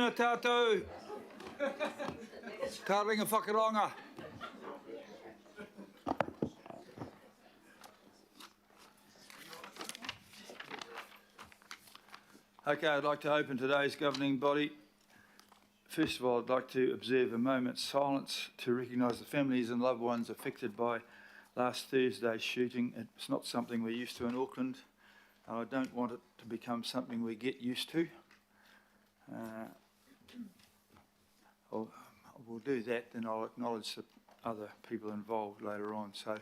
tēnā tātou. Tā ringa whakaronga. Okay, I'd like to open today's governing body. First of all, I'd like to observe a moment's silence to recognise the families and loved ones affected by last Thursday's shooting. It's not something we're used to in Auckland, and I don't want it to become something we get used to. We'll do that, then I'll acknowledge the other people involved later on. So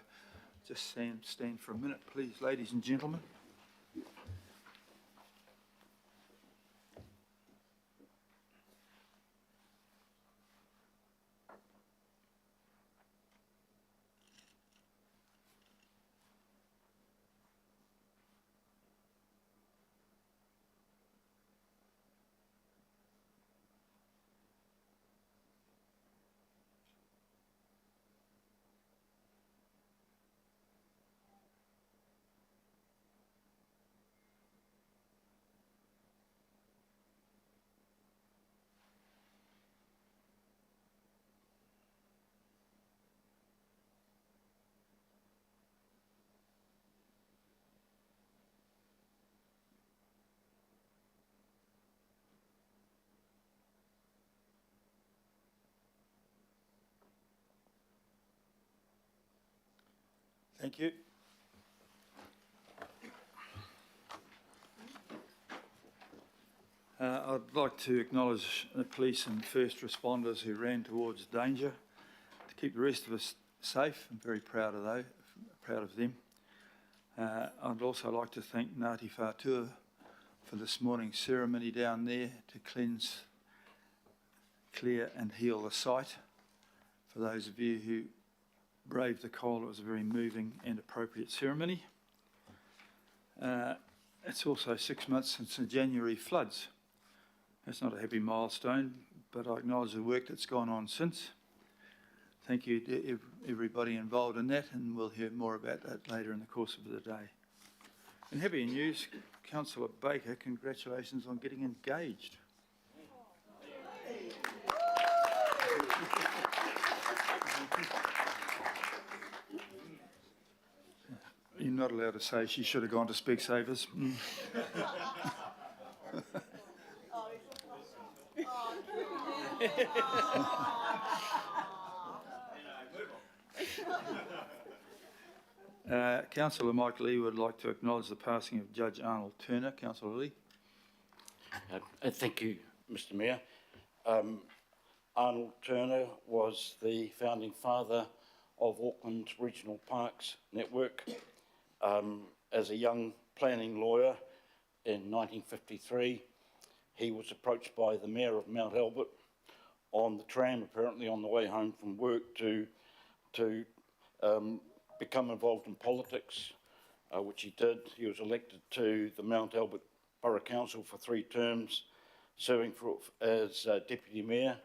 just stand for a minute, please, ladies and gentlemen. Thank you. I'd like to acknowledge the police and first responders who ran towards danger to keep the rest of us safe. I'm very proud of them. I'd also like to thank Ngāti Whātua for this morning's ceremony down there to cleanse, clear and heal the site. For those of you who braved the cold, it was a very moving and appropriate ceremony. It's also 6 months since the January floods. That's not a happy milestone, but I acknowledge the work that's gone on since. Thank you to everybody involved in that, and we'll hear more about that later in the course of the day. And happy news, Councillor Baker, congratulations on getting engaged. You're not allowed to say she should have gone to Specsavers. Councillor Mike Lee would like to acknowledge the passing of Judge Arnold Turner. Councillor Lee. Thank you, Mr Mayor. Arnold Turner was the founding father of Auckland's Regional Parks Network. As a young planning lawyer in 1953, he was approached by the Mayor of Mount Albert on the tram, apparently on the way home from work, to become involved in politics, which he did. He was elected to the Mount Albert Borough Council for 3 terms, serving as Deputy Mayor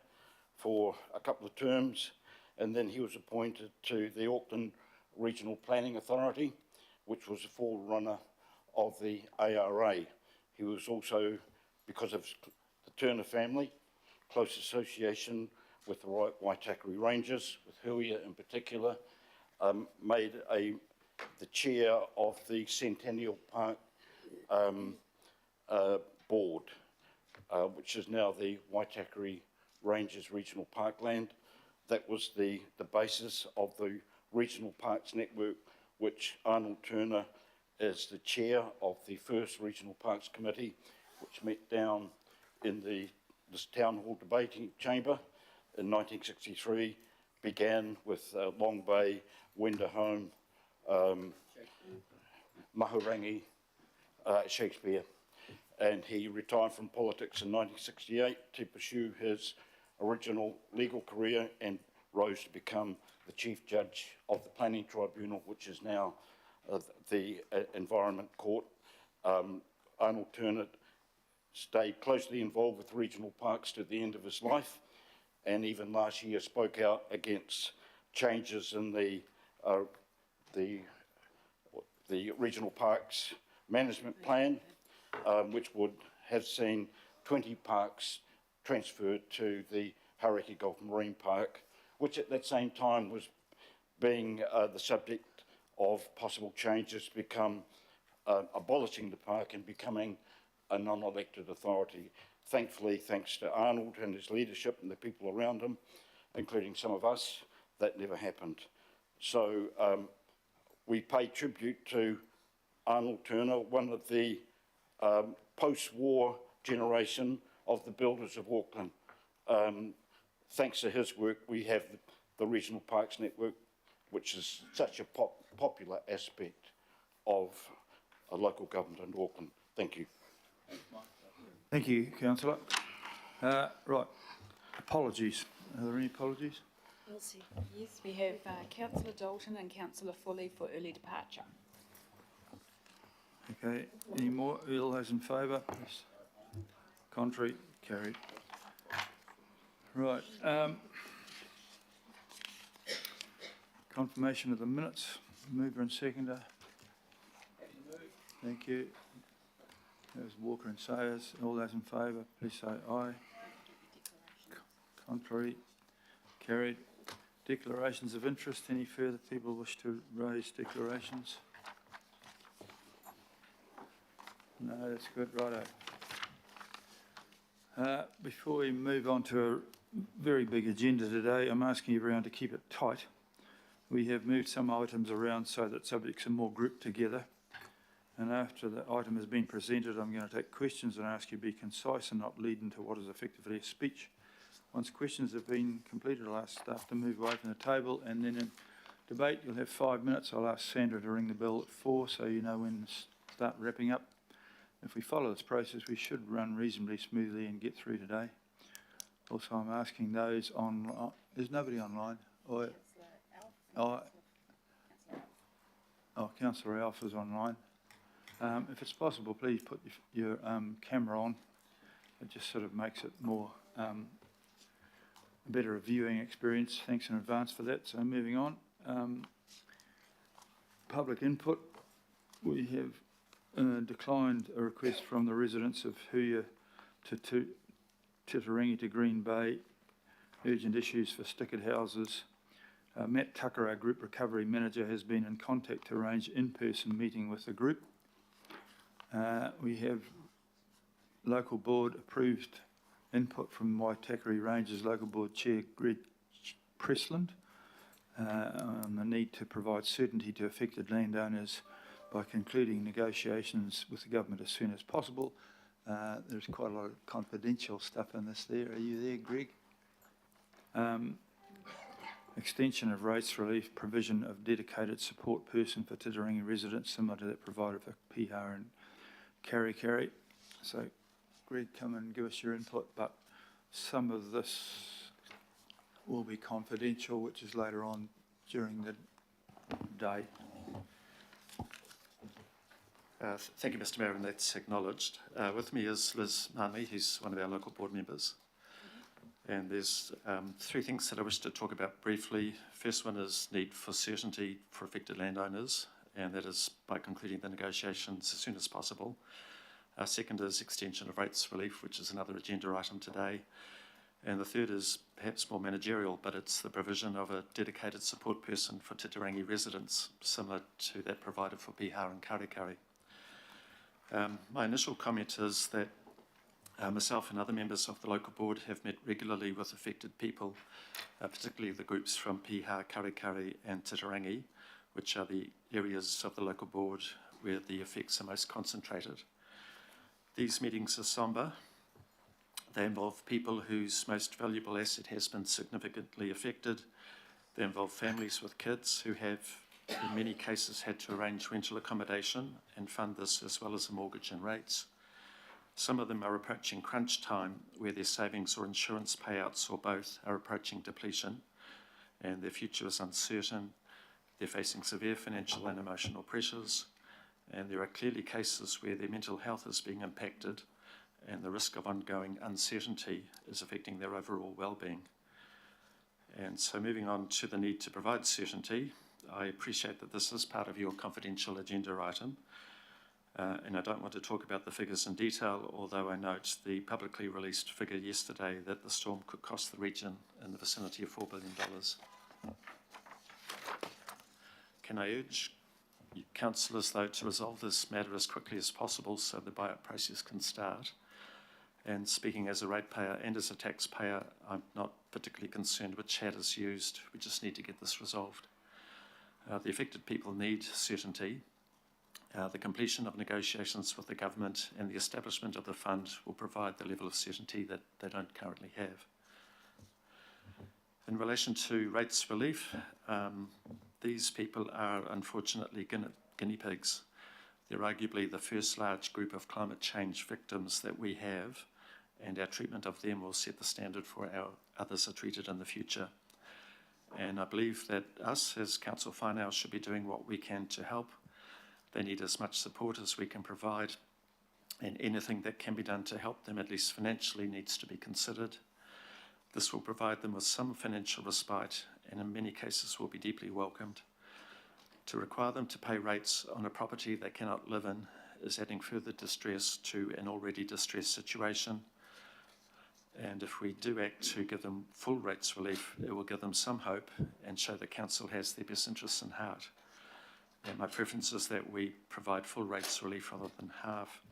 for a couple of terms, and then he was appointed to the Auckland Regional Planning Authority, which was a forerunner of the ARA. He was also, because of the Turner family, close association with the Waitakere Rangers, with Huia in particular, made the chair of the Centennial Park board, which is now the Waitakere Rangers Regional Parkland. That was the basis of the Regional Parks Network, which Arnold Turner is the chair of the first Regional Parks Committee, which met down in this town hall debating chamber in 1963, began with Long Bay, Wenderholme, Mahurangi, Shakespeare, and he retired from politics in 1968 to pursue his original legal career and rose to become the Chief Judge of the Planning Tribunal, which is now the Environment Court. Arnold Turner stayed closely involved with regional parks to the end of his life, and even last year spoke out against changes in the regional parks management plan, which would have seen 20 parks transferred to the Hauraki Golf Marine Park, which at that same time was being the subject of possible changes to become abolishing the park and becoming a non-elected authority. Thankfully, thanks to Arnold and his leadership and the people around him, including some of us, that never happened. So we pay tribute to Arnold Turner, one of the post-war generation of the builders of Auckland. Thanks to his work, we have the Regional Parks Network, which is such a popular aspect of a local government in Auckland. Thank you. Thank you, Councillor. Right, apologies. Are there any apologies? We'll see. Yes, we have Councillor Dalton and Councillor Foley for early departure. Okay, any more? All those in favour? Yes. Contrary? Carried. Right. Confirmation of the minutes. Mover and seconder. Thank you. There's Walker and Sayers. All those in favour, please say aye. Contrary? Carried. Declarations of interest. Any further people wish to raise declarations? No, that's good. Righto. Before we move on to a very big agenda today, I'm asking everyone to keep it tight. We have moved some items around so that subjects are more grouped together. And after the item has been presented, I'm going to take questions and ask you to be concise and not lead into what is effectively a speech. Once questions have been completed, I'll ask staff to move away from the table, and then in debate you'll have 5 minutes. I'll ask Sandra to ring the bell at 4 so you know when to start wrapping up. If we follow this process, we should run reasonably smoothly and get through today. Also, I'm asking those online. There's nobody online. Councillor Alpha's online. If it's possible, please put your camera on. It just sort of makes it more a better viewing experience. Thanks in advance for that. So moving on. Public input. We have declined a request from the residents of Huia to Titirangi to Green Bay. Urgent issues for stickered houses. Matt Tucker, our Group Recovery Manager, has been in contact to arrange in-person meeting with the group. We have local board approved input from Waitakere Rangers Local Board Chair Greg Pressland on the need to provide certainty to affected landowners by concluding negotiations with the government as soon as possible. There's quite a lot of confidential stuff in this there. Are you there, Greg? Extension of rates relief, provision of dedicated support person for Titirangi residents, similar to that provided for Piha and Kari. So, Greg, come and give us your input, but some of this will be confidential, which is later on during the day. Thank you, Mr Mayor, and that's acknowledged. With me is Liz Manley, who's one of our local board members. And there's 3 things that I wish to talk about briefly. First one is need for certainty for affected landowners, and that is by concluding the negotiations as soon as possible. Second is extension of rates relief, which is another agenda item today. And the third is perhaps more managerial, but it's the provision of a dedicated support person for Titirangi residents, similar to that provided for Piha and Kari. My initial comment is that myself and other members of the local board have met regularly with affected people, particularly the groups from Piha, Kari and Titirangi, which are the areas of the local board where the effects are most concentrated. These meetings are sombre. They involve people whose most valuable asset has been significantly affected. They involve families with kids who have, in many cases, had to arrange rental accommodation and fund this as well as a mortgage and rates. Some of them are approaching crunch time, where their savings or insurance payouts or both are approaching depletion, and their future is uncertain. They're facing severe financial and emotional pressures, and there are clearly cases where their mental health is being impacted and the risk of ongoing uncertainty is affecting their overall well-being. And so moving on to the need to provide certainty, I appreciate that this is part of your confidential agenda item. And I don't want to talk about the figures in detail, although I note the publicly released figure yesterday that the storm could cost the region in the vicinity of $4 billion. Can I urge councillors, though, to resolve this matter as quickly as possible so the buyout process can start? And speaking as a ratepayer and as a taxpayer, I'm not particularly concerned which hat is used. We just need to get this resolved. The affected people need certainty. The completion of negotiations with the government and the establishment of the fund will provide the level of certainty that they don't currently have. In relation to rates relief, these people are unfortunately guinea pigs. They're arguably the first large group of climate change victims that we have, and our treatment of them will set the standard for how others are treated in the future. And I believe that us as Council Whānau should be doing what we can to help. They need as much support as we can provide, and anything that can be done to help them, at least financially, needs to be considered. This will provide them with some financial respite, and in many cases will be deeply welcomed. To require them to pay rates on a property they cannot live in is adding further distress to an already distressed situation. And if we do act to give them full rates relief, it will give them some hope and show the Council has their best interests in heart. And my preference is that we provide full rates relief rather than half.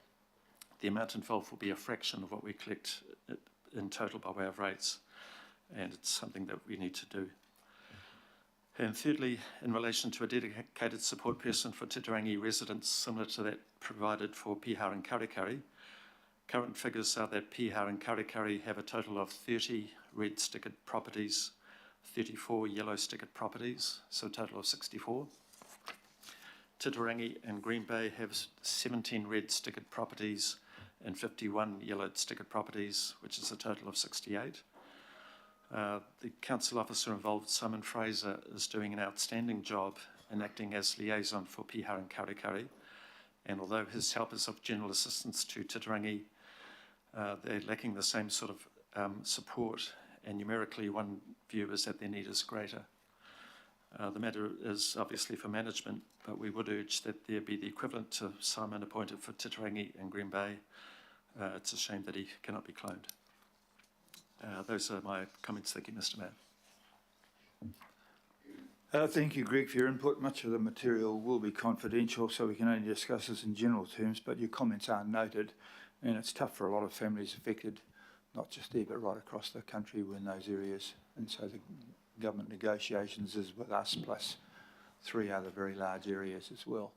The amount involved will be a fraction of what we collect in total by way of rates, and it's something that we need to do. And thirdly, in relation to a dedicated support person for Titirangi residents similar to that provided for Piha and Karikari, current figures are that Piha and Karikari have a total of 30 red stickered properties, 34 yellow stickered properties, so a total of 64. Titirangi and Green Bay have 17 red stickered properties and 51 yellow stickered properties, which is a total of 68. The council officer involved, Simon Fraser, is doing an outstanding job in acting as liaison for Piha and Karikari, and although his help is of general assistance to Titirangi, they're lacking the same sort of support, and numerically one view is that their need is greater. The matter is obviously for management, but we would urge that there be the equivalent to Simon appointed for Titirangi and Green Bay. It's a shame that he cannot be cloned. Those are my comments. Thank you, Mr. Mayor. Thank you, Greg, for your input. Much of the material will be confidential, so we can only discuss this in general terms, but your comments are noted, and it's tough for a lot of families affected, not just there, but right across the country in those areas. And so the government negotiations is with us, plus 3 other very large areas as well.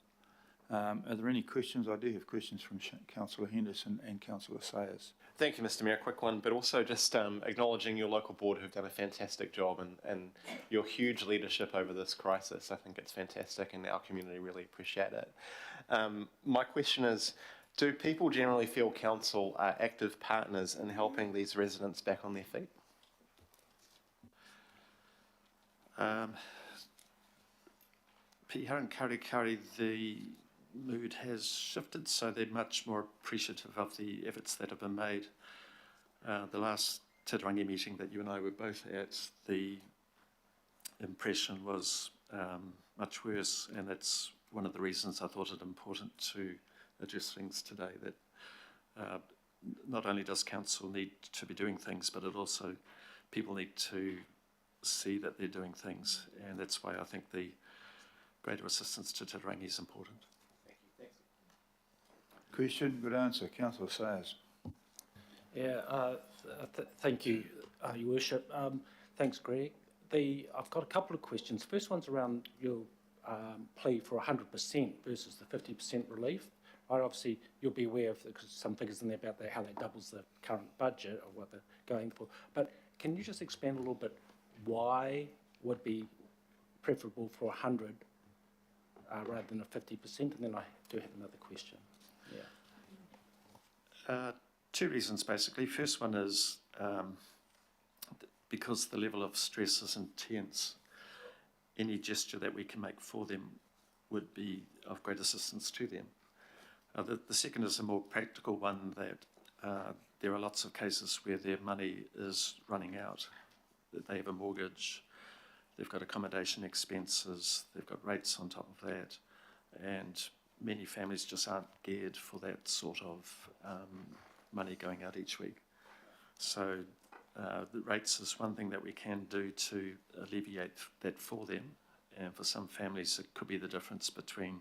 Are there any questions? I do have questions from Councillor Henderson and Councillor Sayers. Thank you, Mr. Mayor. Quick one, but also just acknowledging your local board who've done a fantastic job and your huge leadership over this crisis. I think it's fantastic and our community really appreciate it. My question is, do people generally feel council are active partners in helping these residents back on their feet? Piha and Karikari, the mood has shifted, so they're much more appreciative of the efforts that have been made. The last Titirangi meeting that you and I were both at, the impression was much worse, and that's one of the reasons I thought it important to address things today, that not only does council need to be doing things, but it also, people need to see that they're doing things, and that's why I think the greater assistance to Titirangi is important. Thank you. Thanks. Question, good answer. Councillor Sayers. Yeah, thank you, Your Worship. Thanks, Greg. I've got a couple of questions. First one's around your plea for 100% versus the 50% relief. Right, obviously, you'll be aware of some figures in there about how that doubles the current budget or what they're going for. But can you just expand a little bit why would be preferable for 100 rather than a 50%? And then I do have another question. Yeah. 2 reasons, basically. First one is because the level of stress is intense, any gesture that we can make for them would be of great assistance to them. The second is a more practical one, that there are lots of cases where their money is running out. They have a mortgage, they've got accommodation expenses, they've got rates on top of that, and many families just aren't geared for that sort of money going out each week. So the rates is one thing that we can do to alleviate that for them. And for some families, it could be the difference between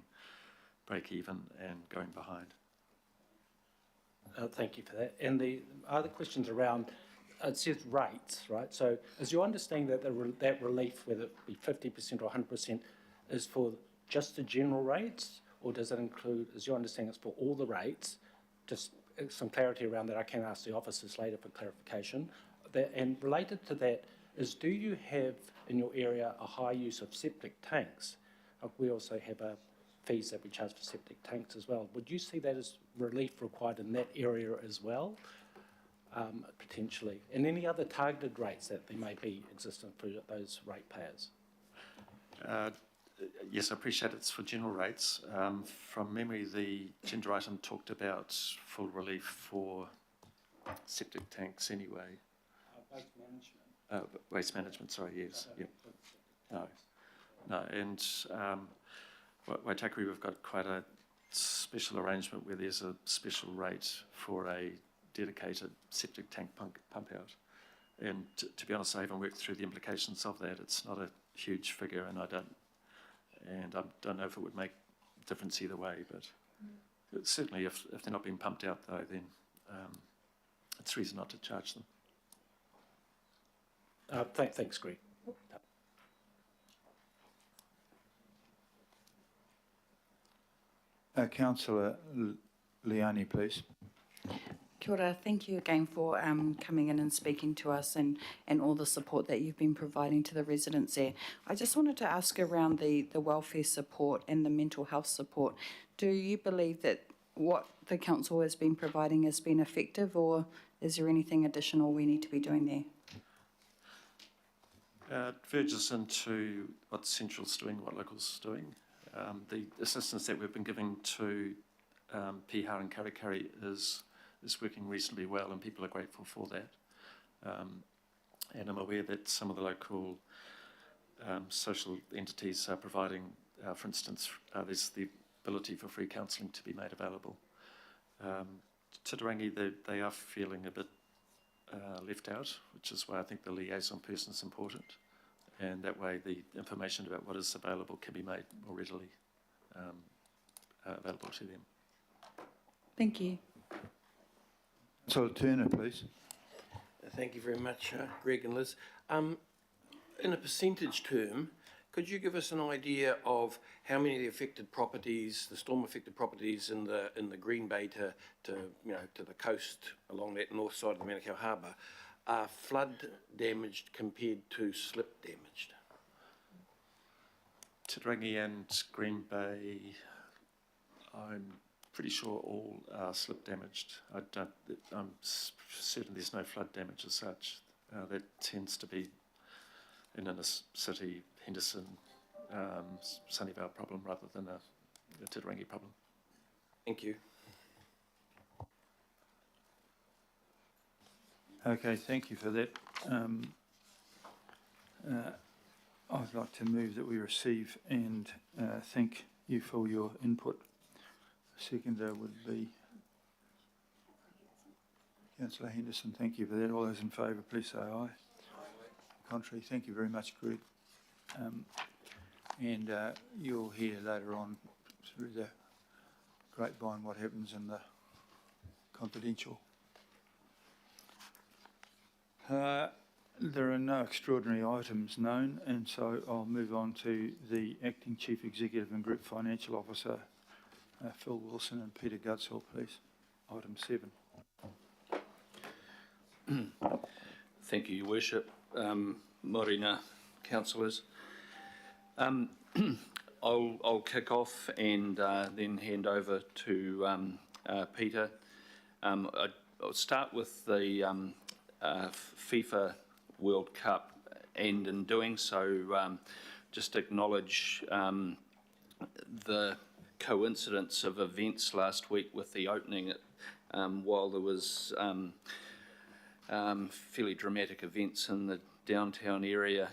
break even and going behind. Thank you for that. And the other questions around, it says rates, right? So is your understanding that that relief, whether it be 50% or 100%, is for just the general rates, or does it include, is your understanding it's for all the rates? Just some clarity around that. I can ask the officers later for clarification. And related to that is, do you have in your area a high use of septic tanks? We also have fees that we charge for septic tanks as well. Would you see that as relief required in that area as well, potentially? And any other targeted rates that there may be existent for those ratepayers? Yes, I appreciate it's for general rates. From memory, the agenda item talked about full relief for septic tanks anyway. Waste management. Waste management, sorry, yes. Yep. No, and Waitakere, we've got quite a special arrangement where there's a special rate for a dedicated septic tank pump out. And to be honest, I haven't worked through the implications of that. It's not a huge figure, and I don't know if it would make a difference either way, but certainly if they're not being pumped out though, then it's reason not to charge them. Thanks, Greg. Councillor Leone, please. Kia ora, thank you again for coming in and speaking to us and all the support that you've been providing to the residents there. I just wanted to ask around the welfare support and the mental health support. Do you believe that what the council has been providing has been effective, or is there anything additional we need to be doing there? It verges into what Central's doing, what Local's doing. The assistance that we've been giving to Pihar and Karikari is working reasonably well, and people are grateful for that. And I'm aware that some of the local social entities are providing, for instance, there's the ability for free counselling to be made available. Titirangi, they are feeling a bit left out, which is why I think the liaison person is important. And that way the information about what is available can be made more readily available to them. Thank you. Councillor Turner, please. Thank you very much, Greg and Liz. In a percentage term, could you give us an idea of how many of the affected properties, the storm-affected properties in the Green Bay to the coast along that north side of the Manukau Harbour are flood damaged compared to slip damaged? Titirangi and Green Bay, I'm pretty sure all are slip damaged. I'm certain there's no flood damage as such. That tends to be in inner city, Henderson, Sunnyvale problem rather than a Titirangi problem. Thank you. Okay, thank you for that. I'd like to move that we receive and thank you for your input. Seconder would be Councillor Henderson. Thank you for that. All those in favour, please say aye. Contrary, thank you very much, Greg. And you'll hear later on through the grapevine what happens in the confidential. There are no extraordinary items known, and so I'll move on to the Acting Chief Executive and Group Financial Officer, Phil Wilson and Peter Gudsall, please. Item 7. Thank you, Your Worship. Morena, councillors. I'll kick off and then hand over to Peter. I'll start with the FIFA World Cup, and in doing so, just acknowledge the coincidence of events last week with the opening. While there was fairly dramatic events in the downtown area,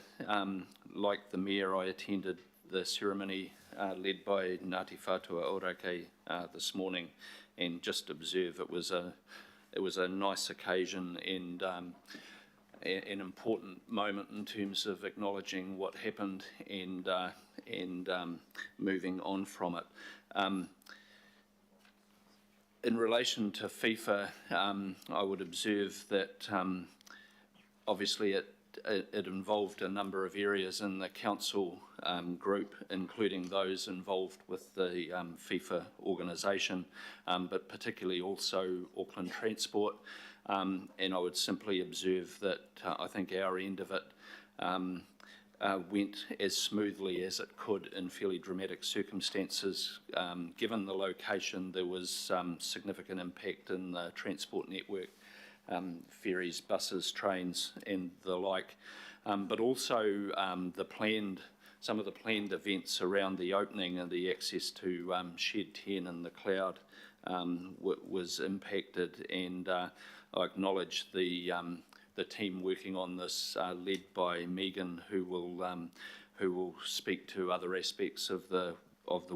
like the Mayor, I attended the ceremony led by Ngāti Whātua Ōrākei this morning, and just observe it was a nice occasion and an important moment in terms of acknowledging what happened and moving on from it. In relation to FIFA, I would observe that obviously it involved a number of areas in the council group, including those involved with the FIFA organisation, but particularly also Auckland Transport. And I would simply observe that I think our end of it went as smoothly as it could in fairly dramatic circumstances. Given the location, there was significant impact in the transport network, ferries, buses, trains and the like, but also some of the planned events around the opening and the access to Shed 10 and the Cloud was impacted, and I acknowledge the team working on this, led by Megan, who will speak to other aspects of the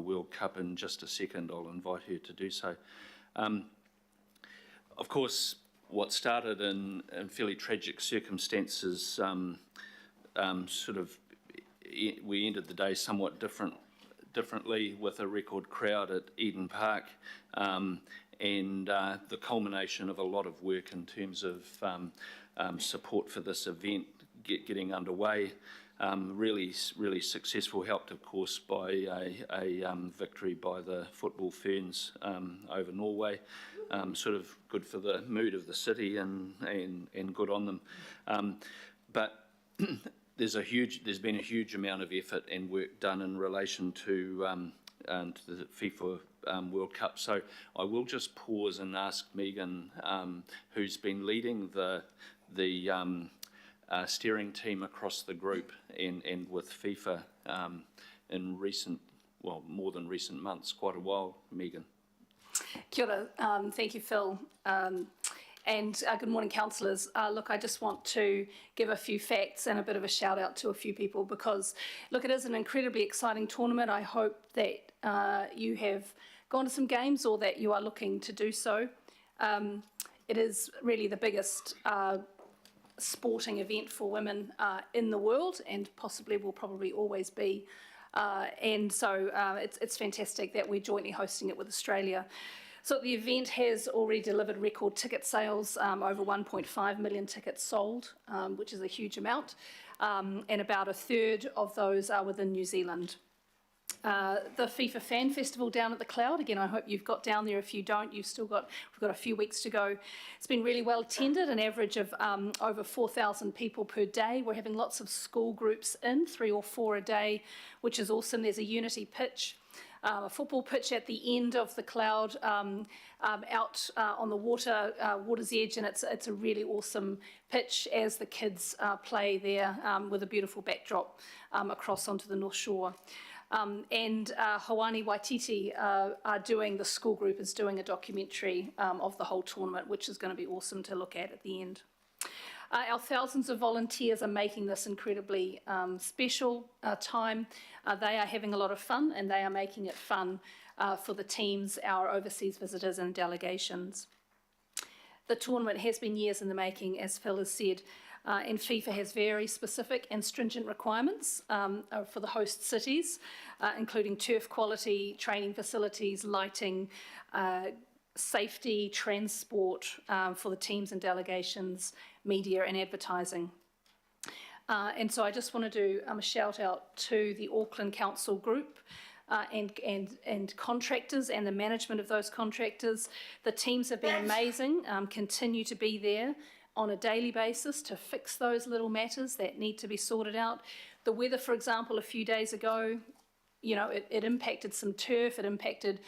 World Cup in just a second. I'll invite her to do so. Of course, what started in fairly tragic circumstances, we ended the day somewhat differently with a record crowd at Eden Park, and the culmination of a lot of work in terms of support for this event getting underway. Really successful, helped of course by a victory by the football Ferns over Norway. Sort of good for the mood of the city and good on them. But there's been a huge amount of effort and work done in relation to the FIFA World Cup. So I will just pause and ask Megan, who's been leading the steering team across the group and with FIFA in more than recent months, quite a while. Megan. Kia ora. Thank you, Phil. And good morning, councillors. Look, I just want to give a few facts and a bit of a shout out to a few people because, look, it is an incredibly exciting tournament. I hope that you have gone to some games or that you are looking to do so. It is really the biggest sporting event for women in the world, and possibly will probably always be. And so it's fantastic that we're jointly hosting it with Australia. So the event has already delivered record ticket sales, over 1.5 million tickets sold, which is a huge amount, and about a third of those are within New Zealand. The FIFA Fan Festival down at the Cloud, again, I hope you've got down there. If you don't, we've got a few weeks to go. It's been really well attended, an average of over 4,000 people per day. We're having lots of school groups in, 3 or 4 a day, which is awesome. There's a unity pitch, a football pitch at the end of the Cloud, out on the water's edge, and it's a really awesome pitch as the kids play there with a beautiful backdrop across onto the North Shore. And Hawani Waititi the school group is doing a documentary of the whole tournament, which is going to be awesome to look at the end. Our thousands of volunteers are making this incredibly special time. They are having a lot of fun, and they are making it fun for the teams, our overseas visitors and delegations. The tournament has been years in the making, as Phil has said, and FIFA has very specific and stringent requirements for the host cities, including turf quality, training facilities, lighting, safety, transport for the teams and delegations, media and advertising. And so I just want to do a shout out to the Auckland Council Group and contractors and the management of those contractors. The teams have been amazing, continue to be there on a daily basis to fix those little matters that need to be sorted out. The weather, for example, a few days ago, it impacted some turf, it impacted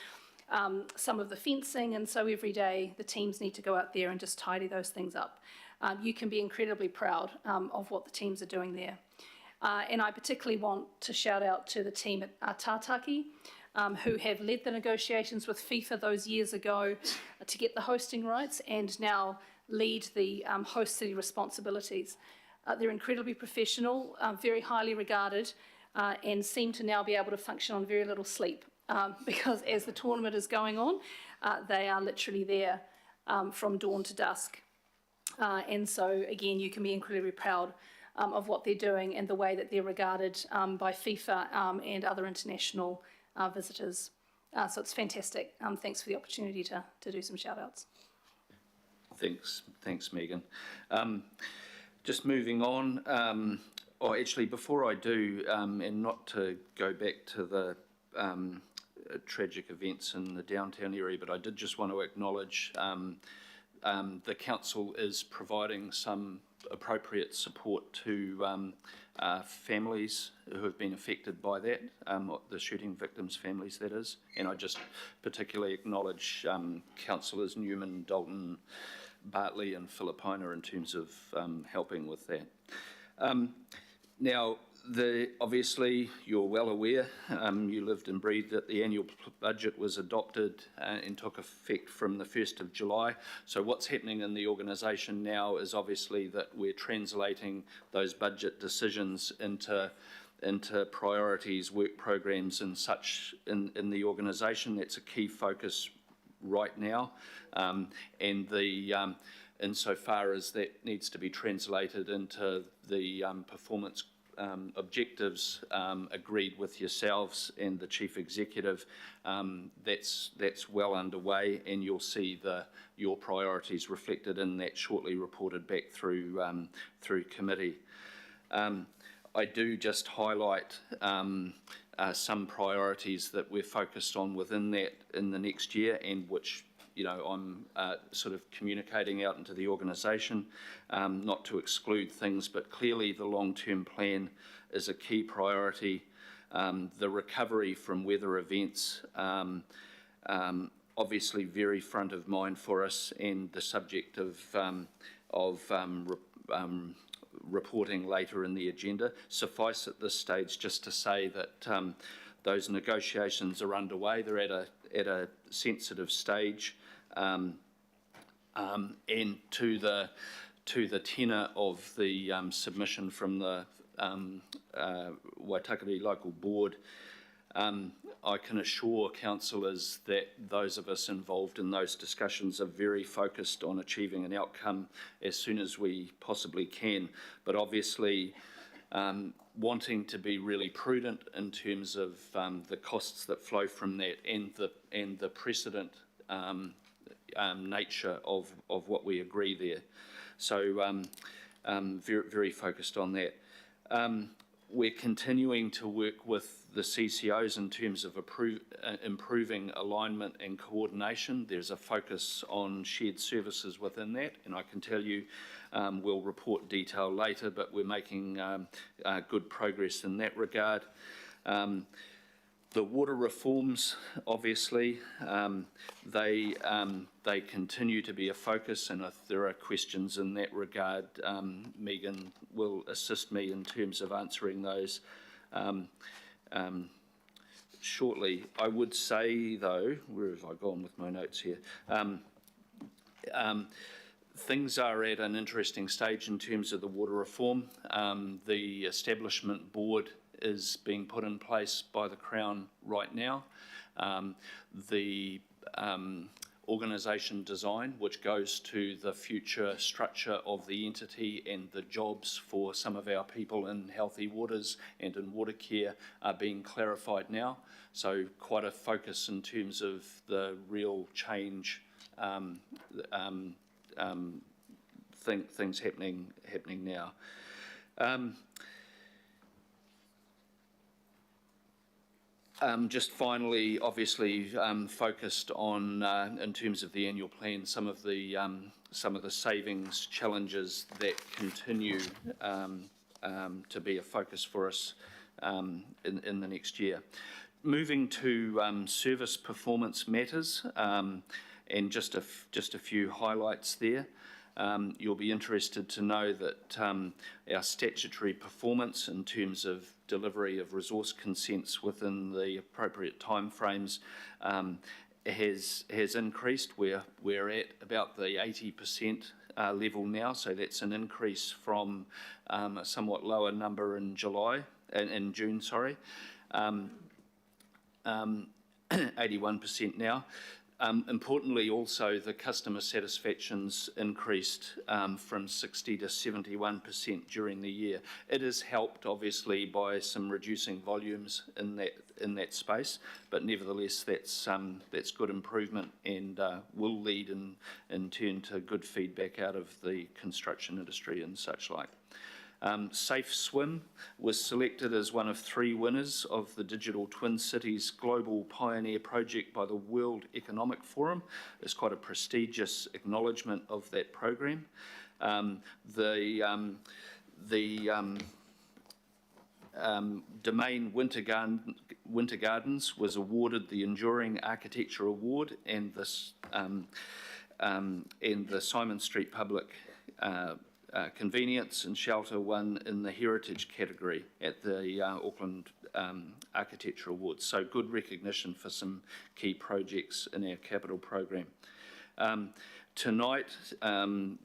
some of the fencing, and so every day the teams need to go out there and just tidy those things up. You can be incredibly proud of what the teams are doing there. And I particularly want to shout out to the team at Tātaki, who have led the negotiations with FIFA those years ago to get the hosting rights and now lead the host city responsibilities. They're incredibly professional, very highly regarded, and seem to now be able to function on very little sleep because as the tournament is going on, they are literally there from dawn to dusk. And so, again, you can be incredibly proud of what they're doing and the way that they're regarded by FIFA and other international visitors. So it's fantastic. Thanks for the opportunity to do some shout-outs. Thanks, Megan. Just moving on, or actually before I do, and not to go back to the tragic events in the downtown area, but I did just want to acknowledge the council is providing some appropriate support to families who have been affected by that, the shooting victims' families, that is. And I just particularly acknowledge councillors Newman, Dalton, Bartley and Filipina in terms of helping with that. Now, obviously, you're well aware, you lived and breathed that the annual budget was adopted and took effect from the 1st of July. So what's happening in the organisation now is obviously that we're translating those budget decisions into priorities, work programs and such in the organisation. That's a key focus right now. Insofar as that needs to be translated into the performance objectives agreed with yourselves and the Chief Executive, that's well underway, and you'll see your priorities reflected in that shortly reported back through committee. I do just highlight some priorities that we're focused on within that in the next year, and which I'm sort of communicating out into the organisation, not to exclude things, but clearly the long-term plan is a key priority. The recovery from weather events, obviously very front of mind for us, and the subject of reporting later in the agenda. Suffice at this stage just to say that those negotiations are underway. They're at a sensitive stage. And to the tenor of the submission from the Waitakere Local Board, I can assure councillors that those of us involved in those discussions are very focused on achieving an outcome as soon as we possibly can, but obviously wanting to be really prudent in terms of the costs that flow from that and the precedent nature of what we agree there. So very, very focused on that. We're continuing to work with the CCOs in terms of improving alignment and coordination. There's a focus on shared services within that, and I can tell you we'll report detail later, but we're making good progress in that regard. The water reforms, obviously, they continue to be a focus, and if there are questions in that regard, Megan will assist me in terms of answering those shortly. I would say, though, where have I gone with my notes here? Things are at an interesting stage in terms of the water reform. The establishment board is being put in place by the Crown right now. The organisation design, which goes to the future structure of the entity and the jobs for some of our people in healthy waters and in water care, are being clarified now. So quite a focus in terms of the real change things happening now. Just finally, obviously, focused on, in terms of the annual plan, some of the savings challenges that continue to be a focus for us in the next year. Moving to service performance matters, and just a few highlights there. You'll be interested to know that our statutory performance in terms of delivery of resource consents within the appropriate timeframes has increased. We're at about the 80% level now, so that's an increase from a somewhat lower number in July. in June, sorry. 81% now. Importantly, also, the customer satisfaction's increased from 60 to 71% during the year. It is helped, obviously, by some reducing volumes in that space, but nevertheless, that's good improvement and will lead in turn to good feedback out of the construction industry and such like. Safe Swim was selected as one of 3 winners of the Digital Twin Cities Global Pioneer Project by the World Economic Forum. It's quite a prestigious acknowledgement of that program. Domain Winter Gardens was awarded the Enduring Architecture Award, and the Simon Street Public Convenience and Shelter won in the Heritage category at the Auckland Architecture Awards. So good recognition for some key projects in our capital program. Tonight,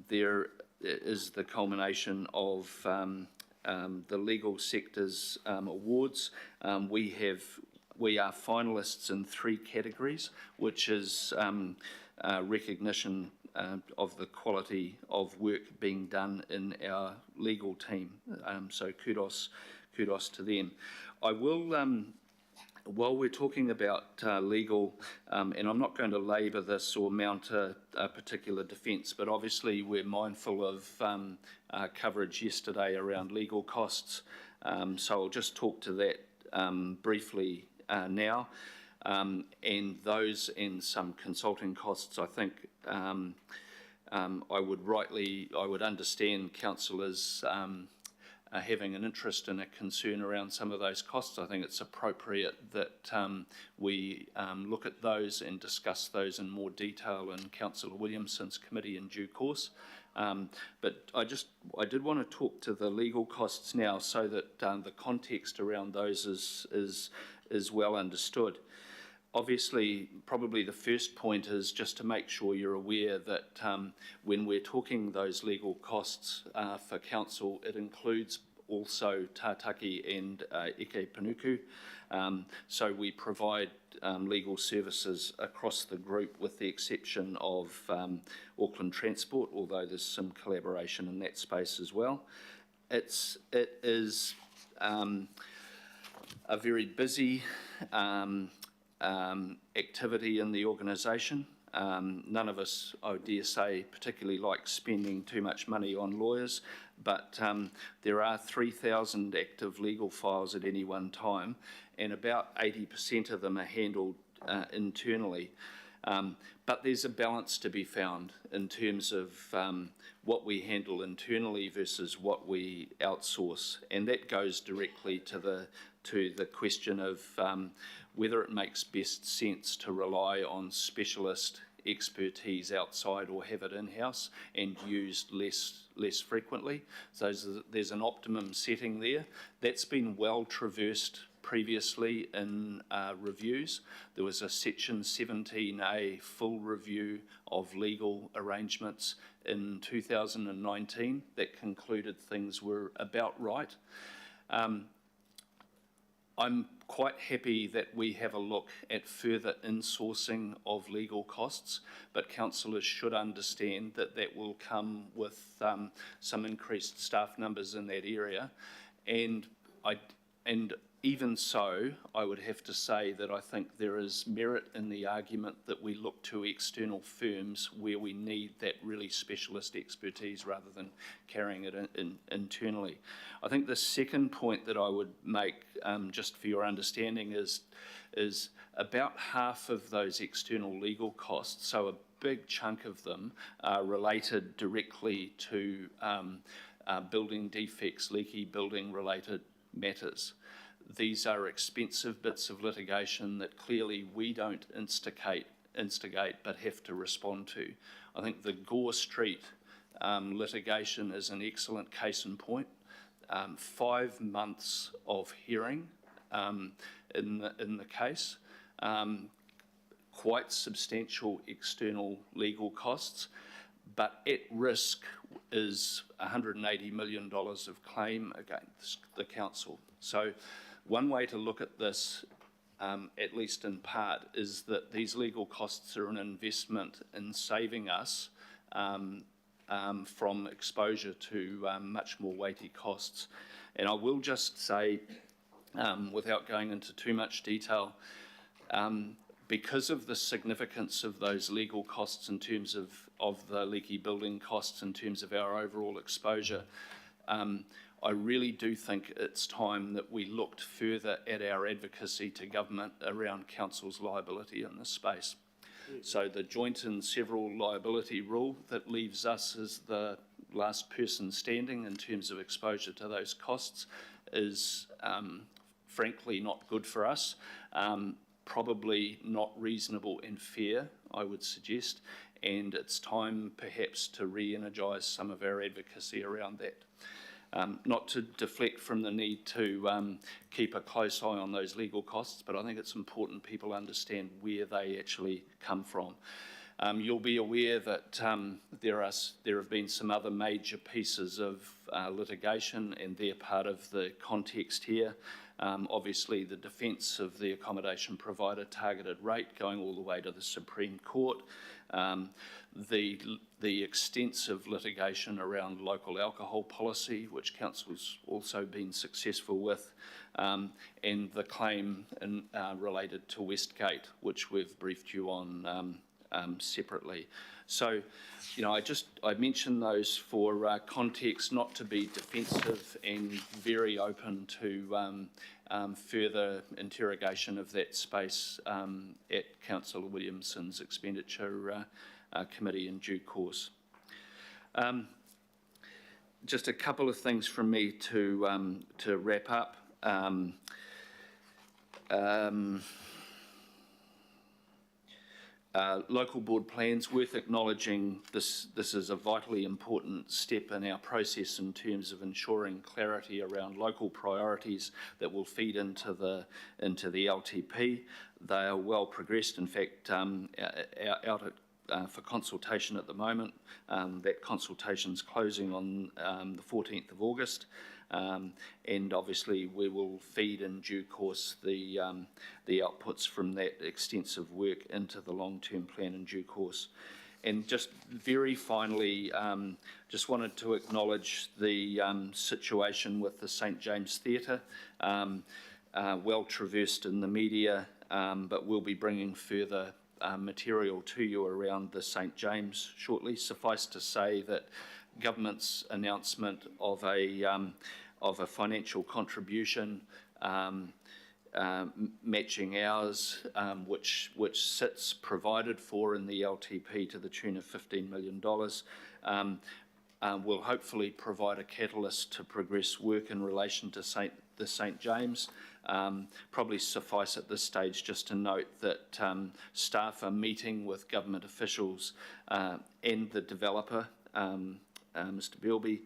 there is the culmination of the legal sector's awards. We are finalists in 3 categories, which is recognition of the quality of work being done in our legal team. So kudos to them. I will, while we're talking about legal, and I'm not going to labour this or mount a particular defence, but obviously we're mindful of coverage yesterday around legal costs. So I'll just talk to that briefly now. And those and some consulting costs, I think I would understand councillors having an interest and a concern around some of those costs. I think it's appropriate that we look at those and discuss those in more detail in Councillor Williamson's committee in due course. But I did want to talk to the legal costs now so that the context around those is well understood. Obviously, probably the first point is just to make sure you're aware that when we're talking those legal costs for council, it includes also Tātaki and Eke Panuku. So we provide legal services across the group with the exception of Auckland Transport, although there's some collaboration in that space as well. It is a very busy activity in the organisation. None of us, I dare say, particularly like spending too much money on lawyers, but there are 3,000 active legal files at any one time, and about 80% of them are handled internally. But there's a balance to be found in terms of what we handle internally versus what we outsource, and that goes directly to the question of whether it makes best sense to rely on specialist expertise outside or have it in-house and used less frequently. So there's an optimum setting there. That's been well traversed previously in reviews. There was a Section 17A full review of legal arrangements in 2019 that concluded things were about right. I'm quite happy that we have a look at further insourcing of legal costs, but councillors should understand that that will come with some increased staff numbers in that area. And even so, I would have to say that I think there is merit in the argument that we look to external firms where we need that really specialist expertise rather than carrying it internally. I think the second point that I would make, just for your understanding, is about half of those external legal costs, so a big chunk of them, are related directly to building defects, leaky building related matters. These are expensive bits of litigation that clearly we don't instigate but have to respond to. I think the Gore Street litigation is an excellent case in point. 5 months of hearing in the case, quite substantial external legal costs, but at risk is $180 million of claim against the council. So one way to look at this, at least in part, is that these legal costs are an investment in saving us from exposure to much more weighty costs. And I will just say, without going into too much detail, because of the significance of those legal costs in terms of the leaky building costs in terms of our overall exposure, I really do think it's time that we looked further at our advocacy to government around council's liability in this space. So the joint and several liability rule that leaves us as the last person standing in terms of exposure to those costs is frankly not good for us, probably not reasonable and fair, I would suggest, and it's time perhaps to re-energise some of our advocacy around that. Not to deflect from the need to keep a close eye on those legal costs, but I think it's important people understand where they actually come from. You'll be aware that there have been some other major pieces of litigation, and they're part of the context here. Obviously, the defence of the accommodation provider targeted rate going all the way to the Supreme Court. The extensive litigation around local alcohol policy, which council's also been successful with, and the claim related to Westgate, which we've briefed you on separately. So, you know, I mentioned those for context, not to be defensive, and very open to further interrogation of that space at Councillor Williamson's expenditure committee in due course. Just a couple of things from me to wrap up. Local board plans, worth acknowledging this is a vitally important step in our process in terms of ensuring clarity around local priorities that will feed into the LTP. They are well progressed, in fact, out at for consultation at the moment. That consultation's closing on the 14th of August, and obviously we will feed in due course the outputs from that extensive work into the long-term plan in due course. And just very finally, just wanted to acknowledge the situation with the St James Theatre, well traversed in the media, but we'll be bringing further material to you around the St James shortly. Suffice to say that government's announcement of a financial contribution matching ours, which sits provided for in the LTP to the tune of $15 million, will hopefully provide a catalyst to progress work in relation to the St James. Probably suffice at this stage just to note that staff are meeting with government officials and the developer, Mr Bilby,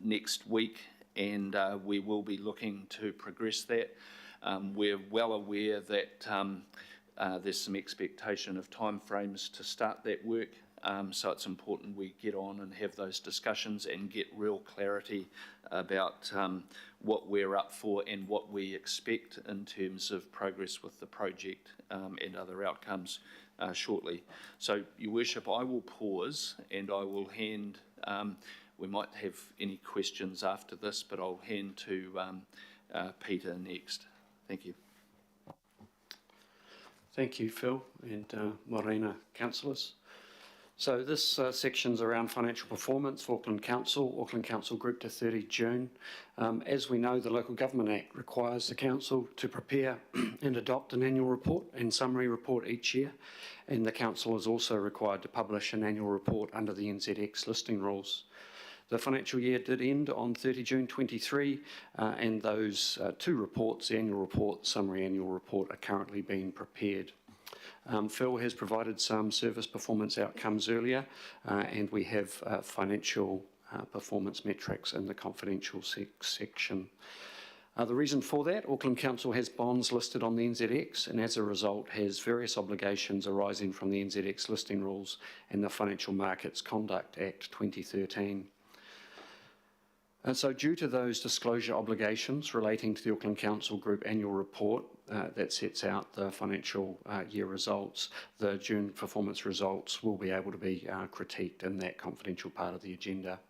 next week, and we will be looking to progress that. We're well aware that there's some expectation of timeframes to start that work, so it's important we get on and have those discussions and get real clarity about what we're up for and what we expect in terms of progress with the project and other outcomes shortly. So, Your Worship, I will pause and I will hand, we might have any questions after this, but I'll hand to Peter next. Thank you. Thank you, Phil, and Morena councillors. So this section's around financial performance for Auckland Council Group to 30 June. As we know, the Local Government Act requires the Council to prepare and adopt an annual report and summary report each year, and the Council is also required to publish an annual report under the NZX listing rules. The financial year did end on 30 June 23, and those two reports, the annual report, summary annual report, are currently being prepared. Phil has provided some service performance outcomes earlier, and we have financial performance metrics in the confidential section. The reason for that, Auckland Council has bonds listed on the NZX and as a result has various obligations arising from the NZX listing rules and the Financial Markets Conduct Act 2013. And so due to those disclosure obligations relating to the Auckland Council Group annual report that sets out the financial year results, the June performance results will be able to be critiqued in that confidential part of the agenda.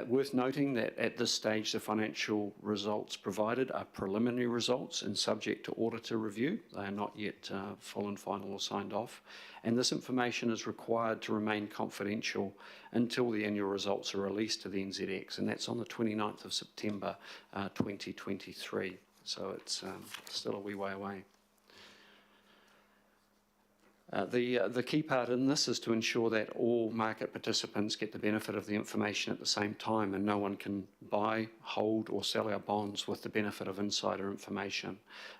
Worth noting that at this stage the financial results provided are preliminary results and subject to auditor review. They are not yet full and final or signed off, and this information is required to remain confidential until the annual results are released to the NZX, and that's on the 29th of September 2023, so it's still a wee way away. The key part in this is to ensure that all market participants get the benefit of the information at the same time, and no one can buy, hold or sell our bonds with the benefit of insider information,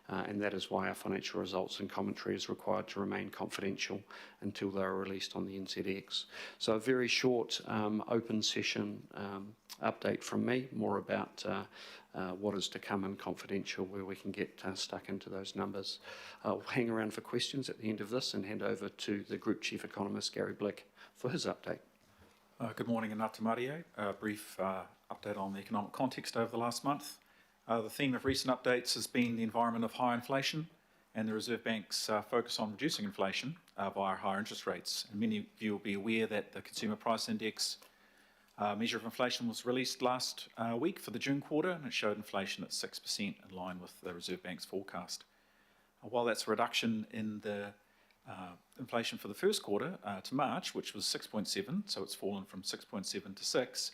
and that is why our financial results and commentary is required to remain confidential until they are released on the NZX. So a very short open session update from me, more about what is to come and confidential, where we can get stuck into those numbers. I'll hang around for questions at the end of this and hand over to the Group Chief Economist, Gary Blick, for his update. Good morning and ngā marie. A brief update on the economic context over the last month. The theme of recent updates has been the environment of high inflation and the Reserve Bank's focus on reducing inflation via higher interest rates. And many of you will be aware that the Consumer Price Index measure of inflation was released last week for the June quarter, and it showed inflation at 6% in line with the Reserve Bank's forecast. While that's a reduction in the inflation for the first quarter to March, which was 6.7, so it's fallen from 6.7 to 6,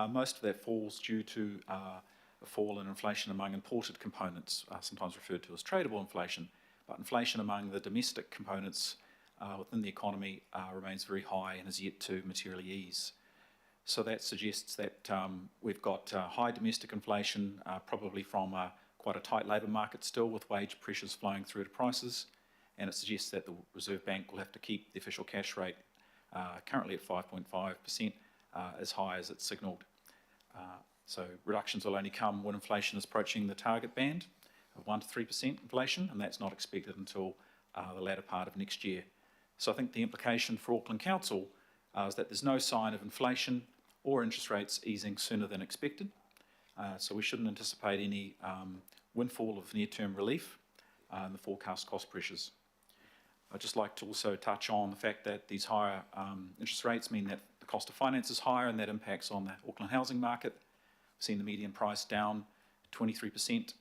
most of that falls due to a fall in inflation among imported components, sometimes referred to as tradable inflation, but inflation among the domestic components within the economy remains very high and is yet to materially ease. So that suggests that we've got high domestic inflation, probably from quite a tight labour market still, with wage pressures flowing through to prices, and it suggests that the Reserve Bank will have to keep the official cash rate, currently at 5.5%, as high as it's signalled. So reductions will only come when inflation is approaching the target band of 1 to 3% inflation, and that's not expected until the latter part of next year. So I think the implication for Auckland Council is that there's no sign of inflation or interest rates easing sooner than expected. So we shouldn't anticipate any windfall of near-term relief in the forecast cost pressures. I'd just like to also touch on the fact that these higher interest rates mean that the cost of finance is higher, and that impacts on the Auckland housing market. We've seen the median price down 23%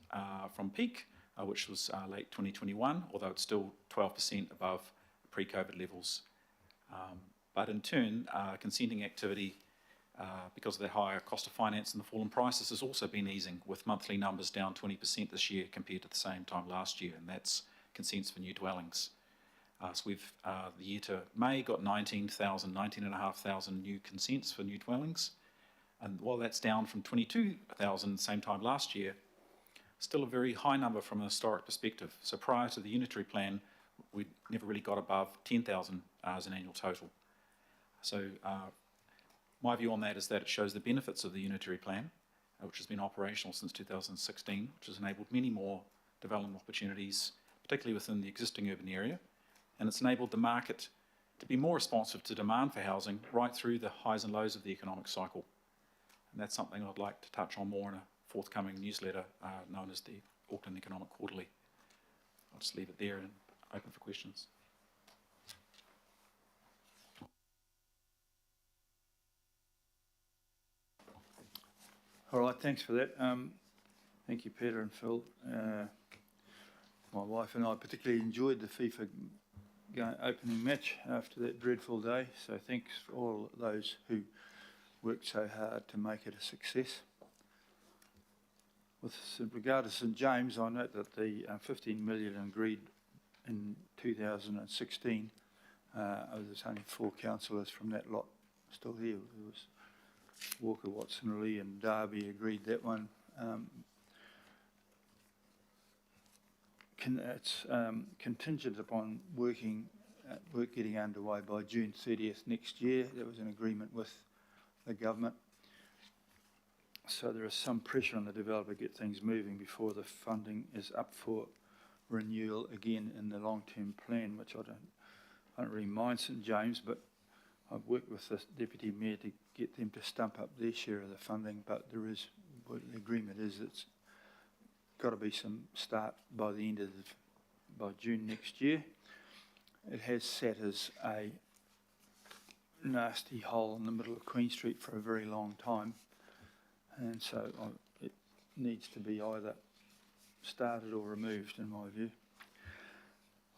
from peak, which was late 2021, although it's still 12% above pre-COVID levels. But in turn, consenting activity, because of the higher cost of finance and the fall in prices, has also been easing, with monthly numbers down 20% this year compared to the same time last year, and that's consents for new dwellings. So we've, the year to May, got 19,500 new consents for new dwellings, and while that's down from 22,000 same time last year, still a very high number from a historic perspective. So prior to the unitary plan, we never really got above 10,000 as an annual total. So my view on that is that it shows the benefits of the unitary plan, which has been operational since 2016, which has enabled many more development opportunities, particularly within the existing urban area, and it's enabled the market to be more responsive to demand for housing right through the highs and lows of the economic cycle. And that's something I'd like to touch on more in a forthcoming newsletter known as the Auckland Economic Quarterly. I'll just leave it there and open for questions. All right, thanks for that. Thank you, Peter and Phil. My wife and I particularly enjoyed the FIFA opening match after that dreadful day, so thanks for all those who worked so hard to make it a success. With regard to St James, I note that the 15 million agreed in 2016, there's only 4 councillors from that lot still here. There was Walker, Watson, Lee and Darby agreed that one. It's contingent upon work getting underway by June 30th next year. There was an agreement with the government. So there is some pressure on the developer to get things moving before the funding is up for renewal again in the long-term plan, which I don't really mind St James, but I've worked with the Deputy Mayor to get them to stump up their share of the funding, but there is, what the agreement is, it's got to be some start by the end of by June next year. It has sat as a nasty hole in the middle of Queen Street for a very long time, and so it needs to be either started or removed, in my view.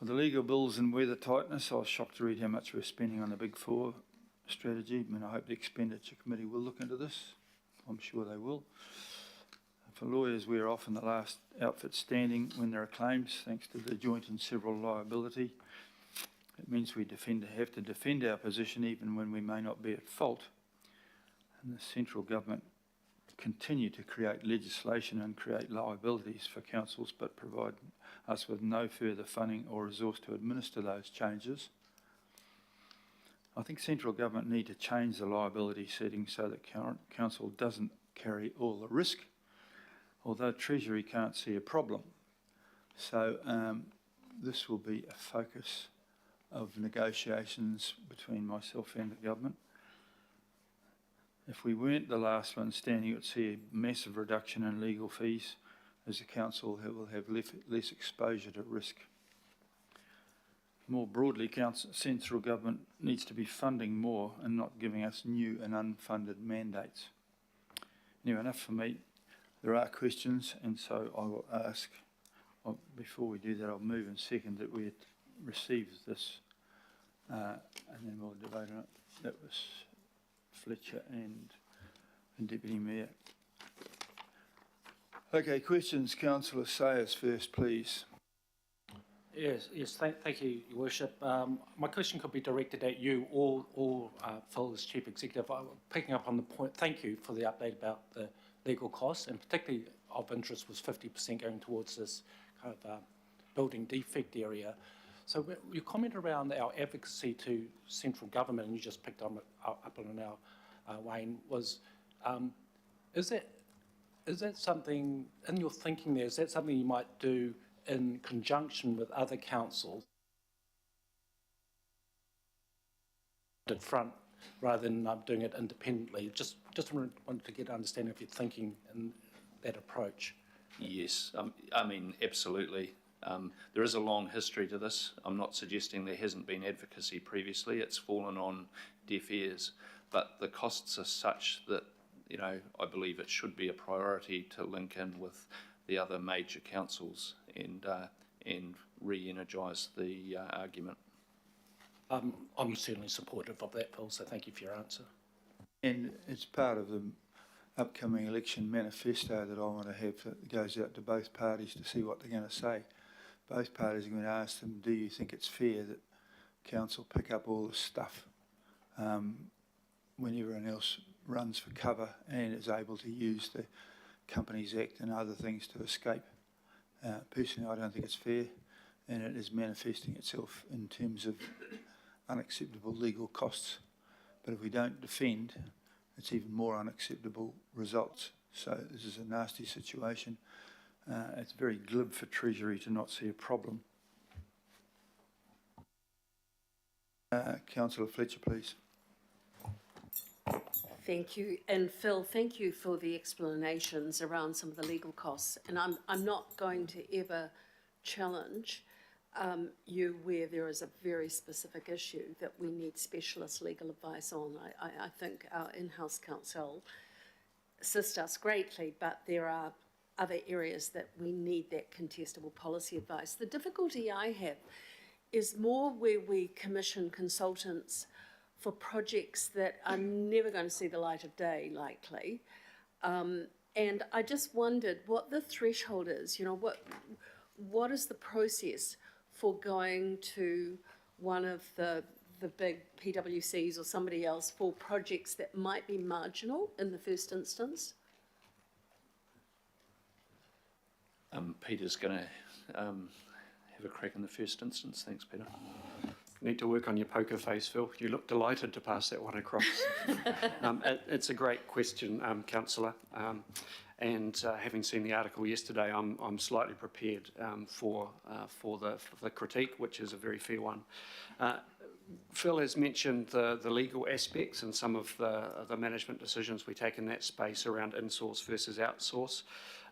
With the legal bills and weather tightness, I was shocked to read how much we're spending on the Big Four strategy. I mean, I hope the Expenditure Committee will look into this. I'm sure they will. For lawyers, we're often the last outfit standing when there are claims, thanks to the joint and several liability. It means we have to defend our position even when we may not be at fault. And the central government continue to create legislation and create liabilities for councils, but provide us with no further funding or resource to administer those changes. I think central government need to change the liability setting so that council doesn't carry all the risk, although Treasury can't see a problem. So this will be a focus of negotiations between myself and the government. If we weren't the last one standing, it would see a massive reduction in legal fees, as the council will have less exposure to risk. More broadly, central government needs to be funding more and not giving us new and unfunded mandates. Anyway, enough for me. There are questions, and so I will ask, before we do that, I'll move and second that we receive this, and then we'll debate on it. That was Fletcher and Deputy Mayor. Okay, questions. Councillor Sayers first, please. Yes, thank you, Your Worship. My question could be directed at you or Phil as Chief Executive. Picking up on the point, thank you for the update about the legal costs, and particularly of interest was 50% going towards this kind of building defect area. So your comment around our advocacy to central government, and you just picked up on our Wayne, was is that something in your thinking there? Is that something you might do in conjunction with other councils at front, rather than doing it independently? Just wanted to get an understanding of your thinking in that approach. Yes, I mean, absolutely. There is a long history to this. I'm not suggesting there hasn't been advocacy previously. It's fallen on deaf ears, but the costs are such that, you know, I believe it should be a priority to link in with the other major councils and re-energise the argument. I'm certainly supportive of that, Phil, so thank you for your answer. And it's part of the upcoming election manifesto that I want to have that goes out to both parties to see what they're going to say. Both parties are going to ask them, do you think it's fair that council pick up all this stuff when everyone else runs for cover and is able to use the Companies Act and other things to escape? Personally, I don't think it's fair, and it is manifesting itself in terms of unacceptable legal costs. But if we don't defend, it's even more unacceptable results. So this is a nasty situation. It's very glib for Treasury to not see a problem. Councillor Fletcher, please. Thank you. And Phil, thank you for the explanations around some of the legal costs. And I'm not going to ever challenge you where there is a very specific issue that we need specialist legal advice on. I think our in-house counsel assist us greatly, but there are other areas that we need that contestable policy advice. The difficulty I have is more where we commission consultants for projects that are never going to see the light of day, likely. And I just wondered what the threshold is. You know, what is the process for going to one of the big PwCs or somebody else for projects that might be marginal in the first instance? Peter's going to have a crack in the first instance. Thanks, Peter. need to work on your poker face, Phil. You look delighted to pass that one across. It's a great question, Councillor. And having seen the article yesterday, I'm slightly prepared for the critique, which is a very fair one. Phil has mentioned the legal aspects and some of the management decisions we take in that space around in-source versus outsource.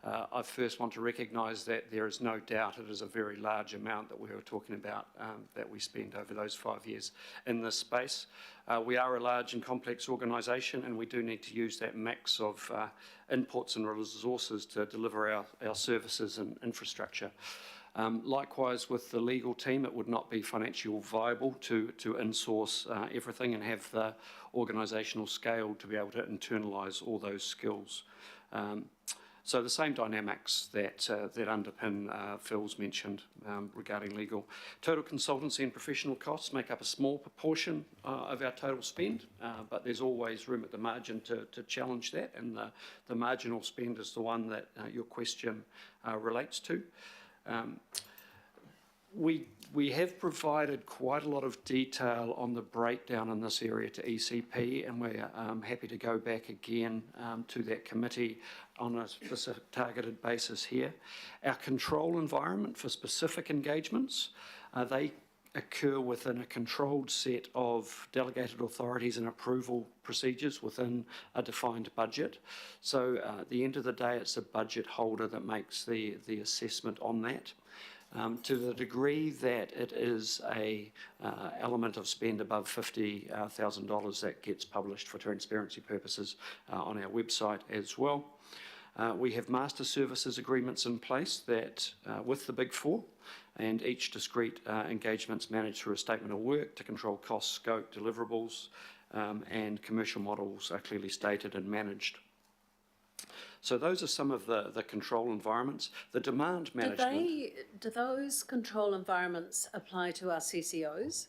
I first want to recognise that there is no doubt it is a very large amount that we were talking about that we spend over those 5 years in this space. We are a large and complex organisation, and we do need to use that mix of inputs and resources to deliver our services and infrastructure. Likewise, with the legal team, it would not be financially viable to in-source everything and have the organisational scale to be able to internalise all those skills. So the same dynamics that underpin Phil's mentioned regarding legal. Total consultancy and professional costs make up a small proportion of our total spend, but there's always room at the margin to challenge that, and the marginal spend is the one that your question relates to. We have provided quite a lot of detail on the breakdown in this area to ECP, and we're happy to go back again to that committee on a specific targeted basis here. Our control environment for specific engagements, they occur within a controlled set of delegated authorities and approval procedures within a defined budget. So at the end of the day, it's the budget holder that makes the assessment on that. To the degree that it is a element of spend above $50,000, that gets published for transparency purposes on our website as well. We have master services agreements in place that with the Big Four, and each discrete engagements managed through a statement of work to control cost, scope, deliverables, and commercial models are clearly stated and managed. So those are some of the control environments. The demand management... Do those control environments apply to our CCOs?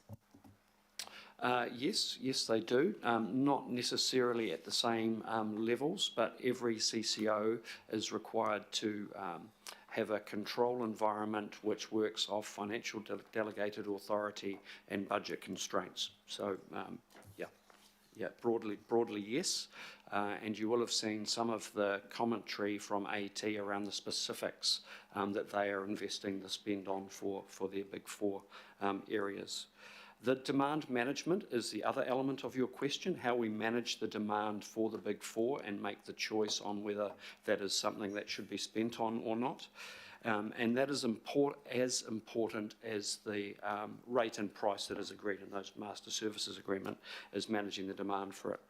Yes, they do. Not necessarily at the same levels, but every CCO is required to have a control environment which works off financial delegated authority and budget constraints. So, broadly yes. And you will have seen some of the commentary from AT around the specifics that they are investing the spend on for their Big Four areas. The demand management is the other element of your question, how we manage the demand for the Big Four and make the choice on whether that is something that should be spent on or not. And that is as important as the rate and price that is agreed in those master services agreement is managing the demand for it.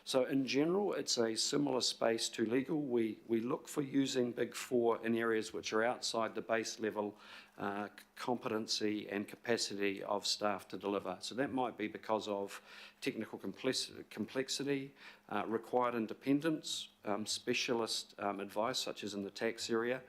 So in general, it's a similar space to legal. We look for using Big Four in areas which are outside the base level competency and capacity of staff to deliver. So that might be because of technical complexity, required independence, specialist advice, such as in the tax area,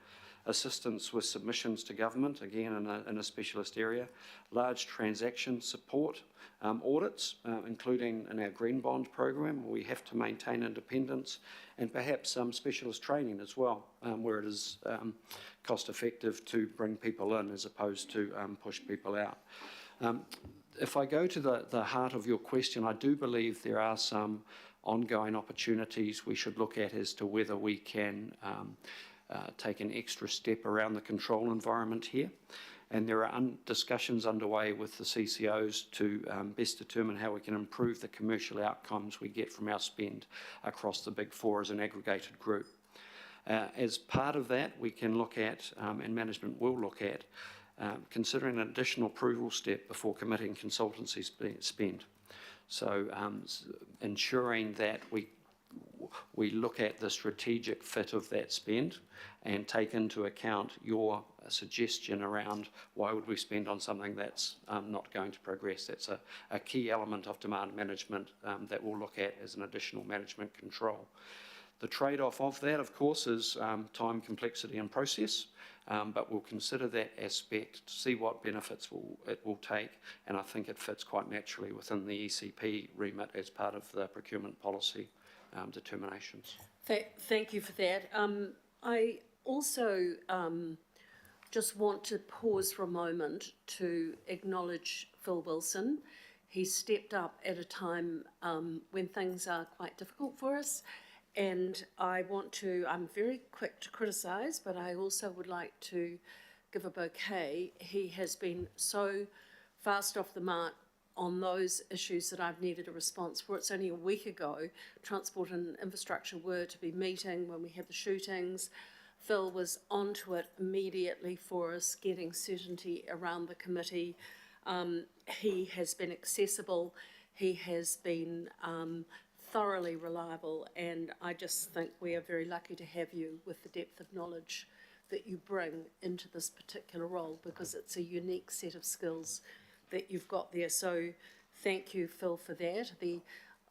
assistance with submissions to government, again in a specialist area, large transaction support, audits, including in our Green Bond program, where we have to maintain independence, and perhaps some specialist training as well, where it is cost effective to bring people in as opposed to push people out. If I go to the heart of your question, I do believe there are some ongoing opportunities we should look at as to whether we can take an extra step around the control environment here. And there are discussions underway with the CCOs to best determine how we can improve the commercial outcomes we get from our spend across the Big Four as an aggregated group. As part of that, we can look at, and management will look at, considering an additional approval step before committing consultancy spend. So ensuring that we look at the strategic fit of that spend and take into account your suggestion around why would we spend on something that's not going to progress. That's a key element of demand management that we'll look at as an additional management control. The trade-off of that, of course, is time, complexity and process, but we'll consider that aspect to see what benefits it will take, and I think it fits quite naturally within the ECP remit as part of the procurement policy determinations. Thank you for that. I also just want to pause for a moment to acknowledge Phil Wilson. He stepped up at a time when things are quite difficult for us. And I'm very quick to criticise, but I also would like to give a bouquet. He has been so fast off the mark on those issues that I've needed a response for. It's only a week ago, Transport and Infrastructure were to be meeting when we had the shootings. Phil was onto it immediately for us, getting certainty around the committee. He has been accessible. He has been thoroughly reliable, and I just think we are very lucky to have you with the depth of knowledge that you bring into this particular role, because it's a unique set of skills that you've got there. So thank you, Phil, for that.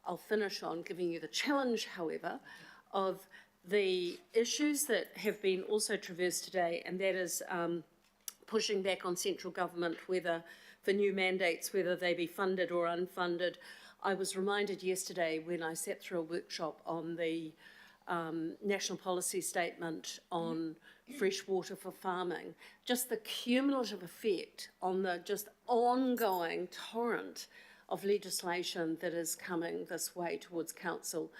I'll finish on giving you the challenge, however, of the issues that have been also traversed today, and that is pushing back on central government, whether for new mandates, whether they be funded or unfunded. I was reminded yesterday when I sat through a workshop on the National Policy Statement on fresh water for farming, just the cumulative effect on the just ongoing torrent of legislation that is coming this way towards council,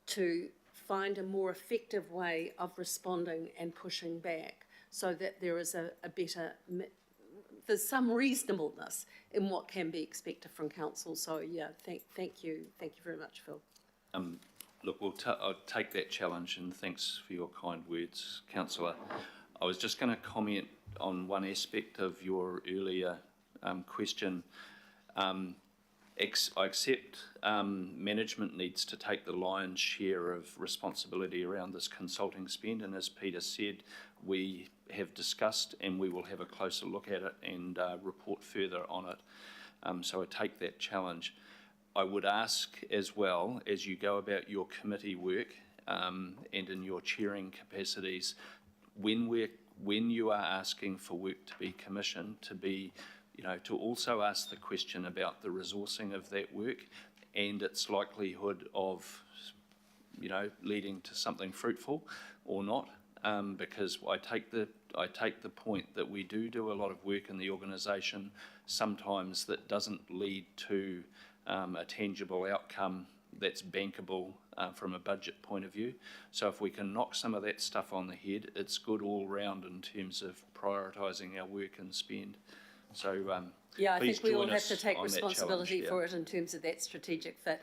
to find a more effective way of responding and pushing back so that there is a better, there's some reasonableness in what can be expected from council. So yeah, thank you very much, Phil. Look, I'll take that challenge, and thanks for your kind words, Councillor. I was just going to comment on one aspect of your earlier question. I accept management needs to take the lion's share of responsibility around this consulting spend, and as Peter said, we have discussed and we will have a closer look at it and report further on it. So I take that challenge. I would ask as well, as you go about your committee work and in your chairing capacities, when you are asking for work to be commissioned, to also ask the question about the resourcing of that work and its likelihood of, leading to something fruitful or not. Because I take the point that we do a lot of work in the organisation, sometimes that doesn't lead to a tangible outcome that's bankable from a budget point of view. So if we can knock some of that stuff on the head, it's good all round in terms of prioritising our work and spend. So yeah, I please think we all join have us to take on that responsibility challenge, for it in terms of that strategic fit,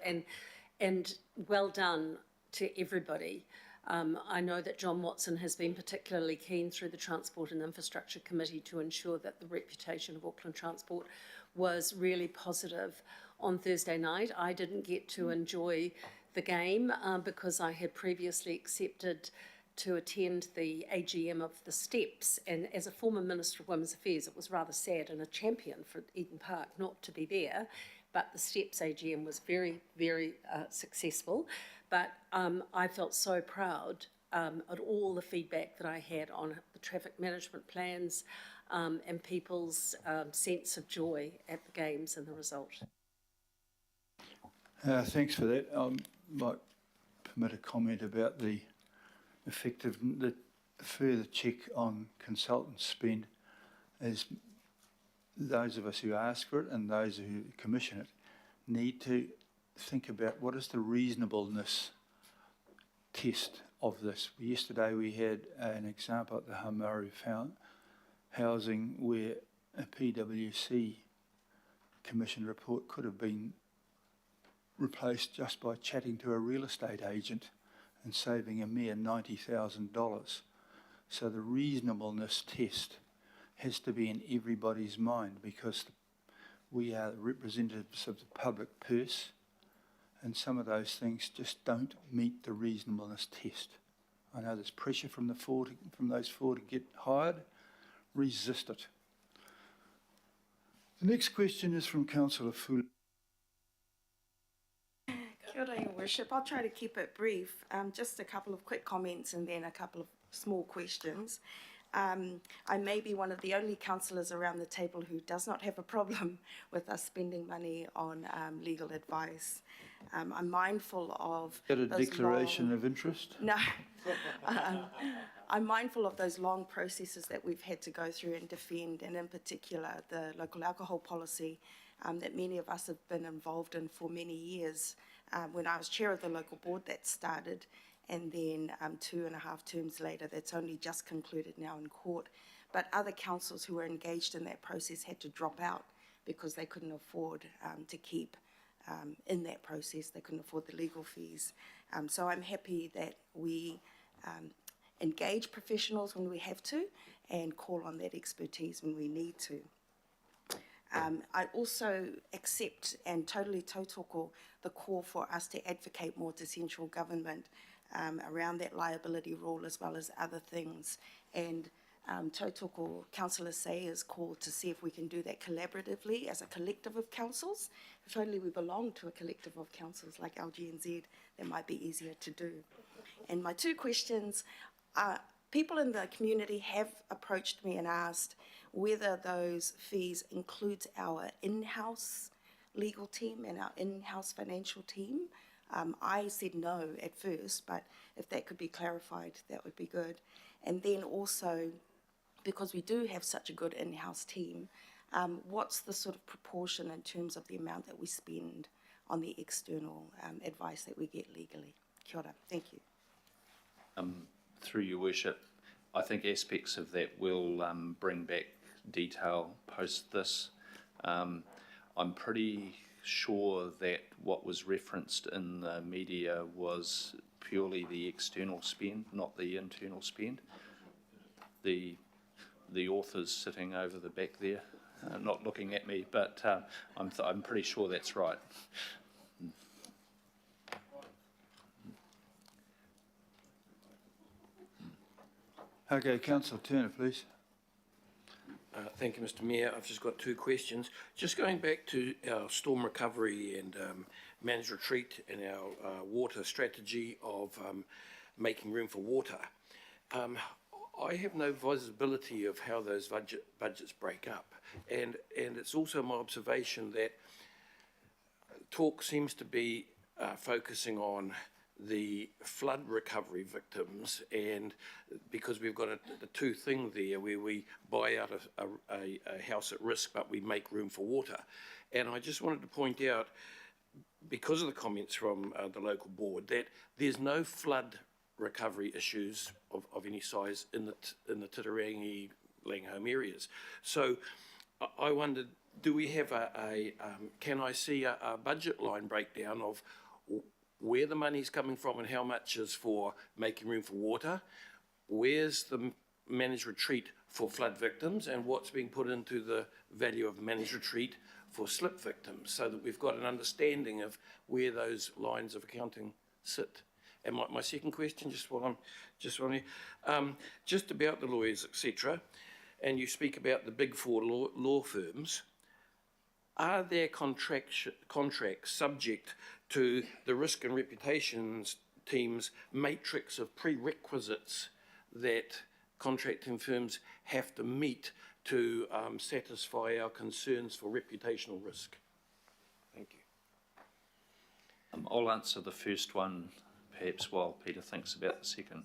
and well done to everybody. I know that John Watson has been particularly keen through the Transport and Infrastructure Committee to ensure that the reputation of Auckland Transport was really positive. On Thursday night, I didn't get to enjoy the game because I had previously accepted to attend the AGM of the Steps, and as a former Minister of Women's Affairs, it was rather sad and a champion for Eden Park not to be there, but the Steps AGM was very, very successful. But I felt so proud at all the feedback that I had on the traffic management plans and people's sense of joy at the games and the result. Thanks for that. I might permit a comment about the further check on consultant spend. As those of us who ask for it and those who commission it need to think about what is the reasonableness test of this. Yesterday we had an example at the Hamaru housing where a PwC commission report could have been replaced just by chatting to a real estate agent and saving a mere $90,000. So the reasonableness test has to be in everybody's mind, because we are representatives of the public purse, and some of those things just don't meet the reasonableness test. I know there's pressure from those four to get hired. Resist it. The next question is from Councillor Fula. Kia ora, Your Worship. I'll try to keep it brief. Just a couple of quick comments and then a couple of small questions. I may be one of the only councillors around the table who does not have a problem with us spending money on legal advice. I'm mindful of Get a those declaration long- of interest? No. I'm mindful of those long processes that we've had to go through and defend, and in particular the local alcohol policy that many of us have been involved in for many years. When I was chair of the local board, that started, and then 2.5 terms later, that's only just concluded now in court. But other councils who were engaged in that process had to drop out because they couldn't afford to keep in that process. They couldn't afford the legal fees. So I'm happy that we engage professionals when we have to and call on that expertise when we need to. I also accept and totally tautoko the call for us to advocate more to central government around that liability rule as well as other things. And tautoko Councillor Sayer's call to see if we can do that collaboratively as a collective of councils. If only we belong to a collective of councils like LGNZ, that might be easier to do. And my two questions are, people in the community have approached me and asked whether those fees includes our in-house legal team and our in-house financial team. I said no at first, but if that could be clarified, that would be good. And then also, because we do have such a good in-house team, what's the sort of proportion in terms of the amount that we spend on the external advice that we get legally? Kia ora. Thank you. Through your worship, I think aspects of that will bring back detail post this. I'm pretty sure that what was referenced in the media was purely the external spend, not the internal spend. The author's sitting over the back there, not looking at me, but I'm pretty sure that's right. Okay, Councillor Turner, please. Thank you, Mr Mayor. I've just got two questions. Just going back to our storm recovery and managed retreat and our water strategy of making room for water. I have no visibility of how those budgets break up. And it's also my observation that talk seems to be focusing on the flood recovery victims, and because we've got the two thing there where we buy out a house at risk but we make room for water. And I just wanted to point out, because of the comments from the local board, that there's no flood recovery issues of any size in the Titirangi Langhome areas. So I wondered, do we have can I see a budget line breakdown of where the money's coming from and how much is for making room for water? Where's the managed retreat for flood victims, and what's being put into the value of managed retreat for slip victims, so that we've got an understanding of where those lines of accounting sit? And my second question, just about the lawyers, etc., and you speak about the big four law firms, are their contracts subject to the risk and reputations team's matrix of prerequisites that contracting firms have to meet to satisfy our concerns for reputational risk? Thank you. I'll answer the first one perhaps while Peter thinks about the second.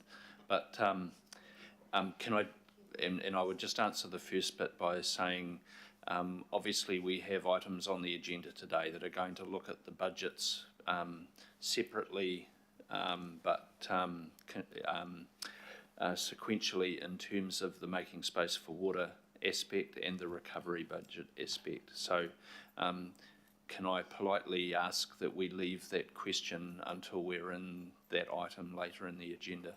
But can I, and I would just answer the first bit by saying, obviously we have items on the agenda today that are going to look at the budgets separately, but sequentially in terms of the making space for water aspect and the recovery budget aspect. So can I politely ask that we leave that question until we're in that item later in the agenda?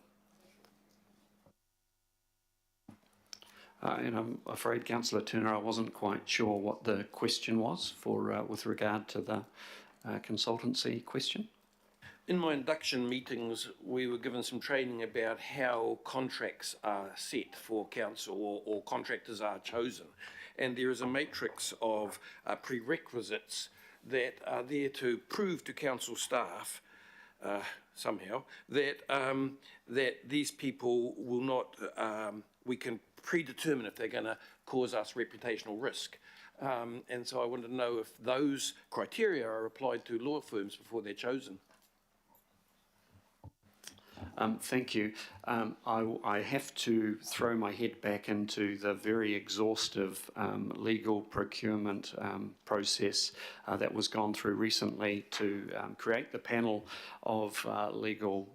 And I'm afraid, Councillor Turner, I wasn't quite sure what the question was for with regard to the consultancy question. In my induction meetings, we were given some training about how contracts are set for council, or contractors are chosen. And there is a matrix of prerequisites that are there to prove to council staff somehow that that these people will not we can predetermine if they're going to cause us reputational risk. And so I wanted to know if those criteria are applied to law firms before they're chosen. Thank you. I have to throw my head back into the very exhaustive legal procurement process that was gone through recently to create the panel of legal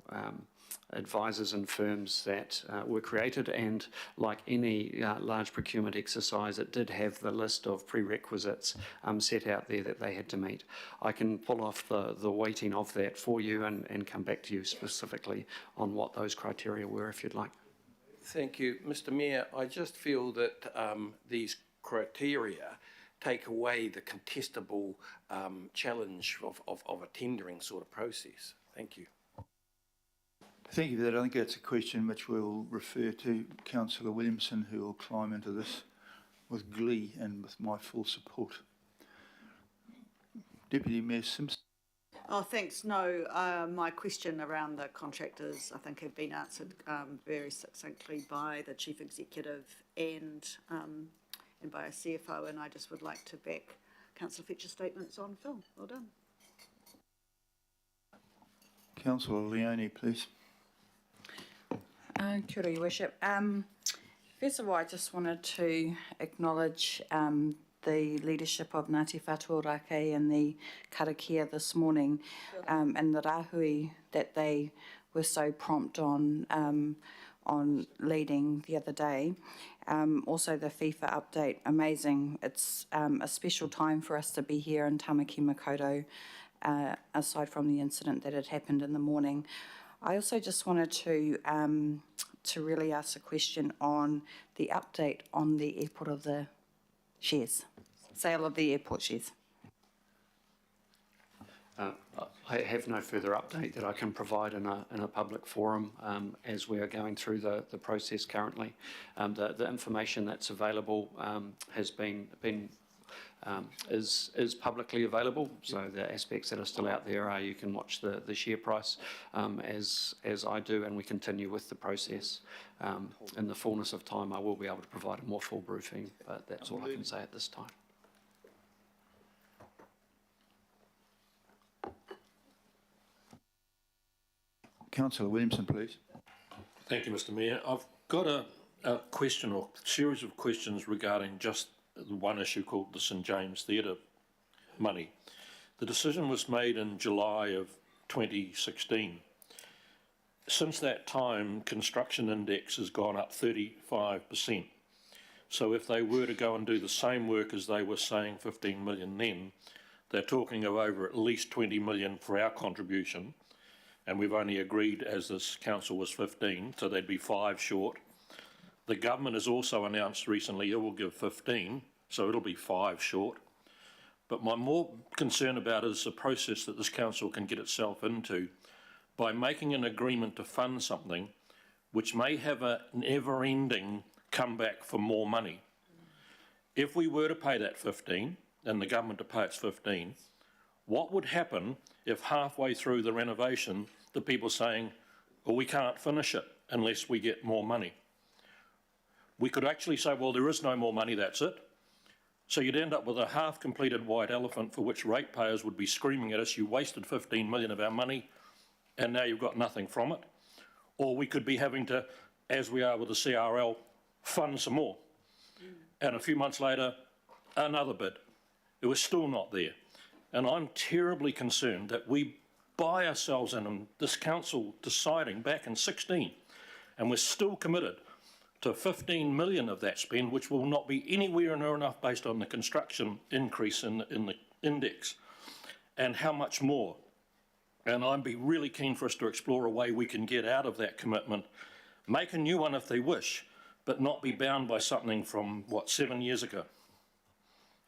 advisors and firms that were created, and like any large procurement exercise, it did have the list of prerequisites set out there that they had to meet. I can pull off the weighting of that for you and come back to you specifically on what those criteria were, if you'd like. Thank you. Mr. Mayor, I just feel that these criteria take away the contestable challenge of a tendering sort of process. Thank you. Thank you for that. I think that's a question which we'll refer to Councillor Williamson, who will climb into this with glee and with my full support. Deputy Mayor Simpson. Oh, thanks. No, my question around the contractors, I think, have been answered very succinctly by the Chief Executive and by a CFO, and I just would like to back Councillor Fletcher's statements on Phil. Well done. Councillor Leone, please. Kia ora, Your Worship. First of all, I just wanted to acknowledge the leadership of Ngāti Whātua Ōrākei and the karakia this morning, and the rāhui that they were so prompt on leading the other day. Also the FIFA update, amazing. It's a special time for us to be here in Tamaki Makaurau, aside from the incident that had happened in the morning. I also just wanted to really ask a question on the update on the airport of the shares, sale of the airport shares. I have no further update that I can provide in a public forum as we are going through the process currently. The information that's available has been is publicly available, so the aspects that are still out there are you can watch the share price as I do, and we continue with the process. In the fullness of time, I will be able to provide a more full briefing, but that's all I can say at this time. Councillor Williamson, please. Thank you, Mr. Mayor. I've got a question or series of questions regarding just the one issue called the St James Theatre money. The decision was made in July of 2016. Since that time, construction index has gone up 35%. So if they were to go and do the same work as they were saying 15 million then, they're talking of over at least 20 million for our contribution, and we've only agreed, as this council, was 15, so they'd be 5 short. The government has also announced recently it will give 15, so it'll be 5 short. But my more concern about is the process that this council can get itself into by making an agreement to fund something which may have an ever-ending comeback for more money. If we were to pay that 15, and the government to pay its 15, what would happen if halfway through the renovation the people saying, well, we can't finish it unless we get more money? We could actually say, well, there is no more money, that's it. So you'd end up with a half-completed white elephant for which ratepayers would be screaming at us, you wasted 15 million of our money and now you've got nothing from it. Or we could be having to, as we are with the CRL, fund some more. And a few months later, another bid. It was still not there. And I'm terribly concerned that we buy ourselves in, and this council deciding back in 16, and we're still committed to 15 million of that spend, which will not be anywhere near enough based on the construction increase in the index, and how much more. And I'd be really keen for us to explore a way we can get out of that commitment, make a new one if they wish, but not be bound by something from, what, 7 years ago.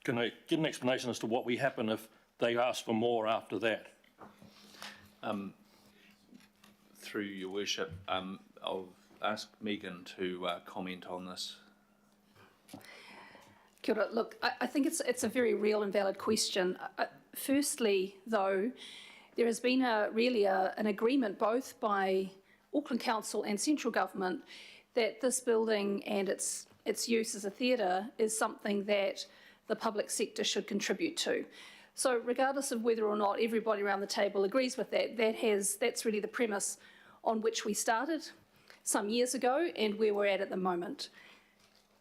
Can I get an explanation as to what will happen if they ask for more after that? Through your worship, I'll ask Megan to comment on this. Kia ora. Look, I think it's a very real and valid question. Firstly, though, there has been an agreement both by Auckland Council and central government that this building and its use as a theatre is something that the public sector should contribute to. So regardless of whether or not everybody around the table agrees with that, that's really the premise on which we started some years ago and where we're at the moment.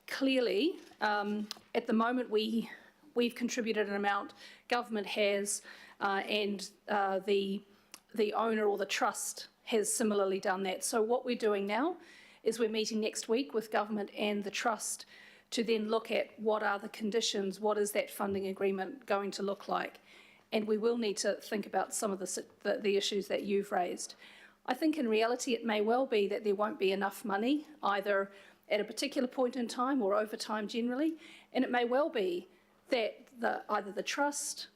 Clearly, at the moment we've contributed an amount, government has, and the owner or the trust has similarly done that. So what we're doing now is we're meeting next week with government and the trust to then look at what are the conditions, what is that funding agreement going to look like, and we will need to think about some of the issues that you've raised. I think in reality it may well be that there won't be enough money either at a particular point in time or over time generally, and it may well be that either the trust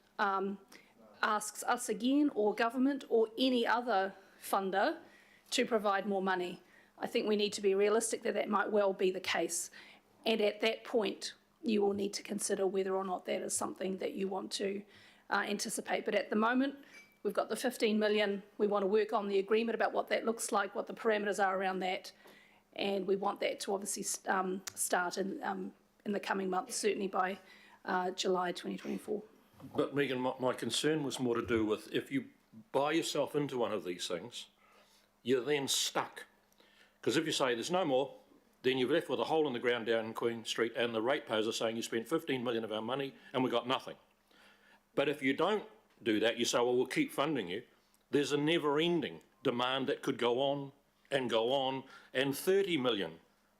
asks us again or government or any other funder to provide more money. I think we need to be realistic that that might well be the case. And at that point, you will need to consider whether or not that is something that you want to anticipate. But at the moment, we've got the 15 million. We want to work on the agreement about what that looks like, what the parameters are around that. And we want that to obviously start in the coming months, certainly by July 2024. But Megan, my concern was more to do with if you buy yourself into one of these things, you're then stuck. Because if you say there's no more, then you're left with a hole in the ground down in Queen Street and the ratepayers are saying you spent 15 million of our money and we got nothing. But if you don't do that, you say, well, we'll keep funding you. There's a never-ending demand that could go on, and 30 million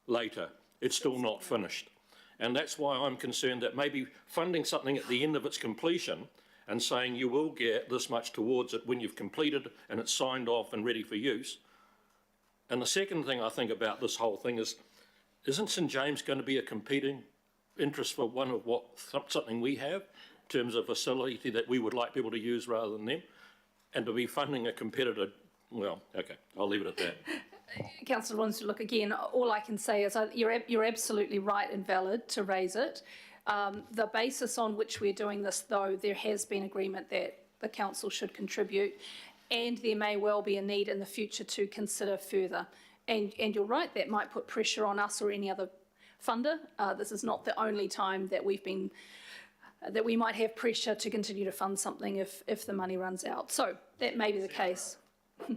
later, it's still not finished. And that's why I'm concerned that maybe funding something at the end of its completion and saying you will get this much towards it when you've completed and it's signed off and ready for use. And the second thing I think about this whole thing is, isn't St James going to be a competing interest for one of something we have in terms of facility that we would like people to use rather than them? And to be funding a competitor, well, okay, I'll leave it at that. Councillor Lawrence, look, again, all I can say is you're absolutely right and valid to raise it. The basis on which we're doing this, though, there has been agreement that the council should contribute, and there may well be a need in the future to consider further. And you're right, that might put pressure on us or any other funder. This is not the only time that that we might have pressure to continue to fund something if the money runs out. So that may be the case.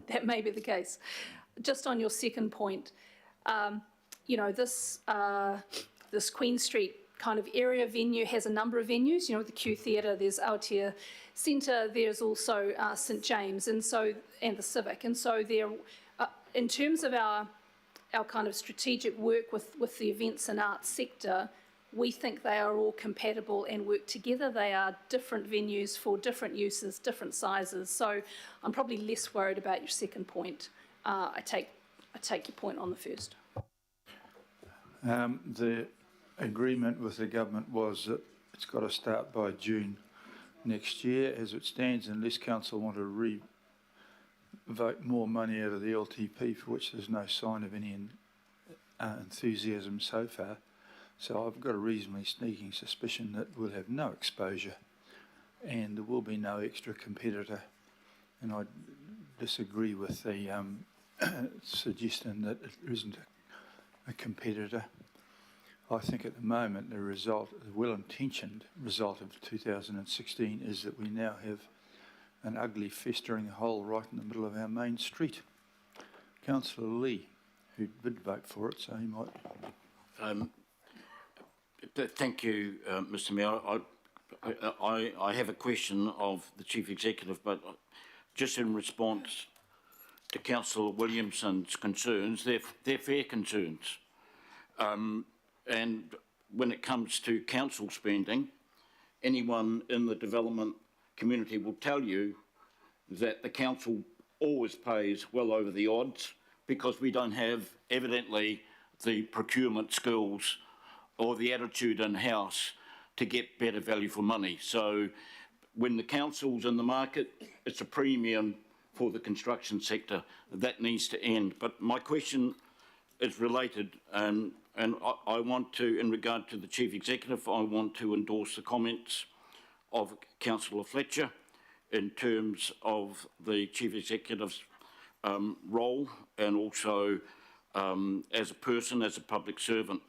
That may be the case. Just on your second point, you know, this Queen Street kind of area venue has a number of venues. You know, the Q Theatre, there's Aotea Centre, there's also St James, and the Civic. And so there, in terms of our kind of strategic work with the events and arts sector, we think they are all compatible and work together. They are different venues for different uses, different sizes. So I'm probably less worried about your second point. I take your point on the first. The agreement with the government was that it's got to start by June next year. As it stands, unless council want to vote more money out of the LTP, for which there's no sign of any enthusiasm so far. So I've got a reasonably sneaking suspicion that we'll have no exposure and there will be no extra competitor. And I disagree with the suggestion that there isn't a competitor. I think at the moment the well-intentioned result of 2016 is that we now have an ugly festering hole right in the middle of our main street. Councillor Lee, who did vote for it, so he might... Thank you, Mr Mayor. I have a question of the Chief Executive, but just in response to Councillor Williamson's concerns, they're fair concerns. And when it comes to council spending, anyone in the development community will tell you that the council always pays well over the odds because we don't have, evidently, the procurement skills or the attitude in-house to get better value for money. So when the council's in the market, it's a premium for the construction sector. That needs to end. But my question is related, and I want to, in regard to the Chief Executive, I want to endorse the comments of Councillor Fletcher in terms of the Chief Executive's role and also as a person, as a public servant.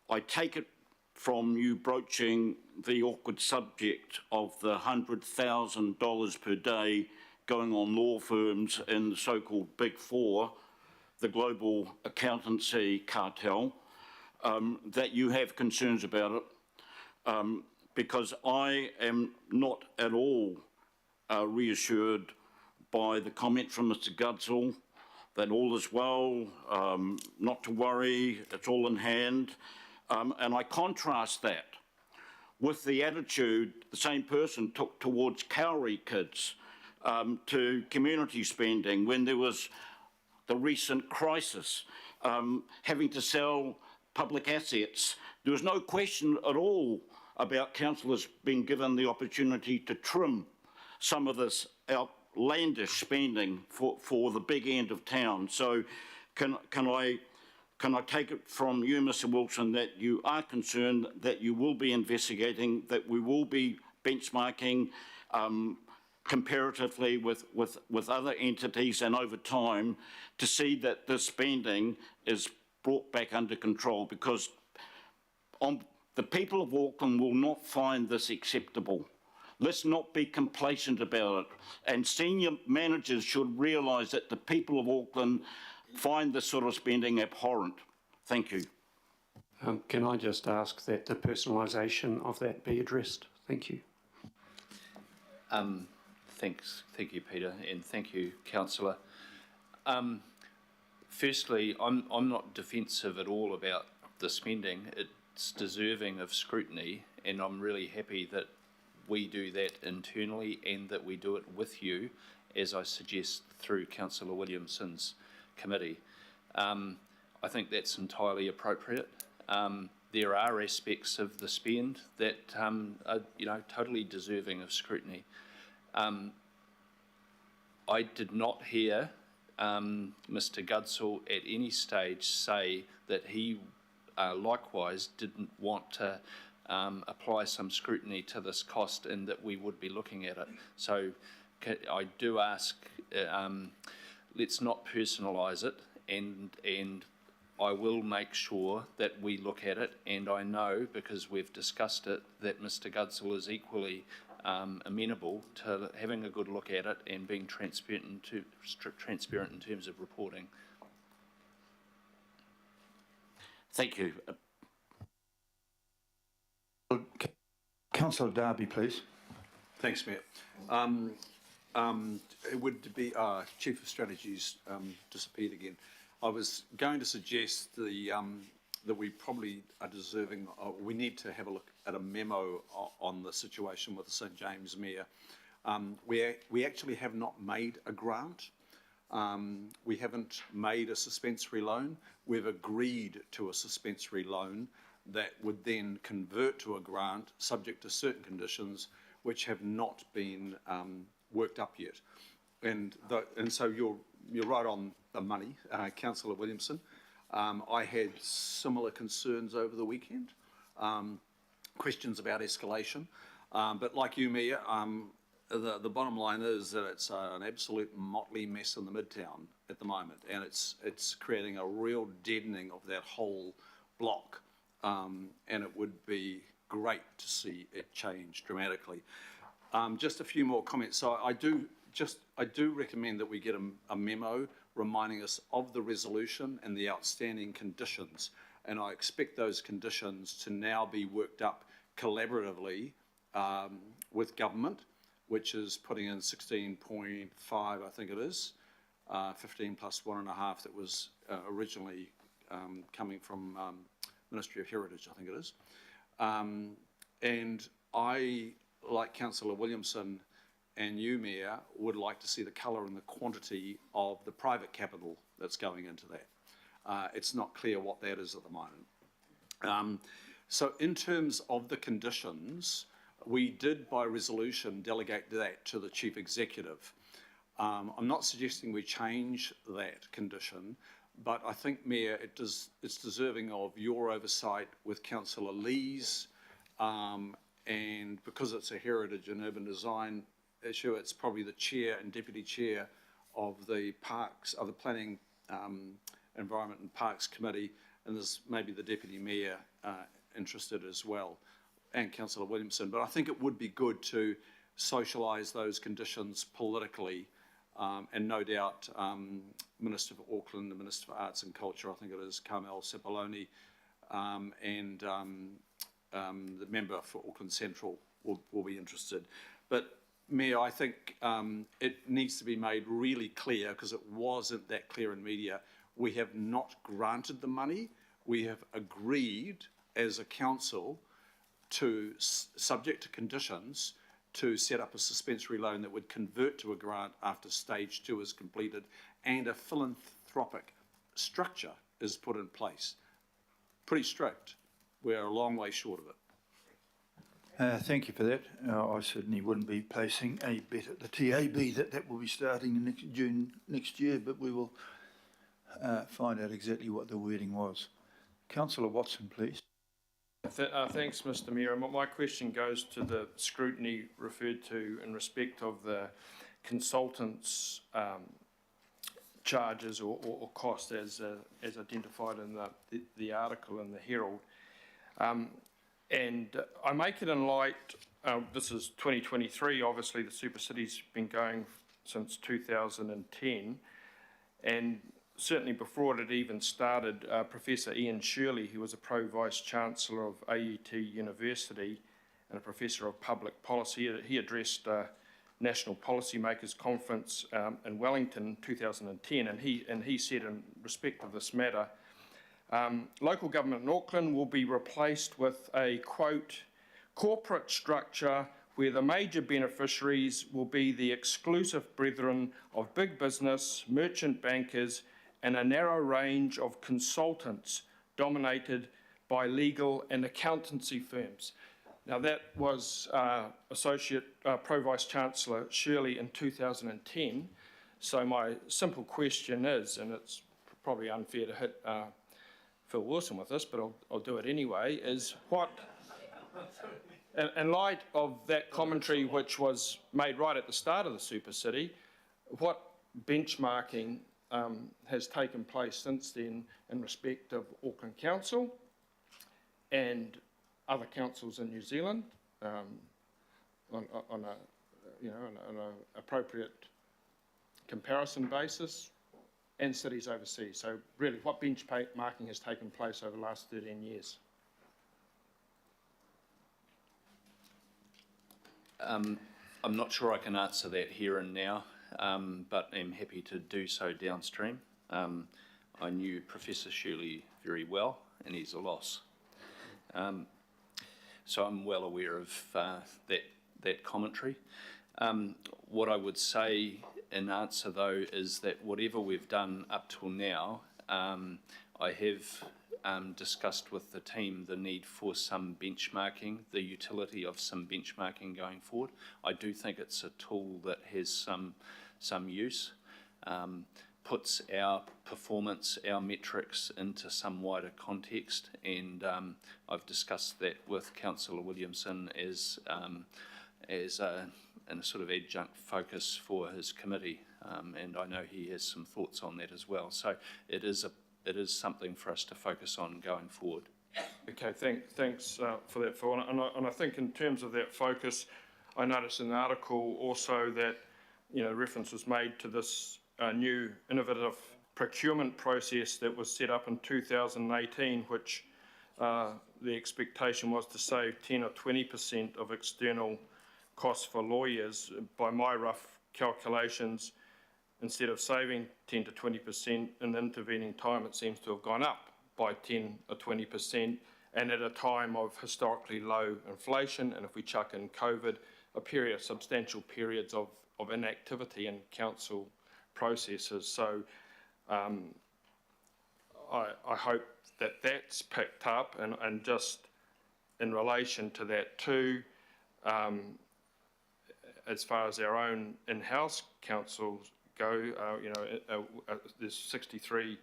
I take it from you broaching the awkward subject of the $100,000 per day going on law firms in the so-called Big Four, the global accountancy cartel, that you have concerns about it, because I am not at all reassured by the comment from Mr. Gudsall that all is well, not to worry, it's all in hand. And I contrast that with the attitude the same person took towards Cowrie kids, to community spending when there was the recent crisis, having to sell public assets. There was no question at all about councillors being given the opportunity to trim some of this outlandish spending for the big end of town. So can I take it from you, Mr. Wilson, that you are concerned that you will be investigating, that we will be benchmarking comparatively with other entities and over time to see that this spending is brought back under control, because the people of Auckland will not find this acceptable. Let's not be complacent about it. And senior managers should realise that the people of Auckland find this sort of spending abhorrent. Thank you. Can I just ask that the personalisation of that be addressed? Thank you. Thank you, Peter, and thank you, Councillor. Firstly, I'm not defensive at all about the spending. It's deserving of scrutiny, and I'm really happy that we do that internally and that we do it with you, as I suggest through Councillor Williamson's committee. I think that's entirely appropriate. There are aspects of the spend that are, totally deserving of scrutiny. I did not hear Mr. Gudsall at any stage say that he likewise didn't want to apply some scrutiny to this cost and that we would be looking at it. So I do ask, let's not personalise it, and I will make sure that we look at it, and I know, because we've discussed it, that Mr. Gudsall is equally amenable to having a good look at it and being transparent in terms of reporting. Thank you. Councillor Darby, please. Thanks, Mayor. It would be Chief of Strategy's disappeared again. I was going to suggest that we probably are deserving, we need to have a look at a memo on the situation with the St James Mayor. We actually have not made a grant. We haven't made a suspensory loan. We've agreed to a suspensory loan that would then convert to a grant subject to certain conditions which have not been worked up yet. And so you're right on the money, Councillor Williamson. I had similar concerns over the weekend, questions about escalation. But like you, Mayor, the bottom line is that it's an absolute motley mess in the Midtown at the moment, and it's creating a real deadening of that whole block. And it would be great to see it change dramatically. Just a few more comments. So I do recommend that we get a memo reminding us of the resolution and the outstanding conditions. And I expect those conditions to now be worked up collaboratively with government, which is putting in 16.5, I think it is, 15 plus 1.5 that was originally coming from Ministry of Heritage, I think it is. And I, like Councillor Williamson and you, Mayor, would like to see the colour and the quantity of the private capital that's going into that. It's not clear what that is at the moment. So in terms of the conditions, we did by resolution delegate that to the Chief Executive. I'm not suggesting we change that condition, but I think, Mayor, it's deserving of your oversight with Councillor Lee's, and because it's a heritage and urban design issue, it's probably the chair and deputy chair the parks, of the Planning, Environment and Parks Committee, and there's maybe the Deputy Mayor interested as well, and Councillor Williamson. But I think it would be good to socialise those conditions politically, and no doubt Minister for Auckland, the Minister for Arts and Culture, I think it is Carmel Sepuloni, and the member for Auckland Central will be interested. But Mayor, I think it needs to be made really clear, because it wasn't that clear in media. We have not granted the money. We have agreed as a council to, subject to conditions, to set up a suspensory loan that would convert to a grant after stage 2 is completed, and a philanthropic structure is put in place. Pretty strict. We're a long way short of it. Thank you for that. I certainly wouldn't be placing a bet at the TAB that will be starting next June next year, but we will find out exactly what the wording was. Councillor Watson, please. Thanks, Mr Mayor. My question goes to the scrutiny referred to in respect of the consultants' charges or cost as identified in the article in the Herald. And I make it in light, this is 2023, obviously the Super City's been going since 2010, and certainly before it had even started, Professor Ian Shirley, who was a Pro-Vice-Chancellor of AUT University and a Professor of Public Policy, he addressed National Policymakers Conference in Wellington 2010, and he said in respect of this matter, local government in Auckland will be replaced with a, quote, corporate structure where the major beneficiaries will be the exclusive brethren of big business, merchant bankers, and a narrow range of consultants dominated by legal and accountancy firms. Now that was Associate Pro-Vice-Chancellor Shirley in 2010. So my simple question is, and it's probably unfair to hit Phil Wilson with this, but I'll do it anyway, is what, in light of that commentary which was made right at the start of the Super City, what benchmarking has taken place since then in respect of Auckland Council and other councils in New Zealand on an appropriate comparison basis, and cities overseas. So really, what benchmarking has taken place over the last 13 years? I'm not sure I can answer that here and now, but I'm happy to do so downstream. I knew Professor Shirley very well, and he's a loss. So I'm well aware of that commentary. What I would say in answer, though, is that whatever we've done up till now, I have discussed with the team the need for some benchmarking, the utility of some benchmarking going forward. I do think it's a tool that has some use, puts our performance, our metrics into some wider context, and I've discussed that with Councillor Williamson as a sort of adjunct focus for his committee, and I know he has some thoughts on that as well. So it is something for us to focus on going forward. Okay, thanks for that, Phil. And I think in terms of that focus, I noticed in the article also that reference was made to this new innovative procurement process that was set up in 2018, which the expectation was to save 10 or 20% of external costs for lawyers. By my rough calculations, instead of saving 10 to 20% in the intervening time, it seems to have gone up by 10 or 20%, and at a time of historically low inflation, and if we chuck in COVID, substantial periods of inactivity in council processes. So I hope that that's picked up, and just in relation to that too, as far as our own in-house councils go, there's 63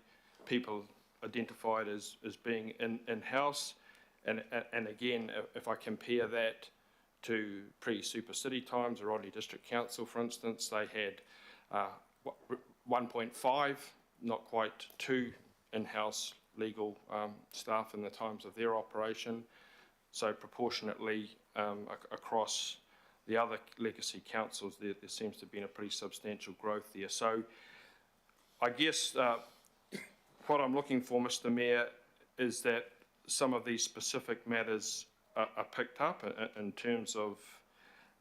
people identified as being in-house, and again, if I compare that to pre-Super City times, or Rodney District Council, for instance, they had 1.5, not quite 2 in-house legal staff in the times of their operation. So proportionately across the other legacy councils, there seems to have been a pretty substantial growth there. So I guess what I'm looking for, Mr. Mayor, is that some of these specific matters are picked up in terms of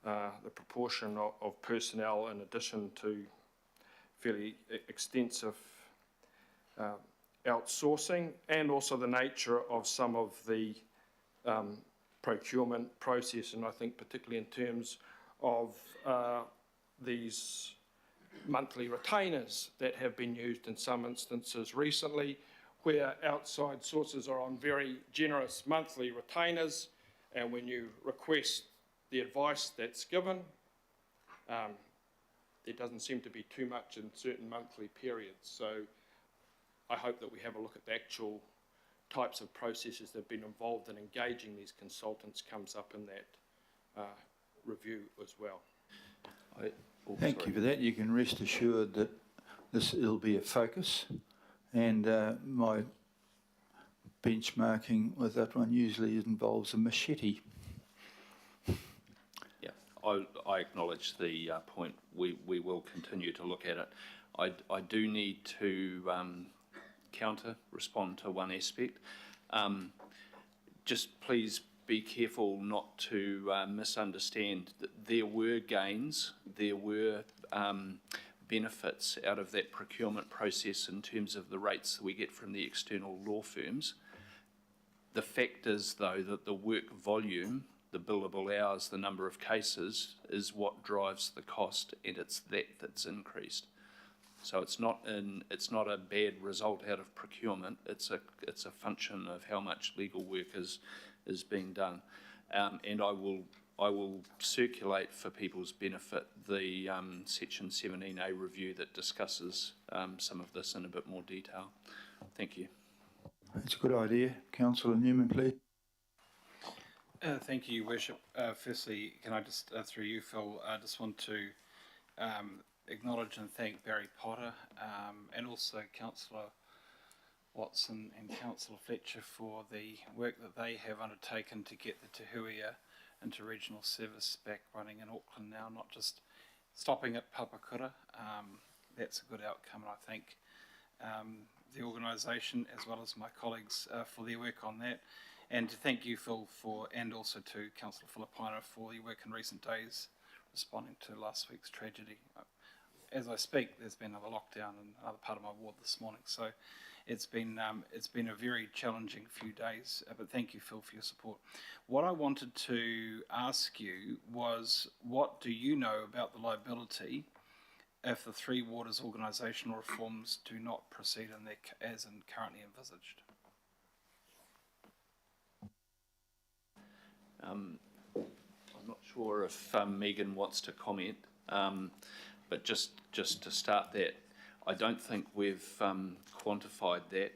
the proportion of personnel in addition to fairly extensive outsourcing, and also the nature of some of the procurement process, and I think particularly in terms of these monthly retainers that have been used in some instances recently, where outside sources are on very generous monthly retainers, and when you request the advice that's given, there doesn't seem to be too much in certain monthly periods. So I hope that we have a look at the actual types of processes that have been involved in engaging these consultants comes up in that review as well. Thank you for that. You can rest assured that it'll be a focus, and my benchmarking with that one usually involves a machete. Yeah, I acknowledge the point. We will continue to look at it. I do need to respond to one aspect. Just please be careful not to misunderstand that there were gains, there were benefits out of that procurement process in terms of the rates that we get from the external law firms. The fact is, though, that the work volume, the billable hours, the number of cases is what drives the cost, and it's that's increased. So it's not a bad result out of procurement. It's a function of how much legal work is being done, and I will circulate for people's benefit the Section 17A review that discusses some of this in a bit more detail. Thank you. That's a good idea. Councillor Newman, please. Thank you, Your Worship. Firstly, can I just, through you, Phil, I just want to acknowledge and thank Barry Potter and also Councillor Watson and Councillor Fletcher for the work that they have undertaken to get the Te Huia interregional service back running in Auckland now, not just stopping at Papakura. That's a good outcome, and I thank the organisation as well as my colleagues for their work on that. And to thank you, Phil, and also to Councillor Filipaina for your work in recent days responding to last week's tragedy. As I speak, there's been another lockdown in another part of my ward this morning, so it's been a very challenging few days, but thank you, Phil, for your support. What I wanted to ask you was, what do you know about the liability if the Three Waters organisational reforms do not proceed as currently envisaged? I'm not sure if Megan wants to comment, but just to start that, I don't think we've quantified that.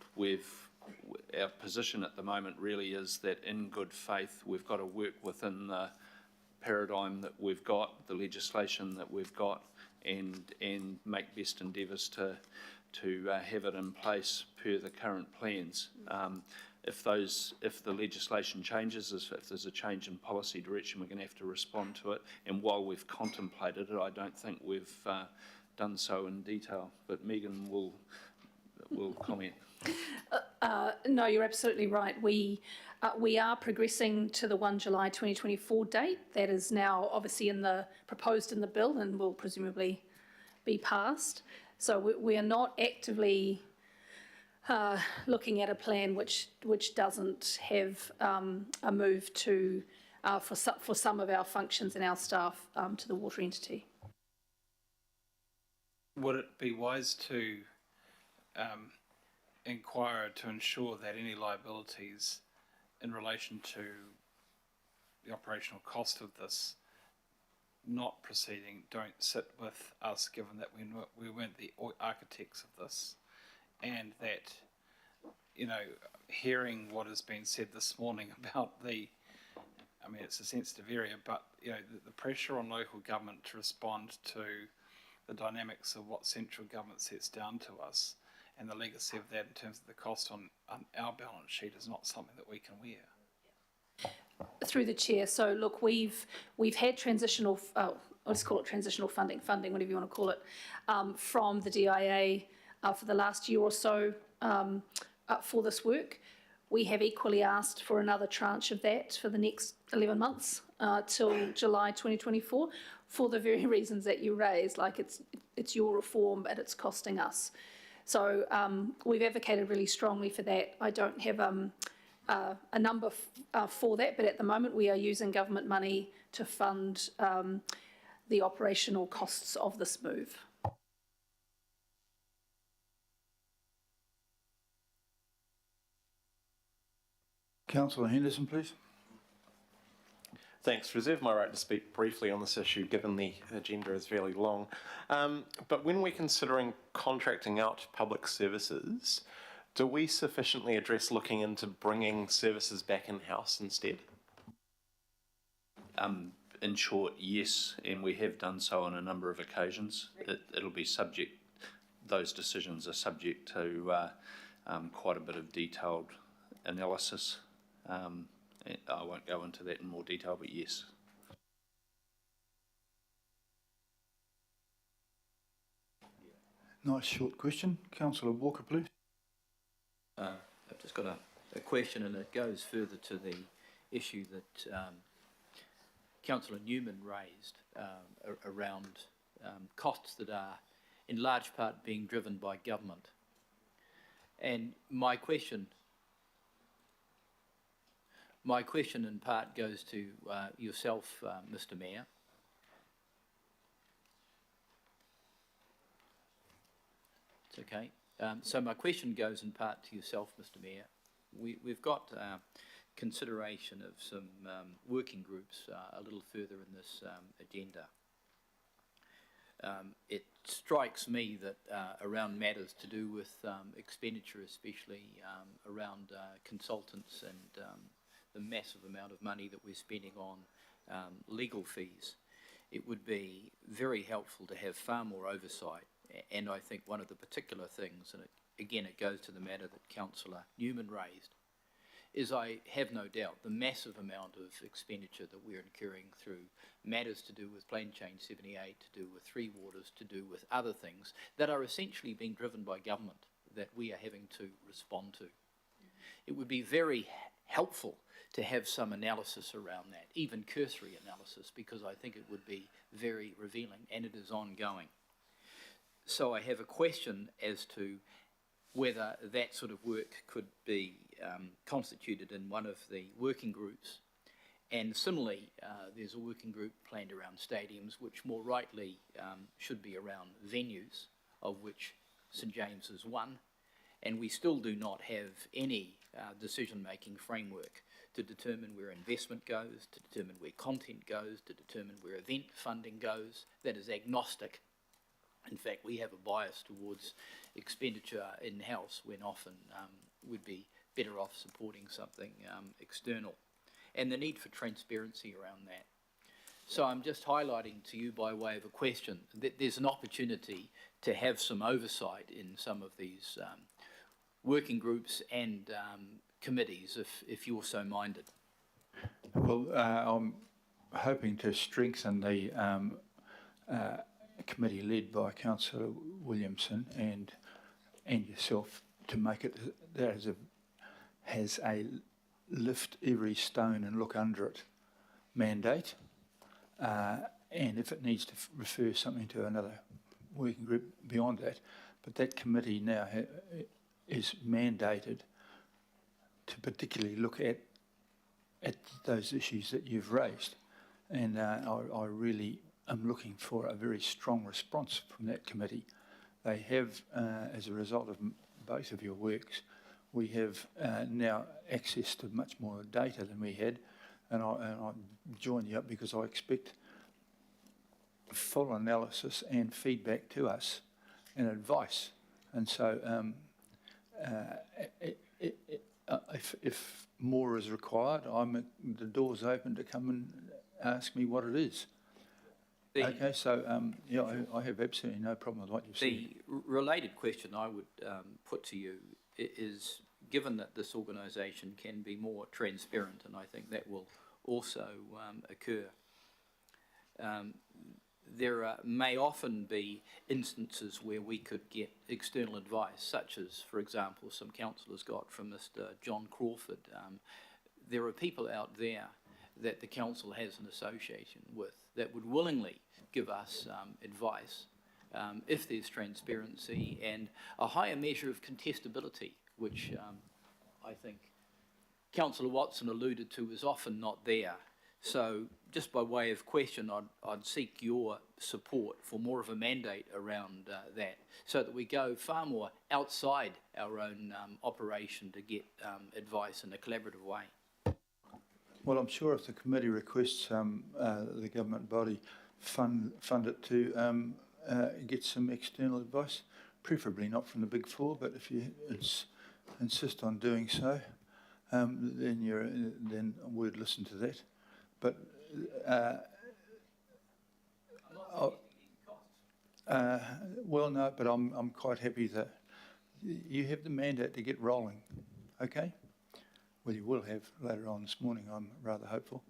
Our position at the moment really is that in good faith we've got to work within the paradigm that we've got, the legislation that we've got, and make best endeavours to have it in place per the current plans. If the legislation changes, if there's a change in policy direction, we're going to have to respond to it. And while we've contemplated it, I don't think we've done so in detail. But Megan will comment. No, you're absolutely right. We are progressing to the 1 July 2024 date. That is now obviously proposed in the bill and will presumably be passed. So we are not actively looking at a plan which doesn't have a move to for some of our functions and our staff to the water entity. Would it be wise to inquire to ensure that any liabilities in relation to the operational cost of this not proceeding don't sit with us, given that we weren't the architects of this, and that, hearing what has been said this morning about it's a sensitive area, but the pressure on local government to respond to the dynamics of what central government sets down to us and the legacy of that in terms of the cost on our balance sheet is not something that we can wear. Through the chair, so look, we've had transitional, let's call it transitional funding, whatever you want to call it, from the DIA for the last year or so for this work. We have equally asked for another tranche of that for the next 11 months till July 2024 for the very reasons that you raised, like it's your reform but it's costing us. So we've advocated really strongly for that. I don't have a number for that, but at the moment we are using government money to fund the operational costs of this move. Councillor Henderson, please. Thanks. Reserve my right to speak briefly on this issue, given the agenda is fairly long. But when we're considering contracting out public services, do we sufficiently address looking into bringing services back in-house instead? In short, yes, and we have done so on a number of occasions. It'll be subject, those decisions are subject to quite a bit of detailed analysis. I won't go into that in more detail, but yes. Nice short question. Councillor Walker, please. I've just got a question, and it goes further to the issue that Councillor Newman raised around costs that are in large part being driven by government. And my question in part goes to yourself, Mr. Mayor. It's okay. So my question goes in part to yourself, Mr. Mayor. We've got consideration of some working groups a little further in this agenda. It strikes me that around matters to do with expenditure, especially around consultants and the massive amount of money that we're spending on legal fees, it would be very helpful to have far more oversight. And I think one of the particular things, and it goes to the matter that Councillor Newman raised, is I have no doubt the massive amount of expenditure that we're incurring through matters to do with Plain Change 78, to do with Three Waters, to do with other things that are essentially being driven by government that we are having to respond to. It would be very helpful to have some analysis around that, even cursory analysis, because I think it would be very revealing, and it is ongoing. So I have a question as to whether that sort of work could be constituted in one of the working groups. And similarly, there's a working group planned around stadiums, which more rightly should be around venues, of which St James is one. And we still do not have any decision-making framework to determine where investment goes, to determine where content goes, to determine where event funding goes, that is agnostic. In fact, we have a bias towards expenditure in-house when often we'd be better off supporting something external. And the need for transparency around that. So I'm just highlighting to you by way of a question that there's an opportunity to have some oversight in some of these working groups and committees, if you're so minded. Well, I'm hoping to strengthen the committee led by Councillor Williamson and yourself to make it that has a lift every stone and look under it mandate, and if it needs to refer something to another working group beyond that, but that committee now is mandated to particularly look at those issues that you've raised, and I really am looking for a very strong response from that committee. They have, as a result of both of your works, we have now access to much more data than we had, and I join you up because I expect full analysis and feedback to us and advice. And so if more is required, the door's open to come and ask me what it is. Okay, so, yeah, I have absolutely no problem with what you've said. The related question I would put to you is, given that this organisation can be more transparent, and I think that will also occur, there may often be instances where we could get external advice, such as, for example, some councillors got from Mr. John Crawford. There are people out there that the council has an association with that would willingly give us advice if there's transparency and a higher measure of contestability, which I think Councillor Watson alluded to is often not there. So just by way of question, I'd seek your support for more of a mandate around that, so that we go far more outside our own operation to get advice in a collaborative way. Well, I'm sure if the committee requests the government body fund it to get some external advice, preferably not from the Big Four, but if you insist on doing so, then we'd listen to that. But well, no, but I'm quite happy that you have the mandate to get rolling, okay? Well, you will have later on this morning, I'm rather hopeful.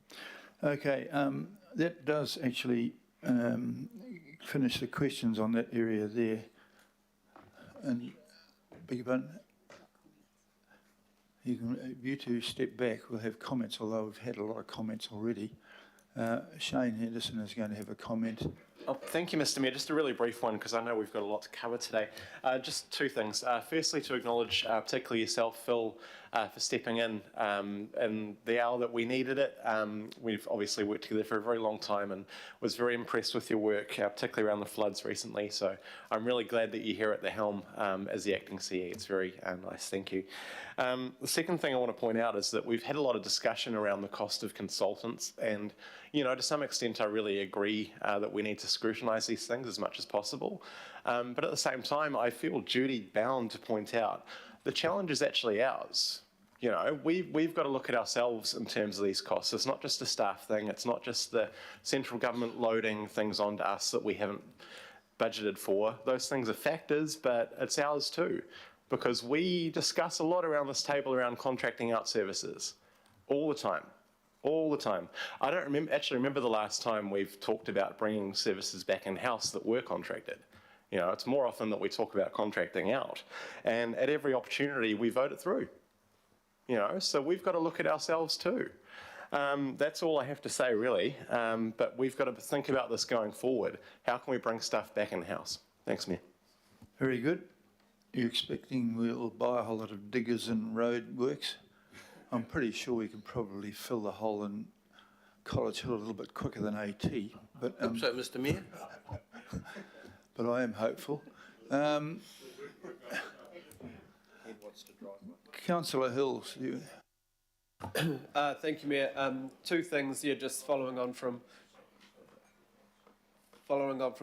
Okay, that does actually finish the questions on that area there. And beg your pardon? You two step back, we'll have comments, although we've had a lot of comments already. Shane Henderson is going to have a comment. Oh, thank you, Mr. Mayor. Just a really brief one, because I know we've got a lot to cover today. Just two things. Firstly, to acknowledge particularly yourself, Phil, for stepping in the hour that we needed it. We've obviously worked together for a very long time and was very impressed with your work, particularly around the floods recently. So I'm really glad that you're here at the helm as the acting CE. It's very nice. Thank you. The second thing I want to point out is that we've had a lot of discussion around the cost of consultants, and you know, to some extent I really agree that we need to scrutinise these things as much as possible, but at the same time I feel duty bound to point out the challenge is actually ours. You know, we've got to look at ourselves in terms of these costs. It's not just a staff thing, it's not just the central government loading things onto us that we haven't budgeted for. Those things are factors, but it's ours too. Because we discuss a lot around this table around contracting out services all the time, all the time. I don't actually remember the last time we've talked about bringing services back in-house that were contracted. You know, it's more often that we talk about contracting out, and at every opportunity we vote it through. You know, so we've got to look at ourselves too. That's all I have to say really, but we've got to think about this going forward. How can we bring stuff back in-house? Thanks, Mayor. Very good. You're expecting we'll buy a whole lot of diggers and road works? I'm pretty sure we could probably fill the hole in College Hill a little bit quicker than AT. But Hope so, Mr. Mayor. But I am hopeful. Councillor Hills, you. Thank you, Mayor. Two things here, just following on from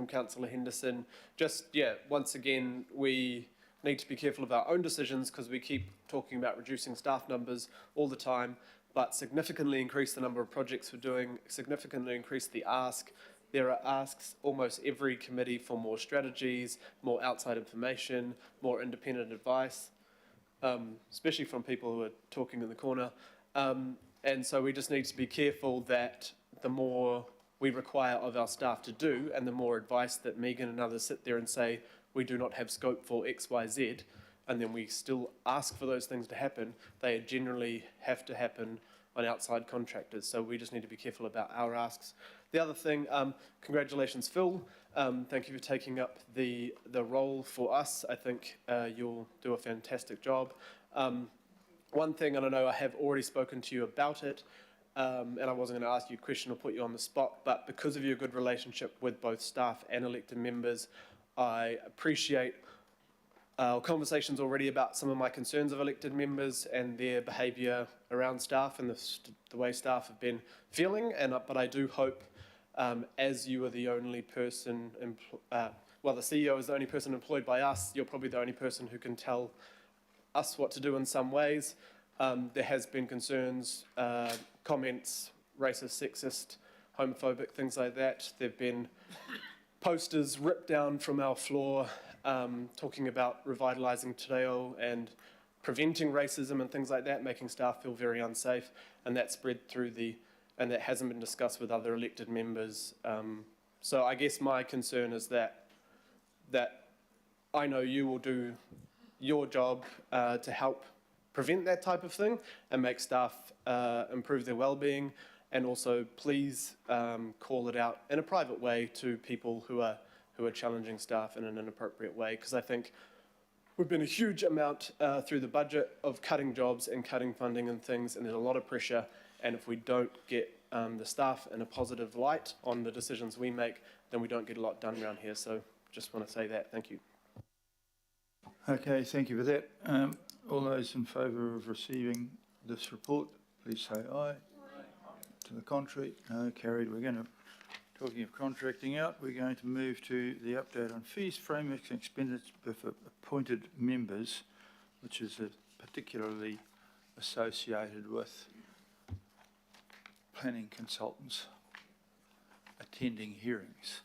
Councillor Henderson. Just, yeah, once again, we need to be careful of our own decisions because we keep talking about reducing staff numbers all the time, but significantly increase the number of projects we're doing, significantly increase the ask. There are asks almost every committee for more strategies, more outside information, more independent advice, especially from people who are talking in the corner. And so we just need to be careful that the more we require of our staff to do and the more advice that Megan and others sit there and say, we do not have scope for X, Y, Z, and then we still ask for those things to happen, they generally have to happen on outside contractors. So we just need to be careful about our asks. The other thing, congratulations, Phil. Thank you for taking up the role for us. I think you'll do a fantastic job. One thing, and I know I have already spoken to you about it, and I wasn't going to ask you a question or put you on the spot, but because of your good relationship with both staff and elected members, I appreciate our conversations already about some of my concerns of elected members and their behaviour around staff and the way staff have been feeling. But I do hope, as you are the only person, the CEO is the only person employed by us, you're probably the only person who can tell us what to do in some ways. There has been concerns, comments, racist, sexist, homophobic, things like that. There have been posters ripped down from our floor talking about revitalising te reo and preventing racism and things like that, making staff feel very unsafe, and that spread through and that hasn't been discussed with other elected members. So I guess my concern is that I know you will do your job to help prevent that type of thing and make staff improve their well-being, and also please call it out in a private way to people who are challenging staff in an inappropriate way, because I think we've been a huge amount through the budget of cutting jobs and cutting funding and things, and there's a lot of pressure, and if we don't get the staff in a positive light on the decisions we make, then we don't get a lot done around here. So just want to say that. Thank you. Okay, thank you for that. All those in favour of receiving this report, please say aye. Aye. To the contrary, no, carried. We're going to, talking of contracting out, we're going to move to the update on fees, frameworks and expenditure for appointed members, which is particularly associated with planning consultants attending hearings.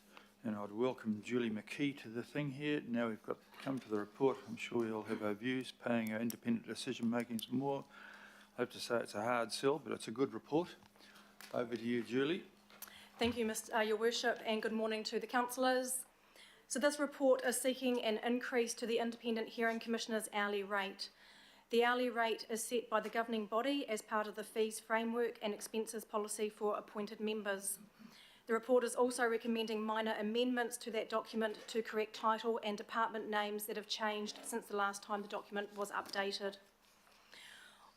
And I'd welcome Julie McKee to the thing here. Now we've got to come to the report. I'm sure you'll have our views, paying our independent decision making some more. I hope to say it's a hard sell, but it's a good report. Over to you, Julie. Thank you, Your Worship, and good morning to the councillors. So this report is seeking an increase to the Independent Hearing Commissioner's hourly rate. The hourly rate is set by the governing body as part of the fees framework and expenses policy for appointed members. The report is also recommending minor amendments to that document to correct title and department names that have changed since the last time the document was updated.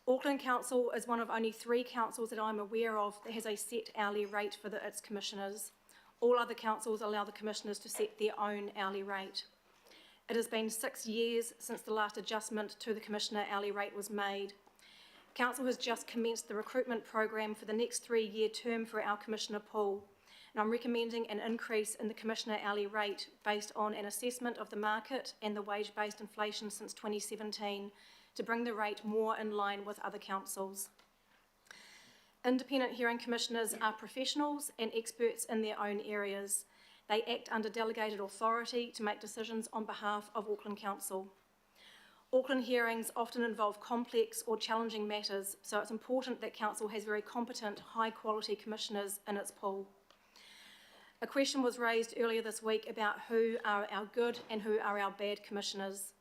Auckland Council is one of only 3 councils that I'm aware of that has a set hourly rate for its commissioners. All other councils allow the commissioners to set their own hourly rate. It has been 6 years since the last adjustment to the commissioner hourly rate was made. Council has just commenced the recruitment program for the next 3-year term for our commissioner pool, and I'm recommending an increase in the commissioner hourly rate based on an assessment of the market and the wage-based inflation since 2017 to bring the rate more in line with other councils. Independent hearing commissioners are professionals and experts in their own areas. They act under delegated authority to make decisions on behalf of Auckland Council. Auckland hearings often involve complex or challenging matters, so it's important that Council has very competent, high-quality commissioners in its pool. A question was raised earlier this week about who are our good and who are our bad commissioners.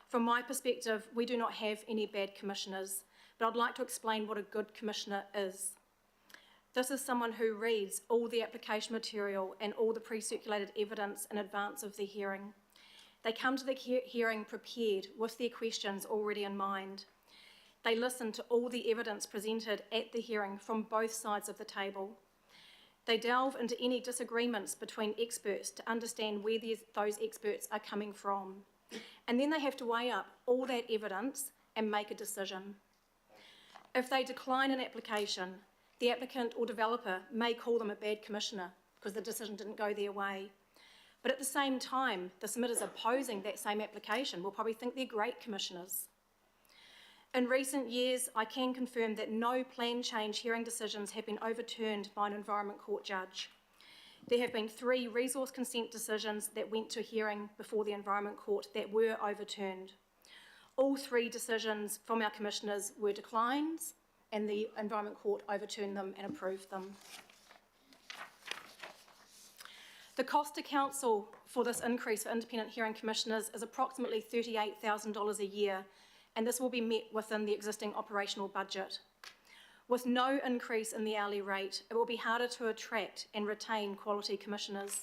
From my perspective, we do not have any bad commissioners, but I'd like to explain what a good commissioner is. This is someone who reads all the application material and all the pre-circulated evidence in advance of the hearing. They come to the hearing prepared with their questions already in mind. They listen to all the evidence presented at the hearing from both sides of the table. They delve into any disagreements between experts to understand where those experts are coming from. And then they have to weigh up all that evidence and make a decision. If they decline an application, the applicant or developer may call them a bad commissioner because the decision didn't go their way. But at the same time, the submitters opposing that same application will probably think they're great commissioners. In recent years, I can confirm that no plan change hearing decisions have been overturned by an Environment Court judge. There have been 3 resource consent decisions that went to hearing before the Environment Court that were overturned. All 3 decisions from our commissioners were declines, and the Environment Court overturned them and approved them. The cost to Council for this increase for independent hearing commissioners is approximately $38,000 a year, and this will be met within the existing operational budget. With no increase in the hourly rate, it will be harder to attract and retain quality commissioners.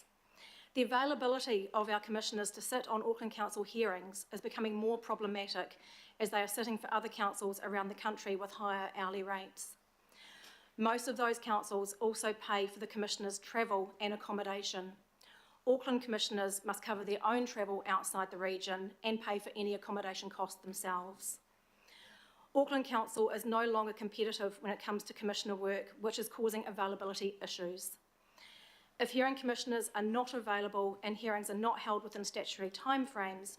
The availability of our commissioners to sit on Auckland Council hearings is becoming more problematic as they are sitting for other councils around the country with higher hourly rates. Most of those councils also pay for the commissioners' travel and accommodation. Auckland commissioners must cover their own travel outside the region and pay for any accommodation costs themselves. Auckland Council is no longer competitive when it comes to commissioner work, which is causing availability issues. If hearing commissioners are not available and hearings are not held within statutory timeframes,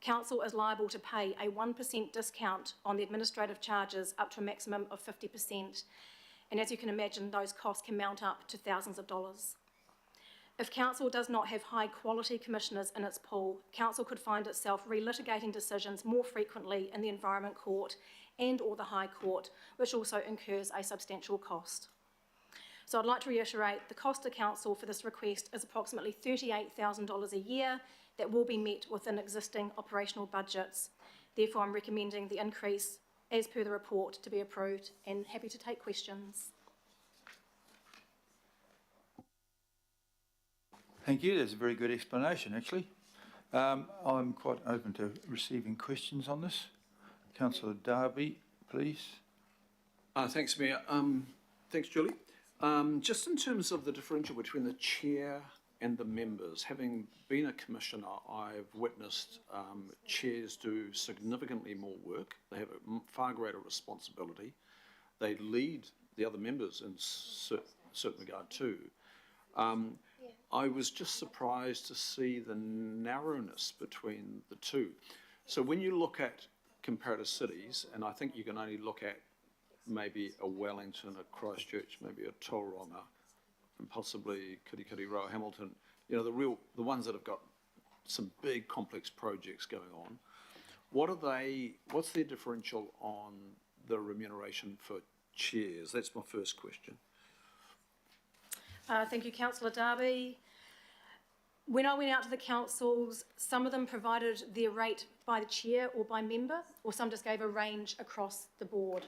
Council is liable to pay a 1% discount on the administrative charges up to a maximum of 50%. and as you can imagine, those costs can mount up to thousands of dollars. If council does not have high quality commissioners in its pool, council could find itself relitigating decisions more frequently in the Environment Court and or the High Court, which also incurs a substantial cost. So I'd like to reiterate the cost to council for this request is approximately $38,000 a year that will be met within existing operational budgets. Therefore, I'm recommending the increase as per the report to be approved, and happy to take questions. Thank you. That's a very good explanation, actually. I'm quite open to receiving questions on this. Councillor Darby, please. Thanks, Mayor. Thanks, Julie. Just in terms of the differential between the chair and the members, having been a commissioner, I've witnessed chairs do significantly more work. They have a far greater responsibility. They lead the other members in certain regard too. I was just surprised to see the narrowness between the two. So when you look at comparative cities, and I think you can only look at maybe a Wellington, a Christchurch, maybe a Tauranga, and possibly Kirikiriroa, Hamilton, you know, the ones that have got some big complex projects going on. What's their differential on the remuneration for chairs? That's my first question. Thank you, Councillor Darby. When I went out to the councils, some of them provided their rate by the chair or by member, or some just gave a range across the board.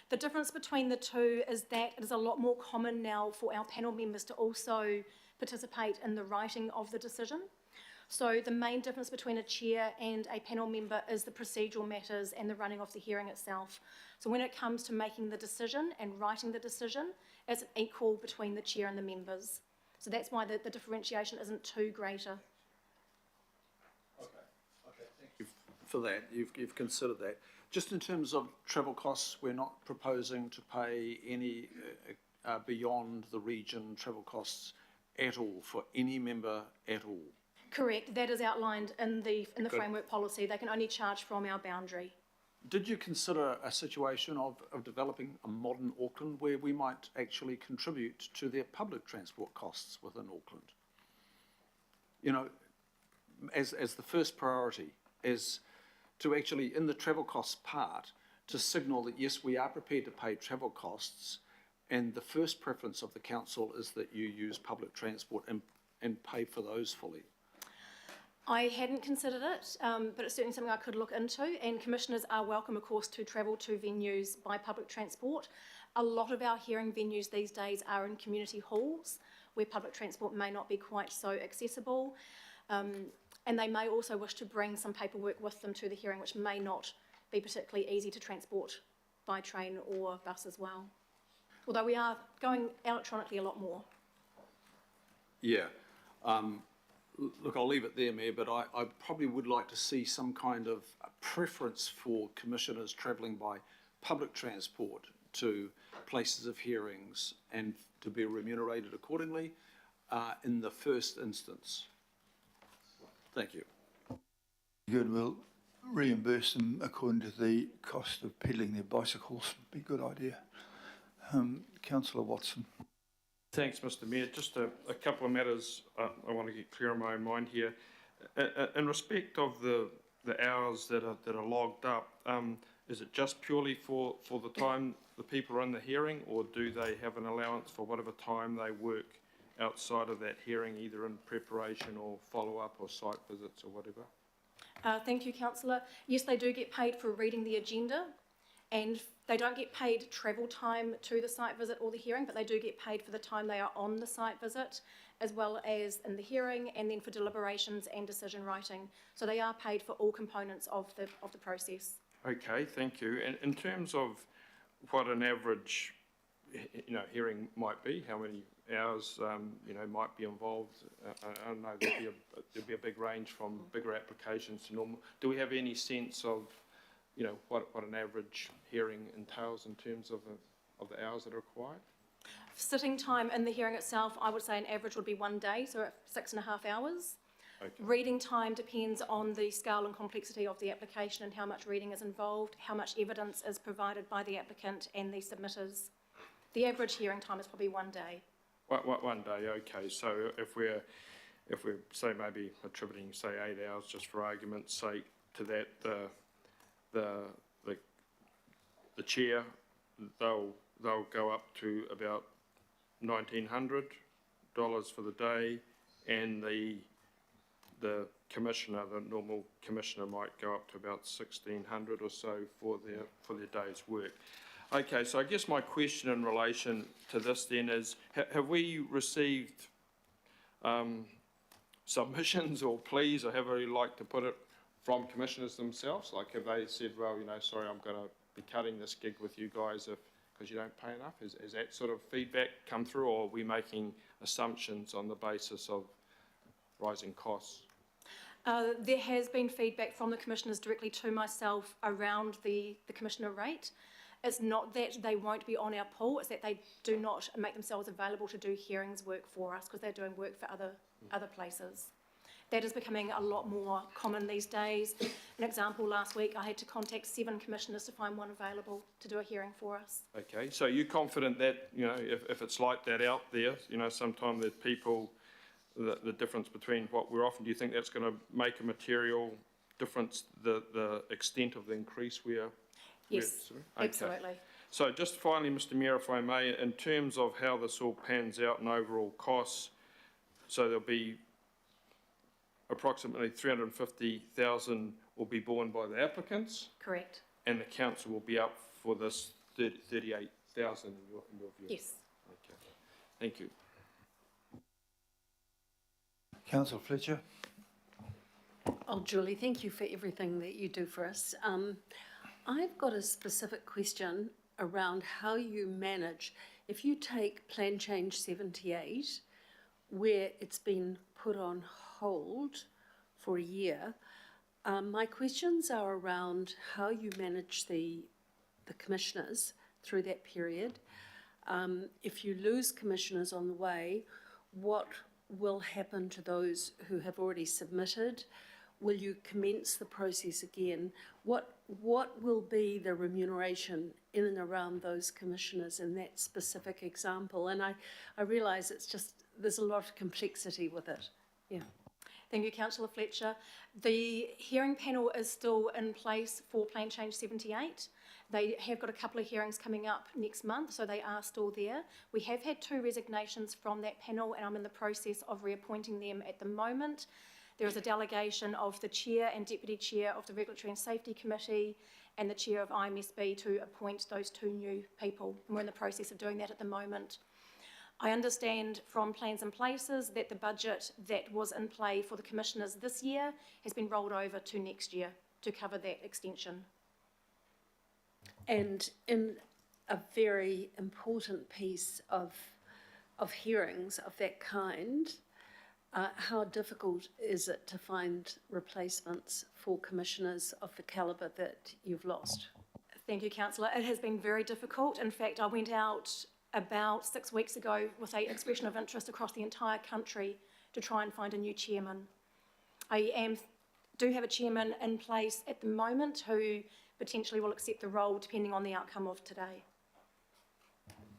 The difference between the two is that it is a lot more common now for our panel members to also participate in the writing of the decision. So the main difference between a chair and a panel member is the procedural matters and the running of the hearing itself. So when it comes to making the decision and writing the decision, it's equal between the chair and the members. So that's why the differentiation isn't too greater. Okay, thank you for that. You've considered that. Just in terms of travel costs, we're not proposing to pay any beyond the region travel costs at all for any member at all. Correct. That is outlined in the framework policy. They can only charge from our boundary. Did you consider a situation of developing a modern Auckland where we might actually contribute to their public transport costs within Auckland? You know, as the first priority is to actually, in the travel costs part, to signal that yes, we are prepared to pay travel costs, and the first preference of the council is that you use public transport and pay for those fully. I hadn't considered it, but it's certainly something I could look into, and commissioners are welcome, of course, to travel to venues by public transport. A lot of our hearing venues these days are in community halls where public transport may not be quite so accessible, and they may also wish to bring some paperwork with them to the hearing, which may not be particularly easy to transport by train or bus as well. Although we are going electronically a lot more. Yeah. Look, I'll leave it there, Mayor, but I probably would like to see some kind of a preference for commissioners travelling by public transport to places of hearings and to be remunerated accordingly in the first instance. Thank you. Good, we'll reimburse them according to the cost of peddling their bicycles. Be a good idea. Councillor Watson. Thanks, Mr. Mayor. Just a couple of matters I want to get clear in my own mind here. In respect of the hours that are logged up, is it just purely for the time the people are in the hearing, or do they have an allowance for whatever time they work outside of that hearing, either in preparation or follow-up or site visits or whatever? Thank you, Councillor. Yes, they do get paid for reading the agenda, and they don't get paid travel time to the site visit or the hearing, but they do get paid for the time they are on the site visit, as well as in the hearing, and then for deliberations and decision writing. So they are paid for all components of the process. Okay, thank you. And in terms of what an average, hearing might be, how many hours, might be involved, I don't know. There'd be a big range from bigger applications to normal. Do we have any sense of what an average hearing entails in terms of the hours that are required? Sitting time in the hearing itself, I would say an average would be 1 day, so 6.5 hours. Okay. Reading time depends on the scale and complexity of the application and how much reading is involved, how much evidence is provided by the applicant and the submitters. The average hearing time is probably 1 day. One day, okay. So if we're say maybe attributing say 8 hours just for argument's sake to that, the chair, they'll go up to about $1,900 for the day, and the commissioner, the normal commissioner, might go up to about $1,600 or so for their day's work. Okay, so I guess my question in relation to this then is, have we received submissions or pleas, or however you like to put it, from commissioners themselves? Like, have they said, well, you know, sorry, I'm going to be cutting this gig with you guys because you don't pay enough? Is that sort of feedback come through, or are we making assumptions on the basis of rising costs? There has been feedback from the commissioners directly to myself around the commissioner rate. It's not that they won't be on our pool, it's that they do not make themselves available to do hearings work for us because they're doing work for other places. That is becoming a lot more common these days. An example, last week I had to contact 7 commissioners to find one available to do a hearing for us. Okay, so you're confident that, you know, if it's like that out there, you know, sometimes there's people, the difference between what we're offering, do you think that's going to make a material difference, the extent of the increase we are? Yes, Okay. absolutely. So just finally, Mr Mayor, if I may, in terms of how this all pans out in overall costs, so there'll be approximately 350,000 will be borne by the applicants, Correct. and the council will be up for this 38,000 in your view? Yes. Okay. Thank you. Councillor Fletcher. Oh, Julie, thank you for everything that you do for us. I've got a specific question around how you manage, if you take Plan Change 78, where it's been put on hold for a year, my questions are around how you manage the commissioners through that period. If you lose commissioners on the way, what will happen to those who have already submitted? Will you commence the process again? What will be the remuneration in and around those commissioners in that specific example? And I realise it's just, there's a lot of complexity with it. Yeah. Thank you, Councillor Fletcher. The hearing panel is still in place for Plan Change 78. They have got a couple of hearings coming up next month, so they are still there. We have had 2 resignations from that panel, and I'm in the process of reappointing them at the moment. There is a delegation of the Chair and Deputy Chair of the Regulatory and Safety Committee and the Chair of IMSB to appoint those 2 new people. And we're in the process of doing that at the moment. I understand from Plans and Places that the budget that was in play for the commissioners this year has been rolled over to next year to cover that extension. And in a very important piece of hearings of that kind, how difficult is it to find replacements for commissioners of the calibre that you've lost? Thank you, Councillor. It has been very difficult. In fact, I went out about 6 weeks ago with an expression of interest across the entire country to try and find a new chairman. I do have a chairman in place at the moment who potentially will accept the role depending on the outcome of today.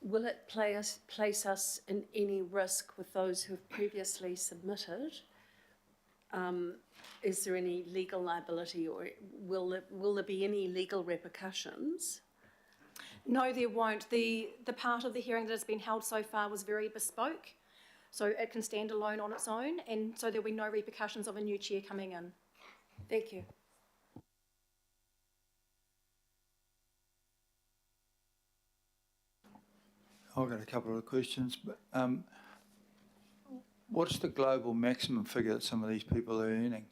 Will it place us in any risk with those who have previously submitted? Is there any legal liability, or will there be any legal repercussions? No, there won't. The part of the hearing that has been held so far was very bespoke, so it can stand alone on its own, and so there'll be no repercussions of a new chair coming in. Thank you. I've got a couple of questions. But, what's the global maximum figure that some of these people are earning?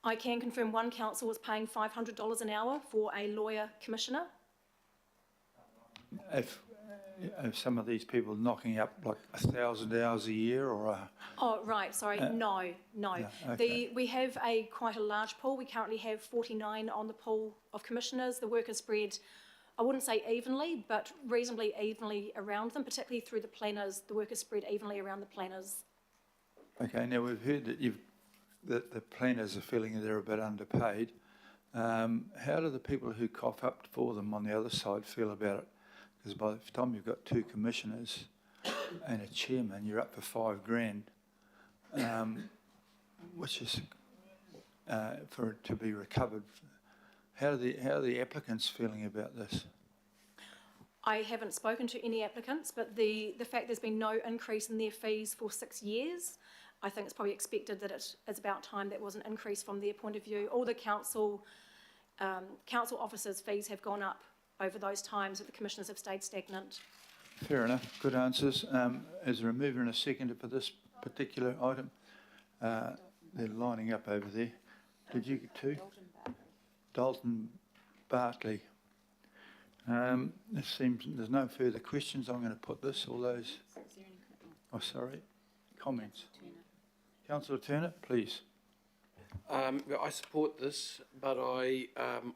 I can confirm one council was paying $500 an hour for a lawyer commissioner. If some of these people knocking up like 1,000 hours a year, or Oh, right, sorry, no. okay. We have quite a large pool. We currently have 49 on the pool of commissioners. The work is spread, I wouldn't say evenly, but reasonably evenly around them, particularly through the planners. The work is spread evenly around the planners. Okay, now we've heard that the planners are feeling that they're a bit underpaid. How do the people who cough up for them on the other side feel about it? because by the time you've got 2 commissioners and a chairman, you're up for $5,000, which is for it to be recovered. How are the applicants feeling about this? I haven't spoken to any applicants, but the fact there's been no increase in their fees for 6 years, I think it's probably expected that it is about time that was an increase from their point of view. All the council officers' fees have gone up over those times that the commissioners have stayed stagnant. Fair enough, good answers. Is there a mover and a seconder for this particular item? They're lining up over there. Did you get 2? Dalton Bartley. It seems there's no further questions. I'm going to put this. All those. Oh, sorry. Comments. Councillor Turner, please. I support this, but I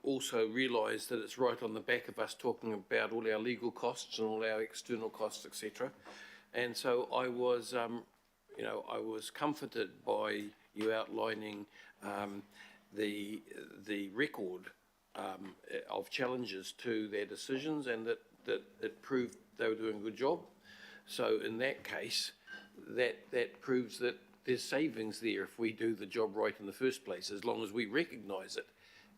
also realise that it's right on the back of us talking about all our legal costs and all our external costs, etc. And so I was, I was comforted by you outlining the record of challenges to their decisions, and that it proved they were doing a good job. So in that case, that proves that there's savings there if we do the job right in the first place, as long as we recognise it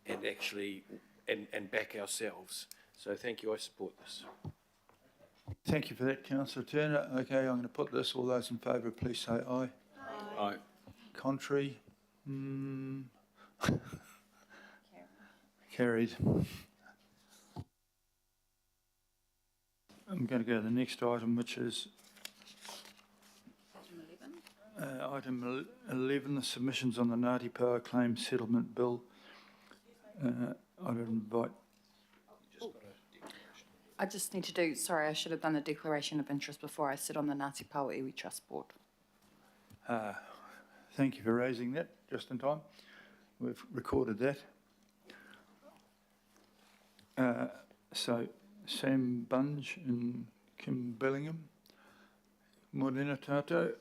and actually and back ourselves. So thank you, I support this. Thank you for that, Councillor Turner. Okay, I'm going to put this. All those in favour, please say aye. Aye. Contrary? Carried. I'm going to go to the next item, which is item 11, the submissions on the Ngāti Power Claim Settlement Bill. I'd invite... I just need to do, sorry, I should have done a declaration of interest before I sit on the Ngāti Power Iwi Trust Board. Thank you for raising that just in time. We've recorded that. So, Sam Bunge and Kim Bellingham. Morena Tato.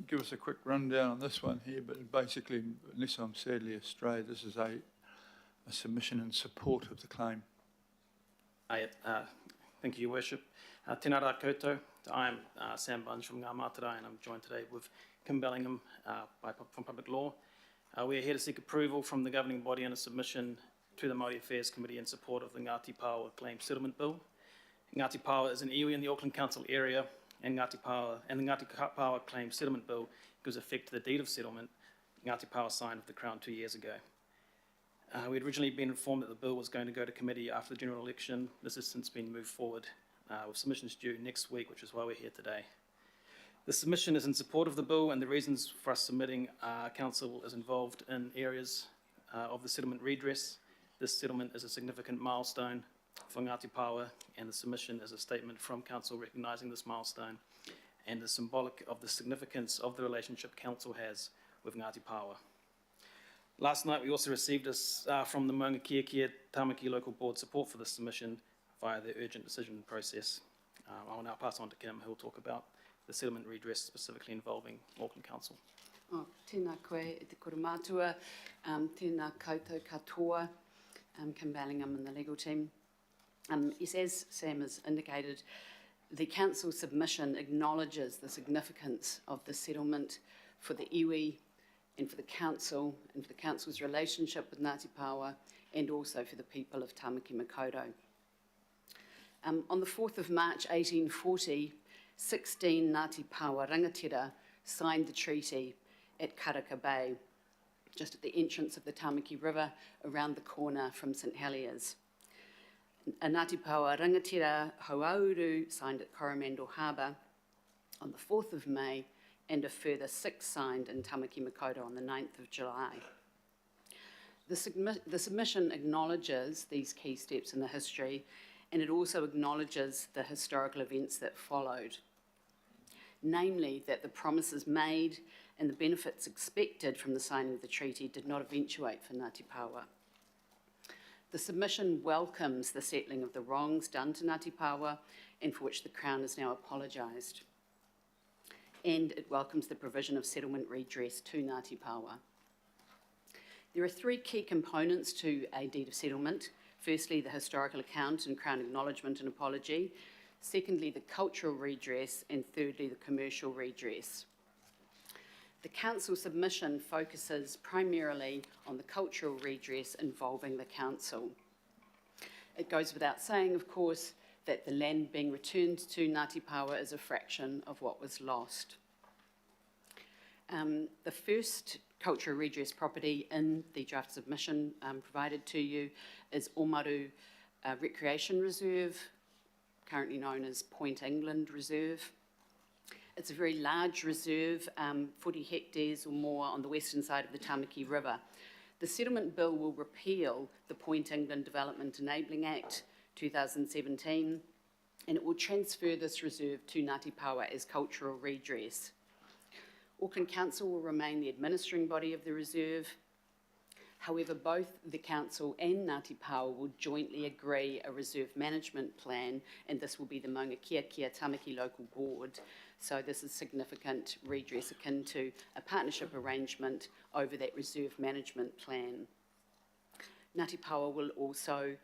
Give us a quick rundown on this one here, but basically, unless I'm sadly astray, this is a submission in support of the claim. Thank you, Your Worship. Tēnā rā koutou. I'm Sam Bunge from Ngā Mātarai, and I'm joined today with Kim Bellingham from Public Law. We are here to seek approval from the governing body on a submission to the Māori Affairs Committee in support of the Ngāti Power Claim Settlement Bill. Ngāti Power is an iwi in the Auckland Council area, and the Ngāti Power Claim Settlement Bill gives effect to the deed of settlement Ngāti Power signed with the Crown 2 years ago. We had originally been informed that the bill was going to go to committee after the general election. This has since been moved forward with submissions due next week, which is why we're here today. The submission is in support of the bill, and the reasons for us submitting Council is involved in areas of the settlement redress. This settlement is a significant milestone for Ngāti Power, and the submission is a statement from Council recognising this milestone and is symbolic of the significance of the relationship Council has with Ngāti Power. Last night we also received from the Maunga Kia Tamaki Local Board support for this submission via the urgent decision process. I will now pass on to Kim, who will talk about the settlement redress specifically involving Auckland Council. Tēnā koe e te koromātua, tēnā koutou katoa, Kim Bellingham and the legal team. Yes, as Sam has indicated, the Council submission acknowledges the significance of the settlement for the iwi and for the Council and for the Council's relationship with Ngāti Power and also for the people of Tamaki Makaurau. On the 4th of March 1840, 16 Ngāti Power rangatira signed the treaty at Karaka Bay, just at the entrance of the Tamaki River, around the corner from St Heliers. A Ngāti Power rangatira Hauauru signed at Coromandel Harbour on the 4th of May, and a further 6 signed in Tamaki Makaurau on the 9th of July. The submission acknowledges these key steps in the history, and it also acknowledges the historical events that followed, namely that the promises made and the benefits expected from the signing of the treaty did not eventuate for Ngāti Power. The submission welcomes the settling of the wrongs done to Ngāti Power and for which the Crown has now apologised. And it welcomes the provision of settlement redress to Ngāti Power. There are 3 key components to a deed of settlement. Firstly, the historical account and Crown acknowledgement and apology. Secondly, the cultural redress. And thirdly, the commercial redress. The council submission focuses primarily on the cultural redress involving the council. It goes without saying, of course, that the land being returned to Ngāti Pawa is a fraction of what was lost. The first cultural redress property in the draft submission provided to you is Omaru Recreation Reserve, currently known as Point England Reserve. It's a very large reserve, 40 hectares or more on the western side of the Tamaki River. The Settlement Bill will repeal the Point England Development Enabling Act 2017, and it will transfer this reserve to Ngāti Pawa as cultural redress. Auckland Council will remain the administering body of the reserve. However, both the Council and Ngāti Pawa will jointly agree a reserve management plan, and this will be the Maunga Kia Tamaki Local Board. So this is significant redress akin to a partnership arrangement over that reserve management plan. Ngāti Pawa will also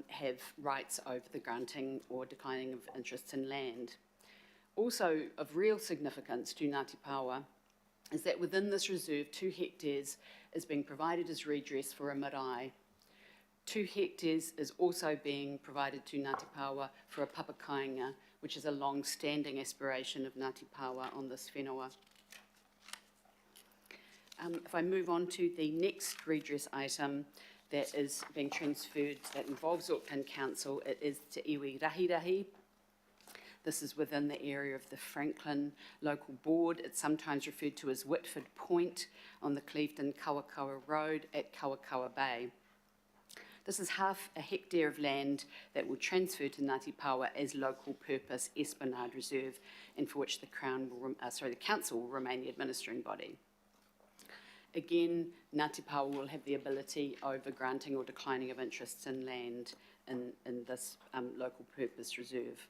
have rights over the granting or declining of interests in land. Also of real significance to Ngāti Pawa is that within this reserve, 2 hectares is being provided as redress for a marae. 2 hectares is also being provided to Ngāti Pawa for a papakainga, which is a long-standing aspiration of Ngāti Pawa on this whenua. If I move on to the next redress item that is being transferred, that involves Auckland Council, it is Te Iwi Rahirahi. This is within the area of the Franklin Local Board. It's sometimes referred to as Whitford Point on the Clevedon-Kawakawa Road at Kawakawa Bay. This is half a hectare of land that will transfer to Ngāti Pawa as local purpose Esplanade Reserve, and for which the Council will remain the administering body. Again, Ngāti Pawa will have the ability over granting or declining of interests in land in this local purpose reserve.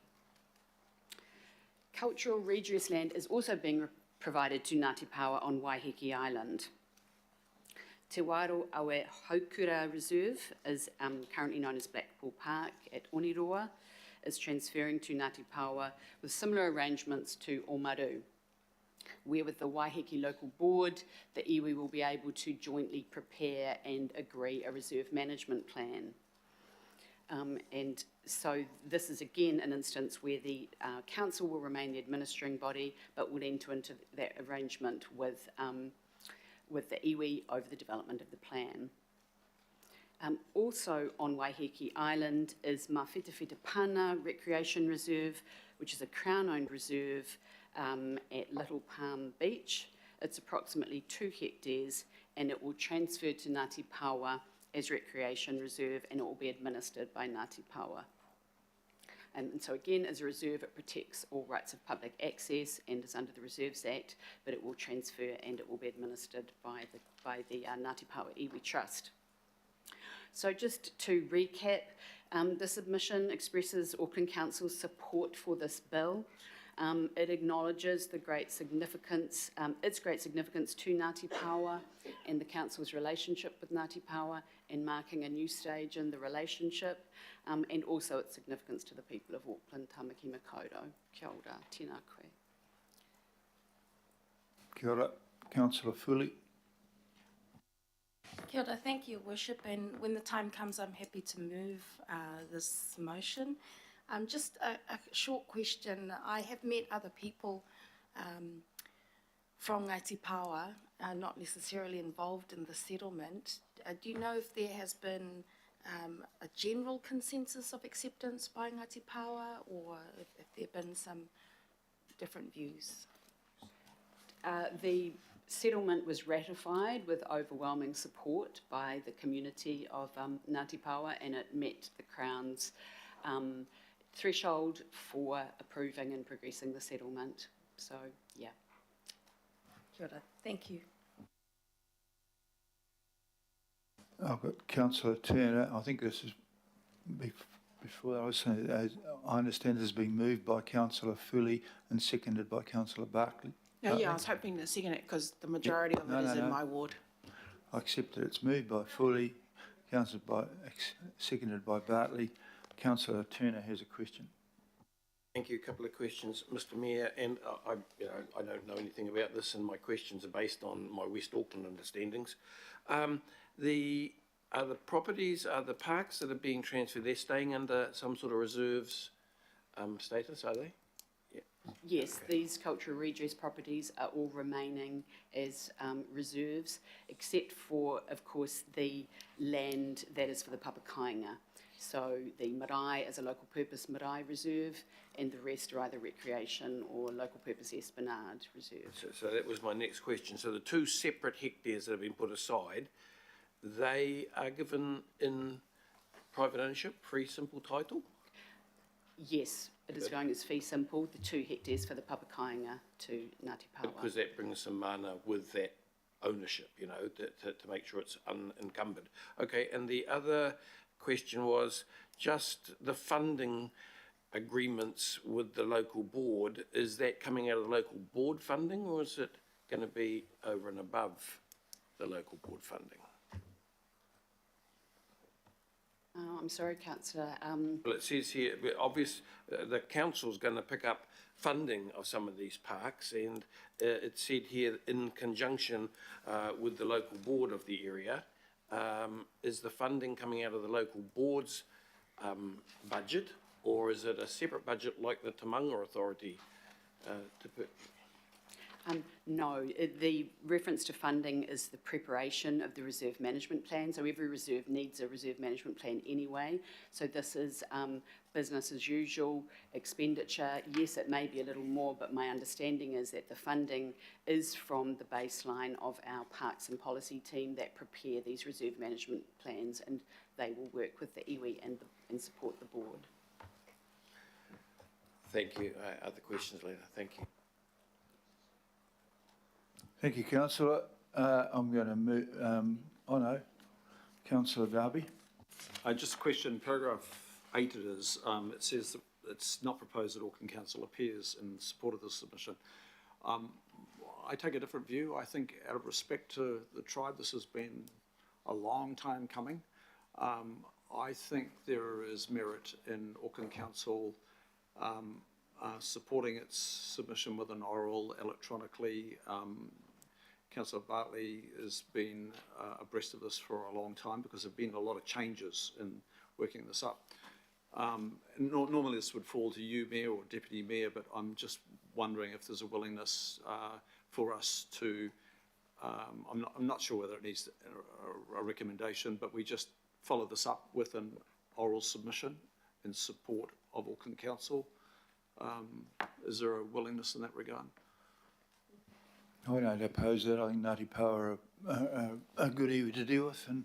Cultural redress land is also being provided to Ngāti Pawa on Waiheke Island. Te Waro Awe Haukura Reserve is currently known as Blackpool Park at Oniroa, is transferring to Ngāti Pawa with similar arrangements to Omaru, where with the Waiheke Local Board, the iwi will be able to jointly prepare and agree a reserve management plan. And so this is again an instance where the council will remain the administering body, but will enter into that arrangement with the iwi over the development of the plan. Also on Waiheke Island is Mawhetawheta Pana Recreation Reserve, which is a Crown-owned reserve at Little Palm Beach. It's approximately 2 hectares, and it will transfer to Ngāti Pawa as recreation reserve, and it will be administered by Ngāti Pawa. And so again, as a reserve, it protects all rights of public access and is under the Reserves Act, but it will transfer and it will be administered by the Ngāti Pawa Iwi Trust. So just to recap, the submission expresses Auckland Council's support for this bill. It acknowledges the great significance, its great significance to Ngāti Pawa and the Council's relationship with Ngāti Pawa, and marking a new stage in the relationship, and also its significance to the people of Auckland, Tamaki Makaurau. Kia ora, tēnā koe. Kia ora, Councillor Fully. Kia ora, thank you, Worship, and when the time comes, I'm happy to move this motion. Just a short question. I have met other people from Ngāti Pawa, not necessarily involved in the settlement. Do you know if there has been a general consensus of acceptance by Ngāti Pawa, or if there have been some different views? The settlement was ratified with overwhelming support by the community of Ngāti Pawa, and it met the Crown's threshold for approving and progressing the settlement. So, yeah. Kia ora, thank you. I've got Councillor Turner. I think this is before I was saying, I understand this is being moved by Councillor Fully and seconded by Councillor Barkley. Yeah, I was hoping to second it because the majority of it is in my ward. I accept that it's moved by Fully, Seconded by Bartley. Councillor Turner has a question. Thank you. A couple of questions, Mr. Mayor, and I don't know anything about this, and my questions are based on my West Auckland understandings. The parks that are being transferred, they're staying under some sort of reserves status, are they? Yeah. Yes, these cultural redress properties are all remaining as reserves, except for, of course, the land that is for the Papakainga. So the marae is a local purpose marae reserve, and the rest are either recreation or local purpose esplanade reserve. So that was my next question. So the 2 separate hectares that have been put aside, they are given in private ownership, free simple title? Yes, it is going as fee simple, the 2 hectares for the Papakainga to Ngāti Pawa. Because that brings some mana with that ownership, you know, to make sure it's unencumbered. Okay, and the other question was just the funding agreements with the local board. Is that coming out of the local board funding, or is it going to be over and above the local board funding? I'm sorry, Councillor. Well, it says here, the council's going to pick up funding of some of these parks, and it said here in conjunction with the local board of the area. Is the funding coming out of the local board's budget, or is it a separate budget like the Tamanga Authority to put? No, the reference to funding is the preparation of the reserve management plan. So every reserve needs a reserve management plan anyway. So this is business as usual expenditure. Yes, it may be a little more, but my understanding is that the funding is from the baseline of our parks and policy team that prepare these reserve management plans, and they will work with the iwi and support the board. Thank you. Other questions later. Thank you. Thank you, Councillor. I'm going to move, Councillor Darby. Just a question, paragraph 8 it is, it says that it's not proposed that Auckland Council appears in support of this submission. I take a different view. I think out of respect to the tribe, this has been a long time coming. I think there is merit in Auckland Council supporting its submission with an oral electronically. Councillor Bartley has been abreast of this for a long time because there have been a lot of changes in working this up. Normally this would fall to you, Mayor, or Deputy Mayor, but I'm just wondering if there's a willingness for us to, I'm not sure whether it needs a recommendation, but we just follow this up with an oral submission in support of Auckland Council. Is there a willingness in that regard? I don't oppose that. I think Ngāti Pawa are a good iwi to deal with and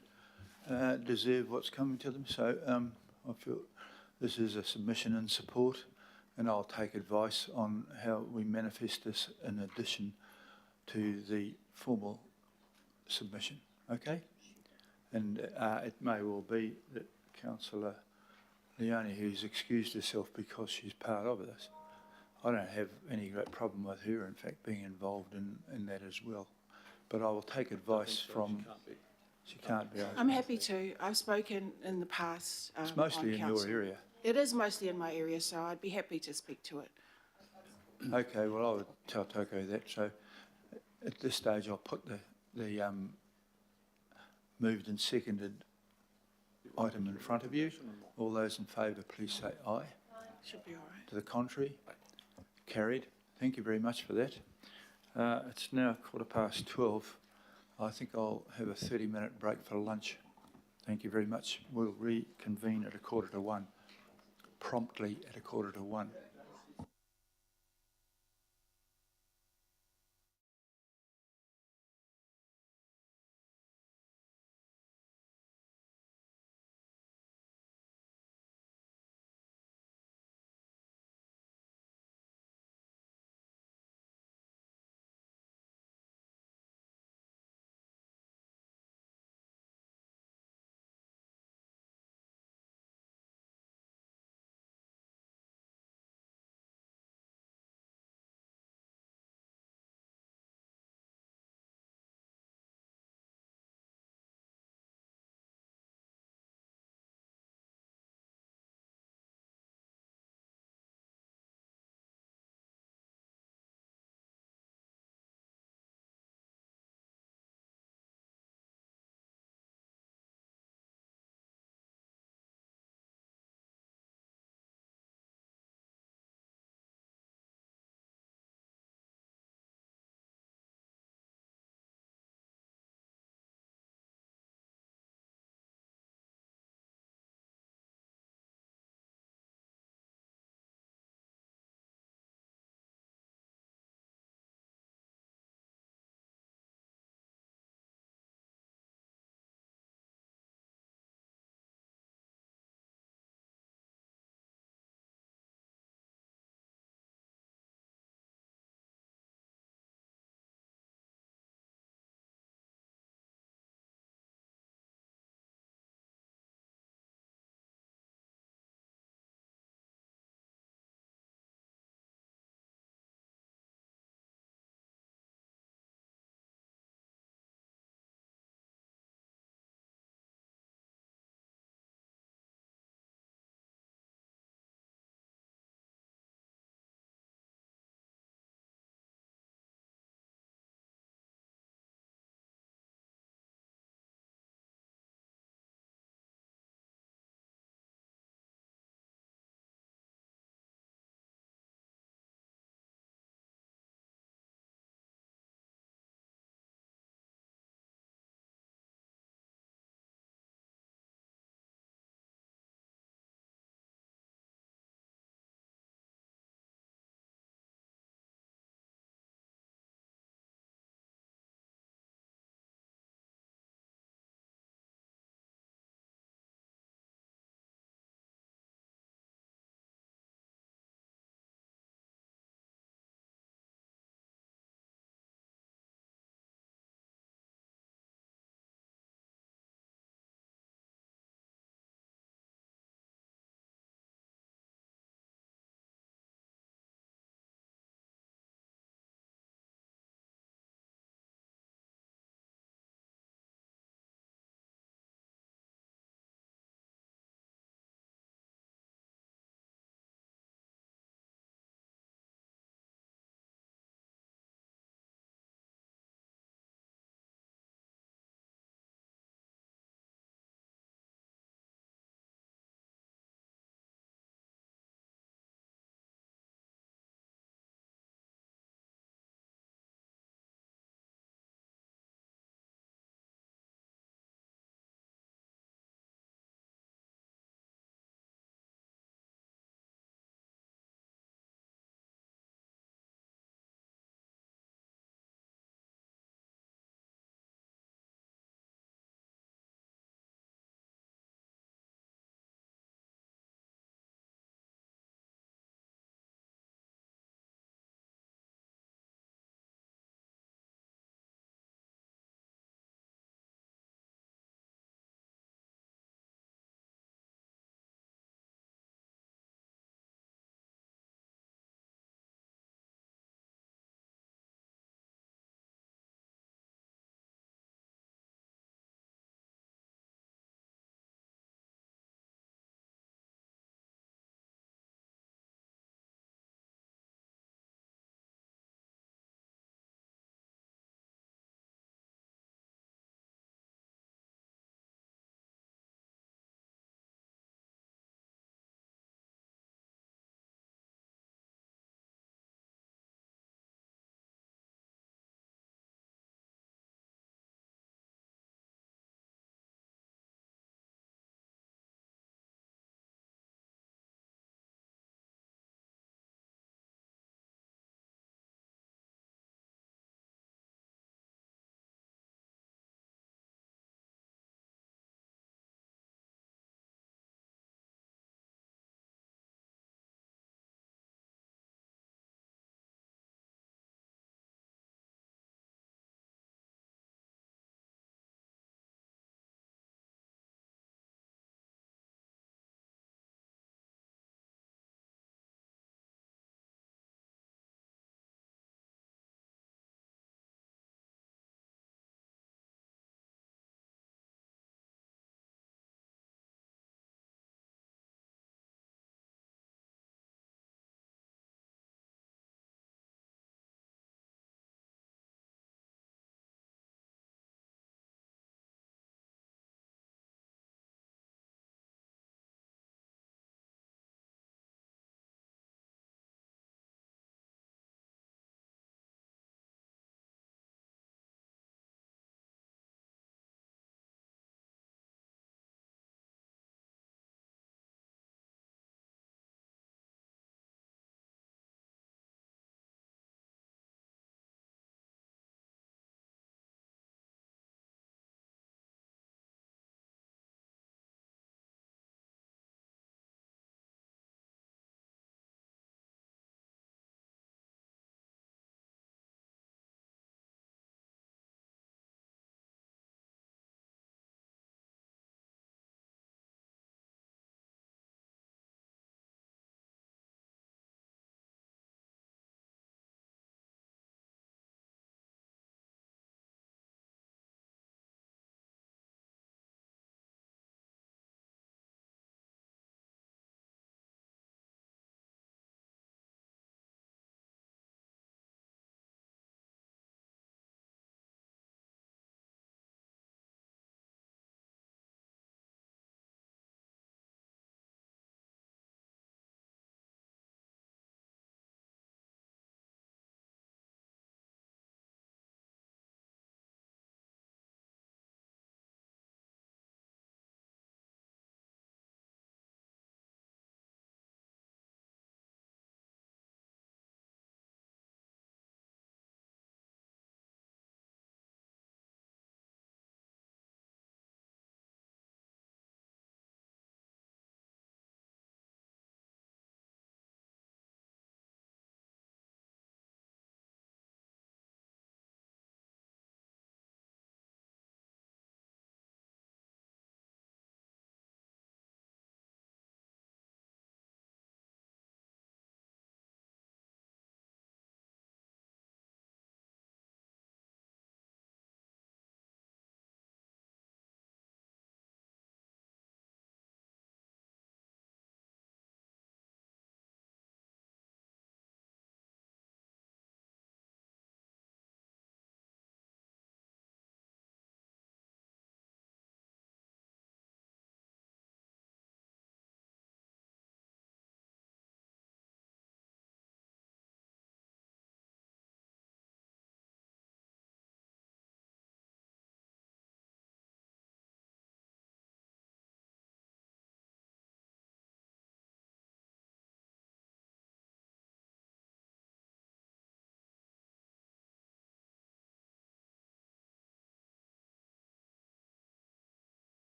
deserve what's coming to them. So I feel this is a submission in support, and I'll take advice on how we manifest this in addition to the formal submission. Okay? And it may well be that Councillor Leone, who's excused herself because she's part of this, I don't have any great problem with her, in fact, being involved in that as well. But I will take advice from... She can't be. I'm happy to. I've spoken in the past. It's mostly in your area. It is mostly in my area, so I'd be happy to speak to it. Okay, well, I would tell Toko that. So at this stage, I'll put the moved and seconded item in front of you. All those in favour, please say aye. Should be all right. To the contrary? Carried. Thank you very much for that. It's now 12:15. I think I'll have a 30-minute break for lunch. Thank you very much. We'll reconvene at 1:45, promptly at 1:45.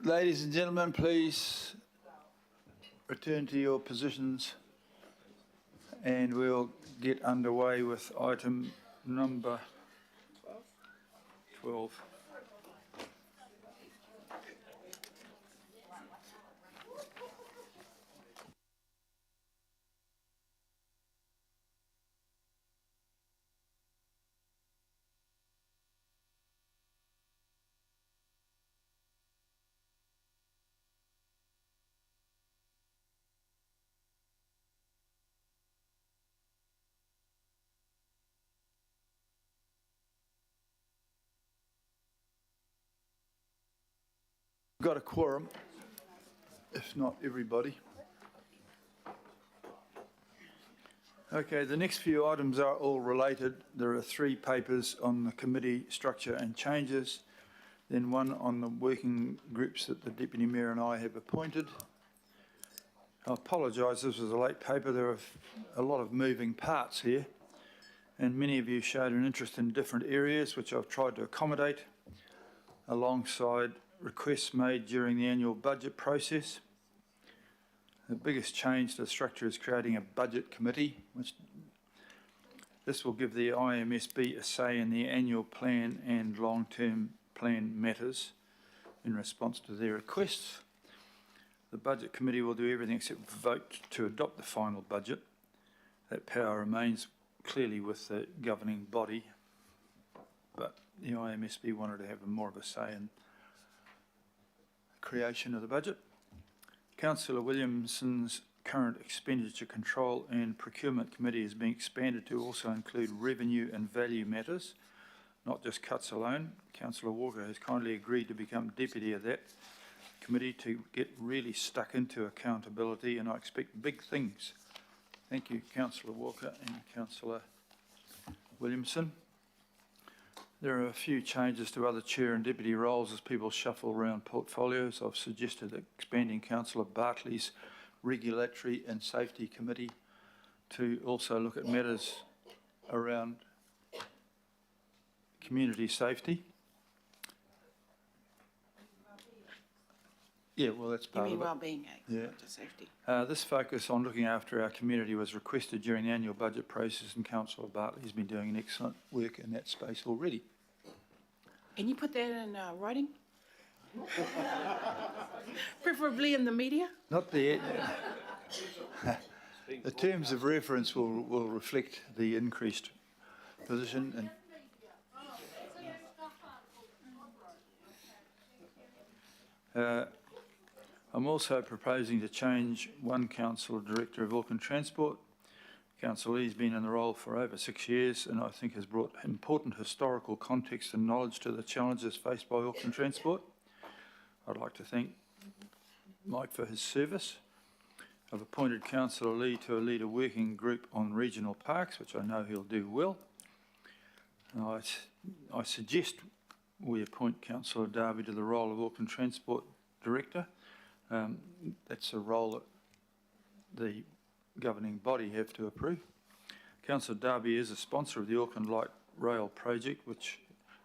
Ladies and gentlemen, please return to your positions and we'll get underway with item number 12. Got a quorum, if not everybody. Okay, the next few items are all related. There are 3 papers on the committee structure and changes, then one on the working groups that the Deputy Mayor and I have appointed. I apologise, this was a late paper. There are a lot of moving parts here, and many of you showed an interest in different areas, which I've tried to accommodate, alongside requests made during the annual budget process. The biggest change to the structure is creating a budget committee, which this will give the IMSB a say in the annual plan and long-term plan matters in response to their requests. The budget committee will do everything except vote to adopt the final budget. That power remains clearly with the governing body, but the IMSB wanted to have more of a say in creation of the budget. Councillor Williamson's current expenditure control and procurement committee is being expanded to also include revenue and value matters, not just cuts alone. Councillor Walker has kindly agreed to become deputy of that committee to get really stuck into accountability, and I expect big things. Thank you, Councillor Walker and Councillor Williamson. There are a few changes to other chair and deputy roles as people shuffle around portfolios. I've suggested expanding Councillor Bartley's regulatory and safety committee to also look at matters around community safety. Yeah, well, that's part of it. You mean wellbeing, Yeah. not just safety. This focus on looking after our community was requested during the annual budget process, and Councillor Bartley's been doing an excellent work in that space already. Can you put that in writing? Preferably in the media? Not the... The terms of reference will reflect the increased position. And I'm also proposing to change one council director of Auckland Transport. Councillor Lee's been in the role for over 6 years and I think has brought important historical context and knowledge to the challenges faced by Auckland Transport. I'd like to thank Mike for his service. I've appointed Councillor Lee to lead a working group on regional parks, which I know he'll do well. I suggest we appoint Councillor Darby to the role of Auckland Transport Director. That's a role that the governing body have to approve. Councillor Darby is a sponsor of the Auckland Light Rail project, which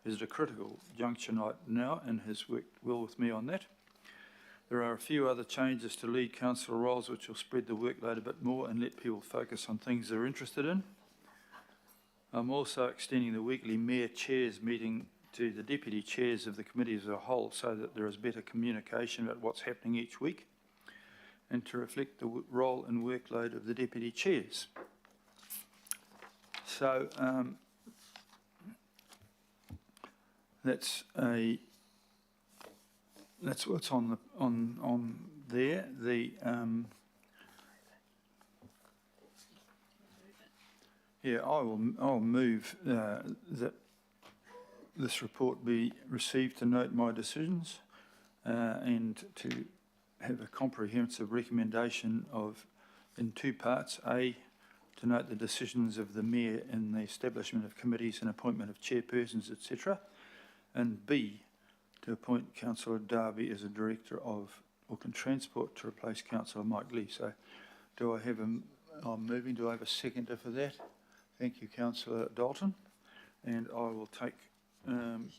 is at a critical juncture right now and has worked well with me on that. There are a few other changes to lead councillor roles which will spread the workload a bit more and let people focus on things they're interested in. I'm also extending the weekly Mayor Chairs meeting to the deputy chairs of the committee as a whole so that there is better communication about what's happening each week and to reflect the role and workload of the deputy chairs. So that's what's on there. I'll move that this report be received to note my decisions and to have a comprehensive recommendation in 2 parts. A, to note the decisions of the Mayor in the establishment of committees and appointment of chairpersons, etc. And B, to appoint Councillor Darby as a Director of Auckland Transport to replace Councillor Mike Lee. So do I have I'm moving, do I have a seconder for that? Thank you, Councillor Dalton. And I will take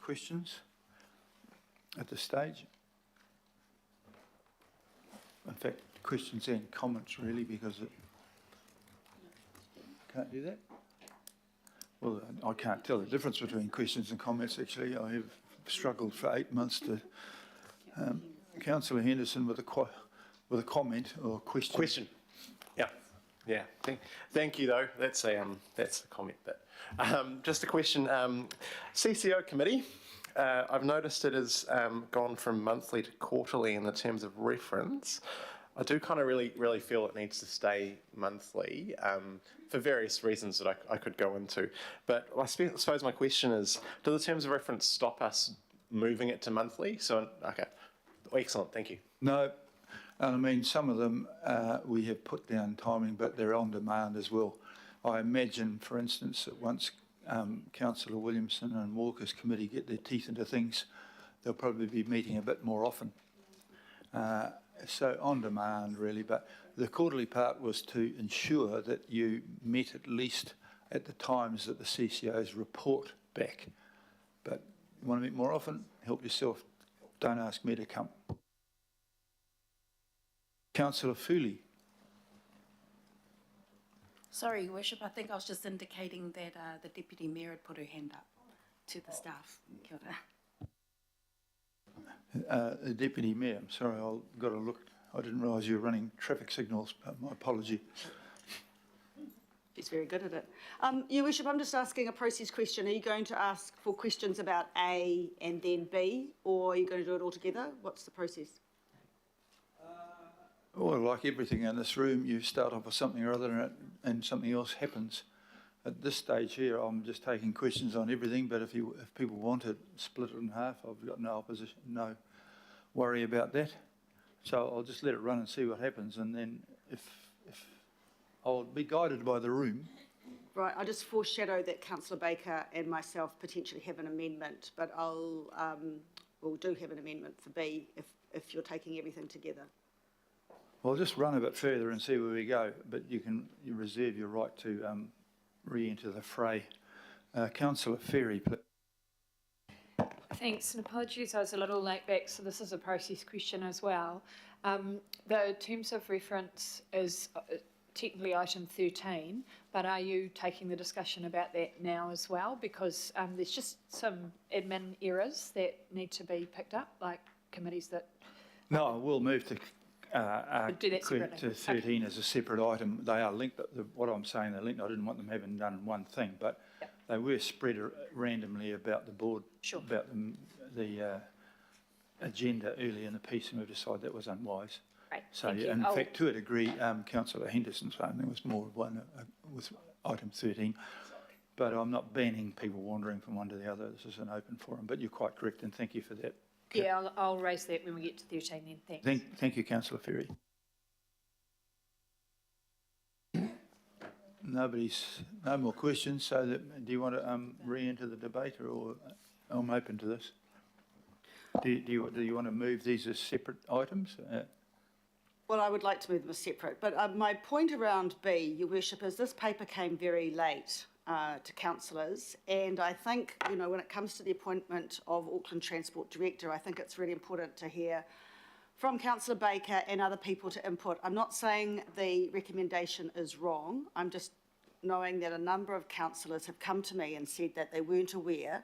questions at this stage. in fact, questions and comments really, because it can't do that. Well, I can't tell the difference between questions and comments, actually. I have struggled for 8 months to... Councillor Henderson with a comment or question. Question. Yeah. Yeah. Thank you, though. That's the comment bit. Just a question. CCO committee. I've noticed it has gone from monthly to quarterly in the terms of reference. I do kind of really feel it needs to stay monthly for various reasons that I could go into. But I suppose my question is, do the terms of reference stop us moving it to monthly? So, okay. Excellent. Thank you. No. I mean, some of them we have put down timing, but they're on demand as well. I imagine, for instance, that once Councillor Williamson and Walker's committee get their teeth into things, they'll probably be meeting a bit more often. So on demand, really. But the quarterly part was to ensure that you met at least at the times that the CCOs report back. But you want to meet more often, help yourself. Don't ask me to come. Councillor Fooley. Sorry, Your Worship, I think I was just indicating that the Deputy Mayor had put her hand up to the staff. Kia ora. The Deputy Mayor, I'm sorry, I've got to look. I didn't realise you were running traffic signals. My apology. She's very good at it. Your Worship, I'm just asking a process question. Are you going to ask for questions about A and then B, or are you going to do it all together? What's the process? Well, like everything in this room, you start off with something or other and something else happens. At this stage here, I'm just taking questions on everything, but if people want it split it in half, I've got no opposition, no worry about that. So I'll just let it run and see what happens, and then if I'll be guided by the room. Right, I'll just foreshadow that Councillor Baker and myself potentially have an amendment, but we'll do have an amendment for B if you're taking everything together. Well, I'll just run a bit further and see where we go, but you reserve your right to re-enter the fray. Councillor Ferry, please. Thanks, and apologies, I was a little late back, so this is a process question as well. The terms of reference is technically item 13, but are you taking the discussion about that now as well? Because there's just some admin errors that need to be picked up, like committees that... No, we'll move to do that separately. to 13 as a separate item. They are linked, but what I'm saying, they're linked. I didn't want them having done one thing, but they were spread randomly about the board, about the agenda early in the piece, and we decided that was unwise. Right. So, in fact, to a degree, Councillor Henderson's saying there was more one with item 13, but I'm not banning people wandering from one to the other. This is an open forum, but you're quite correct, and thank you for that. Yeah, I'll raise that when we get to 13 then, thanks. Thank you, Councillor Ferry. No more questions, so do you want to re-enter the debate, or I'm open to this? Do you want to move these as separate items? Well, I would like to move them as separate, but my point around B, Your Worship, is this paper came very late to councillors, and I think, when it comes to the appointment of Auckland Transport Director, I think it's really important to hear from Councillor Baker and other people to input. I'm not saying the recommendation is wrong, I'm just knowing that a number of councillors have come to me and said that they weren't aware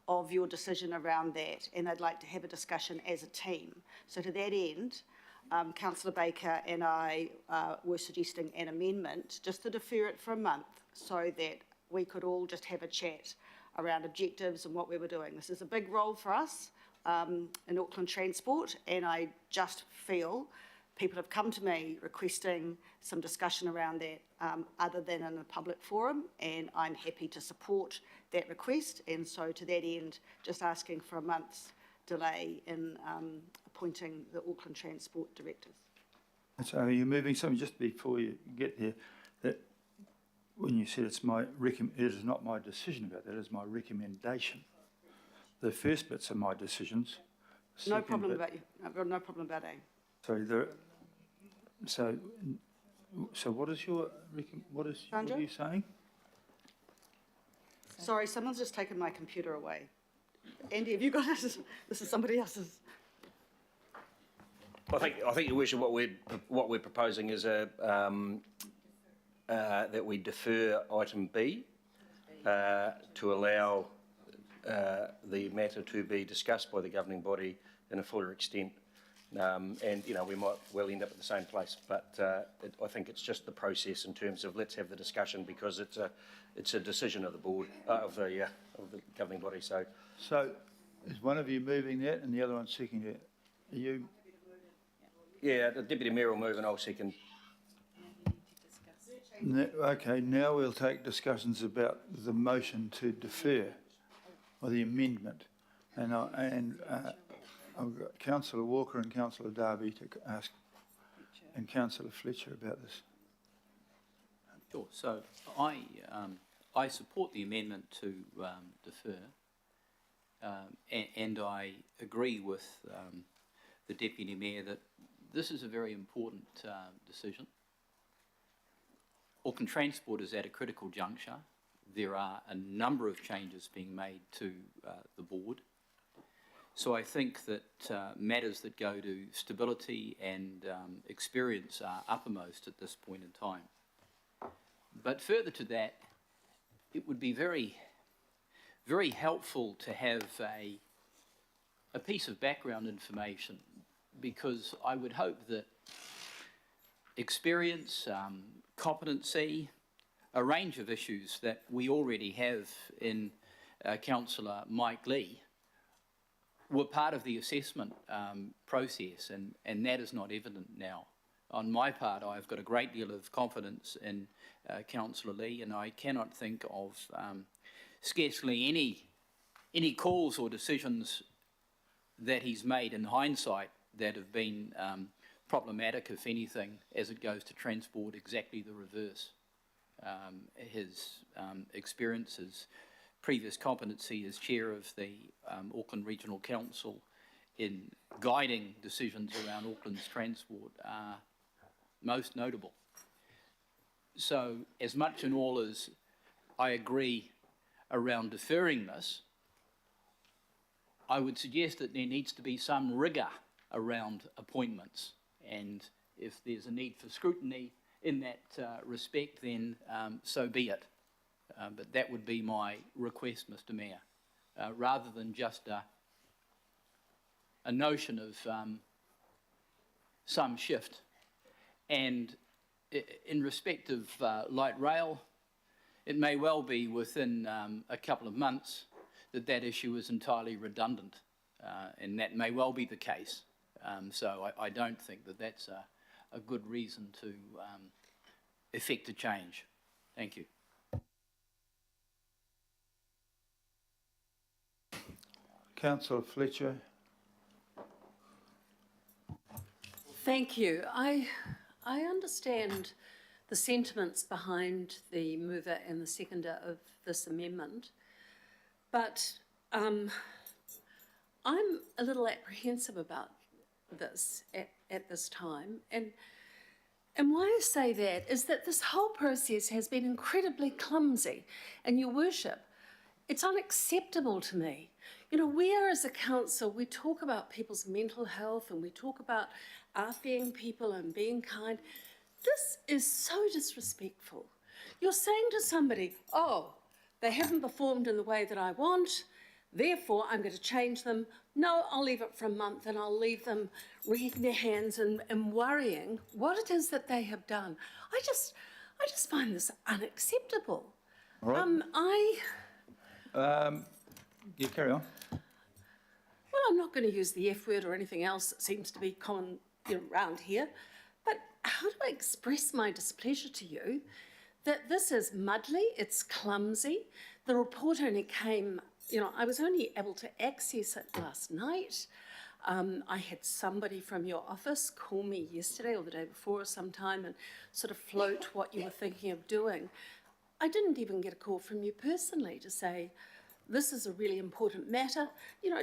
of your decision around that, and they'd like to have a discussion as a team. So to that end, Councillor Baker and I were suggesting an amendment just to defer it for a month so that we could all just have a chat around objectives and what we were doing. This is a big role for us in Auckland Transport, and I just feel people have come to me requesting some discussion around that other than in a public forum, and I'm happy to support that request. And so to that end, just asking for a month's delay in appointing the Auckland Transport Directors. So are you moving something, just before you get there, that when you said it is not my decision about that, it is my recommendation. The first bits are my decisions. No problem about you. No problem about A. So what is your what are you saying? Sorry, someone's just taken my computer away. Andy, have you got it? This is somebody else's. I think, Your Worship, what we're proposing is that we defer item B to allow the matter to be discussed by the governing body in a fuller extent. And, you know, we might well end up at the same place, but I think it's just the process in terms of let's have the discussion, because it's a decision of the board, of the governing body. So is one of you moving that and the other one seconding it? Are you? Yeah, the Deputy Mayor will move and I'll second. Okay, now we'll take discussions about the motion to defer, or the amendment. And I've got Councillor Walker and Councillor Darby to ask, and Councillor Fletcher about this. Sure. So I support the amendment to defer, and I agree with the Deputy Mayor that this is a very important decision. Auckland Transport is at a critical juncture. There are a number of changes being made to the board. So I think that matters that go to stability and experience are uppermost at this point in time. But further to that, it would be very, very helpful to have a piece of background information, because I would hope that experience, competency, a range of issues that we already have in Councillor Mike Lee were part of the assessment process, and that is not evident now. On my part, I've got a great deal of confidence in Councillor Lee, and I cannot think of scarcely any calls or decisions that he's made in hindsight that have been problematic, if anything, as it goes to transport, exactly the reverse. His experience, his previous competency as chair of the Auckland Regional Council in guiding decisions around Auckland's transport are most notable. So as much and all as I agree around deferring this, I would suggest that there needs to be some rigour around appointments, and if there's a need for scrutiny in that respect, then so be it. But that would be my request, Mr. Mayor, rather than just a notion of some shift. And in respect of light rail, it may well be within a couple of months that issue is entirely redundant, and that may well be the case. So I don't think that that's a good reason to effect a change. Thank you. Councillor Fletcher. Thank you. I understand the sentiments behind the mover and the seconder of this amendment, but I'm a little apprehensive about this at this time. And why I say that is that this whole process has been incredibly clumsy. And Your Worship, it's unacceptable to me. You know, we as a council, we talk about people's mental health and we talk about being people and being kind. This is so disrespectful. You're saying to somebody, oh, they haven't performed in the way that I want, therefore I'm going to change them. No, I'll leave it for a month and I'll leave them wringing their hands and worrying what it is that they have done. I just find this unacceptable. All right. You carry on. Well, I'm not going to use the F word or anything else that seems to be common around here, but how do I express my displeasure to you that this is muddly, it's clumsy. The report only came, I was only able to access it last night. I had somebody from your office call me yesterday or the day before or sometime and sort of float what you were thinking of doing. I didn't even get a call from you personally to say, this is a really important matter.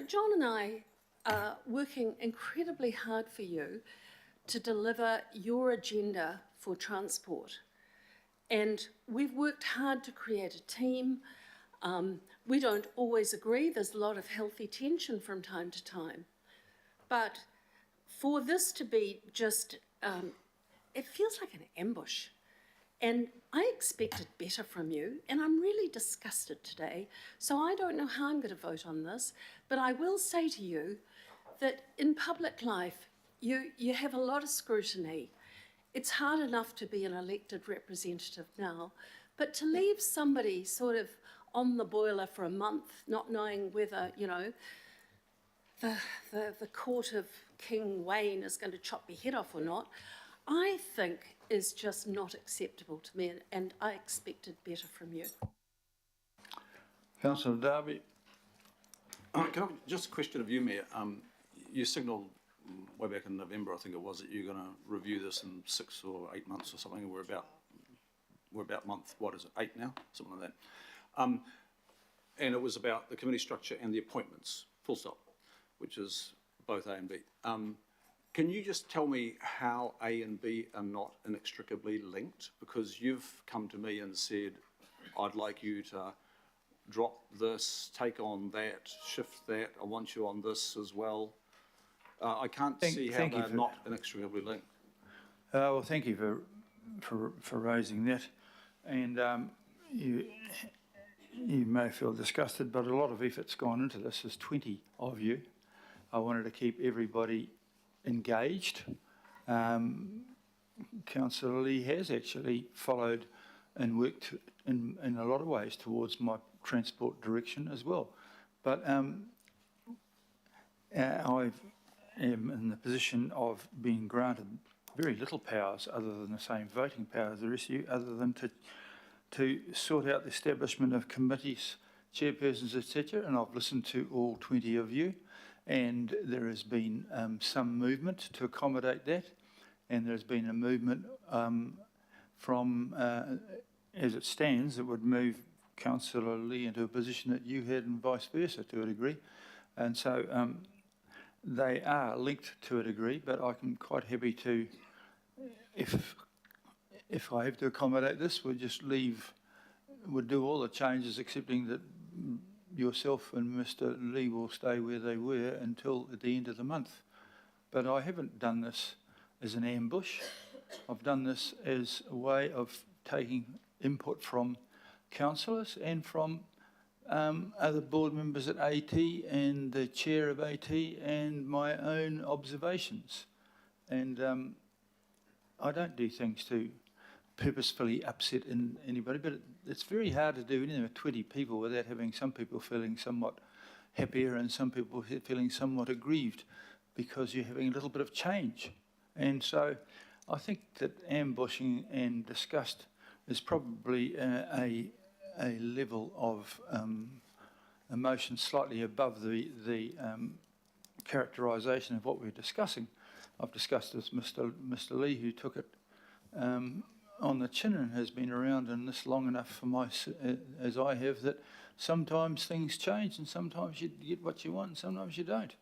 John and I are working incredibly hard for you to deliver your agenda for transport. And we've worked hard to create a team. We don't always agree. There's a lot of healthy tension from time to time. But for this to be just, it feels like an ambush. And I expected better from you, and I'm really disgusted today. So I don't know how I'm going to vote on this, but I will say to you that in public life, you have a lot of scrutiny. It's hard enough to be an elected representative now, but to leave somebody sort of on the boiler for a month, not knowing whether, you know, the court of King Wayne is going to chop your head off or not, I think is just not acceptable to me, and I expected better from you. Councillor Darby. Just a question of you, Mayor. You signalled way back in November, I think it was, that you're going to review this in 6 or 8 months or something. We're about month, what is it, 8 now? Something like that. And it was about the committee structure and the appointments, full stop, which is both A and B. Can you just tell me how A and B are not inextricably linked? Because you've come to me and said, I'd like you to drop this, take on that, shift that, I want you on this as well. I can't see how they're not inextricably linked. Well, thank you for raising that. And you may feel disgusted, but a lot of effort's gone into this. There's 20 of you. I wanted to keep everybody engaged. Councillor Lee has actually followed and worked in a lot of ways towards my transport direction as well. But I am in the position of being granted very little powers other than the same voting power as the rest of you, other than to sort out the establishment of committees, chairpersons, etc. And I've listened to all 20 of you, and there has been some movement to accommodate that, and there's been a movement from, as it stands, that would move Councillor Lee into a position that you had and vice versa to a degree. And so they are linked to a degree, but I'm quite happy to, if I have to accommodate this, we'll just leave, we'll do all the changes, accepting that yourself and Mr. Lee will stay where they were until at the end of the month. But I haven't done this as an ambush. I've done this as a way of taking input from councillors and from other board members at AT and the chair of AT and my own observations. And I don't do things to purposefully upset anybody, but it's very hard to do anything with 20 people without having some people feeling somewhat happier and some people feeling somewhat aggrieved because you're having a little bit of change. And so I think that ambushing and disgust is probably a level of emotion slightly above the characterisation of what we're discussing. I've discussed with Mr. Lee, who took it on the chin and has been around in this long enough for as I have, that sometimes things change and sometimes you get what you want and sometimes you don't.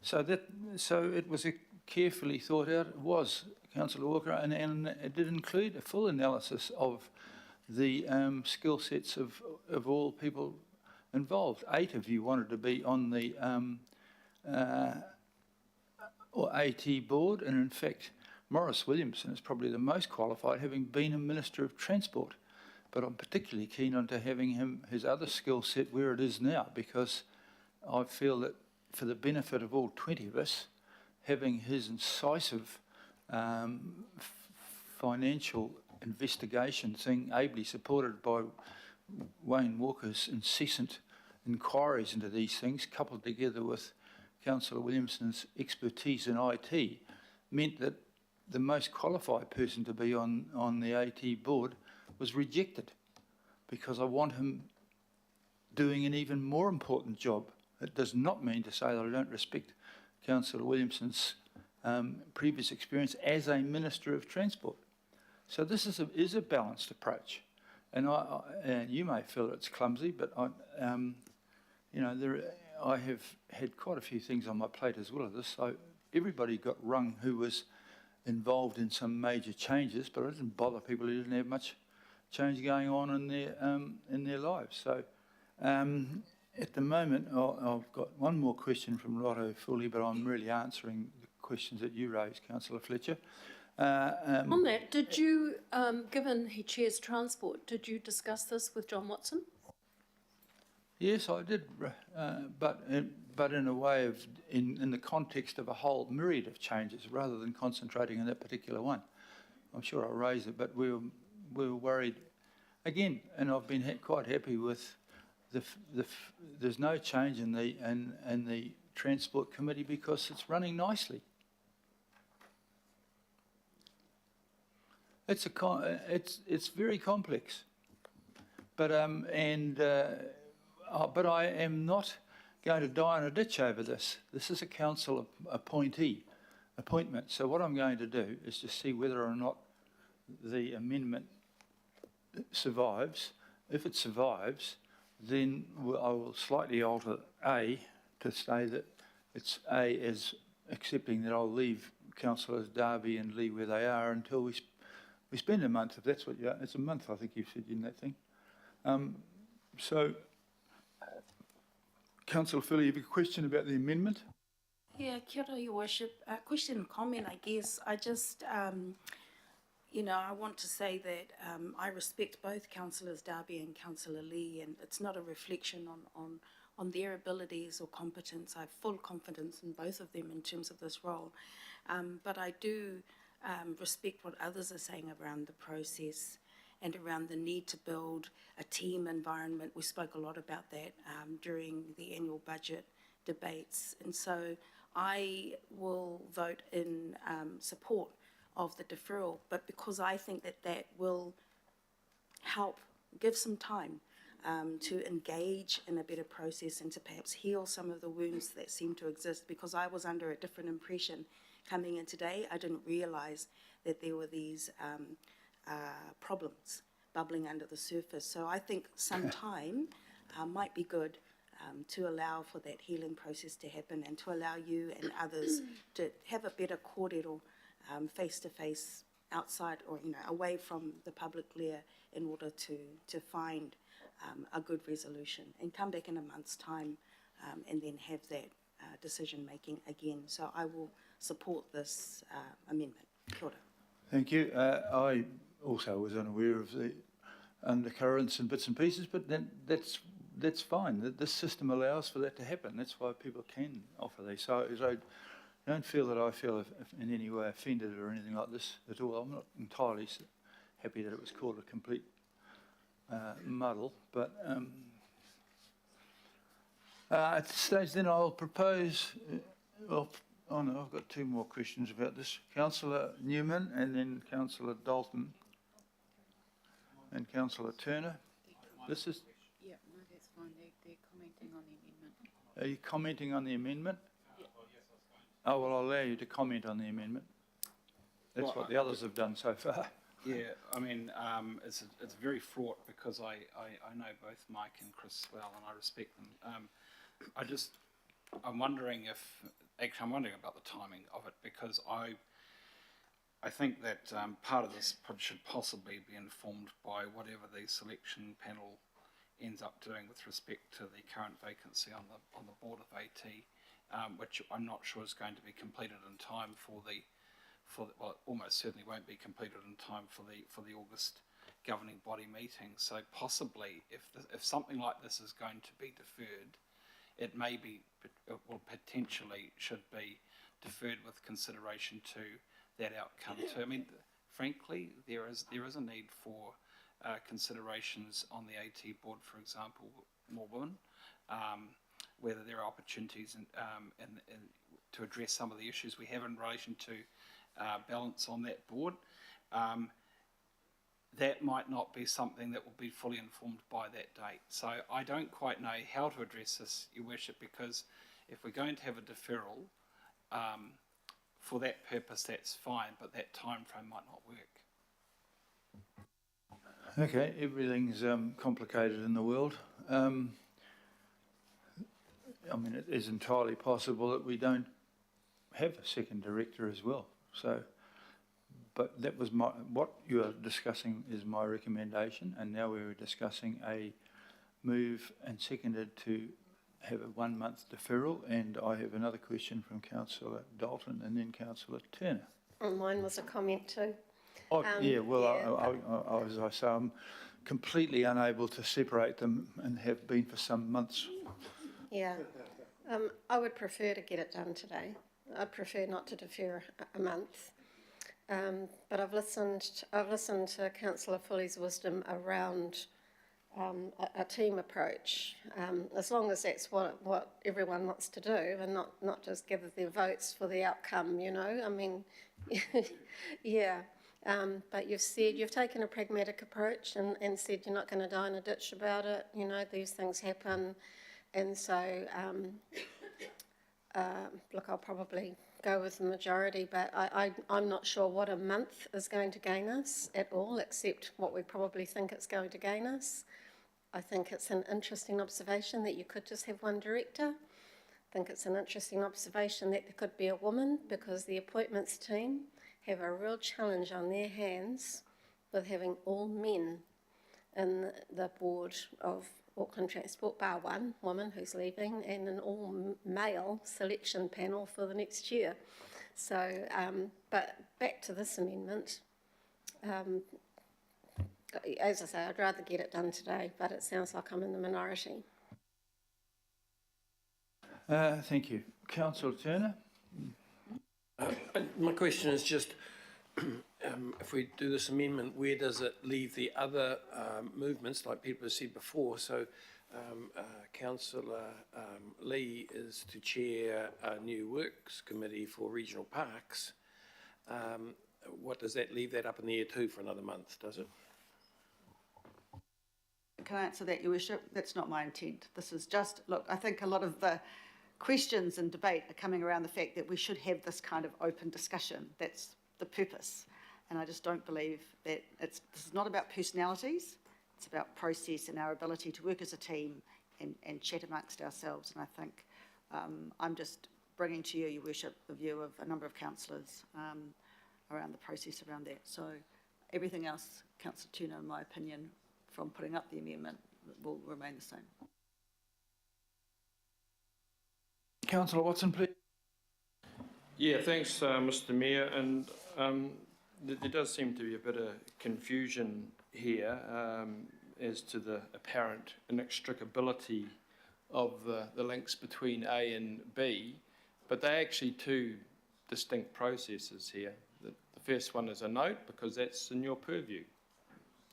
So it was a carefully thought out. It was, Councillor Walker, and it did include a full analysis of the skill sets of all people involved. 8 of you wanted to be on the AT board, and in fact Maurice Williamson is probably the most qualified, having been a Minister of Transport. But I'm particularly keen on to having his other skill set where it is now, because I feel that for the benefit of all 20 of us, having his incisive financial investigation thing, ably supported by Wayne Walker's incessant inquiries into these things, coupled together with Councillor Williamson's expertise in IT, meant that the most qualified person to be on the AT board was rejected, because I want him doing an even more important job. It does not mean to say that I don't respect Councillor Williamson's previous experience as a Minister of Transport. So this is a balanced approach, and and you may feel it's clumsy, but you know, I have had quite a few things on my plate as well as this. So everybody got rung who was involved in some major changes, but I didn't bother people who didn't have much change going on in their lives. So at the moment, I've got one more question from Lotto Fully, but I'm really answering the questions that you raised, Councillor Fletcher. On that, did you, given he chairs transport, did you discuss this with John Watson? Yes, I did, but in a way of in the context of a whole myriad of changes, rather than concentrating on that particular one. I'm sure I'll raise it, but we were worried again, and I've been quite happy with there's no change in the Transport Committee because it's running nicely. It's very complex, but but I am not going to die in a ditch over this. This is a council appointment. So what I'm going to do is to see whether or not the amendment survives. If it survives, then I will slightly alter A to say that it's A as accepting that I'll leave Councillors Darby and Lee where they are until we spend a month, if that's what it's a month, I think you said in that thing. So, Councillor Philly, you have a question about the amendment? Yeah, kia ora, Your Worship. Question and comment, I guess. I just, you know, I want to say that I respect both Councillors Darby and Councillor Lee, and it's not a reflection on their abilities or competence. I have full confidence in both of them in terms of this role. But I do respect what others are saying around the process and around the need to build a team environment. We spoke a lot about that during the annual budget debates. And so I will vote in support of the deferral, but because I think that that will help give some time to engage in a better process and to perhaps heal some of the wounds that seem to exist, because I was under a different impression coming in today. I didn't realise that there were these problems bubbling under the surface. So I think some time might be good to allow for that healing process to happen and to allow you and others to have a better kōrero face-to-face outside or, you know, away from the public glare in order to find a good resolution and come back in a month's time and then have that decision-making again. So I will support this amendment. Kia ora. Thank you. I also was unaware of the undercurrents and bits and pieces, but then that's fine. This system allows for that to happen. That's why people can offer these. So I don't feel that I feel in any way offended or anything like this at all. I'm not entirely happy that it was called a complete muddle, but at this stage then I'll propose, oh no, I've got two more questions about this. Councillor Newman and then Councillor Dalton and Councillor Turner. This is... Yeah, no, that's fine. They're commenting on the amendment. Are you commenting on the amendment? Oh, well, I'll allow you to comment on the amendment. That's what the others have done so far. Yeah, I mean, it's very fraught because I know both Mike and Chris well, and I respect them. I'm wondering I'm wondering about the timing of it, because I think that part of this should possibly be informed by whatever the selection panel ends up doing with respect to the current vacancy on the board of AT, which I'm not sure is going to be completed in time well, almost certainly won't be completed in time for the August governing body meeting. So possibly, if something like this is going to be deferred, it potentially should be deferred with consideration to that outcome too. I mean, frankly, there is a need for considerations on the AT board, for example, more women, whether there are opportunities to address some of the issues we have in relation to balance on that board. That might not be something that will be fully informed by that date. So I don't quite know how to address this, Your Worship, because if we're going to have a deferral, for that purpose that's fine, but that time frame might not work. Okay, everything's complicated in the world. I mean, it is entirely possible that we don't have a second director as well. So, but that was what you are discussing is my recommendation, and now we're discussing a move and seconded to have a 1 month deferral, and I have another question from Councillor Dalton and then Councillor Turner. Mine was a comment too. Oh, as I say, I'm completely unable to separate them and have been for some months. Yeah. I would prefer to get it done today. I'd prefer not to defer a month. But I've listened to Councillor Foley's wisdom around a team approach, as long as that's what everyone wants to do, and not just gather their votes for the outcome, you know. I mean, yeah. But you've taken a pragmatic approach and said you're not going to die in a ditch about it. You know, these things happen, and so look, I'll probably go with the majority, but I'm not sure what a month is going to gain us at all, except what we probably think it's going to gain us. I think it's an interesting observation that you could just have one director. I think it's an interesting observation that there could be a woman, because the appointments team have a real challenge on their hands with having all men in the board of Auckland Transport, bar one woman who's leaving, and an all-male selection panel for the next year. So, but back to this amendment. As I say, I'd rather get it done today, but it sounds like I'm in the minority. Thank you. Councillor Turner? My question is just, if we do this amendment, where does it leave the other movements, like people have said before? So Councillor Lee is to chair a new works committee for regional parks. What does that leave that up in the air too for another month, does it? Can I answer that, Your Worship? That's not my intent. This is just, look, I think a lot of the questions and debate are coming around the fact that we should have this kind of open discussion. That's the purpose. And I just don't believe that this is not about personalities. It's about process and our ability to work as a team and chat amongst ourselves. And I think I'm just bringing to you, Your Worship, the view of a number of councillors around the process around that. So everything else, Councillor Turner, in my opinion, from putting up the amendment, will remain the same. Councillor Watson, please. Yeah, thanks, Mr. Mayor. And there does seem to be a bit of confusion here as to the apparent inextricability of the links between A and B, but they're actually two distinct processes here. The first one is a note, because that's in your purview.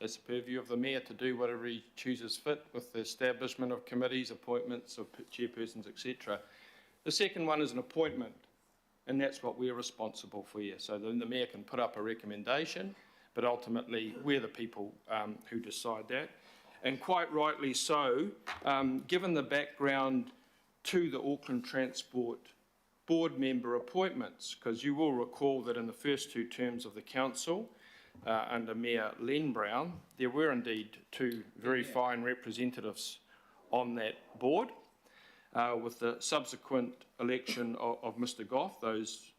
It's the purview of the Mayor to do whatever he chooses fit with the establishment of committees, appointments of chairpersons, etc. The second one is an appointment, and that's what we're responsible for here. So then the Mayor can put up a recommendation, but ultimately we're the people who decide that. And quite rightly so, given the background to the Auckland Transport board member appointments, because you will recall that in the first two terms of the council, under Mayor Len Brown, there were indeed two very fine representatives on that board. With the subsequent election of Mr. Goff, those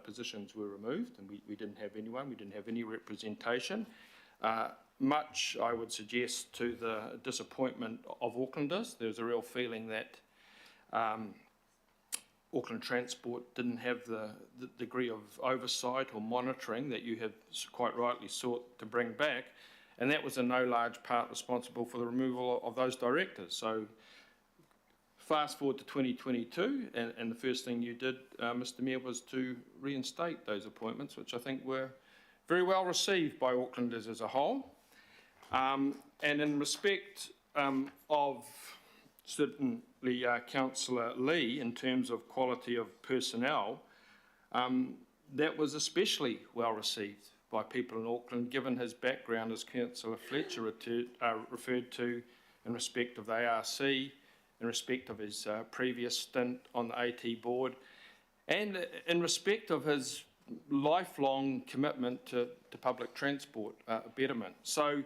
positions were removed, and we didn't have anyone, we didn't have any representation. Much, I would suggest, to the disappointment of Aucklanders. There was a real feeling that Auckland Transport didn't have the degree of oversight or monitoring that you have quite rightly sought to bring back, and that was in no large part responsible for the removal of those directors. So fast forward to 2022, and the first thing you did, Mr. Mayor, was to reinstate those appointments, which I think were very well received by Aucklanders as a whole. And in respect of certainly Councillor Lee, in terms of quality of personnel, that was especially well received by people in Auckland, given his background, as Councillor Fletcher referred to, in respect of the ARC, in respect of his previous stint on the AT board, and in respect of his lifelong commitment to public transport betterment. So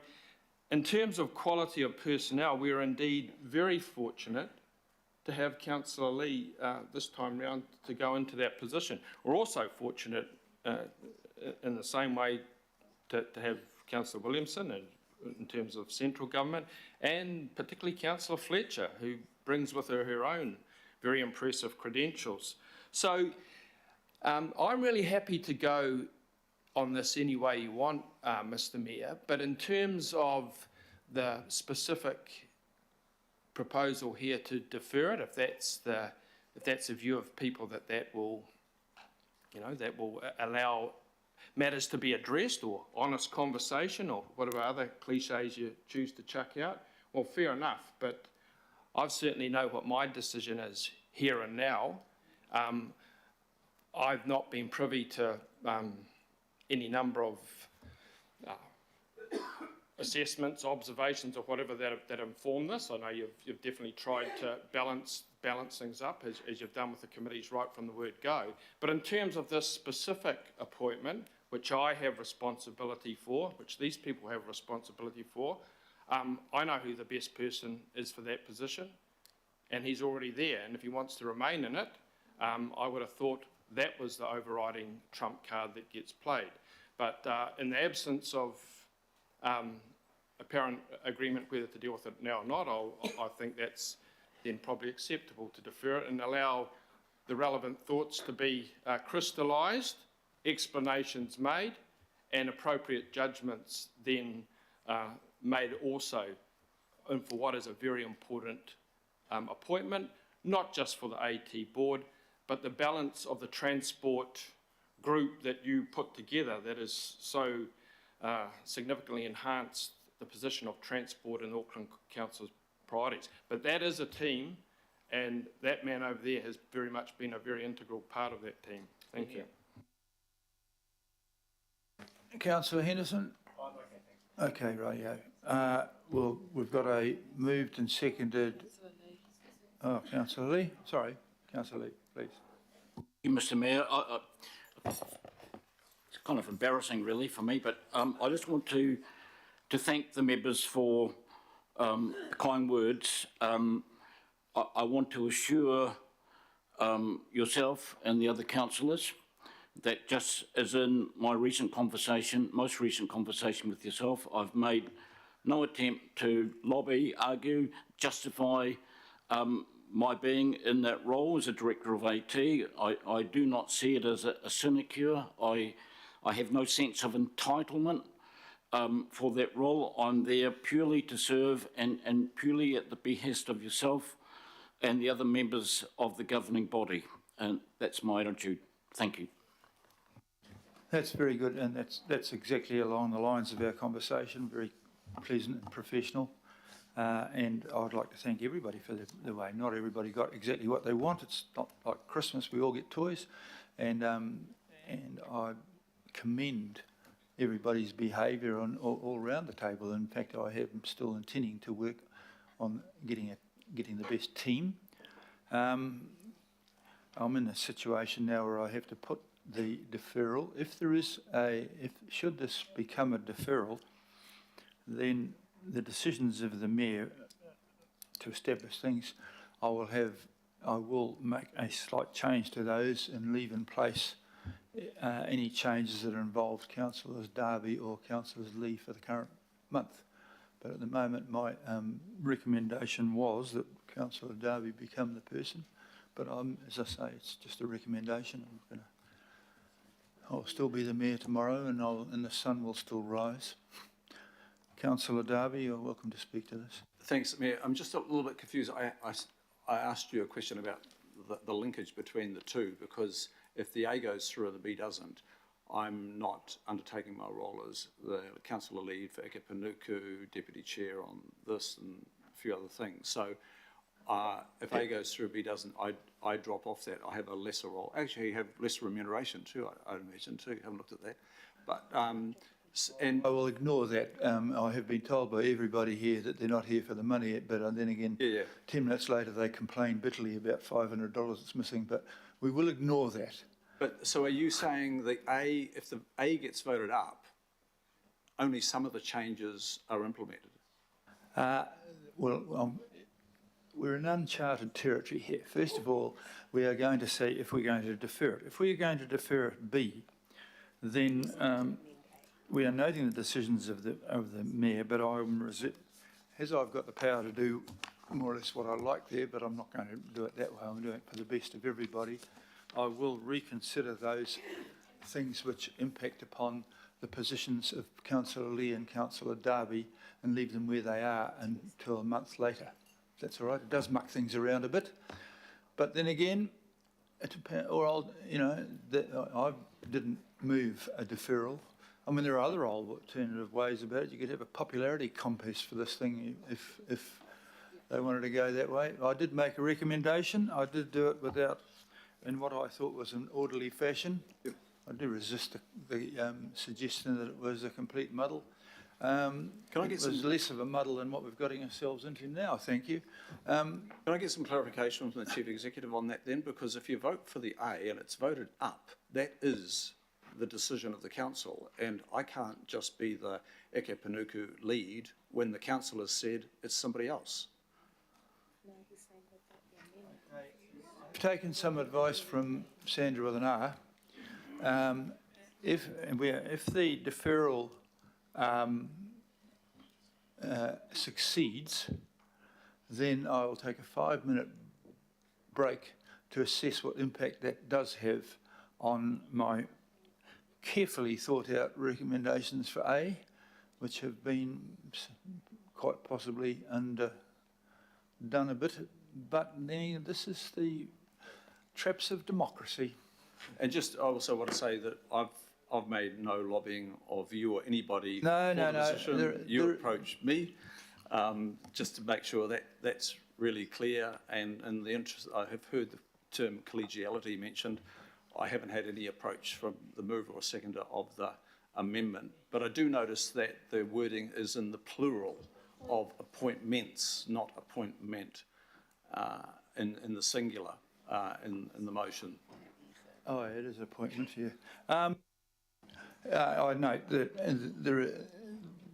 in terms of quality of personnel, we are indeed very fortunate to have Councillor Lee this time round to go into that position. We're also fortunate in the same way to have Councillor Williamson and in terms of central government, and particularly Councillor Fletcher, who brings with her her own very impressive credentials. So I'm really happy to go on this any way you want, Mr. Mayor, but in terms of the specific proposal here to defer it, if that's a view of people that will allow matters to be addressed, or honest conversation, or whatever other cliches you choose to chuck out, well, fair enough. But I certainly know what my decision is here and now. I've not been privy to any number of assessments, observations, or whatever that inform this. I know you've definitely tried to balance things up, as you've done with the committees right from the word go. But in terms of this specific appointment, which I have responsibility for, which these people have responsibility for, I know who the best person is for that position, and he's already there. And if he wants to remain in it, I would have thought that was the overriding trump card that gets played. But in the absence of apparent agreement whether to deal with it now or not, I think that's then probably acceptable to defer it and allow the relevant thoughts to be crystallised, explanations made, and appropriate judgments then made also, and for what is a very important appointment, not just for the AT board, but the balance of the transport group that you put together that has so significantly enhanced the position of transport in Auckland Council's priorities. But that is a team, and that man over there has very much been a very integral part of that team. Thank you. Councillor Henderson? Okay, rightio. Well, we've got a moved and seconded. Oh, Councillor Lee. Sorry, Councillor Lee, please. Thank you, Mr. Mayor. It's kind of embarrassing, really, for me, but I just want to thank the members for the kind words. I want to assure yourself and the other councillors that, just as in my most recent conversation with yourself, I've made no attempt to lobby, argue, justify my being in that role as a director of AT. I do not see it as a sinecure. I have no sense of entitlement for that role. I'm there purely to serve and purely at the behest of yourself and the other members of the governing body. And that's my attitude. Thank you. That's very good, and that's exactly along the lines of our conversation, very pleasant and professional. And I'd like to thank everybody for the way. Not everybody got exactly what they want. It's not like Christmas, we all get toys. And I commend everybody's behaviour all around the table. In fact, I am still intending to work on getting the best team. I'm in a situation now where I have to put the deferral. Should this become a deferral, then the decisions of the mayor to establish things, I will make a slight change to those and leave in place any changes that involve Councillors Darby or Councillors Lee for the current month. But at the moment, my recommendation was that Councillor Darby become the person. But as I say, it's just a recommendation. I'll still be the mayor tomorrow, and the sun will still rise. Councillor Darby, you're welcome to speak to this. Thanks, Mayor. I'm just a little bit confused. I asked you a question about the linkage between the two, because if the A goes through and the B doesn't, I'm not undertaking my role as the councillor lead for Eke Panuku, deputy chair on this and a few other things. So if A goes through, B doesn't, I drop off that. I have a lesser role. Actually, you have less remuneration too, I'd imagine too. You haven't looked at that. But and I will ignore that. I have been told by everybody here that they're not here for the money, but then again, 10 minutes later they complain bitterly about $500 that's missing, but we will ignore that. But so are you saying the A, if the A gets voted up, only some of the changes are implemented? We're in uncharted territory here. First of all, we are going to see if we're going to defer it. If we're going to defer it B, then we are noting the decisions of the mayor, but as I've got the power to do more or less what I like there, but I'm not going to do it that way. I'm doing it for the best of everybody. I will reconsider those things which impact upon the positions of Councillor Lee and Councillor Darby and leave them where they are until a month later. That's all right. It does muck things around a bit, but then again, it depends. Or I'll, I didn't move a deferral. I mean, there are other alternative ways about it. You could have a popularity contest for this thing if they wanted to go that way. I did make a recommendation. I did do it in what I thought was an orderly fashion. Yep. I do resist the suggestion that it was a complete muddle. Can I get it was less of a muddle than what we've got ourselves into now, thank you. Can I get some clarification from the Chief Executive on that then? Because if you vote for the A and it's voted up, that is the decision of the council, and I can't just be the Eke Panuku lead when the council has said it's somebody else. I've taken some advice from Sandra with an R. If the deferral succeeds, then I will take a 5-minute break to assess what impact that does have on my carefully thought out recommendations for A, which have been quite possibly underdone a bit, but then this is the traps of democracy. And just, I also want to say that I've made no lobbying of you or anybody No. position. You approached me just to make sure that that's really clear. And in the interest, I have heard the term collegiality mentioned. I haven't had any approach from the mover or seconder of the amendment, but I do notice that the wording is in the plural of appointments, not appointment, in the singular in the motion. Oh, it is appointment, yeah. I note that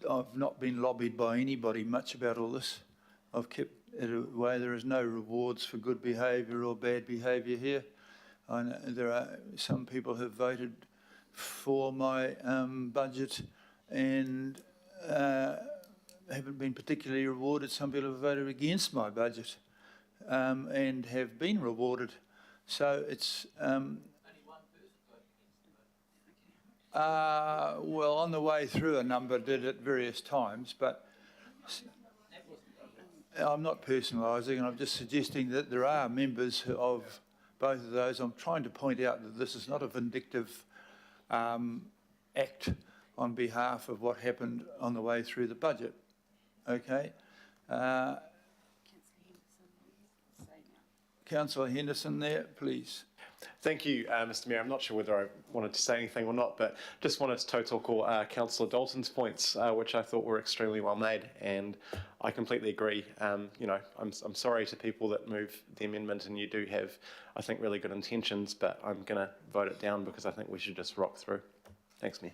I've not been lobbied by anybody much about all this. I've kept it away. There is no rewards for good behaviour or bad behaviour here. I know there are some people who have voted for my budget and haven't been particularly rewarded. Some people have voted against my budget and have been rewarded. So it's well, on the way through, a number did at various times, but I'm not personalising, and I'm just suggesting that there are members of both of those. I'm trying to point out that this is not a vindictive act on behalf of what happened on the way through the budget. Okay. Councillor Henderson there, please. Thank you, Mr Mayor. I'm not sure whether I wanted to say anything or not, but just wanted to tautoko Councillor Dalton's points, which I thought were extremely well made, and I completely agree. I'm sorry to people that move the amendment, and you do have, I think, really good intentions, but I'm going to vote it down because I think we should just rock through. Thanks, Mayor.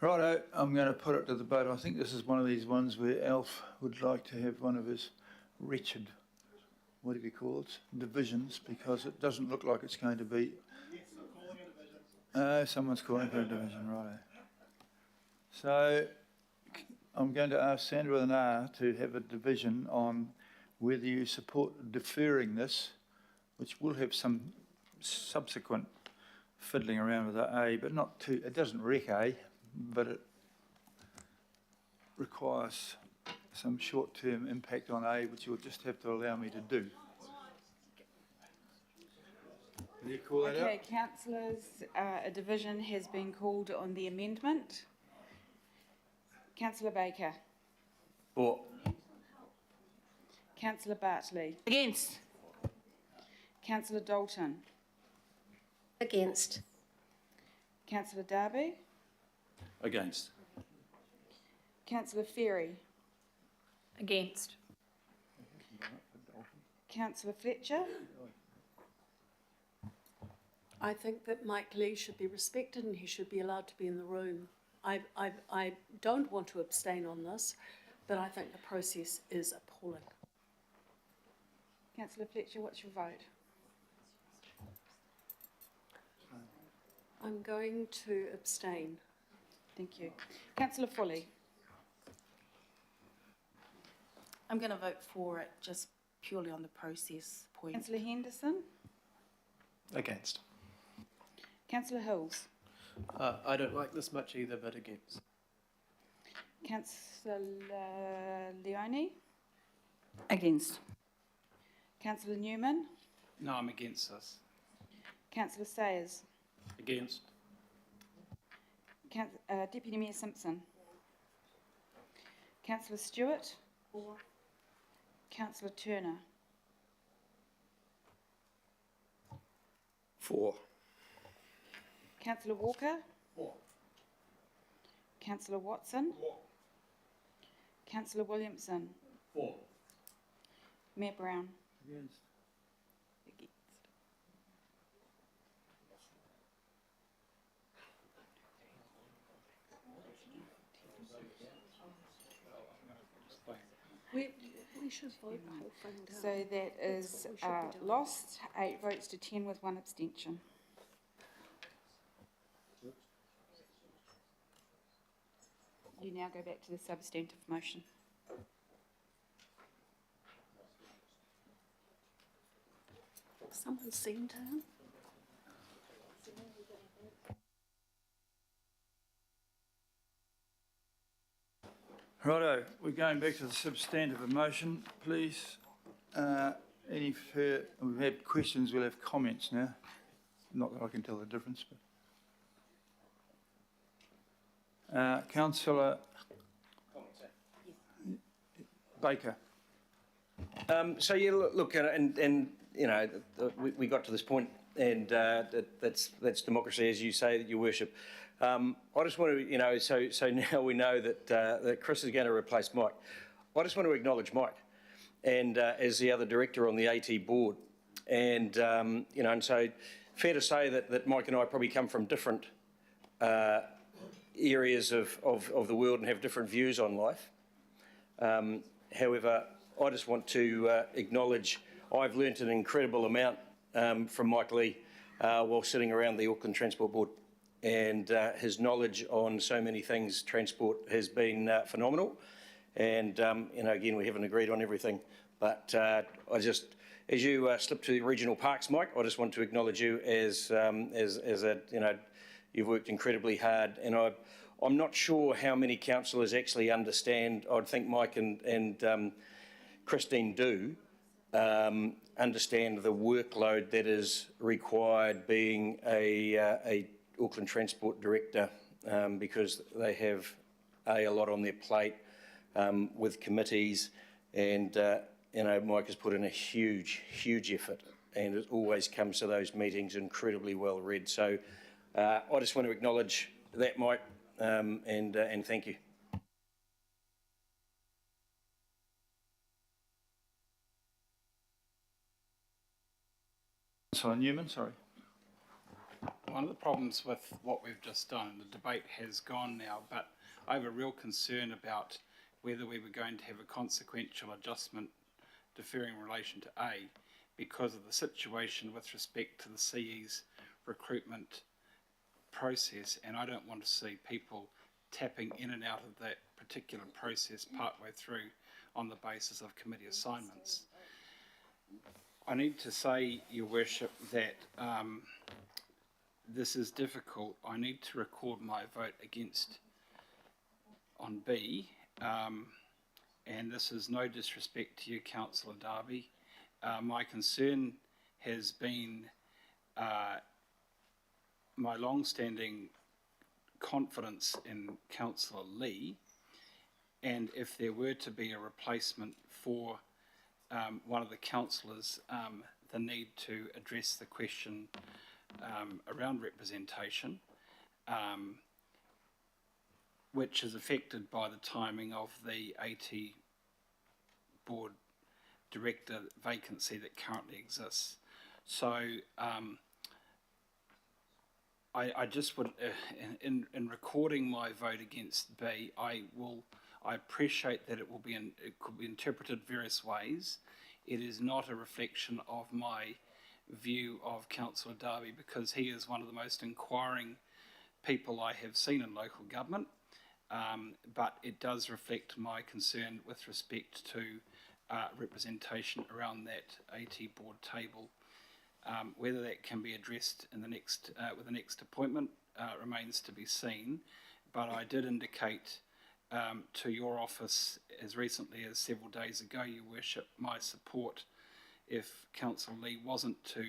Righto, I'm going to put it to the vote. I think this is one of these ones where Alf would like to have one of his wretched, what do you call it, divisions, because it doesn't look like it's going to be. Someone's calling for a division, righto. So I'm going to ask Sandra with an R to have a division on whether you support deferring this, which will have some subsequent fiddling around with the A, but not too, it doesn't wreck A, but it requires some short-term impact on A, which you'll just have to allow me to do. Will you call that out? Okay, councillors, a division has been called on the amendment. Councillor Baker. For. Councillor Bartley. Against. Councillor Dalton. Against. Councillor Darby. Against. Councillor Ferry. Against. Councillor Fletcher. I think that Mike Lee should be respected and he should be allowed to be in the room. I don't want to abstain on this, but I think the process is appalling. Councillor Fletcher, what's your vote? I'm going to abstain. Thank you. Councillor Foley. I'm going to vote for it just purely on the process point. Councillor Henderson. Against. Councillor Hills. I don't like this much either, but against. Councillor Leone. Against. Councillor Newman. No, I'm against this. Councillor Sayers. Against. Deputy Mayor Simpson. Councillor Stewart. For. Councillor Turner. For. Councillor Walker. For. Councillor Watson. Councillor Williamson. For. Mayor Brown. Against. We should vote the whole thing down. So that is lost, 8 votes to 10 with 1 abstention. You now go back to the substantive motion. Someone seen to him? Righto, we're going back to the substantive motion, please. Any further, we've had questions, we'll have comments now. Not that I can tell the difference, but. Councillor Baker. So yeah, look, and you know, we got to this point, and that's democracy, as you say, Your Worship. I just want to, you know, so now we know that Chris is going to replace Mike. I just want to acknowledge Mike, and as the other director on the AT board, and you know, and so fair to say that Mike and I probably come from different areas of the world and have different views on life. However, I just want to acknowledge I've learnt an incredible amount from Mike Lee while sitting around the Auckland Transport Board, and his knowledge on so many things transport has been phenomenal. And you know, again, we haven't agreed on everything, but I just, as you slip to the regional parks, Mike, I just want to acknowledge you as a, you know, you've worked incredibly hard, and I'm not sure how many councillors actually understand. I'd think Mike and Christine do understand the workload that is required being a Auckland Transport Director, because they have a lot on their plate with committees, and you know, Mike has put in a huge effort, and it always comes to those meetings incredibly well read. So I just want to acknowledge that, Mike, and thank you. Councillor Newman, sorry. One of the problems with what we've just done, the debate has gone now, but I have a real concern about whether we were going to have a consequential adjustment deferring in relation to A, because of the situation with respect to the CE's recruitment process, and I don't want to see people tapping in and out of that particular process partway through on the basis of committee assignments. I need to say, Your Worship, that this is difficult. I need to record my vote against on B, and this is no disrespect to you, Councillor Darby. My concern has been my long-standing confidence in Councillor Lee, and if there were to be a replacement for one of the councillors, the need to address the question around representation, which is affected by the timing of the AT board director vacancy that currently exists. So I just would, in recording my vote against B, I appreciate that it could be interpreted various ways. It is not a reflection of my view of Councillor Darby, because he is one of the most inquiring people I have seen in local government. But it does reflect my concern with respect to representation around that AT board table. Whether that can be addressed in the next with the next appointment remains to be seen. But I did indicate to your office as recently as several days ago, Your Worship, my support if Councillor Lee wasn't to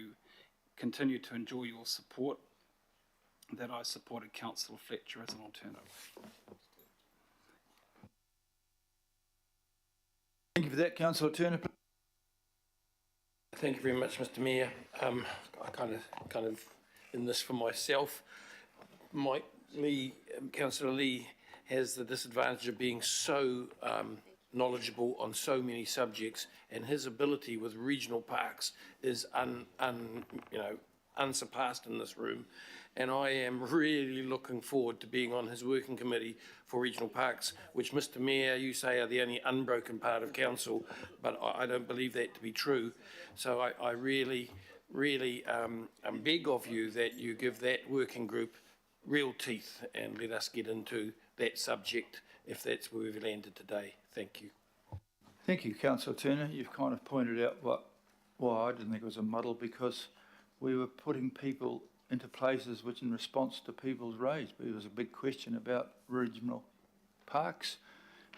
continue to enjoy your support, that I supported Councillor Fletcher as an alternative. Thank you for that, Councillor Turner. Thank you very much, Mr. Mayor. I kind of in this for myself. Mike Lee, Councillor Lee, has the disadvantage of being so knowledgeable on so many subjects, and his ability with regional parks is unsurpassed in this room. And I am really looking forward to being on his working committee for regional parks, which, Mr. Mayor, you say are the only unbroken part of council, but I don't believe that to be true. So I really beg of you that you give that working group real teeth and let us get into that subject if that's where we've landed today. Thank you. Thank you, Councillor Turner. You've kind of pointed out why I didn't think it was a muddle, because we were putting people into places which, in response to people's raised, there was a big question about regional parks,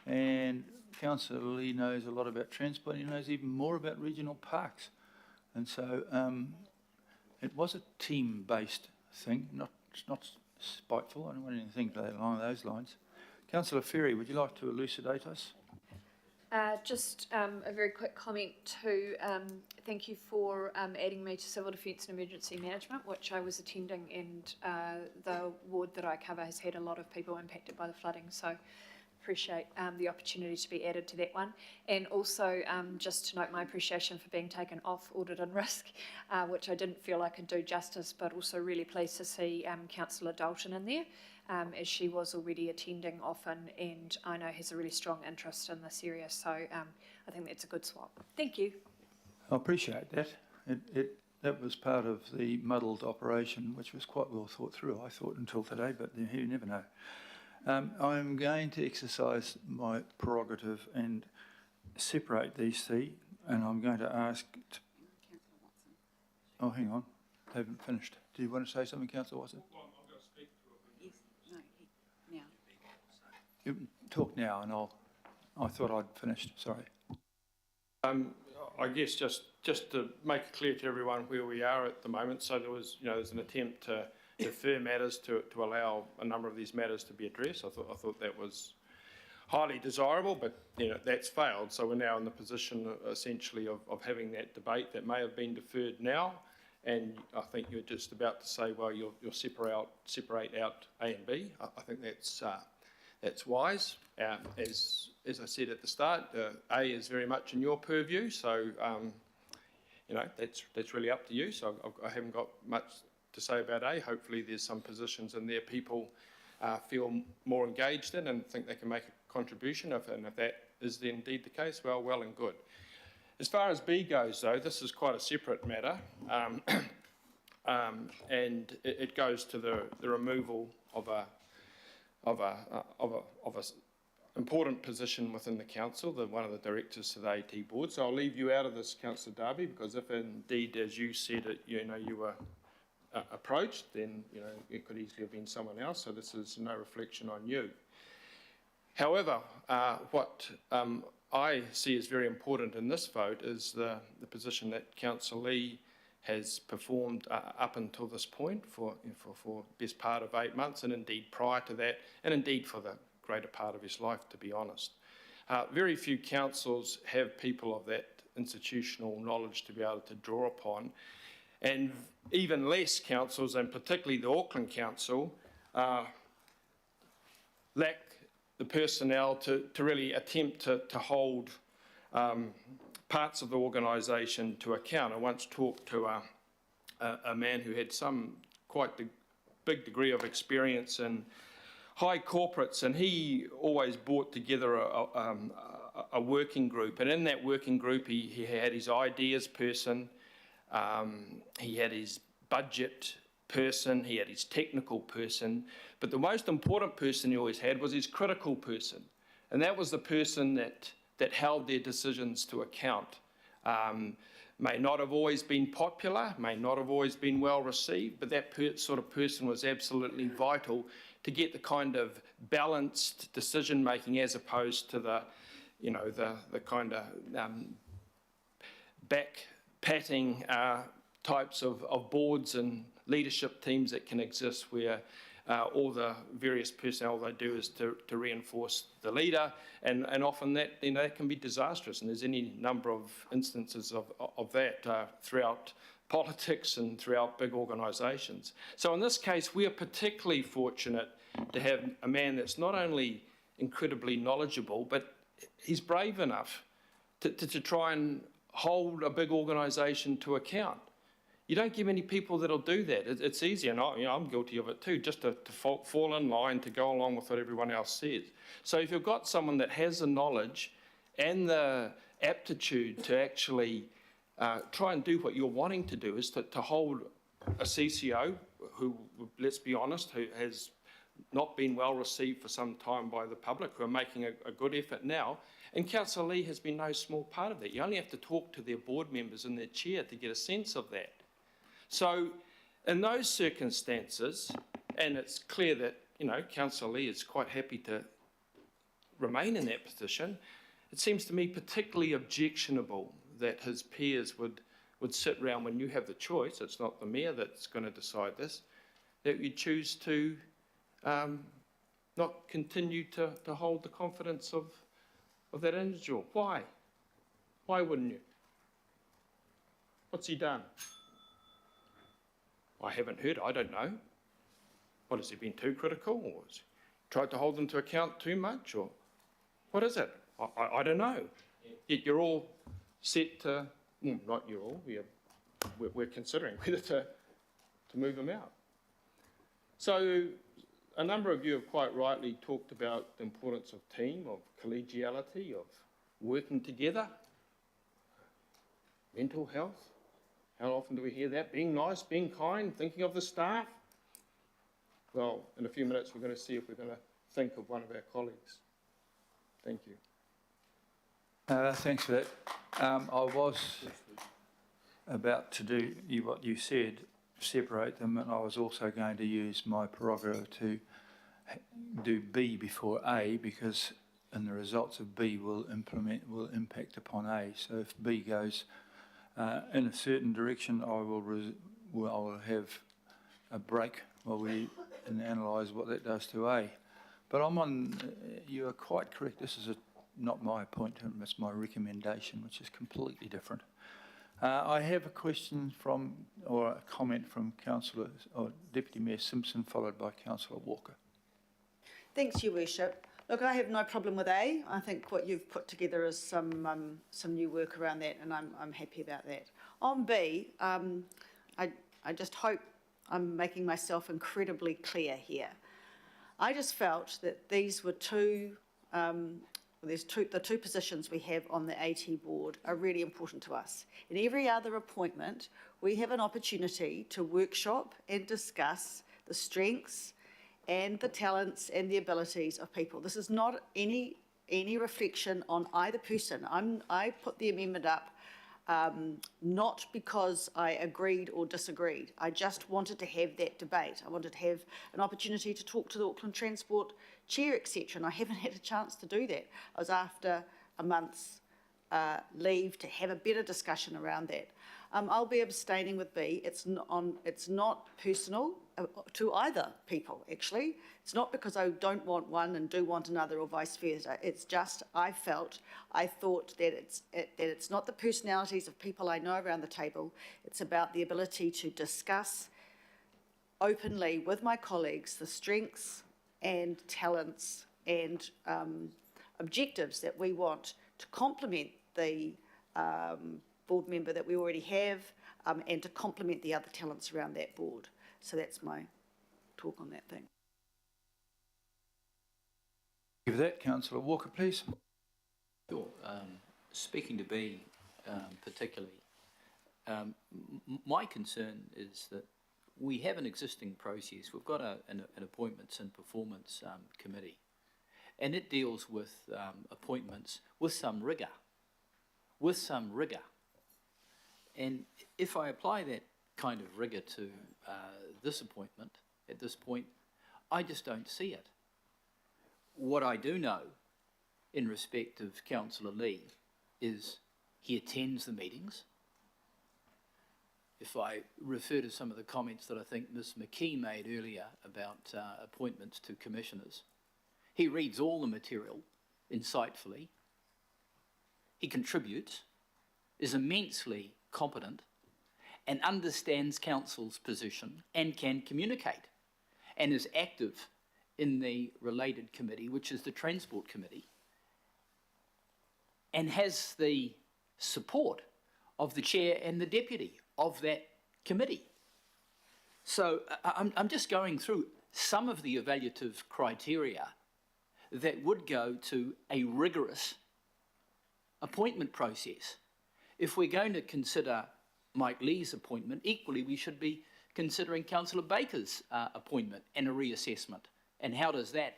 and Councillor Lee knows a lot about transport. He knows even more about regional parks, and so it was a team-based thing. It's not spiteful. I don't want anything along those lines. Councillor Ferry, would you like to elucidate us? Just a very quick comment to thank you for adding me to Civil Defence and Emergency Management, which I was attending, and the ward that I cover has had a lot of people impacted by the flooding, so appreciate the opportunity to be added to that one. And also just to note my appreciation for being taken off audit and risk, which I didn't feel I could do justice, but also really pleased to see Councillor Dalton in there, as she was already attending often, and I know has a really strong interest in this area, so I think that's a good swap. Thank you. I appreciate that. That was part of the muddled operation, which was quite well thought through, I thought, until today, but you never know. I'm going to exercise my prerogative and separate these three, and I'm going to ask... Oh, hang on. I haven't finished. Do you want to say something, Councillor Watson? You talk now, and I thought I'd finished. Sorry. I guess just to make it clear to everyone where we are at the moment. So there's an attempt to defer matters to allow a number of these matters to be addressed. I thought that was highly desirable, but that's failed. So we're now in the position essentially of having that debate that may have been deferred now. And I think you're just about to say, well, you'll separate out A and B. I think that's wise. As I said at the start, A is very much in your purview, so that's really up to you. So I haven't got much to say about A. Hopefully there's some positions in there people feel more engaged in and think they can make a contribution. And if that is indeed the case, well and good. As far as B goes, though, this is quite a separate matter, and it goes to the removal of a important position within the council, one of the directors to the AT board. So I'll leave you out of this, Councillor Darby, because if indeed, as you said, you were approached, then it could easily have been someone else. So this is no reflection on you. However, what I see as very important in this vote is the position that Councillor Lee has performed up until this point for best part of 8 months, and indeed prior to that, and indeed for the greater part of his life, to be honest. Very few councils have people of that institutional knowledge to be able to draw upon, and even less councils, and particularly the Auckland Council, lack the personnel to really attempt to hold parts of the organisation to account. I once talked to a man who had some quite big degree of experience in high corporates, and he always brought together a working group, and in that working group he had his ideas person, He had his budget person, he had his technical person, but the most important person he always had was his critical person. And that was the person that held their decisions to account. May not have always been popular, may not have always been well received, but that sort of person was absolutely vital to get the kind of balanced decision making as opposed to the kind of back patting types of boards and leadership teams that can exist where all the various personnel they do is to reinforce the leader, and often that that can be disastrous, and there's any number of instances of that throughout politics and throughout big organisations. So in this case, we are particularly fortunate to have a man that's not only incredibly knowledgeable, but he's brave enough to try and hold a big organisation to account. You don't get many people that'll do that. It's easy, and I'm guilty of it too, just to fall in line, to go along with what everyone else says. So if you've got someone that has the knowledge and the aptitude to actually try and do what you're wanting to do, is to hold a CCO who, let's be honest, who has not been well received for some time by the public, who are making a good effort now. And Councillor Lee has been no small part of that. You only have to talk to their board members and their chair to get a sense of that. So in those circumstances, and it's clear that, Councillor Lee is quite happy to remain in that position, it seems to me particularly objectionable that his peers would sit around when you have the choice, it's not the mayor that's going to decide this, that you choose to not continue to hold the confidence of that individual. Why? Why wouldn't you? What's he done? I haven't heard, I don't know. What, has he been too critical, or has he tried to hold them to account too much, or what is it? I don't know. Yet you're all set to, well, not you all, we're considering whether to move him out. So a number of you have quite rightly talked about the importance of team, of collegiality, of working together, mental health. How often do we hear that? Being nice, being kind, thinking of the staff. Well, in a few minutes we're going to see if we're going to think of one of our colleagues. Thank you. Thanks for that. I was about to do what you said, separate them, and I was also going to use my prerogative to do B before A, because and the results of B will impact upon A. So if B goes in a certain direction, I will have a break while we analyse what that does to A. But you are quite correct. This is not my appointment, it's my recommendation, which is completely different. I have a question or a comment from Councillor or Deputy Mayor Simpson, followed by Councillor Walker. Thanks, Your Worship. Look, I have no problem with A. I think what you've put together is some new work around that, and I'm happy about that. On B, I just hope I'm making myself incredibly clear here. I just felt that these were the two positions we have on the AT board are really important to us. In every other appointment, we have an opportunity to workshop and discuss the strengths and the talents and the abilities of people. This is not any reflection on either person. I put the amendment up not because I agreed or disagreed. I just wanted to have that debate. I wanted to have an opportunity to talk to the Auckland Transport Chair, etc., and I haven't had a chance to do that. I was after a month's leave to have a better discussion around that. I'll be abstaining with B. It's not personal to either people, actually. It's not because I don't want one and do want another, or vice versa. It's just I thought that it's not the personalities of people I know around the table. It's about the ability to discuss openly with my colleagues the strengths and talents and objectives that we want to complement the board member that we already have, and to complement the other talents around that board. So that's my talk on that thing. Give that, Councillor Walker, please. Sure. Speaking to B particularly, My concern is that we have an existing process. We've got an appointments and performance committee, and it deals with appointments with some rigour. And if I apply that kind of rigour to this appointment at this point, I just don't see it. What I do know in respect of Councillor Lee is he attends the meetings. If I refer to some of the comments that I think Ms McKee made earlier about appointments to commissioners, he reads all the material insightfully, he contributes, is immensely competent, and understands council's position and can communicate, and is active in the related committee, which is the Transport Committee, and has the support of the chair and the deputy of that committee. So I'm just going through some of the evaluative criteria that would go to a rigorous appointment process. If we're going to consider Mike Lee's appointment, equally we should be considering Councillor Baker's appointment and a reassessment. And how does that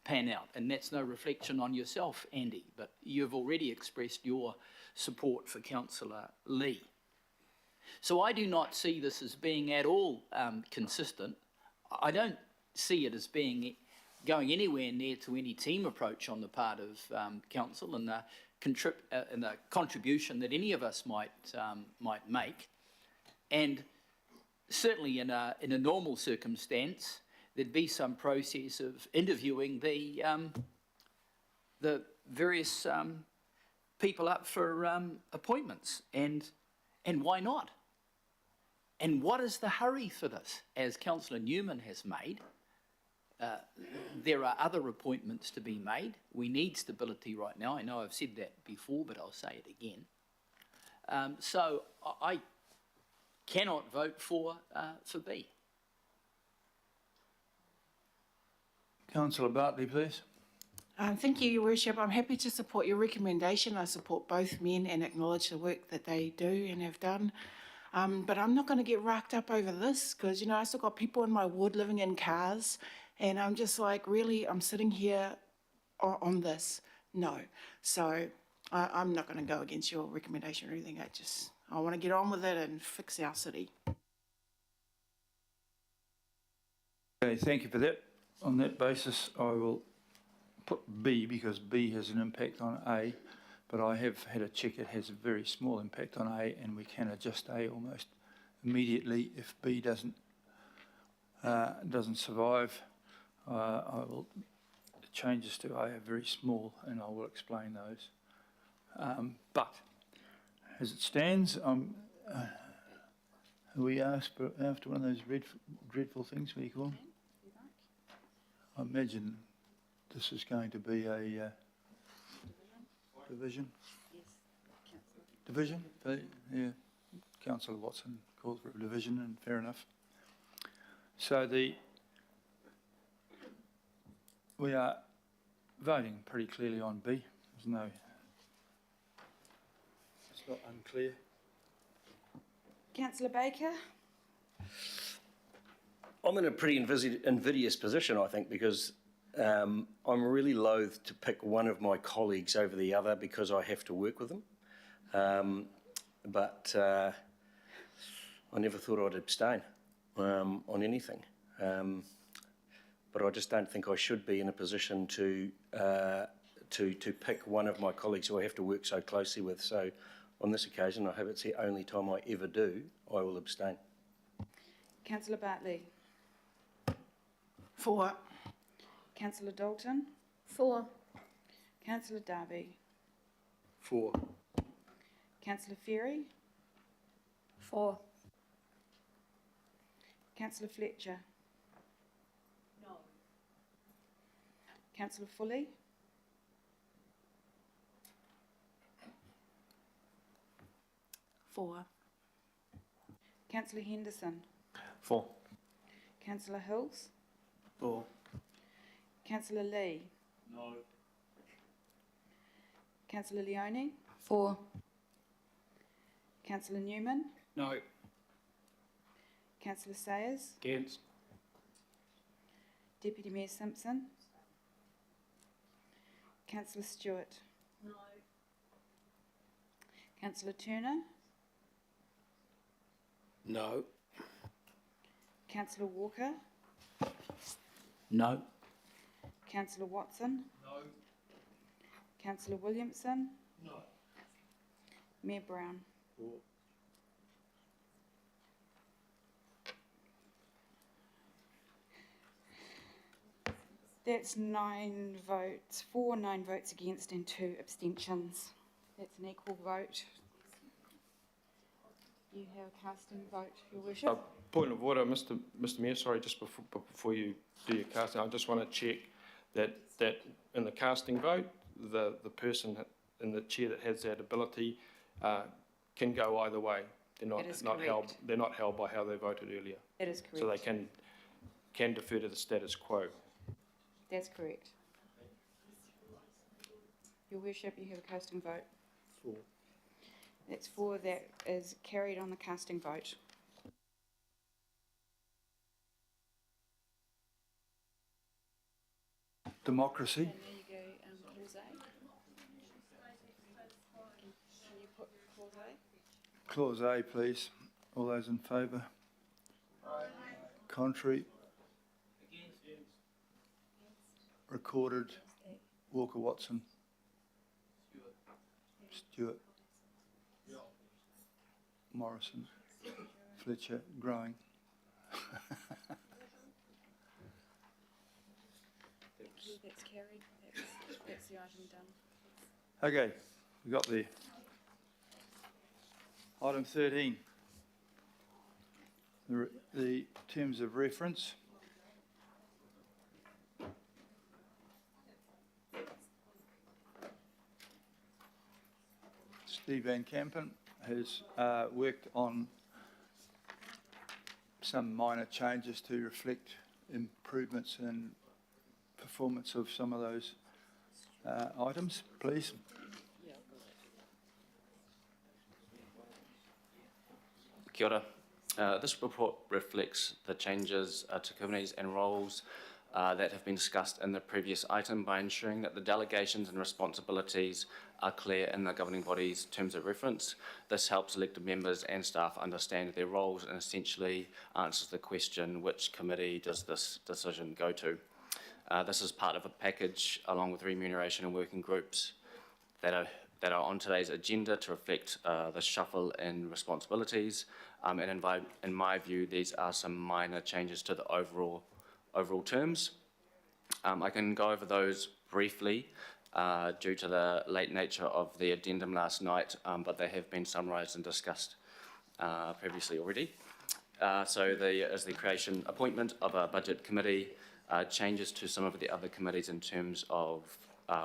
pan out? And that's no reflection on yourself, Andy, but you've already expressed your support for Councillor Lee. So I do not see this as being at all consistent. I don't see it as being going anywhere near to any team approach on the part of council and the contribution that any of us might make. And certainly in a normal circumstance, there'd be some process of interviewing the various people up for appointments, and why not? And what is the hurry for this? As Councillor Newman has made, there are other appointments to be made. We need stability right now. I know I've said that before, but I'll say it again. So I cannot vote for B. Councillor Bartley, please. Thank you, Your Worship. I'm happy to support your recommendation. I support both men and acknowledge the work that they do and have done. But I'm not going to get racked up over this because, you know, I still got people in my ward living in cars, and I'm just like, really, I'm sitting here on this. No. So I'm not going to go against your recommendation or anything. I want to get on with it and fix our city. Okay, thank you for that. On that basis, I will put B because B has an impact on A, but I have had a check. It has a very small impact on A, and we can adjust A almost immediately if B doesn't survive. The changes to A are very small, and I will explain those. But as it stands, we asked after one of those dreadful things, what do you call them? I imagine this is going to be a division. Division? Yeah. Councillor Watson called for a division, and fair enough. So we are voting pretty clearly on B. There's no. It's not unclear. Councillor Baker? I'm in a pretty invidious position, I think, because I'm really loath to pick one of my colleagues over the other because I have to work with them. But I never thought I'd abstain on anything. But I just don't think I should be in a position to pick one of my colleagues who I have to work so closely with. So on this occasion, I hope it's the only time I ever do, I will abstain. Councillor Bartley? For. Councillor Dalton? For. Councillor Darby? For. Councillor Ferry? For. Councillor Fletcher? No. Councillor Foley? For. Councillor Henderson? For. Councillor Hills? For. Councillor Lee? No. Councillor Leone? For. Councillor Newman, No. Councillor Sayers, Against. Deputy Mayor Simpson, Councillor Stewart, No. Councillor Turner, No. Councillor Walker, No. Councillor Watson, No. Councillor Williamson, No. Mayor Brown. That's 9 votes for, 9 votes against and 2 abstentions. That's an equal vote. You have a casting vote, Your Worship. Point of order, Mr. Mayor, sorry, just before you do your casting, I just want to check that in the casting vote, the person in the chair that has that ability can go either way. They're That is not held. correct. They're not held by how they voted earlier. That is correct. So they can defer to the status quo. That's correct. Your Worship, you have a casting vote. 4. That's 4, that is carried on the casting vote. Democracy. And there you go, clause A. Can you put clause A? Clause A, please. All those in favour? Contrary? Recorded. Walker Watson. Stewart. Morrison. Fletcher. Growing. That's carried. That's the item done. Okay, we got there. Item 13. The terms of reference. Steve Van Kampen has worked on some minor changes to reflect improvements in performance of some of those items, please. Kia ora. This report reflects the changes to committees and roles that have been discussed in the previous item by ensuring that the delegations and responsibilities are clear in the governing body's terms of reference. This helps elected members and staff understand their roles and essentially answers the question, which committee does this decision go to? This is part of a package along with remuneration and working groups that are on today's agenda to reflect the shuffle in responsibilities. And in my view, these are some minor changes to the overall terms. I can go over those briefly due to the late nature of the addendum last night, but they have been summarised and discussed previously already. So as the creation, appointment of a budget committee, changes to some of the other committees in terms of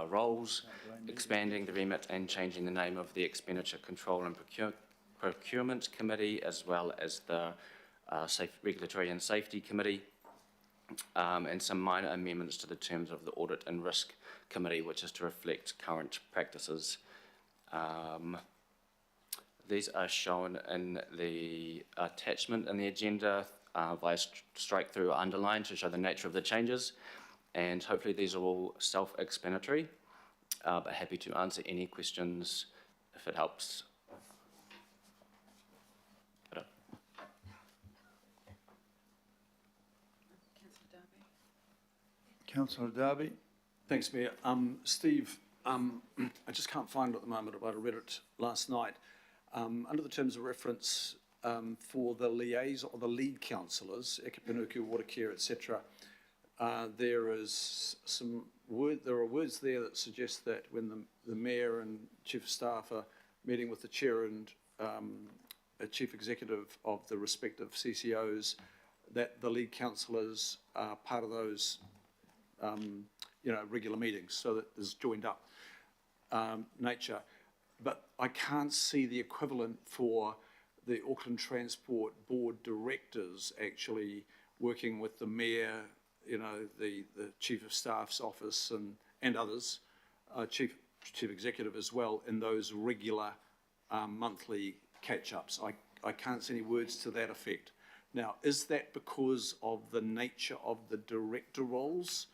roles, expanding the remit and changing the name of the Expenditure Control and Procurement Committee, as well as the Regulatory and Safety Committee, and some minor amendments to the terms of the Audit and Risk Committee, which is to reflect current practices. These are shown in the attachment in the agenda via strike through or underline to show the nature of the changes, and hopefully these are all self-explanatory, but happy to answer any questions if it helps. Councillor Darby. Thanks, Mayor. Steve, I just can't find it at the moment, but I read it last night. Under the terms of reference for the liaison or the lead councillors, Ekipanuku, Watercare, etc., there are words there that suggest that when the mayor and chief of staff are meeting with the chair and a chief executive of the respective CCOs, that the lead councillors are part of those regular meetings, so that there's joined up nature. But I can't see the equivalent for the Auckland Transport Board directors actually working with the mayor, the chief of staff's office and chief executive as well in those regular monthly catch-ups. I can't see any words to that effect. Now, is that because of the nature of the director roles?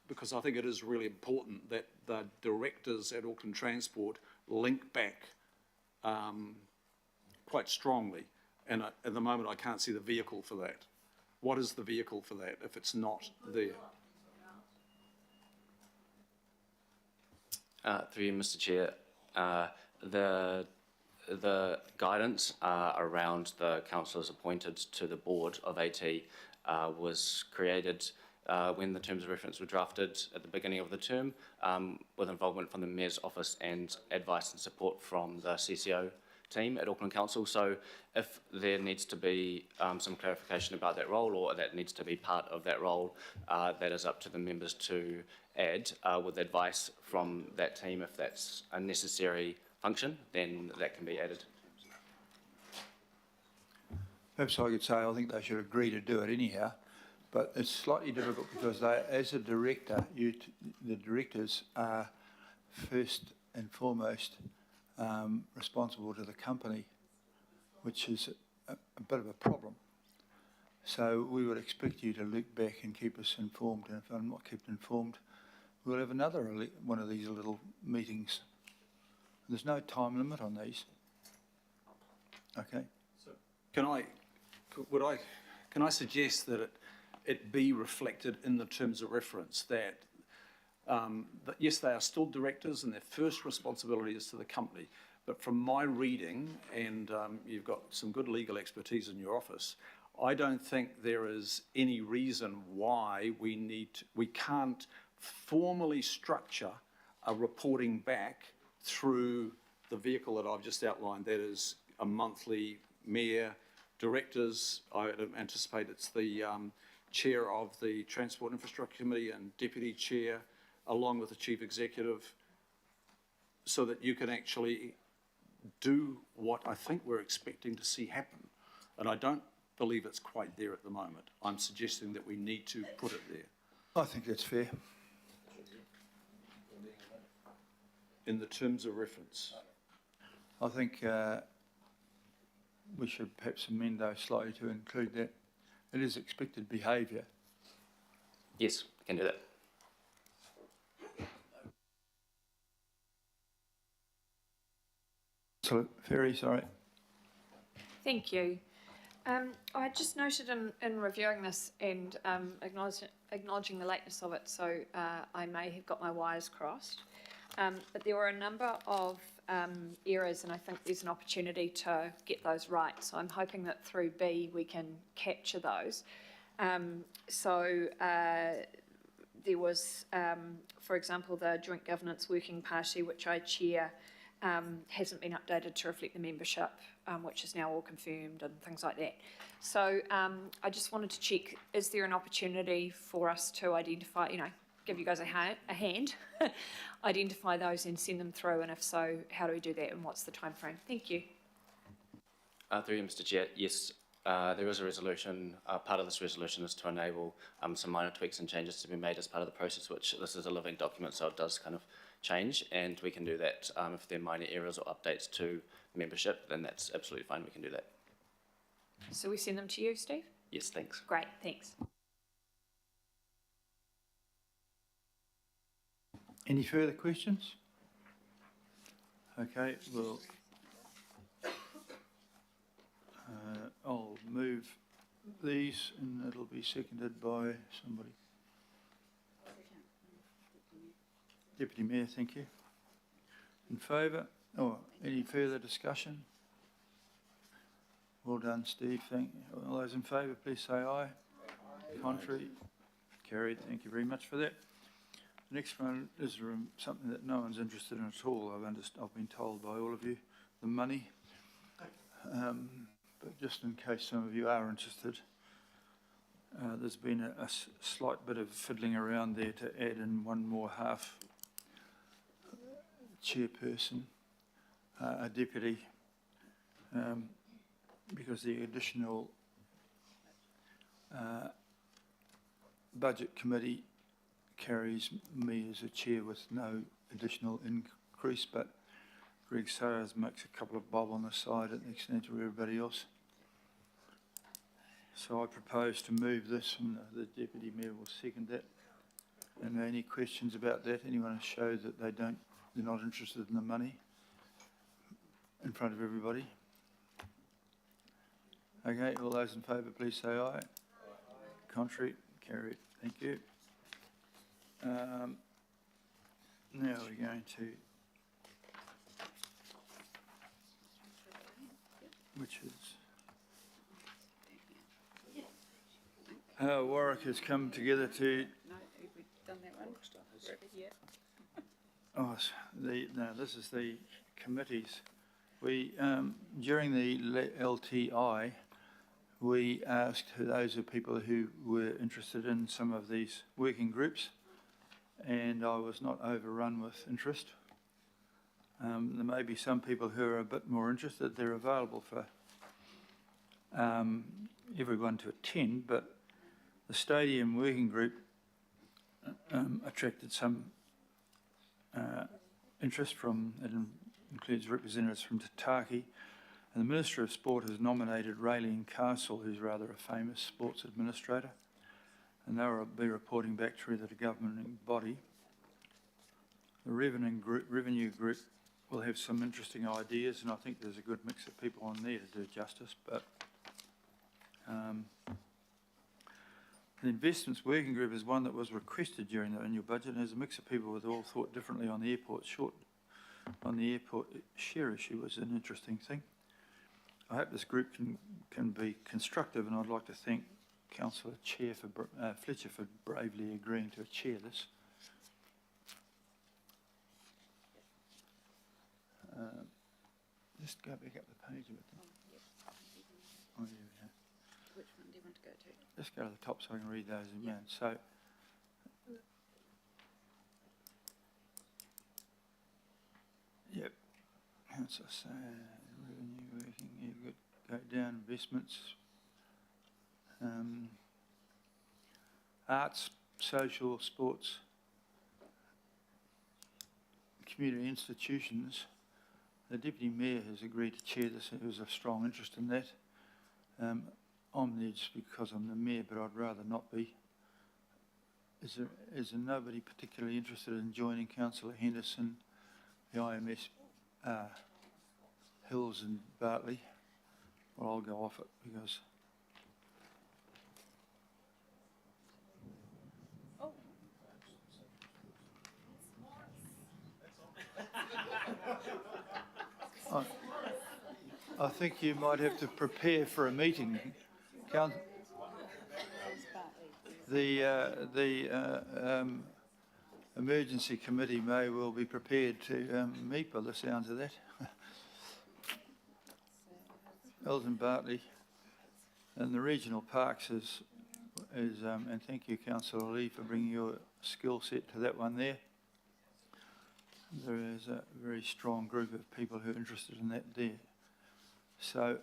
Because I think it is really important that the directors at Auckland Transport link back quite strongly. And at the moment, I can't see the vehicle for that. What is the vehicle for that if it's not there? Through you, Mr. Chair, the guidance around the councillors appointed to the board of AT was created when the terms of reference were drafted at the beginning of the term, with involvement from the Mayor's office and advice and support from the CCO team at Auckland Council. So if there needs to be some clarification about that role, or that needs to be part of that role, that is up to the members to add with advice from that team. If that's a necessary function, then that can be added. Perhaps I could say I think they should agree to do it anyhow, but it's slightly difficult because they, as a director, the directors are first and foremost responsible to the company, which is a bit of a problem. So we would expect you to look back and keep us informed, and if I'm not kept informed, we'll have another one of these little meetings. There's no time limit on these. Okay. So can I suggest that it be reflected in the terms of reference that yes, they are still directors and their first responsibility is to the company, but from my reading, and you've got some good legal expertise in your office, I don't think there is any reason why we can't formally structure a reporting back through the vehicle that I've just outlined. That is a monthly mayor, directors. I anticipate it's the chair of the Transport Infrastructure Committee and deputy chair, along with the chief executive, so that you can actually do what I think we're expecting to see happen. And I don't believe it's quite there at the moment. I'm suggesting that we need to put it there. I think that's fair. In the terms of reference. I think we should perhaps amend those slightly to include that. It is expected behaviour. Yes, we can do that. Councillor Ferry, sorry. Thank you. I just noted in reviewing this and acknowledging the lateness of it, so I may have got my wires crossed. But there were a number of errors, and I think there's an opportunity to get those right. So I'm hoping that through B we can capture those. There was, for example, the Joint Governance Working Party, which I chair, hasn't been updated to reflect the membership, which is now all confirmed and things like that. So I just wanted to check, is there an opportunity for us to identify, give you guys a hand, identify those and send them through, and if so, how do we do that and what's the time frame? Thank you. Through you, Mr. Chair, yes, there is a resolution. Part of this resolution is to enable some minor tweaks and changes to be made as part of the process, which this is a living document, so it does kind of change, and we can do that. If there are minor errors or updates to membership, then that's absolutely fine, we can do that. So we send them to you, Steve? Yes, thanks. Great, thanks. Any further questions? Okay, well, I'll move these and it'll be seconded by somebody. Deputy Mayor, thank you. In favour? Oh, any further discussion? Well done, Steve. Thank you. All those in favour, please say aye. Contrary? Carried. Thank you very much for that. The next one is something that no one's interested in at all. I've been told by all of you, the money. But just in case some of you are interested, there's been a slight bit of fiddling around there to add in one more half chairperson, a deputy, because the additional budget committee carries me as a chair with no additional increase, but Greg Sayers makes a couple of bob on the side at the extent of everybody else. So I propose to move this, and the Deputy Mayor will second that. And any questions about that? Anyone show that they're not interested in the money in front of everybody? Okay, all those in favour, please say aye. Contrary, carried. Thank you. Now we're going to, which is, Warwick has come together to, No, we've done that one. Yeah. no, this is the committees. We, during the LTI, we asked those of people who were interested in some of these working groups, and I was not overrun with interest. There may be some people who are a bit more interested. They're available for everyone to attend, but the stadium working group attracted some interest from, it includes representatives from Te Taki, and the Minister of Sport has nominated Raylene Castle, who's rather a famous sports administrator, and they will be reporting back through the governing body. The revenue group will have some interesting ideas, and I think there's a good mix of people on there to do justice, but the investments working group is one that was requested during the annual budget, and there's a mix of people who all thought differently on the airport share issue was an interesting thing. I hope this group can be constructive, and I'd like to thank Councillor Fletcher for bravely agreeing to chair this. Just go back up the page a bit. Oh, yeah, yeah. Which one do you want to go to? Just go to the top so I can read those again. So, yep. As I say, revenue working, you've got go down, investments, arts, social, sports, community institutions. The Deputy Mayor has agreed to chair this. There was a strong interest in that. I'm there just because I'm the Mayor, but I'd rather not be. Is there nobody particularly interested in joining Councillor Henderson, the IMS Hills and Bartley? Well, I'll go off it because I think you might have to prepare for a meeting. The emergency committee may well be prepared to meet by the sounds of that. Elton Bartley and the regional parks is and thank you, Councillor Lee, for bringing your skill set to that one there. There is a very strong group of people who are interested in that there. So,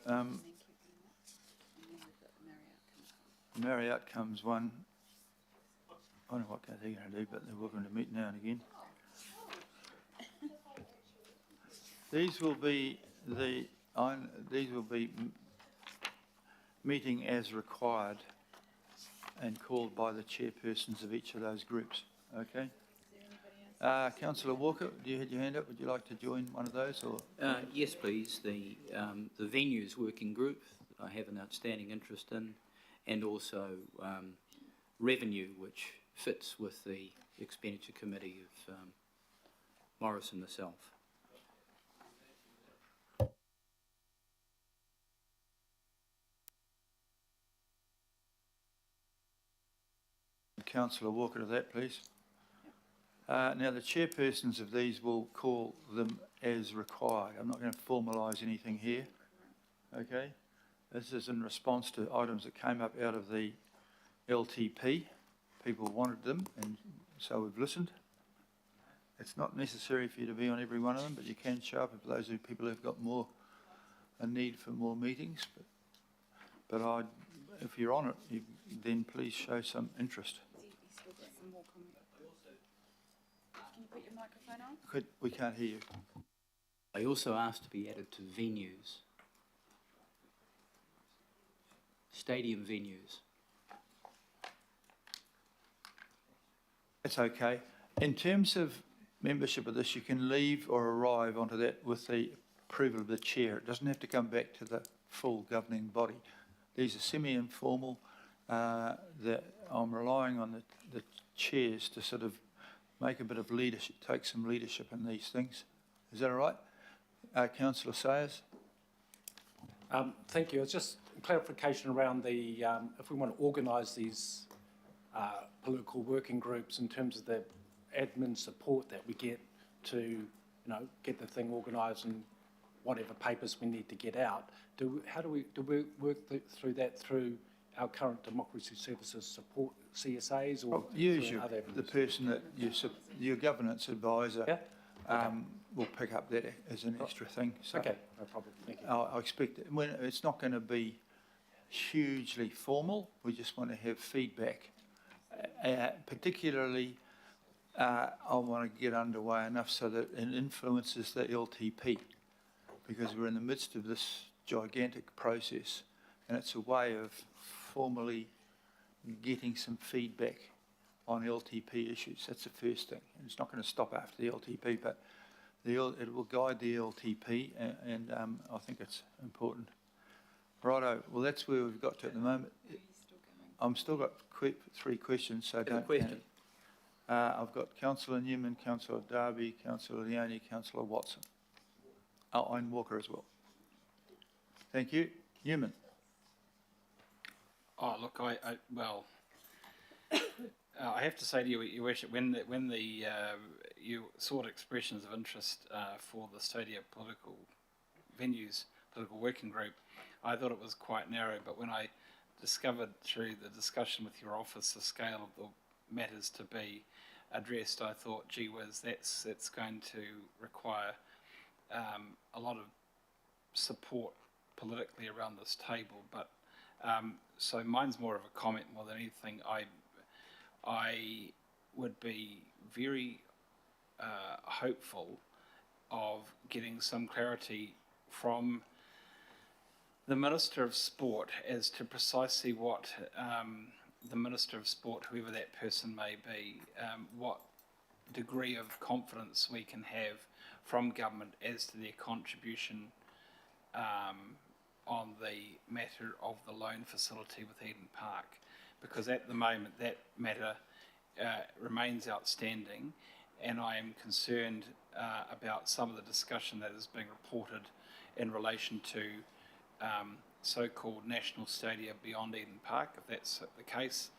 Marry Outcomes one. I don't know what they're going to do, but they're welcome to meet now and again. These will be meeting as required and called by the chairpersons of each of those groups. Okay. Councillor Walker, do you have your hand up? Would you like to join one of those? Or Yes, please. The venues working group I have an outstanding interest in, and also revenue, which fits with the expenditure committee of Morris and myself. Councillor Walker to that, please. Now, the chairpersons of these will call them as required. I'm not going to formalise anything here. Okay? This is in response to items that came up out of the LTP. People wanted them, and so we've listened. It's not necessary for you to be on every one of them, but you can show up if those are people who've got a need for more meetings. But if you're on it, then please show some interest. Can you put your microphone on? We can't hear you. I also asked to be added to venues. Stadium venues. That's okay. In terms of membership of this, you can leave or arrive onto that with the approval of the chair. It doesn't have to come back to the full governing body. These are semi-informal. That I'm relying on the chairs to sort of make a bit of leadership, take some leadership in these things. Is that all right? Councillor Sayers? Thank you. It's just clarification around the, if we want to organise these political working groups in terms of the admin support that we get to, get the thing organised and whatever papers we need to get out. How do we work through that through our current democracy services support CSAs or Usually other the person that your governance advisor will pick up that as an extra thing. So okay, no problem. Thank you. I expect it's not going to be hugely formal. We just want to have feedback. Particularly, I want to get underway enough so that it influences the LTP, because we're in the midst of this gigantic process, and it's a way of formally getting some feedback on LTP issues. That's the first thing. And it's not going to stop after the LTP, but it will guide the LTP, and I think it's important. Righto. Well, that's where we've got to at the moment. I'm still got 3 questions, so don't question. I've got Councillor Newman, Councillor Darby, Councillor Leone, Councillor Watson. Oh, and Walker as well. Thank you. Newman. Oh, look, well, I have to say to you, Your Worship, when you sought expressions of interest for the Stadia political venues, political working group, I thought it was quite narrow, but when I discovered through the discussion with your office the scale of the matters to be addressed, I thought, gee whiz, that's going to require a lot of support politically around this table. But so mine's more of a comment more than anything. I would be very hopeful of getting some clarity from the Minister of Sport as to precisely what the Minister of Sport, whoever that person may be, what degree of confidence we can have from government as to their contribution on the matter of the loan facility with Eden Park, because at the moment that matter remains outstanding, and I am concerned about some of the discussion that is being reported in relation to so-called national stadia beyond Eden Park. If that's the case,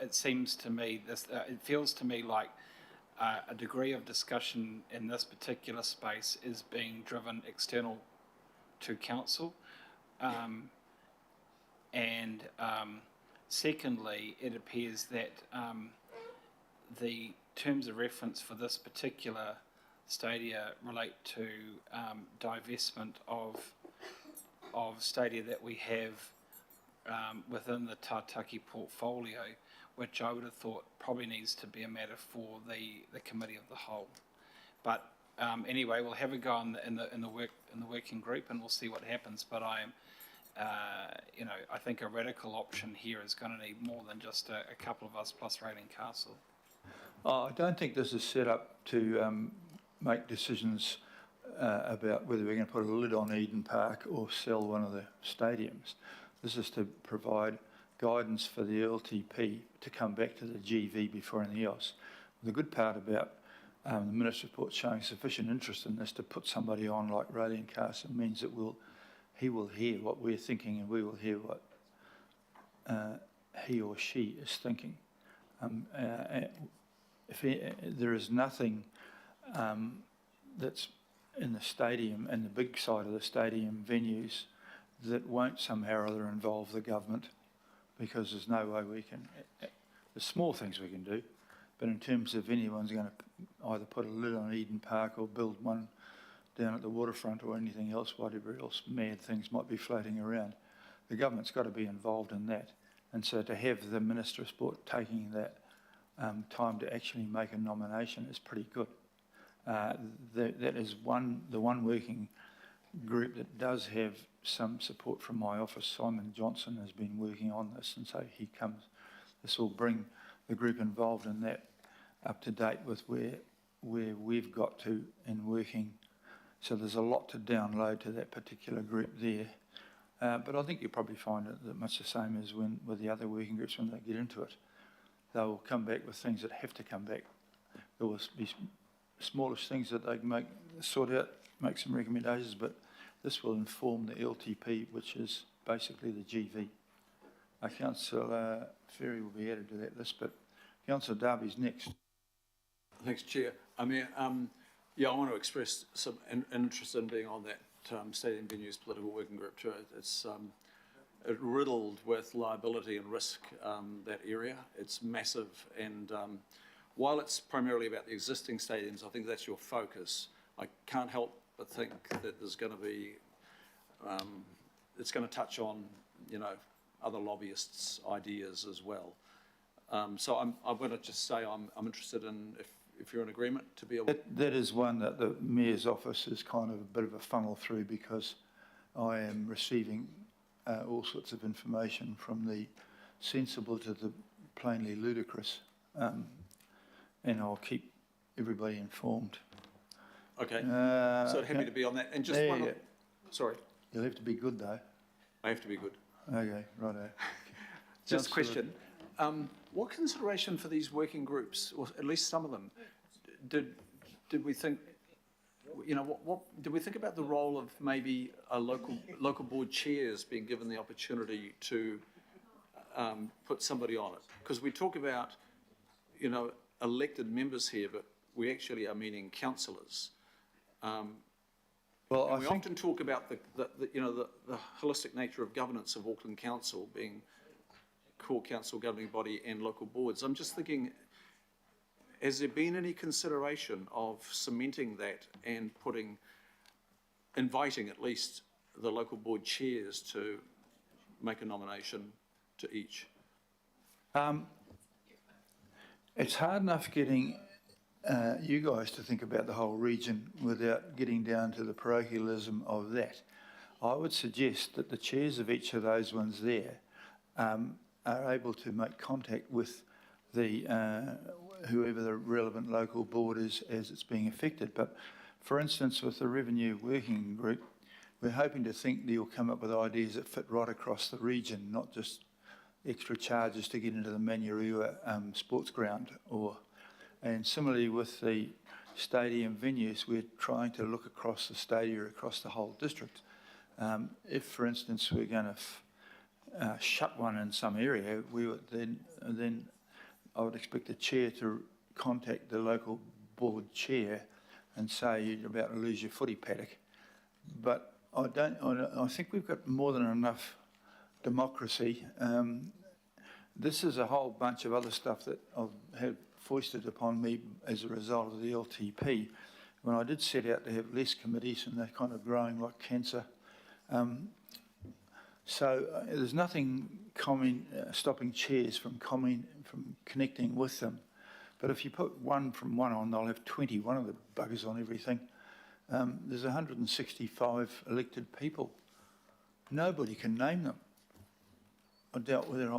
it seems to me, it feels to me like a degree of discussion in this particular space is being driven external to council. Secondly, it appears that the terms of reference for this particular stadia relate to divestment of stadia that we have within the Tātaki portfolio, which I would have thought probably needs to be a matter for the committee of the whole. But anyway, we'll have a go in the working group, and we'll see what happens. But I am, I think a radical option here is going to need more than just a couple of us plus Rating Castle. I don't think this is set up to make decisions about whether we're going to put a lid on Eden Park or sell one of the stadiums. This is to provide guidance for the LTP to come back to the GV before anything else. The good part about the Minister's report showing sufficient interest in this to put somebody on like Raylene Carson means that he will hear what we're thinking, and we will hear what he or she is thinking. If there is nothing that's in the stadium and the big side of the stadium venues that won't somehow or other involve the government, because there's no way we can, there's small things we can do, but in terms of anyone's going to either put a lid on Eden Park or build one down at the waterfront or anything else, whatever else mad things might be floating around, the government's got to be involved in that. And so to have the Minister of Sport taking that time to actually make a nomination is pretty good. That is the one working group that does have some support from my office. Simon Johnson has been working on this, and so this will bring the group involved in that up to date with where we've got to in working. So there's a lot to download to that particular group there. But I think you'll probably find it much the same as with the other working groups when they get into it. They'll come back with things that have to come back. There will be smallish things that they can sort out, make some recommendations, but this will inform the LTP, which is basically the GV. Councillor Ferry will be added to that list, but Councillor Darby's next. Thanks, Chair. I mean, yeah, I want to express some interest in being on that stadium venues political working group too. It's riddled with liability and risk, that area. It's massive, and while it's primarily about the existing stadiums, I think that's your focus. I can't help but think that there's going to be, it's going to touch on, you know, other lobbyists' ideas as well. So I'm going to just say I'm interested in, if you're in agreement, to be able... That is one that the Mayor's office is kind of a bit of a funnel through, because I am receiving all sorts of information from the sensible to the plainly ludicrous, and I'll keep everybody informed. Okay, so happy to be on that. And just one... Sorry. You'll have to be good, though. I have to be good. Okay, righto. Just a question. What consideration for these working groups, or at least some of them, did we think, you know, what did we think about the role of maybe a local board chairs being given the opportunity to put somebody on it? Because we talk about, you know, elected members here, but we actually are meaning councillors. Well, I we think often talk about the holistic nature of governance of Auckland Council being core council governing body and local boards. I'm just thinking, has there been any consideration of cementing that and inviting at least the local board chairs to make a nomination to each? It's hard enough getting you guys to think about the whole region without getting down to the parochialism of that. I would suggest that the chairs of each of those ones there are able to make contact with the whoever the relevant local board is as it's being affected. But for instance, with the revenue working group, we're hoping to think that you'll come up with ideas that fit right across the region, not just extra charges to get into the Manurua sports ground. And similarly with the stadium venues, we're trying to look across the stadia, across the whole district. If, for instance, we're going to shut one in some area, we would then I would expect the chair to contact the local board chair and say you're about to lose your footy paddock. But I think we've got more than enough democracy. This is a whole bunch of other stuff that I've had foisted upon me as a result of the LTP. When I did set out to have less committees, and they're kind of growing like cancer. So there's nothing stopping chairs from connecting with them. But if you put one from one on, they'll have 21 of the buggers on everything. There's 165 elected people. Nobody can name them. I doubt whether,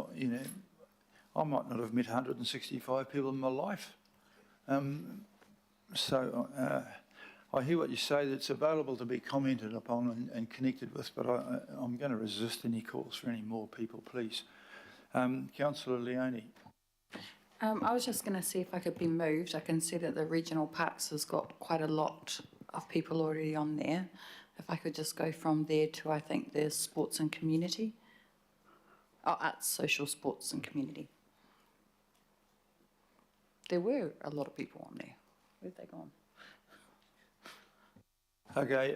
I might not have met 165 people in my life. So I hear what you say, that it's available to be commented upon and connected with, but I'm going to resist any calls for any more people, please. Councillor Leone. I was just going to see if I could be moved. I can see that the regional parks has got quite a lot of people already on there. If I could just go from there to, I think there's sports and community. Oh, arts, social, sports and community. There were a lot of people on there. Where'd they gone? Okay,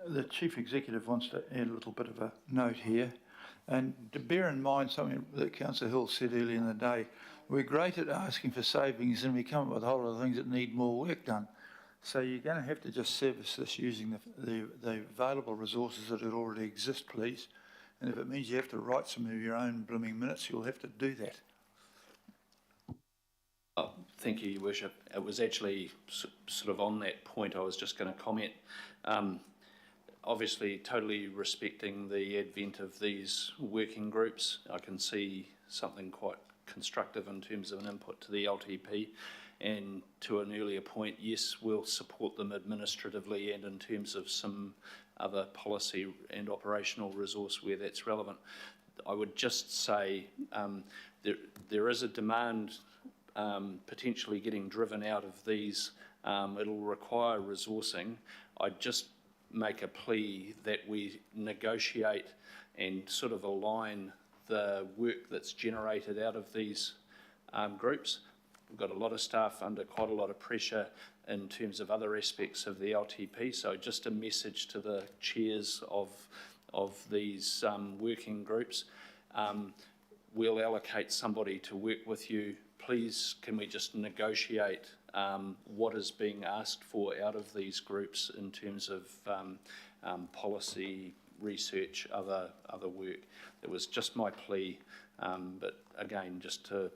the Chief Executive wants to add a little bit of a note here. And to bear in mind something that Councillor Hill said earlier in the day, we're great at asking for savings and we come up with a whole lot of things that need more work done. So you're going to have to just service this using the available resources that already exist, please. And if it means you have to write some of your own blooming minutes, you'll have to do that. Thank you, Your Worship. It was actually sort of on that point I was just going to comment. Obviously, totally respecting the advent of these working groups. I can see something quite constructive in terms of an input to the LTP. And to an earlier point, yes, we'll support them administratively and in terms of some other policy and operational resource where that's relevant. I would just say there is a demand potentially getting driven out of these. It'll require resourcing. I'd just make a plea that we negotiate and sort of align the work that's generated out of these groups. We've got a lot of staff under quite a lot of pressure in terms of other aspects of the LTP, so just a message to the chairs of these working groups. We'll allocate somebody to work with you. Please, can we just negotiate what is being asked for out of these groups in terms of policy, research, other work? It was just my plea, but again, just to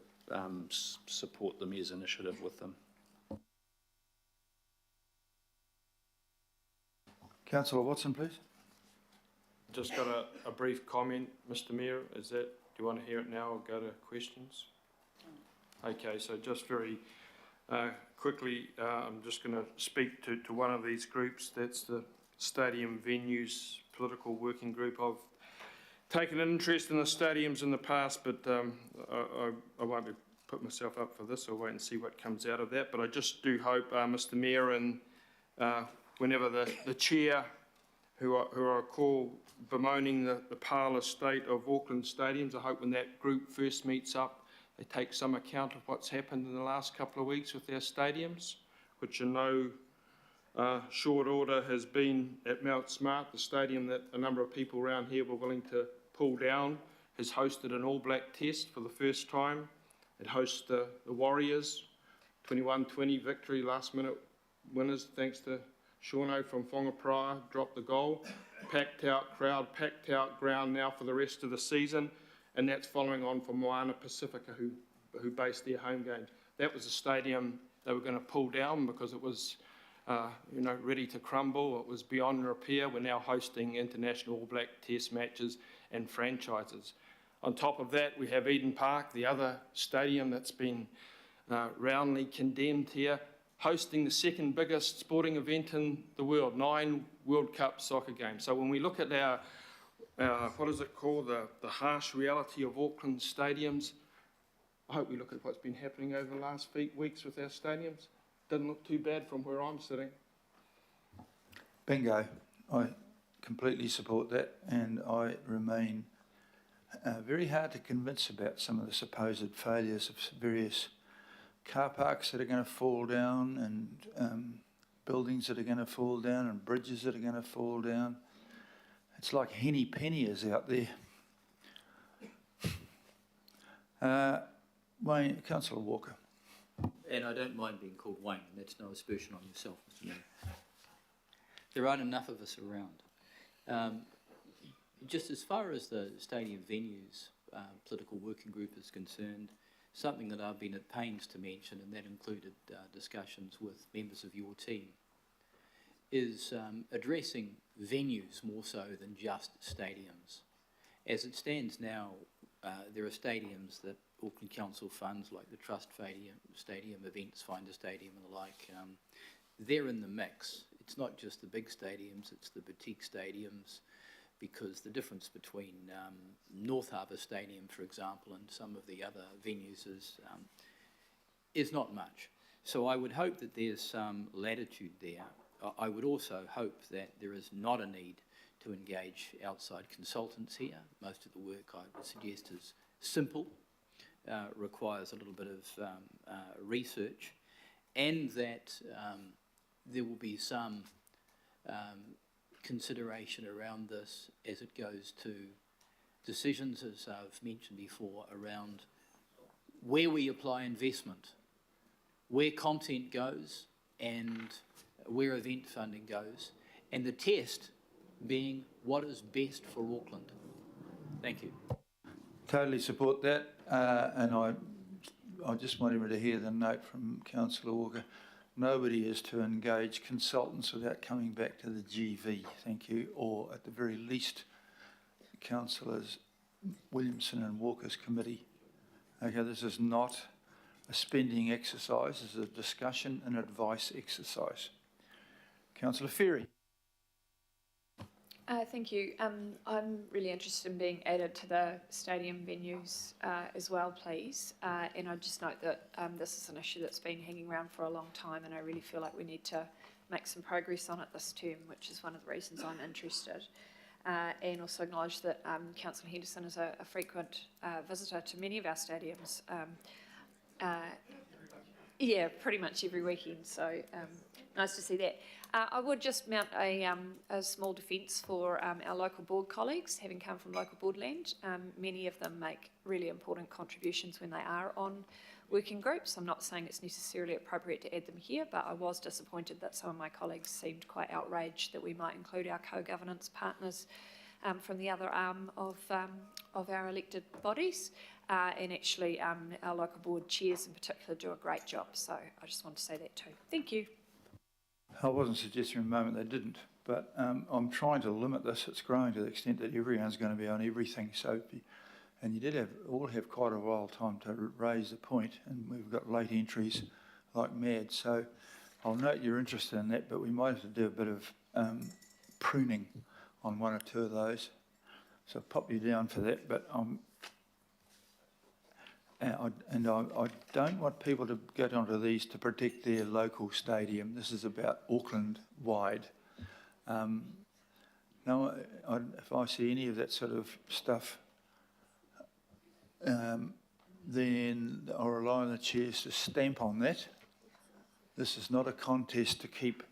support the Mayor's initiative with them. Councillor Watson, please. Just got a brief comment, Mr. Mayor. Is that, do you want to hear it now or go to questions? Okay, so just very quickly, I'm just going to speak to one of these groups. That's the Stadium Venues Political Working Group. I've taken an interest in the stadiums in the past, but I won't be put myself up for this. I'll wait and see what comes out of that. But I just do hope, Mr. Mayor, and whenever the chair, who I call bemoaning the parlous state of Auckland stadiums, I hope when that group first meets up, they take some account of what's happened in the last couple of weeks with their stadiums, which in no short order has been at Mount Smart, the stadium that a number of people around here were willing to pull down, has hosted an All Black test for the first time. It hosts the Warriors, 21-20 victory, last minute winners, thanks to Shauno from Whangapraia, dropped the goal. Packed out crowd, packed out ground now for the rest of the season, and that's following on from Moana Pacifica, who based their home games. That was a stadium they were going to pull down because it was, ready to crumble. It was beyond repair. We're now hosting international All Black test matches and franchises. On top of that, we have Eden Park, the other stadium that's been roundly condemned here, hosting the second biggest sporting event in the world, 9 World Cup soccer games. So when we look at our what is it called, the harsh reality of Auckland stadiums, I hope we look at what's been happening over the last weeks with our stadiums. Doesn't look too bad from where I'm sitting. Bingo. I completely support that, and I remain very hard to convince about some of the supposed failures of various car parks that are going to fall down, and buildings that are going to fall down, and bridges that are going to fall down. It's like henny penny is out there. Wayne, Councillor Walker. And I don't mind being called Wayne, and that's no aspersion on yourself, Mr. Mayor. There aren't enough of us around. Just as far as the stadium venues political working group is concerned, something that I've been at pains to mention, and that included discussions with members of your team, is addressing venues more so than just stadiums. As it stands now, there are stadiums that Auckland Council funds, like the Trust Stadium, Events Finder Stadium and the like. They're in the mix. It's not just the big stadiums, it's the boutique stadiums, because the difference between North Harbour Stadium, for example, and some of the other venues is not much. So I would hope that there's some latitude there. I would also hope that there is not a need to engage outside consultants here. Most of the work I would suggest is simple, requires a little bit of research, and that there will be some consideration around this as it goes to decisions, as I've mentioned before, around where we apply investment, where content goes and where event funding goes, and the test being what is best for Auckland. Thank you. Totally support that, and I just want everyone to hear the note from Councillor Walker. Nobody is to engage consultants without coming back to the GV, thank you, or at the very least, Councillors Williamson and Walker's committee. Okay, this is not a spending exercise, this is a discussion and advice exercise. Councillor Ferry. Thank you. I'm really interested in being added to the stadium venues as well, please. And I just note that this is an issue that's been hanging around for a long time, and I really feel like we need to make some progress on it this term, which is one of the reasons I'm interested. And also acknowledge that Councillor Henderson is a frequent visitor to many of our stadiums. Yeah, pretty much every weekend, so nice to see that. I would just mount a small defence for our local board colleagues, having come from local board land. Many of them make really important contributions when they are on working groups. I'm not saying it's necessarily appropriate to add them here, but I was disappointed that some of my colleagues seemed quite outraged that we might include our co-governance partners from the other arm of our elected bodies. And actually, our local board chairs in particular do a great job. So I just want to say that too. Thank you. I wasn't suggesting for a moment they didn't, but I'm trying to limit this. It's growing to the extent that everyone's going to be on everything. So, and you did all have quite a while time to raise the point, and we've got late entries like mad. So I'll note you're interested in that, but we might have to do a bit of pruning on one or two of those. So I'll pop you down for that, but I don't want people to get onto these to protect their local stadium. This is about Auckland wide. No, if I see any of that sort of stuff, then I'll rely on the chairs to stamp on that. This is not a contest to keep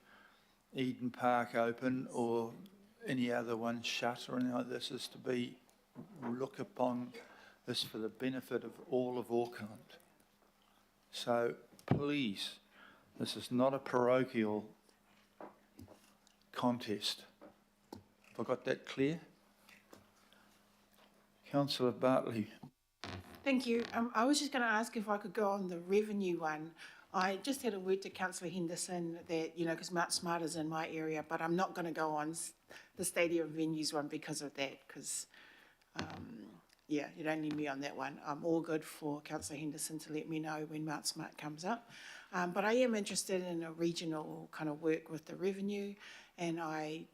Eden Park open or any other one shut or anything like this. This is to be look upon this for the benefit of all of Auckland. So please, this is not a parochial contest. Have I got that clear? Councillor Bartley. Thank you. I was just going to ask if I could go on the revenue one. I just had a word to Councillor Henderson that, you know, because Mount Smart is in my area, but I'm not going to go on the stadium venues one because of that, because yeah, you don't need me on that one. I'm all good for Councillor Henderson to let me know when Mount Smart comes up. But I am interested in a regional kind of work with the revenue, and I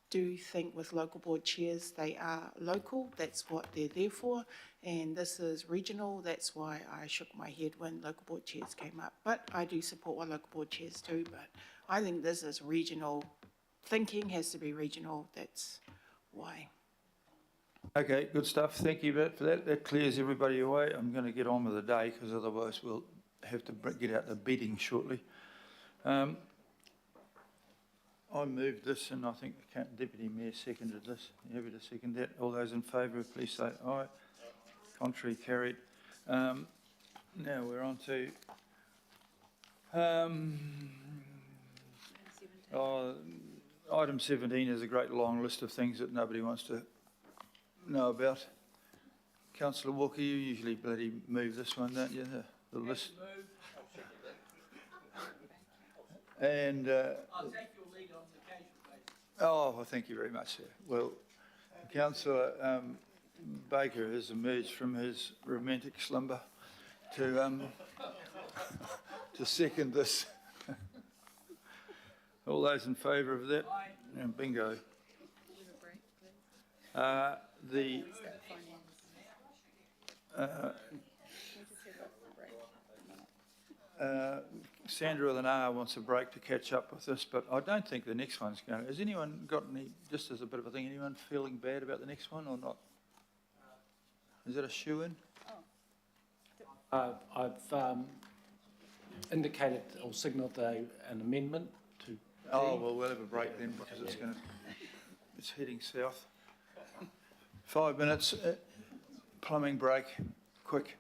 do think with local board chairs, they are local. That's what they're there for. And this is regional. That's why I shook my head when local board chairs came up. But I do support what local board chairs do. But I think this is regional. Thinking has to be regional. That's why. Okay, good stuff. Thank you for that. That clears everybody away. I'm going to get on with the day because otherwise we'll have to get out the bedding shortly. I moved this, and I think the Deputy Mayor seconded this. You happy to second that? All those in favour, please say aye. Contrary, carried. Now we're on to item 17 is a great long list of things that nobody wants to know about. Councillor Walker, you usually bloody move this one, don't you? The list. And I'll take your lead on the occasion basis. oh, well, thank you very much, sir. Well, Councillor Baker has emerged from his romantic slumber to to second this. All those in favour of that? And bingo. Sandra with an R wants a break to catch up with this, but I don't think the next one's going to. Has anyone got any, just as a bit of a thing, anyone feeling bad about the next one or not? Is that a shoe-in? I've indicated or signalled an amendment to. Oh, well, we'll have a break then because it's heading south. 5 minutes, plumbing break, quick.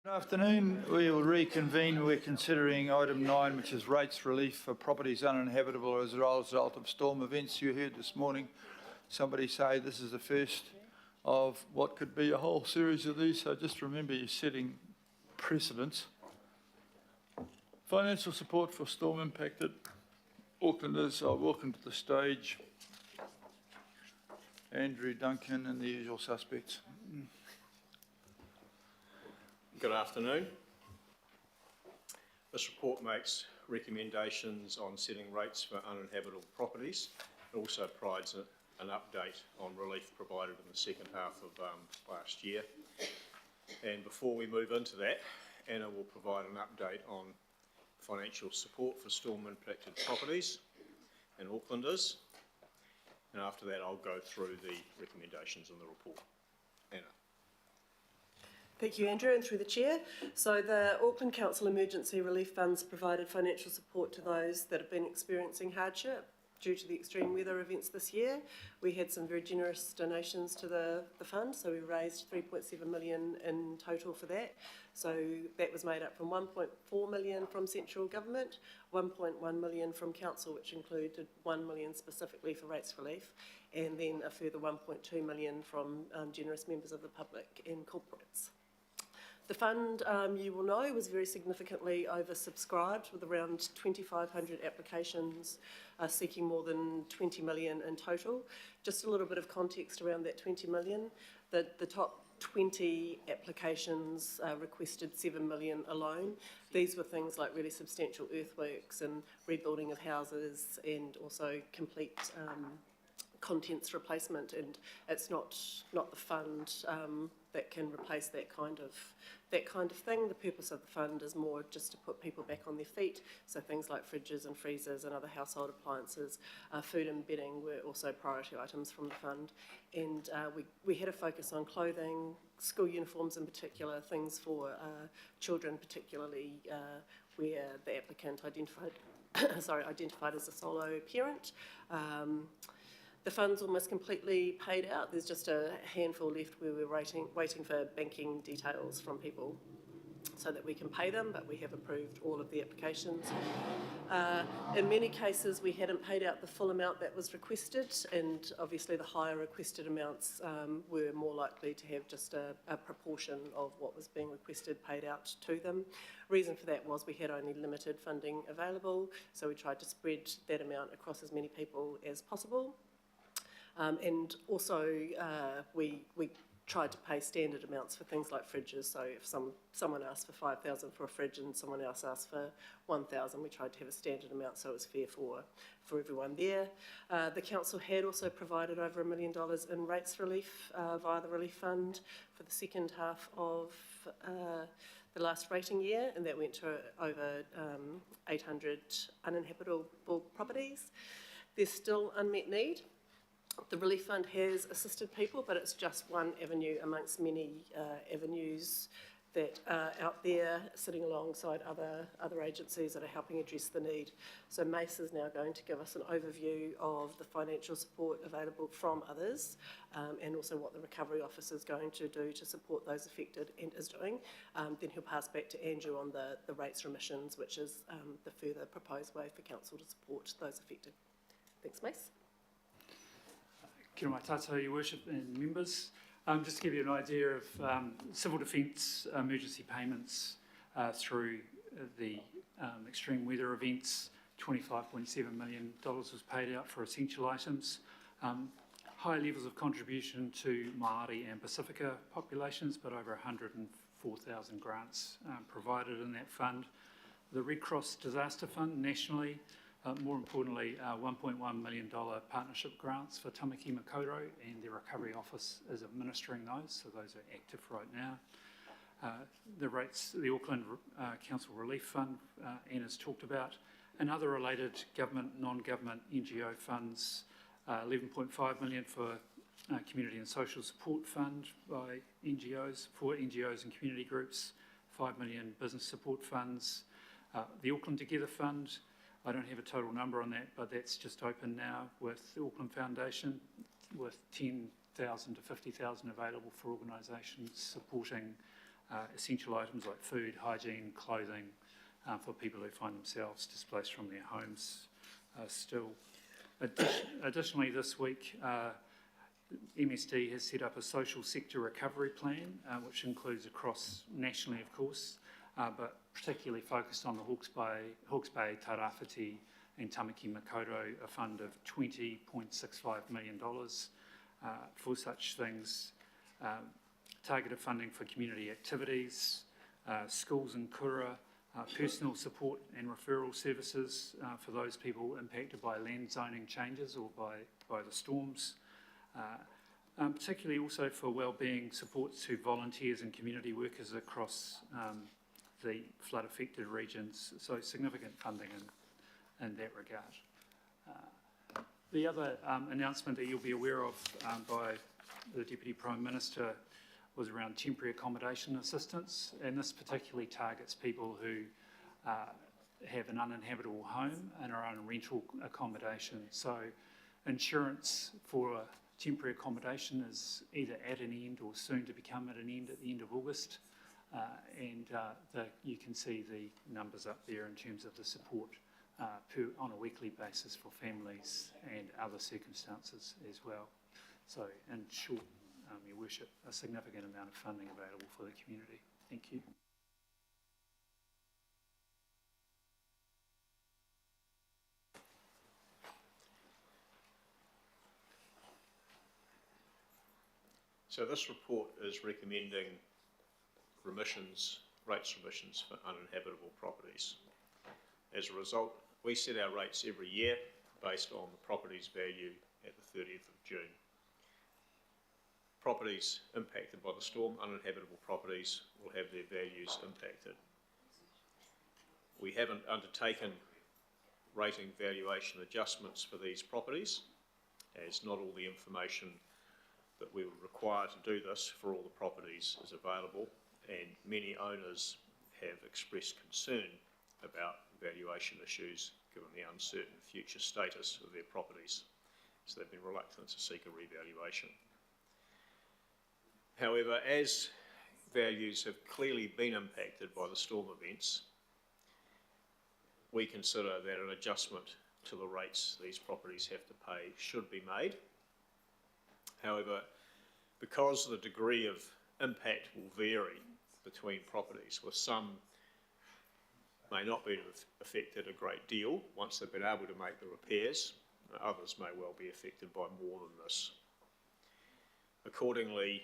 Good afternoon. We will reconvene. We're considering item 9, which is rates relief for properties uninhabitable as a result of storm events. You heard this morning somebody say this is the first of what could be a whole series of these, so just remember you're setting precedents. Financial support for storm impacted Aucklanders. I welcome to the stage Andrew, Duncan and the usual suspects. Good afternoon. This report makes recommendations on setting rates for uninhabitable properties. It also provides an update on relief provided in the second half of last year. And before we move into that, Anna will provide an update on financial support for storm impacted properties and Aucklanders. And after that, I'll go through the recommendations in the report. Anna. Thank you, Andrew, and through the Chair. So the Auckland Council Emergency Relief Funds provided financial support to those that have been experiencing hardship due to the extreme weather events this year. We had some very generous donations to the fund, so we raised 3.7 million in total for that. So that was made up from 1.4 million from central government, 1.1 million from council, which included 1 million specifically for rates relief, and then a further 1.2 million from generous members of the public and corporates. The fund, you will know, was very significantly oversubscribed with around 2,500 applications seeking more than 20 million in total. Just a little bit of context around that 20 million. The top 20 applications requested 7 million alone. These were things like really substantial earthworks and rebuilding of houses and also complete contents replacement, and it's not the fund that can replace that kind of thing. The purpose of the fund is more just to put people back on their feet. So things like fridges and freezers and other household appliances, food and bedding were also priority items from the fund. And we had a focus on clothing, school uniforms in particular, things for children particularly where the applicant identified as a solo parent. The fund's almost completely paid out. There's just a handful left where we're waiting for banking details from people so that we can pay them, but we have approved all of the applications. In many cases, we hadn't paid out the full amount that was requested, and obviously the higher requested amounts were more likely to have just a proportion of what was being requested paid out to them. Reason for that was we had only limited funding available, so we tried to spread that amount across as many people as possible. And also we tried to pay standard amounts for things like fridges. So if someone asked for 5,000 for a fridge and someone else asked for 1,000, we tried to have a standard amount so it was fair for everyone there. The council had also provided over $1 million in rates relief via the relief fund for the second half of the last rating year, and that went to over 800 uninhabitable properties. There's still unmet need. The Relief Fund has assisted people, but it's just one avenue amongst many avenues that are out there sitting alongside other agencies that are helping address the need. So MACE is now going to give us an overview of the financial support available from others and also what the Recovery Office is going to do to support those affected and is doing. Then he'll pass back to Andrew on the rates remissions, which is the further proposed way for Council to support those affected. Thanks, MACE. Kia ora tātou, Your Worship and members. Just to give you an idea of civil defence emergency payments through the extreme weather events, $25.7 million was paid out for essential items. High levels of contribution to Māori and Pacifica populations, but over 104,000 grants provided in that fund. The Red Cross Disaster Fund nationally, more importantly, $1.1 million partnership grants for Tamaki Makaurau, and the Recovery Office is administering those, so those are active right now. The Auckland Council Relief Fund, Anna's talked about, and other related government, non-government NGO funds, 11.5 million for Community and Social Support Fund by NGOs, for NGOs and community groups, 5 million business support funds, the Auckland Together Fund. I don't have a total number on that, but that's just open now with the Auckland Foundation, with 10,000 to 50,000 available for organisations supporting essential items like food, hygiene, clothing, for people who find themselves displaced from their homes still. Additionally, this week, MSD has set up a social sector recovery plan, which includes across nationally, of course, but particularly focused on the Hawke's Bay, Tairāwhiti and Tamaki Makaurau, a fund of $20.65 million for such things. Targeted funding for community activities, schools and kura, personal support and referral services for those people impacted by land zoning changes or by the storms. Particularly also for wellbeing support to volunteers and community workers across the flood-affected regions, so significant funding in that regard. The other announcement that you'll be aware of by the Deputy Prime Minister was around temporary accommodation assistance, and this particularly targets people who have an uninhabitable home and are on rental accommodation. So insurance for temporary accommodation is either at an end or soon to become at an end at the end of August. You can see the numbers up there in terms of the support on a weekly basis for families and other circumstances as well. So in short, Your Worship, a significant amount of funding available for the community. Thank you. So this report is recommending rates remissions for uninhabitable properties. As a result, we set our rates every year based on the property's value at the 30th of June. Properties impacted by the storm, uninhabitable properties, will have their values impacted. We haven't undertaken rating valuation adjustments for these properties, as not all the information that we would require to do this for all the properties is available, and many owners have expressed concern about valuation issues given the uncertain future status of their properties, so they've been reluctant to seek a revaluation. However, as values have clearly been impacted by the storm events, we consider that an adjustment to the rates these properties have to pay should be made. However, because the degree of impact will vary between properties, with some may not be affected a great deal once they've been able to make the repairs, others may well be affected by more than this. Accordingly,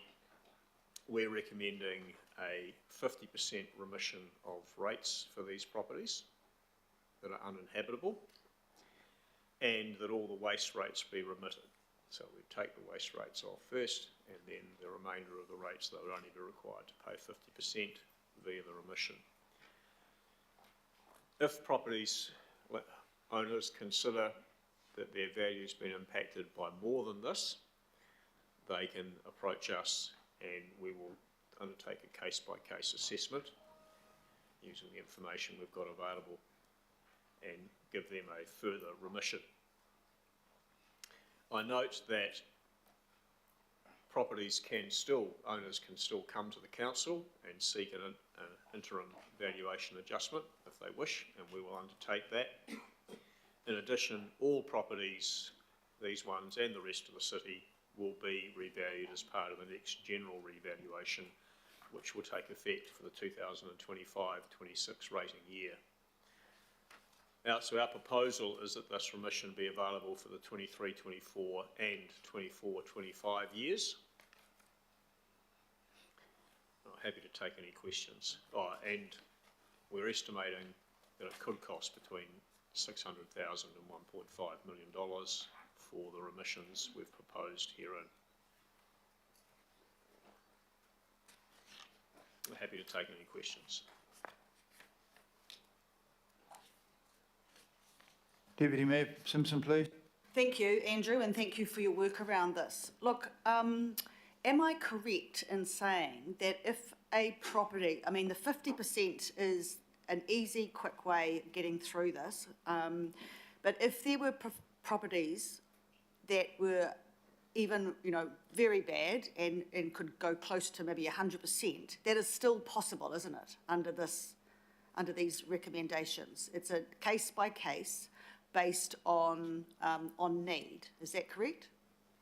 we're recommending a 50% remission of rates for these properties that are uninhabitable, and that all the waste rates be remitted. So we take the waste rates off first, and then the remainder of the rates, they would only be required to pay 50% via the remission. If properties owners consider that their value's been impacted by more than this, they can approach us and we will undertake a case-by-case assessment using the information we've got available and give them a further remission. I note that owners can still come to the council and seek an interim valuation adjustment if they wish, and we will undertake that. In addition, all properties, these ones and the rest of the city, will be revalued as part of the next general revaluation, which will take effect for the 2025-26 rating year. So our proposal is that this remission be available for the 23-24 and 24-25 years. I'm happy to take any questions. And we're estimating that it could cost between $600,000 and $1.5 million for the remissions we've proposed herein. I'm happy to take any questions. Deputy Mayor Simpson, please. Thank you, Andrew, and thank you for your work around this. Look, am I correct in saying that if a property, I mean, the 50% is an easy, quick way of getting through this, but if there were properties that were even, you know, very bad and could go close to maybe 100%, that is still possible, isn't it, under these recommendations? It's a case by case based on need. Is that correct?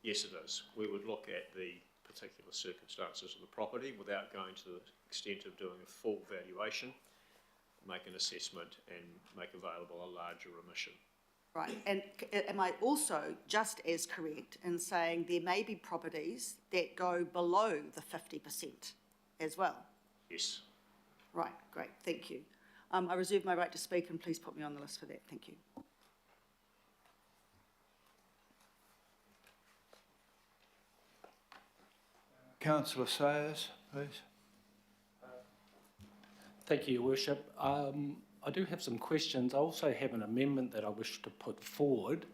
Yes, it is. We would look at the particular circumstances of the property without going to the extent of doing a full valuation, make an assessment and make available a larger remission. Right, and am I also just as correct in saying there may be properties that go below the 50% as well? Yes. Right, great, thank you. I reserve my right to speak, and please put me on the list for that. Thank you. Councillor Sayers, please. Thank you, Your Worship. I do have some questions. I also have an amendment that I wish to put forward.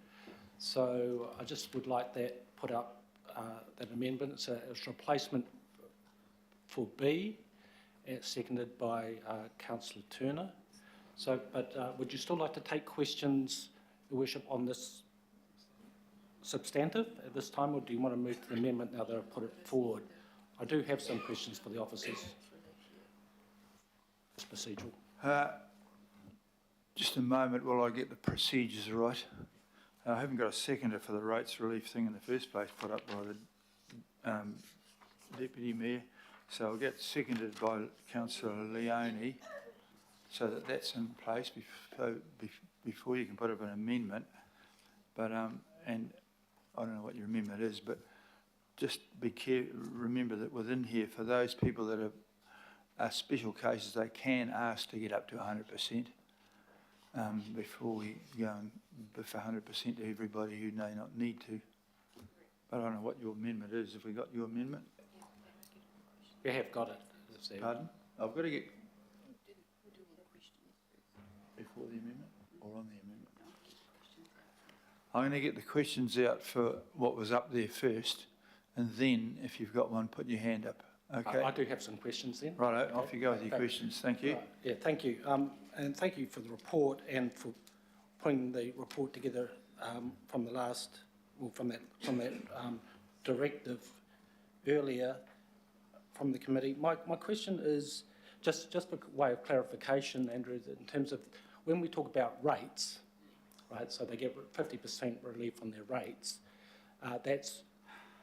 So I just would like that put up, that amendment. It's a replacement for B, seconded by Councillor Turner. So, but would you still like to take questions, Your Worship, on this substantive at this time, or do you want to move to the amendment now that I've put it forward? I do have some questions for the officers. It's procedural. Just a moment while I get the procedures right. I haven't got a seconder for the rates relief thing in the first place put up by the Deputy Mayor. So I'll get seconded by Councillor Leone so that that's in place before you can put up an amendment. But, and I don't know what your amendment is, but just be careful, remember that within here, for those people that are special cases, they can ask to get up to 100%. Before we go and biff 100% to everybody who may not need to. But I don't know what your amendment is. Have we got your amendment? We have got it. Pardon? I've got to get... Before the amendment or on the amendment? I'm going to get the questions out for what was up there first, and then if you've got one, put your hand up. Okay. I do have some questions then. Right, off you go with your questions. Thank you. Yeah, thank you. And thank you for the report and for putting the report together from the last, well, from that directive earlier from the committee. My question is just for way of clarification, Andrew, in terms of when we talk about rates, right? So they get 50% relief on their rates. That's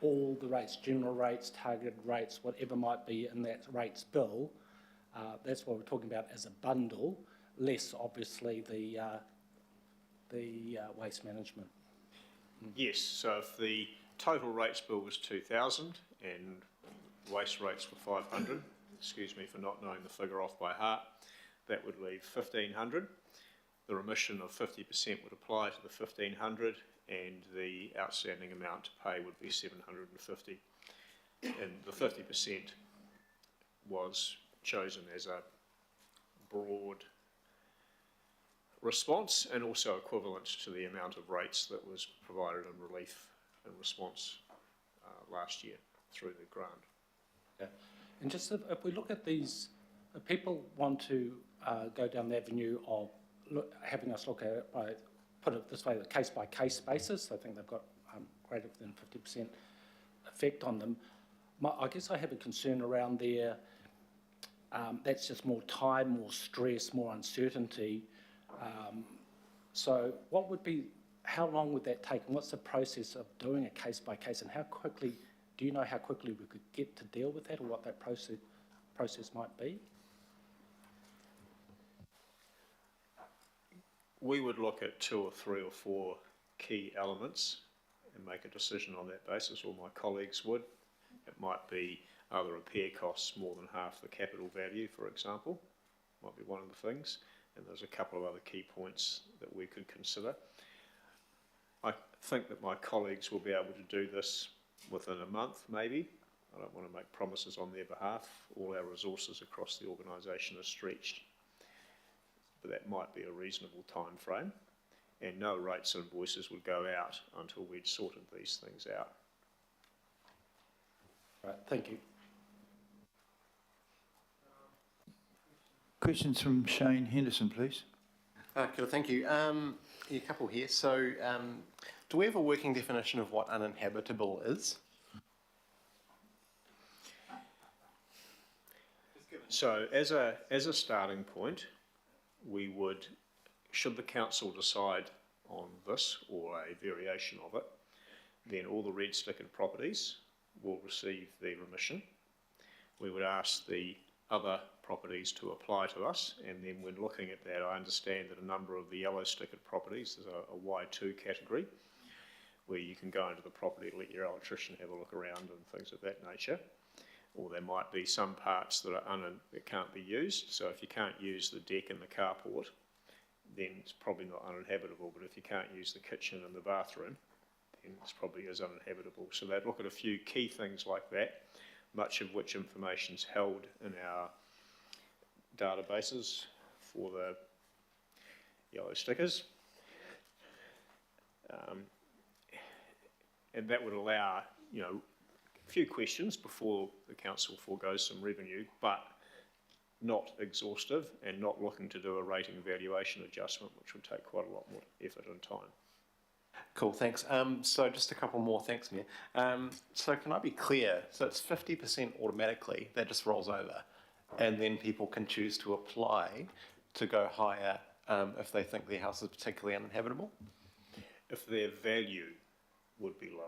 all the rates, general rates, targeted rates, whatever might be in that rates bill. That's what we're talking about as a bundle, less obviously the waste management. Yes, so if the total rates bill was 2,000 and waste rates were 500, excuse me for not knowing the figure off by heart, that would leave 1,500. The remission of 50% would apply to the 1,500 and the outstanding amount to pay would be 750. And the 50% was chosen as a broad response and also equivalent to the amount of rates that was provided in relief and response last year through the grant. Yeah. And just if we look at these, if people want to go down the avenue of having us look at it by, put it this way, the case-by-case basis, I think they've got greater than 50% effect on them. I guess I have a concern around there. That's just more time, more stress, more uncertainty. So what would be, how long would that take? And what's the process of doing a case-by-case? And how quickly, do you know how quickly we could get to deal with that, or what that process might be? We would look at 2 or 3 or 4 key elements and make a decision on that basis, or my colleagues would. It might be, are the repair costs more than half the capital value, for example? Might be one of the things. And there's a couple of other key points that we could consider. I think that my colleagues will be able to do this within a month, maybe. I don't want to make promises on their behalf. All our resources across the organisation are stretched. But that might be a reasonable time frame, and no rates and invoices would go out until we'd sorted these things out. Right, thank you. Questions from Shane Henderson, please. Kia ora, thank you. A couple here. So, do we have a working definition of what uninhabitable is? So as a starting point, we would, should the council decide on this or a variation of it, then all the red stickered properties will receive the remission. We would ask the other properties to apply to us, and then when looking at that, I understand that a number of the yellow stickered properties, there's a Y2 category, where you can go into the property, let your electrician have a look around and things of that nature. Or there might be some parts that that can't be used. So if you can't use the deck and the carport, then it's probably not uninhabitable. But if you can't use the kitchen and the bathroom, then it's probably is uninhabitable. So they'd look at a few key things like that, much of which information is held in our databases for the yellow stickers. And that would allow, you know, a few questions before the council foregoes some revenue, but not exhaustive and not looking to do a rating valuation adjustment, which would take quite a lot more effort and time. Cool, thanks. So just a couple more, thanks, Mayor. So can I be clear? So it's 50% automatically, that just rolls over, and then people can choose to apply to go higher if they think their house is particularly uninhabitable? If their value would be lower.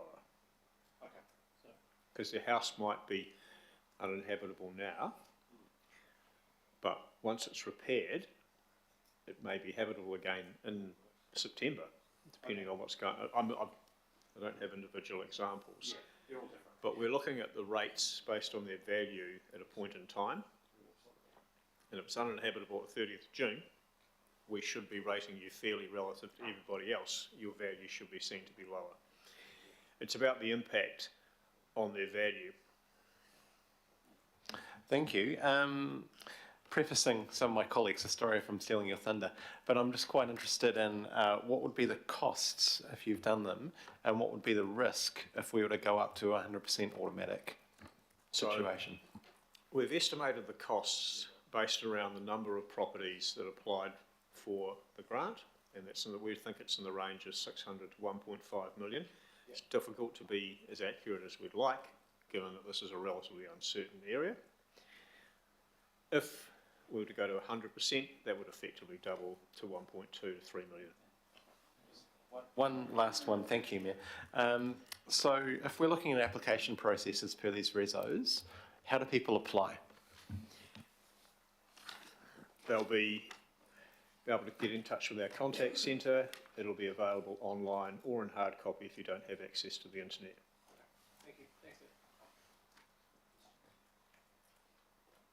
Because their house might be uninhabitable now, but once it's repaired, it may be habitable again in September, depending on what's going on. I don't have individual examples, but we're looking at the rates based on their value at a point in time, and if it's uninhabitable at 30th June, we should be rating you fairly relative to everybody else. Your value should be seen to be lower. It's about the impact on their value. Thank you. Prefacing some of my colleagues, sorry if I'm stealing your thunder, but I'm just quite interested in what would be the costs if you've done them, and what would be the risk if we were to go up to a 100% automatic situation? So we've estimated the costs based around the number of properties that applied for the grant, and that's we think it's in the range of 600 to 1.5 million. It's difficult to be as accurate as we'd like, given that this is a relatively uncertain area. If we were to go to 100%, that would effectively double to 1.2 to 3 million. One last one, thank you, Mayor. So if we're looking at application processes per these resos, how do people apply? They'll be able to get in touch with our contact centre. It'll be available online or in hard copy if you don't have access to the internet. Thank you. Thanks,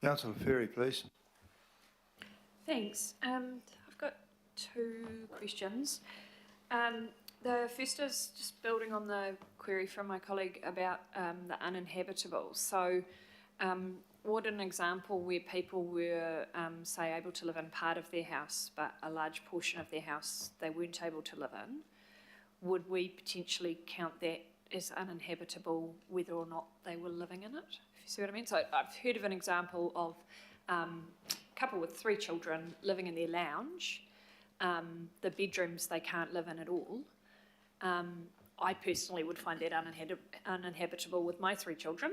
sir. Councillor Ferry, please. Thanks. I've got two questions. The first is just building on the query from my colleague about the uninhabitable. So what an example where people were, say, able to live in part of their house, but a large portion of their house they weren't able to live in, would we potentially count that as uninhabitable whether or not they were living in it? If you see what I mean? So I've heard of an example of a couple with 3 children living in their lounge. The bedrooms they can't live in at all. I personally would find that uninhabitable with my 3 children.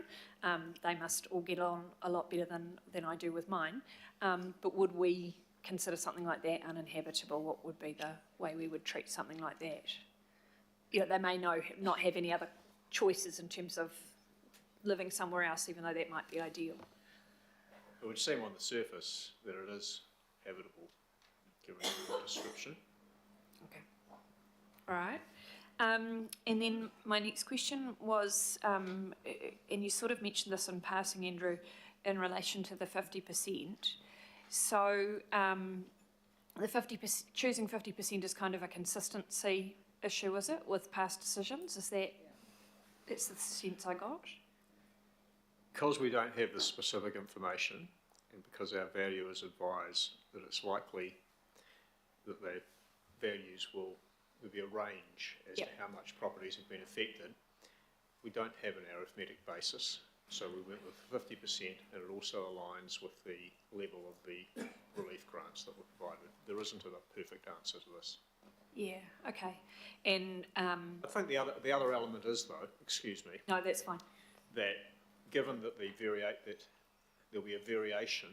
They must all get on a lot better than I do with mine. But would we consider something like that uninhabitable? What would be the way we would treat something like that? You know, they may not have any other choices in terms of living somewhere else, even though that might be ideal. It would seem on the surface that it is habitable, given the description. Okay. All right. And then my next question was, and you sort of mentioned this in passing, Andrew, in relation to the 50%. So the 50%, choosing 50% is kind of a consistency issue, is it, with past decisions? Is that's the sense I got? Because we don't have the specific information, and because our valuers advise that it's likely that the values will be a range as to how much properties have been affected, we don't have an arithmetic basis So we went with 50%, and it also aligns with the level of the relief grants that were provided. There isn't a perfect answer to this. Yeah, okay. And, I think the other element is, though, excuse me, no, that's fine. that given that that there'll be a variation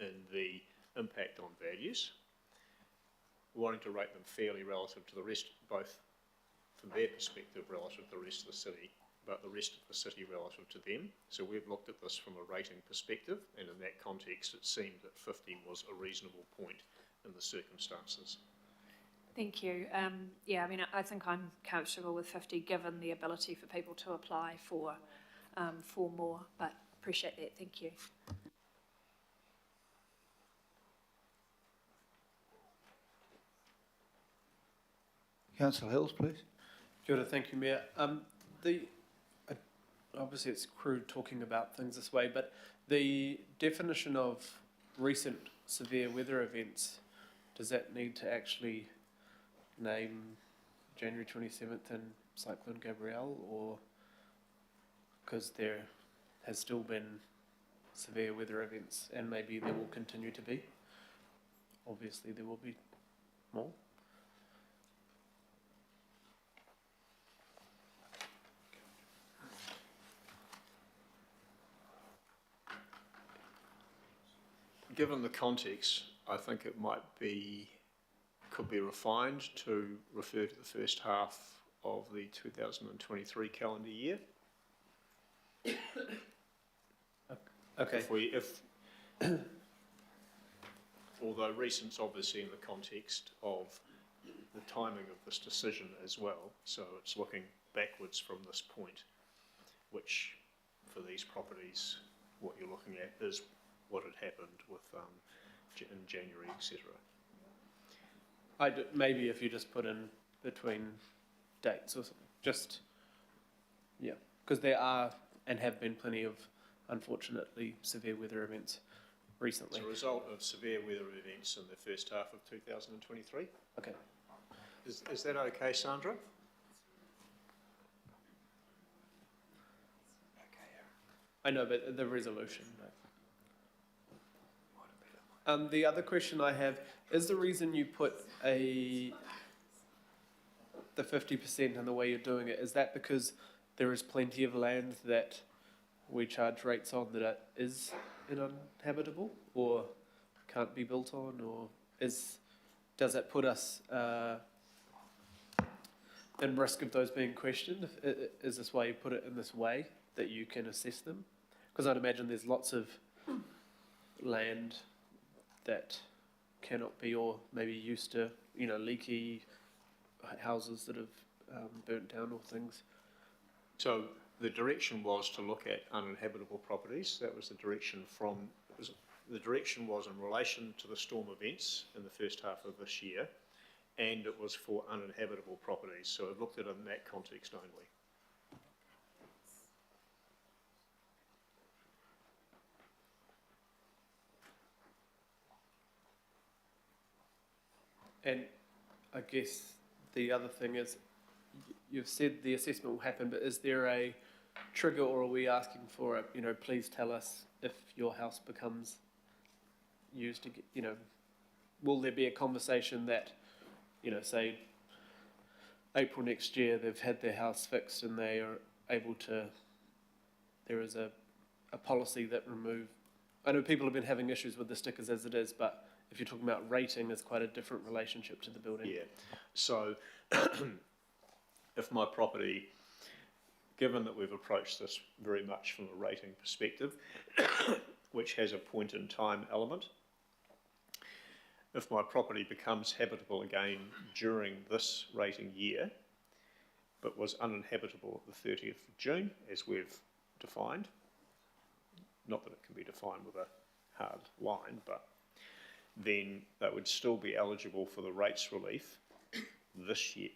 in the impact on values, wanting to rate them fairly relative to the rest, both from their perspective relative to the rest of the city, but the rest of the city relative to them. So we've looked at this from a rating perspective, and in that context it seemed that 50 was a reasonable point in the circumstances. Thank you. Yeah, I mean, I think I'm comfortable with 50, given the ability for people to apply for more, but appreciate that. Thank you. Councillor Hills, please. Kia ora, thank you, Mayor. Obviously it's crude talking about things this way, but the definition of recent severe weather events, does that need to actually name January 27th and Cyclone Gabrielle, or because there has still been severe weather events and maybe there will continue to be? Obviously there will be more. Given the context, I think it could be refined to refer to the first half of the 2023 calendar year. Okay. Although recent's obviously in the context of the timing of this decision as well, so it's looking backwards from this point, which for these properties, what you're looking at is what had happened with in January, etc. Maybe if you just put in between dates or something, yeah, because there are and have been plenty of, unfortunately, severe weather events recently. As a result of severe weather events in the first half of 2023. Okay. Is that okay, Sandra? I know, but the resolution. The other question I have is the reason you put the 50% in the way you're doing it, is that because there is plenty of land that we charge rates on that is uninhabitable or can't be built on, or does that put us in risk of those being questioned? Is this why you put it in this way, that you can assess them? Because I'd imagine there's lots of land that cannot be, or maybe used to, leaky houses that have burnt down or things. So the direction was to look at uninhabitable properties. That was the direction the direction was in relation to the storm events in the first half of this year, and it was for uninhabitable properties. So I've looked at it in that context only. And I guess the other thing is, you've said the assessment will happen, but is there a trigger, or are we asking for it? Please tell us if your house becomes used to get, will there be a conversation that, say April next year they've had their house fixed and they are able to, there is a policy that I know people have been having issues with the stickers as it is, but if you're talking about rating, it's quite a different relationship to the building. Yeah. So if my property, given that we've approached this very much from a rating perspective, which has a point in time element, if my property becomes habitable again during this rating year, but was uninhabitable at the 30th of June, as we've defined, not that it can be defined with a hard line, but then they would still be eligible for the rates relief this year,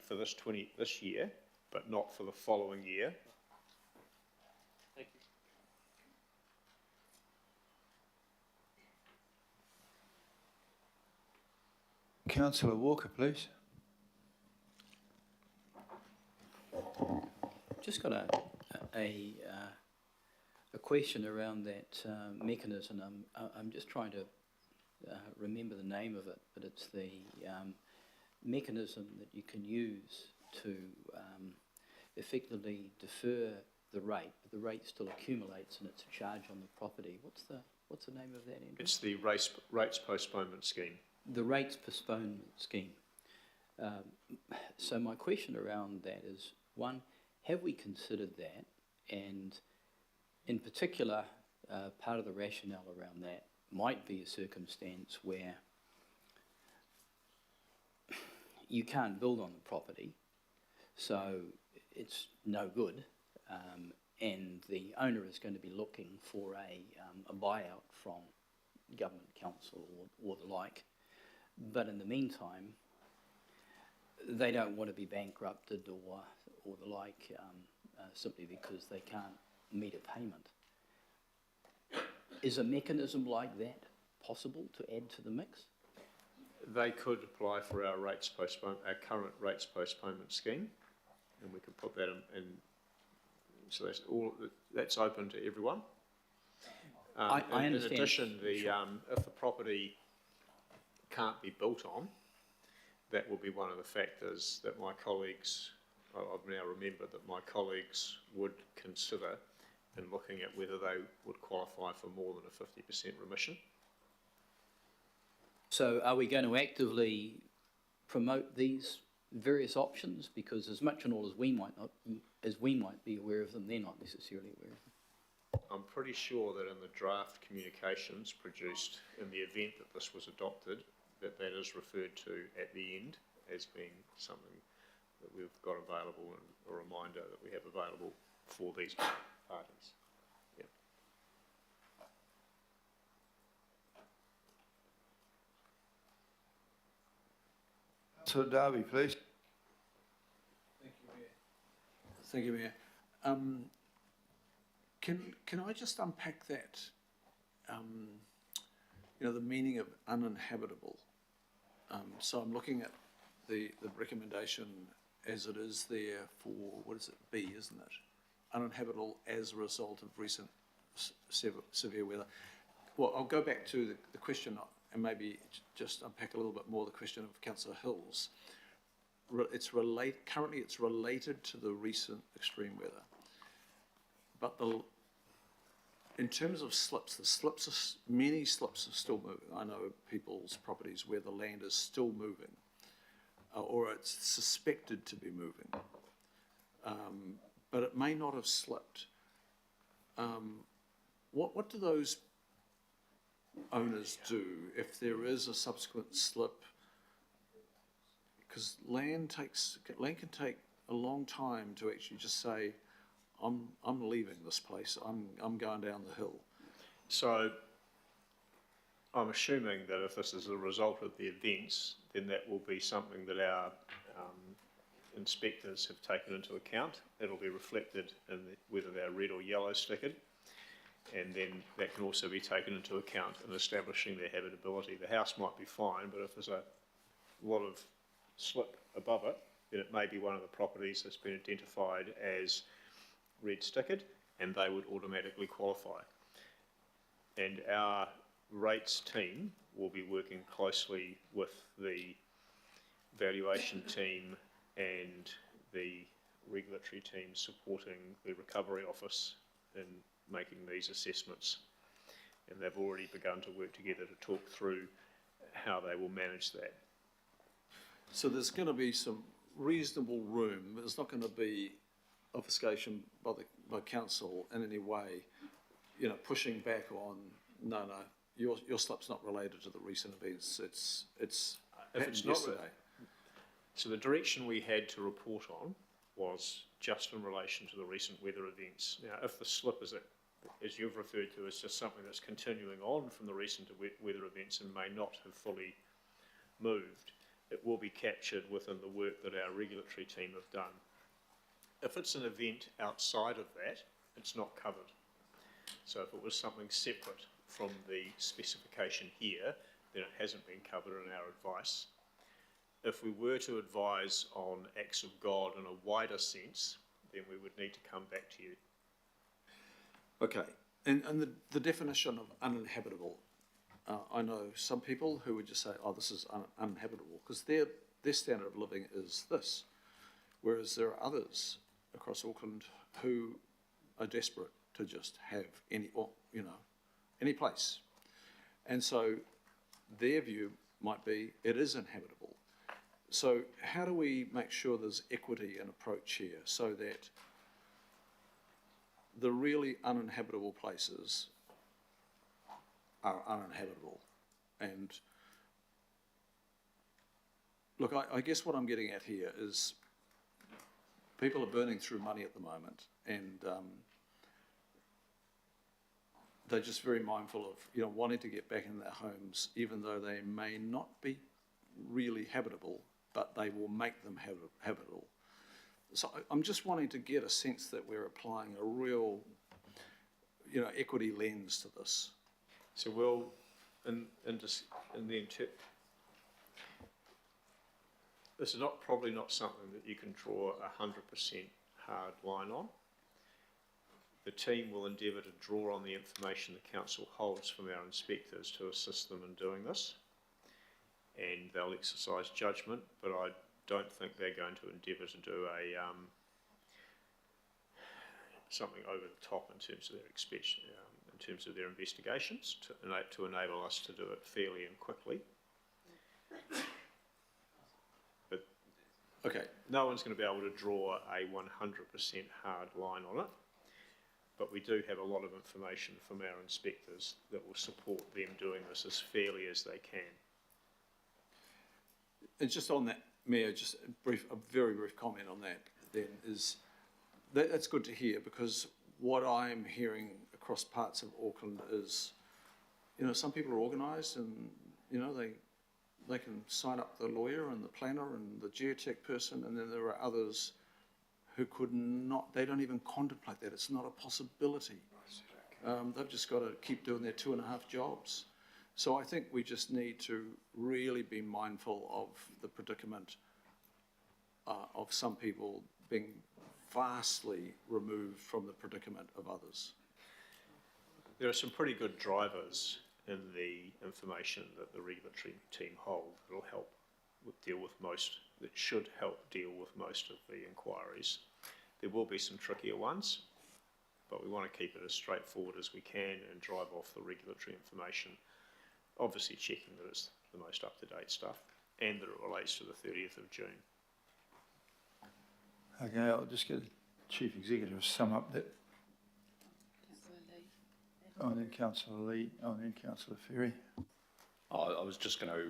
this year, but not for the following year. Thank you. Councillor Walker, please. Just got a a question around that mechanism. I'm just trying to remember the name of it, but it's the mechanism that you can use to effectively defer the rate, but the rate still accumulates and it's a charge on the property. What's the name of that, Andrew? It's the rates postponement scheme. The rates postponement scheme. So my question around that is, one, have we considered that? And in particular, part of the rationale around that might be a circumstance where you can't build on the property, so it's no good, and the owner is going to be looking for a buyout from government, council or the like. But in the meantime, they don't want to be bankrupted or the like, simply because they can't meet a payment. Is a mechanism like that possible to add to the mix? They could apply for our current rates postponement scheme, and we could put that in. So that's open to everyone. I understand. In addition, if the property can't be built on, that will be one of the factors that my colleagues, I've now remembered that my colleagues would consider in looking at whether they would qualify for more than a 50% remission. So are we going to actively promote these various options? Because as much and all as we might be aware of them, they're not necessarily aware of them. I'm pretty sure that in the draft communications produced in the event that this was adopted, that is referred to at the end as being something that we've got available and a reminder that we have available for these parties. Yeah. So Darby, please. Thank you, Mayor. Can I just unpack that? The meaning of uninhabitable. So I'm looking at the recommendation as it is there for, what is it, B, isn't it? Uninhabitable as a result of recent severe weather. Well, I'll go back to the question and maybe just unpack a little bit more the question of Councillor Hill's. Currently it's related to the recent extreme weather. But in terms of slips, many slips are still moving. I know people's properties where the land is still moving, or it's suspected to be moving, but it may not have slipped. What do those owners do if there is a subsequent slip? Because land can take a long time to actually just say, I'm leaving this place. I'm going down the hill. So I'm assuming that if this is a result of the events, then that will be something that our inspectors have taken into account. It'll be reflected in whether they're red or yellow stickered, and then that can also be taken into account in establishing their habitability. The house might be fine, but if there's a lot of slip above it, then it may be one of the properties that's been identified as red stickered, and they would automatically qualify. And our rates team will be working closely with the valuation team and the regulatory team supporting the recovery office in making these assessments. And they've already begun to work together to talk through how they will manage that. So there's going to be some reasonable room. There's not going to be obfuscation by council in any way, pushing back on, no, your slip's not related to the recent events. It's yesterday. So the direction we had to report on was just in relation to the recent weather events. Now, if the slip is, as you've referred to, is just something that's continuing on from the recent weather events and may not have fully moved, it will be captured within the work that our regulatory team have done. If it's an event outside of that, it's not covered. So if it was something separate from the specification here, then it hasn't been covered in our advice. If we were to advise on acts of God in a wider sense, then we would need to come back to you. Okay, And the definition of uninhabitable, I know some people who would just say, oh, this is uninhabitable, because their standard of living is this. Whereas there are others across Auckland who are desperate to just have any place. And so their view might be, it is inhabitable. So how do we make sure there's equity in approach here so that the really uninhabitable places are uninhabitable? And look, I guess what I'm getting at here is people are burning through money at the moment, and they're just very mindful of wanting to get back in their homes, even though they may not be really habitable, but they will make them habitable. So I'm just wanting to get a sense that we're applying a real, equity lens to this. So we'll, this is probably not something that you can draw 100% hard line on. The team will endeavour to draw on the information the council holds from our inspectors to assist them in doing this, and they'll exercise judgment, but I don't think they're going to endeavour to do something over the top in terms of their investigations to enable us to do it fairly and quickly. But okay, no one's going to be able to draw a 100% hard line on it. But we do have a lot of information from our inspectors that will support them doing this as fairly as they can. And just on that, Mayor, just a very brief comment on that then is, that's good to hear, because what I'm hearing across parts of Auckland is, some people are organised and, they can sign up the lawyer and the planner and the geotech person, and then there are others who could not, they don't even contemplate that. It's not a possibility. They've just got to keep doing their 2.5 jobs. So I think we just need to really be mindful of the predicament of some people being vastly removed from the predicament of others. There are some pretty good drivers in the information that the regulatory team hold that should help deal with most of the inquiries. There will be some trickier ones, but we want to keep it as straightforward as we can and drive off the regulatory information, obviously checking that it's the most up-to-date stuff and that it relates to the 30th of June. Okay, I'll just get the Chief Executive to sum up that. Oh, and then Councillor Lee, oh, and then Councillor Ferry. I was just going to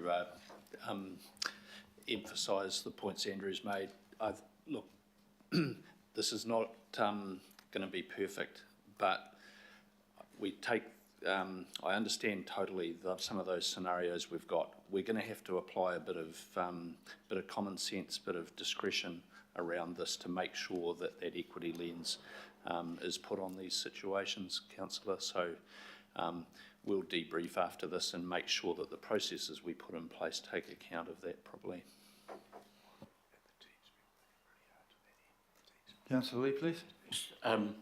emphasise the points Andrew's made. Look, this is not going to be perfect, but we take, I understand totally some of those scenarios we've got. We're going to have to apply a bit of common sense, bit of discretion around this to make sure that that equity lens is put on these situations, Councillor. So we'll debrief after this and make sure that the processes we put in place take account of that properly. Councillor Lee, please. I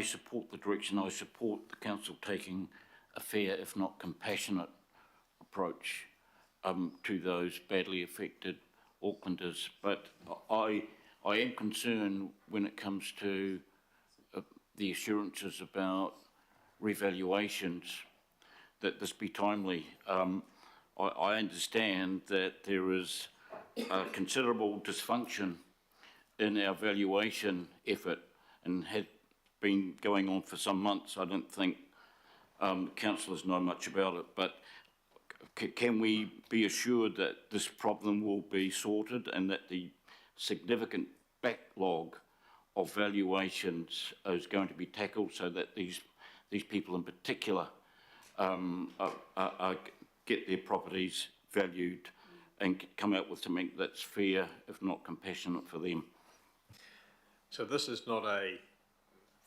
support the direction. I support the council taking a fair, if not compassionate, approach to those badly affected Aucklanders. But I am concerned when it comes to the assurances about revaluations that this be timely. I understand that there is considerable dysfunction in our valuation effort and had been going on for some months. I don't think councillors know much about it, but can we be assured that this problem will be sorted and that the significant backlog of valuations is going to be tackled so that these people in particular get their properties valued and come out with something that's fair, if not compassionate for them? So this is not a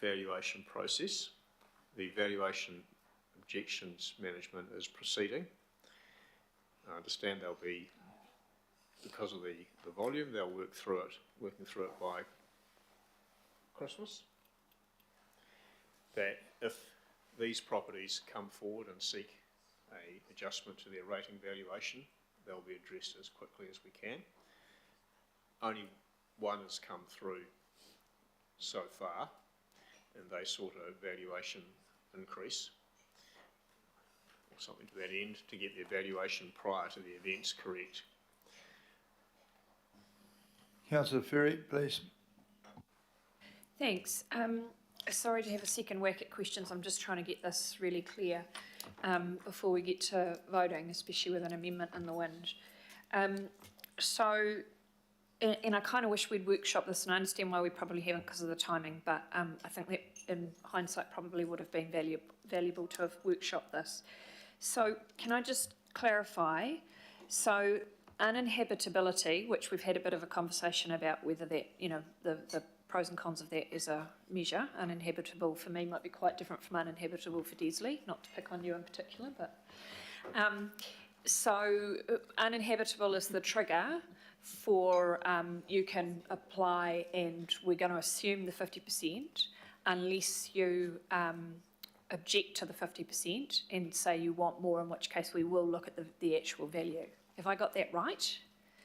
valuation process. The valuation objections management is proceeding. I understand they'll be, because of the volume, they'll working through it by Christmas. that if these properties come forward and seek a adjustment to their rating valuation, they'll be addressed as quickly as we can. Only one has come through so far, and they sought a valuation increase or something to that end to get their valuation prior to the events correct. Councillor Ferry, please. Thanks. Sorry to have a second whack at questions. I'm just trying to get this really clear before we get to voting, especially with an amendment in the wind. And I kind of wish we'd workshop this, and I understand why we probably haven't because of the timing, but I think that in hindsight probably would have been valuable to have workshopped this. So can I just clarify? So uninhabitability, which we've had a bit of a conversation about whether that, you know, the pros and cons of that as a measure. Uninhabitable for me might be quite different from uninhabitable for Desley, not to pick on you in particular, but so uninhabitable is the trigger for you can apply, and we're going to assume the 50% unless you object to the 50% and say you want more, in which case we will look at the actual value. Have I got that right?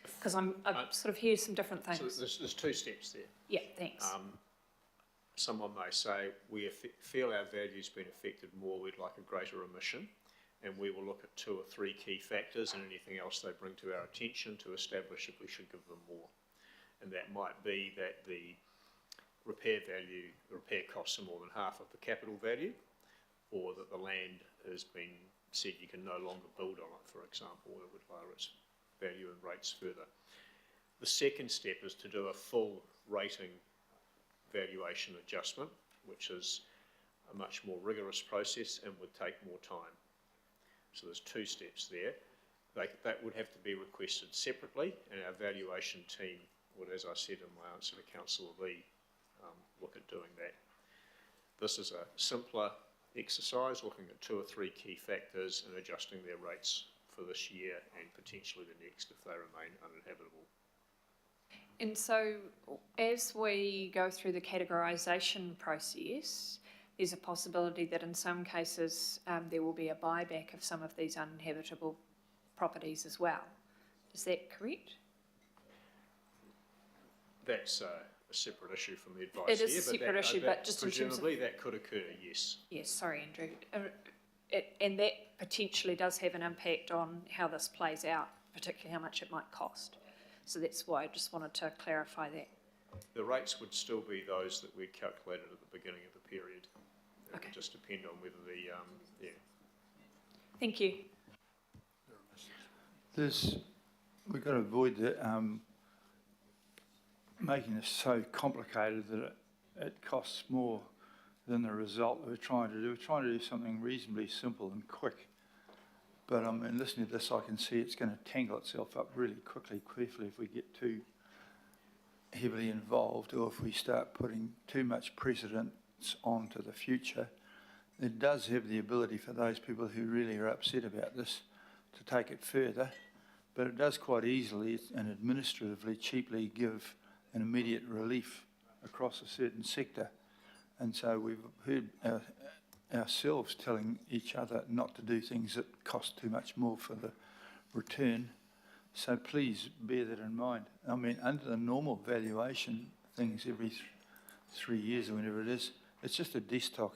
Because I've sort of heard some different things. So there's two steps there. Yeah, thanks. Someone may say, we feel our value's been affected more, we'd like a greater emission, and we will look at 2 or 3 key factors and anything else they bring to our attention to establish if we should give them more. And that might be that the repair costs are more than half of the capital value, or that the land has been said you can no longer build on it, for example, that would lower its value and rates further. The second step is to do a full rating valuation adjustment, which is a much more rigorous process and would take more time. So there's 2 steps there. That would have to be requested separately, and our valuation team would, as I said in my answer to Councillor Lee, look at doing that. This is a simpler exercise, looking at 2 or 3 key factors and adjusting their rates for this year and potentially the next if they remain uninhabitable. And so as we go through the categorisation process, there's a possibility that in some cases there will be a buyback of some of these uninhabitable properties as well. Is that correct? That's a separate issue from the advice here. It is here, a separate issue, but just in terms of... Presumably that could occur, yes. Yes, sorry, Andrew. And that potentially does have an impact on how this plays out, particularly how much it might cost. So that's why I just wanted to clarify that. The rates would still be those that we'd calculated at the beginning of the period. It would just depend on whether the, Thank you. We've got to avoid making this so complicated that it costs more than the result we're trying to do. We're trying to do something reasonably simple and quick. But in listening to this, I can see it's going to tangle itself up really quickly if we get too heavily involved, or if we start putting too much precedence onto the future. It does have the ability for those people who really are upset about this to take it further, but it does quite easily and administratively cheaply give an immediate relief across a certain sector. And so we've heard ourselves telling each other not to do things that cost too much more for the return. So please bear that in mind. I mean, under the normal valuation things every 3 years or whenever it is, it's just a desktop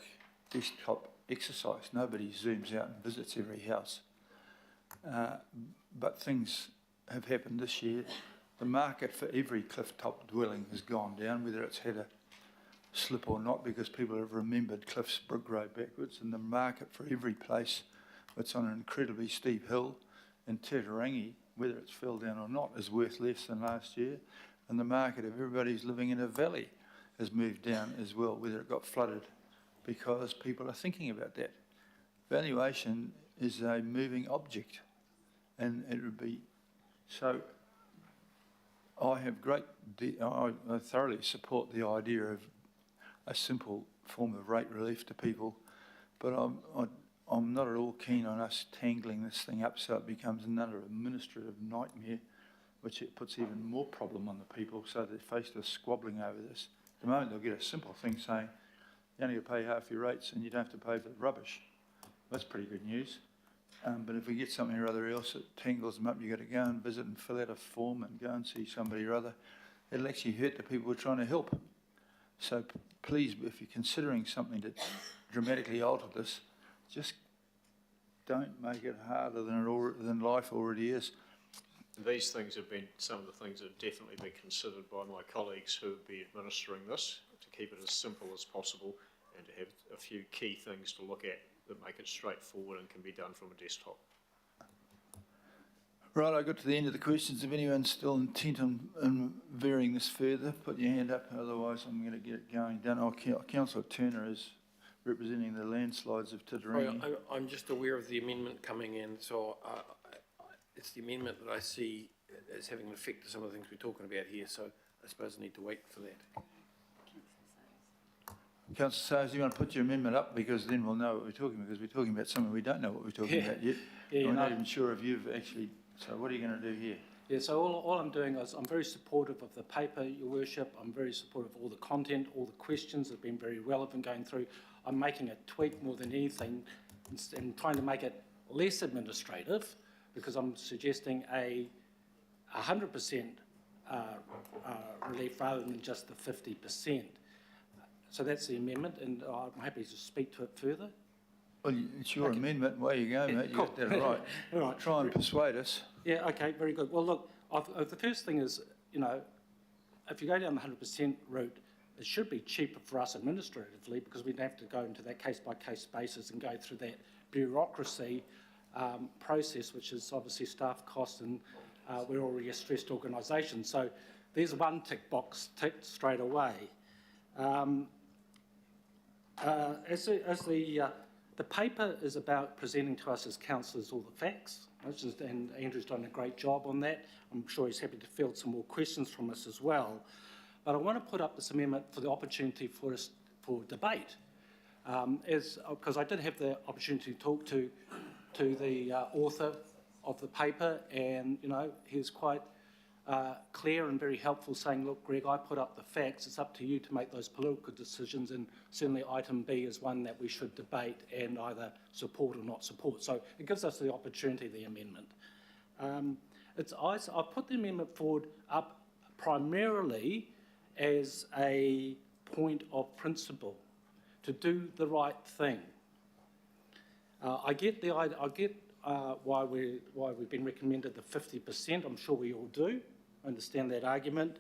exercise. Nobody zooms out and visits every house. But things have happened this year. The market for every cliff-top dwelling has gone down, whether it's had a slip or not, because people have remembered cliffs grow backwards, and the market for every place that's on an incredibly steep hill in Titirangi, whether it's fell down or not, is worth less than last year, and the market of everybody who's living in a valley has moved down as well, whether it got flooded, because people are thinking about that. Valuation is a moving object, and it would be so. I thoroughly support the idea of a simple form of rate relief to people, but I'm not at all keen on us tangling this thing up so it becomes another administrative nightmare, which it puts even more problem on the people, so they're faced with squabbling over this. At the moment they'll get a simple thing saying, You only got to pay half your rates and you don't have to pay for the rubbish. That's pretty good news. But if we get something or other else that tangles them up, you've got to go and visit and fill out a form and go and see somebody or other. It'll actually hurt the people we're trying to help. So please, if you're considering something to dramatically alter this, just don't make it harder than life already is. These things have been some of the things that have definitely been considered by my colleagues who will be administering this, to keep it as simple as possible and to have a few key things to look at that make it straightforward and can be done from a desktop. Right, I got to the end of the questions. If anyone's still intent on varying this further, put your hand up, otherwise I'm going to get it going. Councillor Turner is representing the landslides of Titirangi. I'm just aware of the amendment coming in, so it's the amendment that I see as having an effect to some of the things we're talking about here, so I suppose I need to wait for that. Councillor Sayers, do you want to put your amendment up, because then we'll know what we're talking about, because we're talking about something we don't know what we're talking about yet. We're not even sure if you've actually, so what are you going to do here? Yeah, so all I'm doing is I'm very supportive of the paper, Your Worship. I'm very supportive of all the content, all the questions have been very relevant going through. I'm making a tweak more than anything and trying to make it less administrative, because I'm suggesting a 100% relief rather than just the 50%. So that's the amendment, and I'm happy to speak to it further. Well, it's your amendment. Way you go, mate. You got that right. All right. Try and persuade us. Yeah, okay, very good. Well, look, the first thing is, you know, if you go down the 100% route, it should be cheaper for us administratively, because we'd have to go into that case-by-case basis and go through that bureaucracy process, which is obviously staff costs, and we're already a stressed organisation. So there's one tick box ticked straight away. The paper is about presenting to us as councillors all the facts, and Andrew's done a great job on that. I'm sure he's happy to field some more questions from us as well. But I want to put up this amendment for the opportunity for us for debate, because I did have the opportunity to talk to the author of the paper, and you know, he was quite clear and very helpful, saying, look, Greg, I put up the facts, it's up to you to make those political decisions, and certainly item B is one that we should debate and either support or not support. So it gives us the opportunity, the amendment. I've put the amendment forward up primarily as a point of principle, to do the right thing. I get why we've been recommended the 50%, I'm sure we all do. I understand that argument,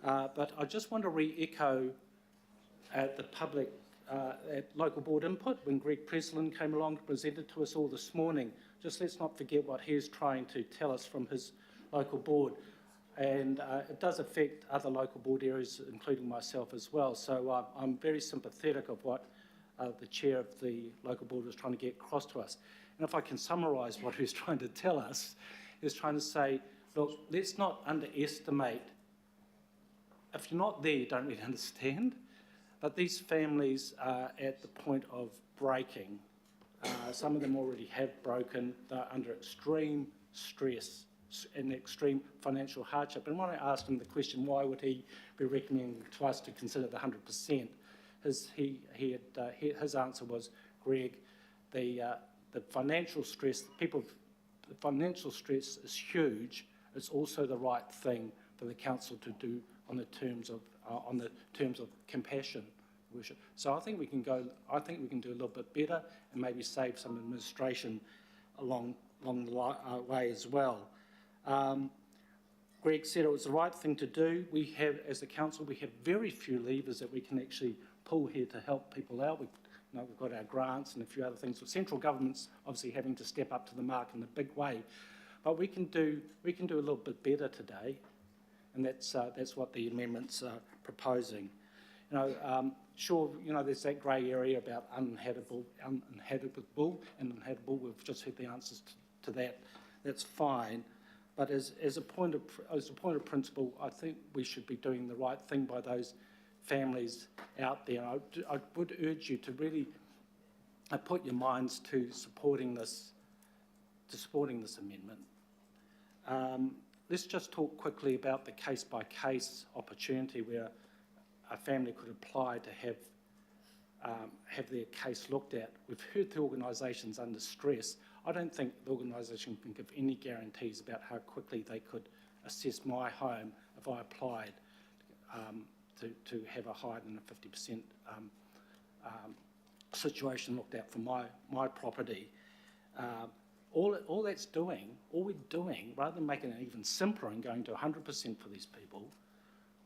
but I just want to re-echo at the public, at local board input, when Greg Preslin came along and presented to us all this morning. Just let's not forget what he's trying to tell us from his local board. And it does affect other local board areas, including myself as well. So I'm very sympathetic of what the chair of the local board was trying to get across to us. And if I can summarise what he was trying to tell us, he was trying to say, look, let's not underestimate. If you're not there, you don't really understand. But these families are at the point of breaking. Some of them already have broken. They're under extreme stress and extreme financial hardship. And when I asked him the question, why would he be recommending to us to consider the 100%, his answer was, Greg, the financial stress, the financial stress is huge. It's also the right thing for the council to do on the terms of compassion, worship. So I think we can do a little bit better and maybe save some administration along the way as well. Greg said it was the right thing to do. We have, as a council, we have very few levers that we can actually pull here to help people out. We've got our grants and a few other things. Central government's obviously having to step up to the mark in a big way, but we can do a little bit better today, and that's what the amendments are proposing. Sure, there's that grey area about uninhabitable, and inhabitable. We've just heard the answers to that. That's fine, but as a point of principle, I think we should be doing the right thing by those families out there. I would urge you to really put your minds to supporting this amendment. Let's just talk quickly about the case-by-case opportunity where a family could apply to have have their case looked at. We've heard the organisations under stress. I don't think the organisation can give any guarantees about how quickly they could assess my home if I applied to have a higher than a 50% situation looked at for my property. All that's doing, all we're doing, rather than making it even simpler and going to 100% for these people,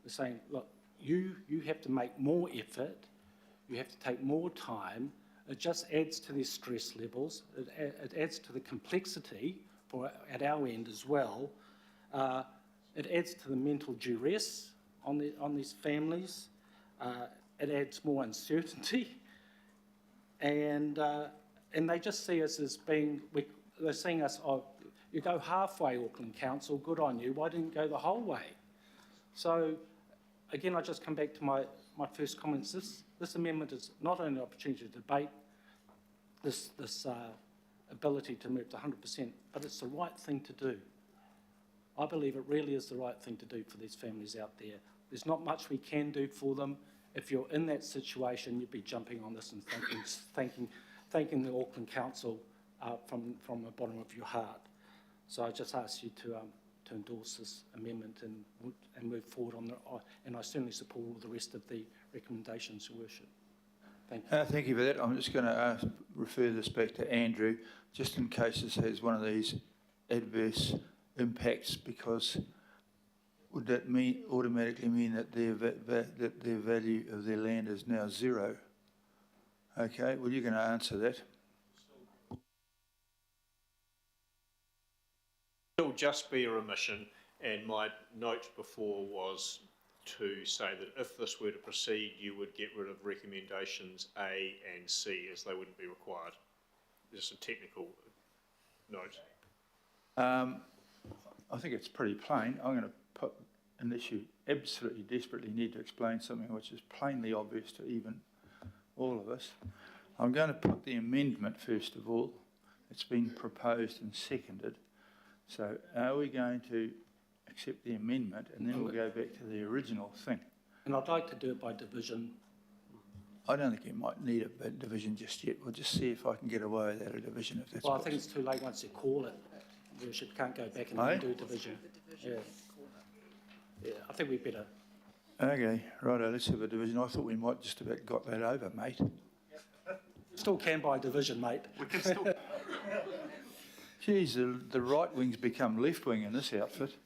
we're saying, look, you have to make more effort, you have to take more time. It just adds to their stress levels. It adds to the complexity at our end as well. It adds to the mental duress on these families. It adds more uncertainty. And they just see us as being, they're seeing us, oh, you go halfway, Auckland Council, good on you, why didn't you go the whole way? So, again, I just come back to my first comments. This amendment is not only an opportunity to debate this ability to move to 100%, but it's the right thing to do. I believe it really is the right thing to do for these families out there. There's not much we can do for them. If you're in that situation, you'd be jumping on this and thanking the Auckland Council from the bottom of your heart. So I just ask you to endorse this amendment and move forward on and I certainly support all the rest of the recommendations, Your Worship. Thank you. Thank you for that. I'm just going to refer this back to Andrew, just in case this has one of these adverse impacts, because would that automatically mean that their value of their land is now zero? Okay, well, you're going to answer that. It'll just be a remission, and my note before was to say that if this were to proceed, you would get rid of recommendations A and C, as they wouldn't be required. Just a technical note. I think it's pretty plain. I'm going to put, unless you absolutely desperately need to explain something which is plainly obvious to even all of us, I'm going to put the amendment first of all. It's been proposed and seconded. So are we going to accept the amendment and then we'll go back to the original thing? And I'd like to do it by division. I don't think you might need a division just yet. We'll just see if I can get away without a division if that's Well, I think it's too late once you call it. Your Worship, can't go back and do a division. Yeah, I think we better. Okay, righto, let's have a division. I thought we might just about got that over, mate. Still can by division, mate. We can still. Geez, the right wing's become left wing in this outfit.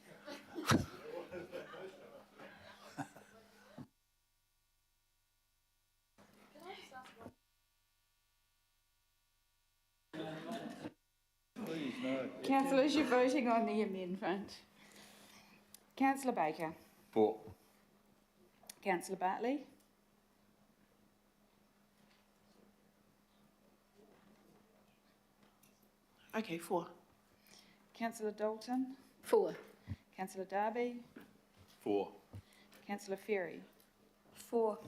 Please, no. Councillors, you're voting on the amendment. Councillor Baker. For. Councillor Bartley. Okay, 4. Councillor Dalton. 4. Councillor Darby. 4. Councillor Ferry. 4.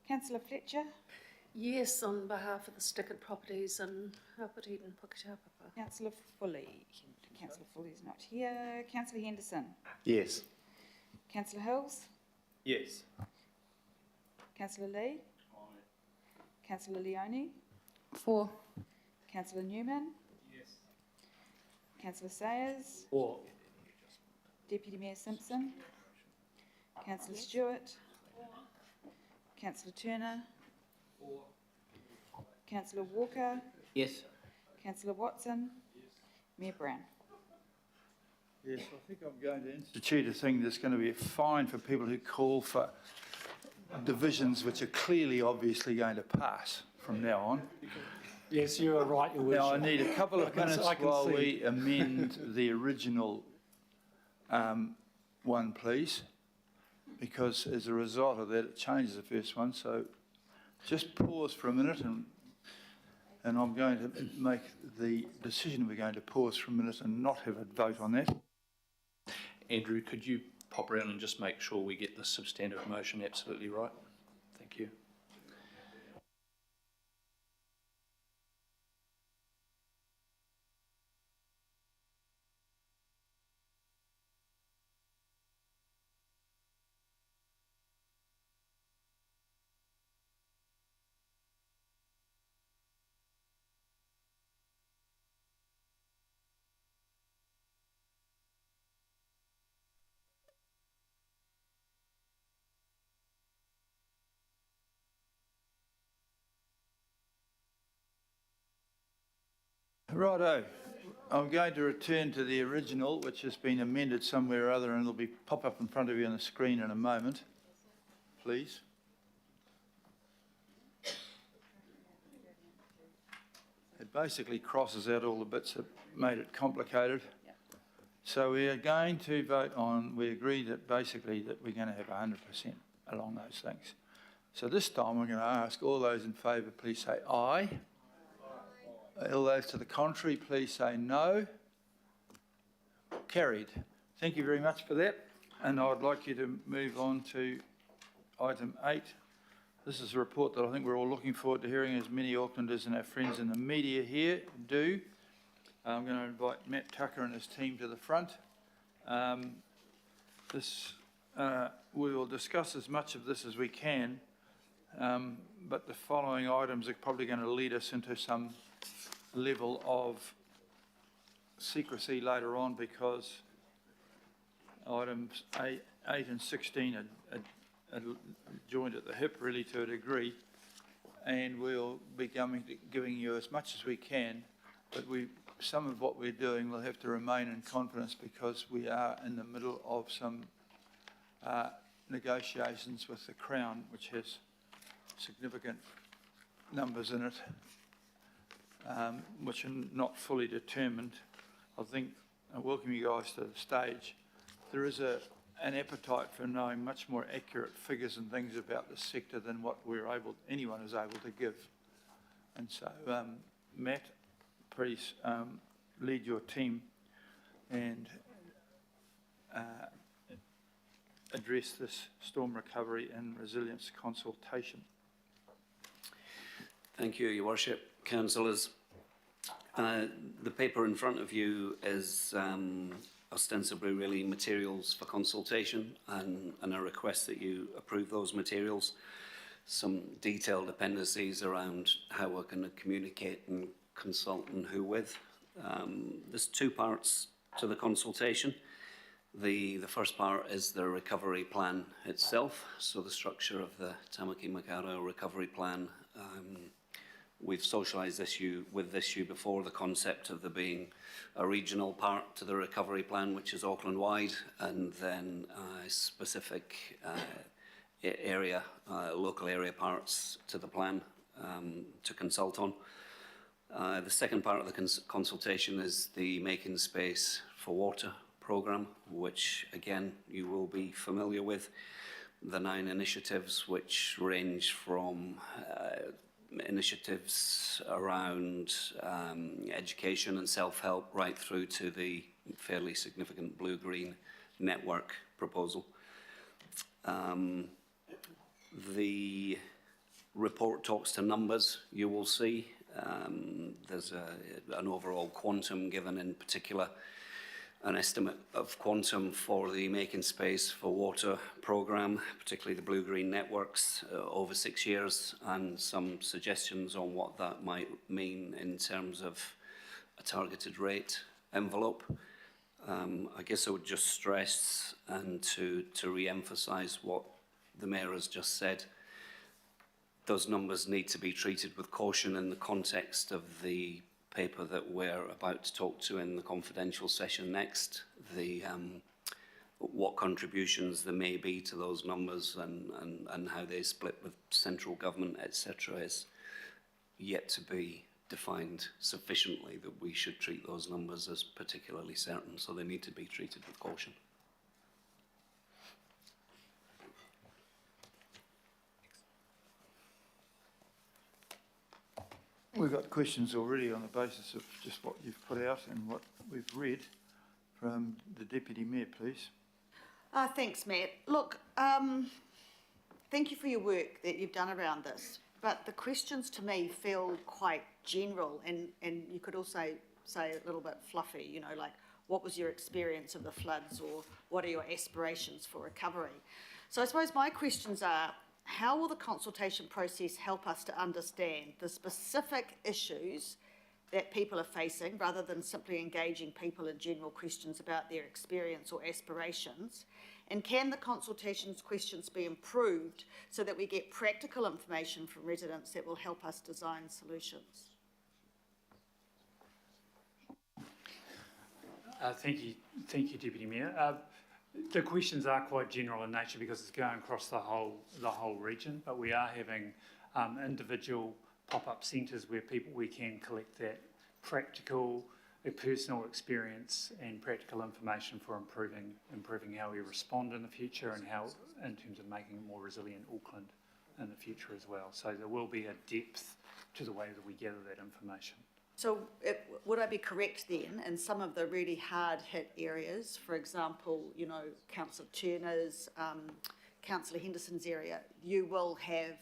Councillor Fletcher. Yes, on behalf of the stickered properties in Hapiti and Puketapapa. Councillor Foley. Councillor Foley's not here. Councillor Henderson. Yes. Councillor Hills. Yes. Councillor Lee. Councillor Leone. 4. Councillor Newman. Yes. Councillor Sayers. 4. Deputy Mayor Simpson. Councillor Stewart. Councillor Turner. 4. Councillor Walker. Yes. Councillor Watson. Mayor Brown. Yes, I think I'm going to institute a thing that's going to be a fine for people who call for divisions which are clearly, obviously going to pass from now on. Yes, you are right, Your Worship. Now, I need a couple of minutes while we amend the original one, please, because as a result of that, it changes the first one. So just pause for a minute and I'm going to make the decision we're going to pause for a minute and not have a vote on that. Andrew, could you pop around and just make sure we get the substantive motion absolutely right? Thank you. Righto. I'm going to return to the original, which has been amended somewhere or other, and it'll be pop up in front of you on the screen in a moment, please. It basically crosses out all the bits that made it complicated. So we are going to vote on, we agree that basically that we're going to have 100% along those things. So this time we're going to ask all those in favour, please say aye. All those to the contrary, please say no. Carried. Thank you very much for that. And I'd like you to move on to item 8. This is a report that I think we're all looking forward to hearing, as many Aucklanders and our friends in the media here do. I'm going to invite Matt Tucker and his team to the front. We will discuss as much of this as we can, but the following items are probably going to lead us into some level of secrecy later on, because items 8 and 16 are joined at the hip really to a degree, and we'll be giving you as much as we can, but some of what we're doing will have to remain in confidence because we are in the middle of some negotiations with the Crown, which has significant numbers in it, which are not fully determined. I think I welcome you guys to the stage. There is an appetite for knowing much more accurate figures and things about the sector than what anyone is able to give. And so, Matt, please lead your team and address this storm recovery and resilience consultation. Thank you, Your Worship, councillors. The paper in front of you is ostensibly really materials for consultation and a request that you approve those materials. Some detailed appendices around how we're going to communicate and consult and who with. There's 2 parts to the consultation. The first part is the recovery plan itself, so the structure of the Tamaki Makaurau recovery plan. We've socialised this issue before, the concept of there being a regional part to the recovery plan, which is Auckland-wide, and then specific local area parts to the plan to consult on. The second part of the consultation is the Making Space for Water programme, which again you will be familiar with. The 9 initiatives, which range from initiatives around education and self-help right through to the fairly significant blue-green network proposal. The report talks to numbers, you will see. There's an overall quantum given, in particular an estimate of quantum for the Making Space for Water programme, particularly the blue-green networks, over 6 years, and some suggestions on what that might mean in terms of a targeted rate envelope. I guess I would just stress and to re-emphasise what the Mayor has just said. Those numbers need to be treated with caution in the context of the paper that we're about to talk to in the confidential session next. What contributions there may be to those numbers and how they split with central government, etc., is yet to be defined sufficiently that we should treat those numbers as particularly certain, so they need to be treated with caution. We've got questions already on the basis of just what you've put out and what we've read from the Deputy Mayor, please. Thanks, Matt. Look, thank you for your work that you've done around this, but the questions to me feel quite general, and you could also say a little bit fluffy, you know, like what was your experience of the floods, or what are your aspirations for recovery? So I suppose my questions are, how will the consultation process help us to understand the specific issues that people are facing, rather than simply engaging people in general questions about their experience or aspirations? And can the consultation's questions be improved so that we get practical information from residents that will help us design solutions? Thank you, Deputy Mayor. The questions are quite general in nature because it's going across the whole region, but we are having individual pop-up centres where we can collect that practical, personal experience and practical information for improving how we respond in the future and how, in terms of making a more resilient Auckland in the future as well. So there will be a depth to the way that we gather that information. So would I be correct then, in some of the really hard-hit areas, for example, you know, Councillor Turner's, Councillor Henderson's area, you will have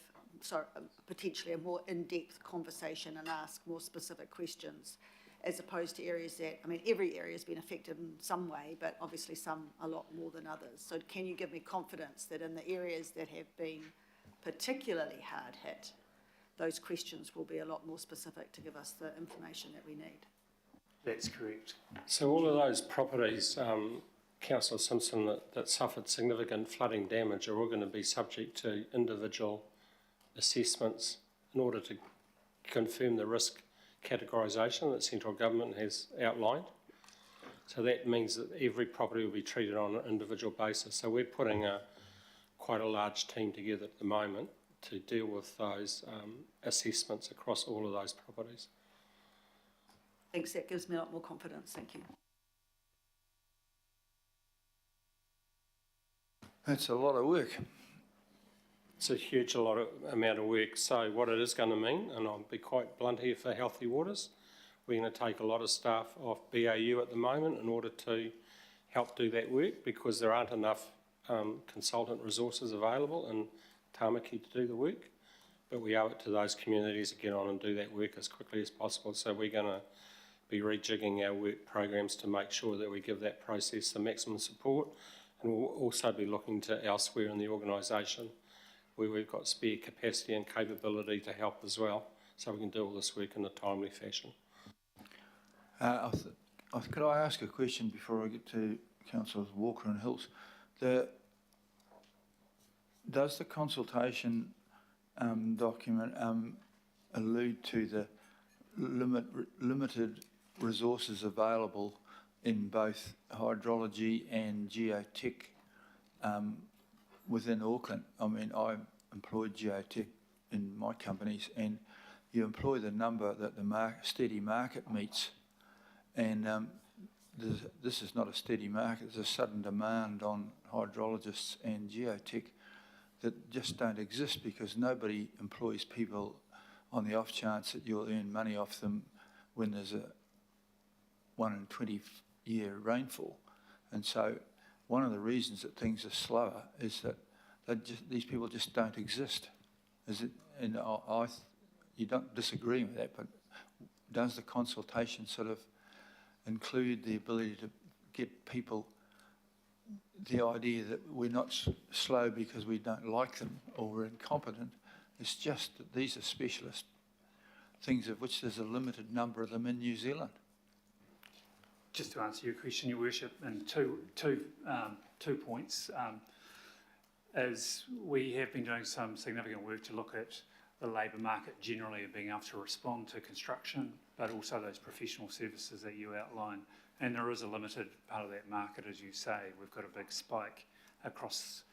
potentially a more in-depth conversation and ask more specific questions, as opposed to areas that, I mean, every area has been affected in some way, but obviously some a lot more than others. So can you give me confidence that in the areas that have been particularly hard hit, those questions will be a lot more specific to give us the information that we need? That's correct. So all of those properties, Councillor Simpson, that suffered significant flooding damage are all going to be subject to individual assessments in order to confirm the risk categorisation that central government has outlined. So that means that every property will be treated on an individual basis. So we're putting quite a large team together at the moment to deal with those assessments across all of those properties. Thanks, that gives me a lot more confidence. Thank you. That's a lot of work. It's a huge amount of work. So what it is going to mean, and I'll be quite blunt here for Healthy Waters, we're going to take a lot of staff off BAU at the moment in order to help do that work, because there aren't enough consultant resources available in Tāmaki to do the work. But we owe it to those communities to get on and do that work as quickly as possible. So we're going to be rejigging our work programs to make sure that we give that process the maximum support. And we'll also be looking to elsewhere in the organisation where we've got spare capacity and capability to help as well, so we can do all this work in a timely fashion. Could I ask a question before I get to Councillors Walker and Hills? Does the consultation document allude to the limited resources available in both hydrology and geotech within Auckland? I mean, I employed geotech in my companies, and you employ the number that the steady market meets, and this is not a steady market. There's a sudden demand on hydrologists and geotech that just don't exist, because nobody employs people on the off chance that you'll earn money off them when there's a 1 in 20 year rainfall. And so one of the reasons that things are slower is that these people just don't exist. And you don't disagree with that, but does the consultation sort of include the ability to get people the idea that we're not slow because we don't like them or we're incompetent? It's just that these are specialist things of which there's a limited number of them in New Zealand. Just to answer your question, Your Worship, and two points. As we have been doing some significant work to look at the labour market generally and being able to respond to construction, but also those professional services that you outline. And there is a limited part of that market, as you say. We've got a big spike across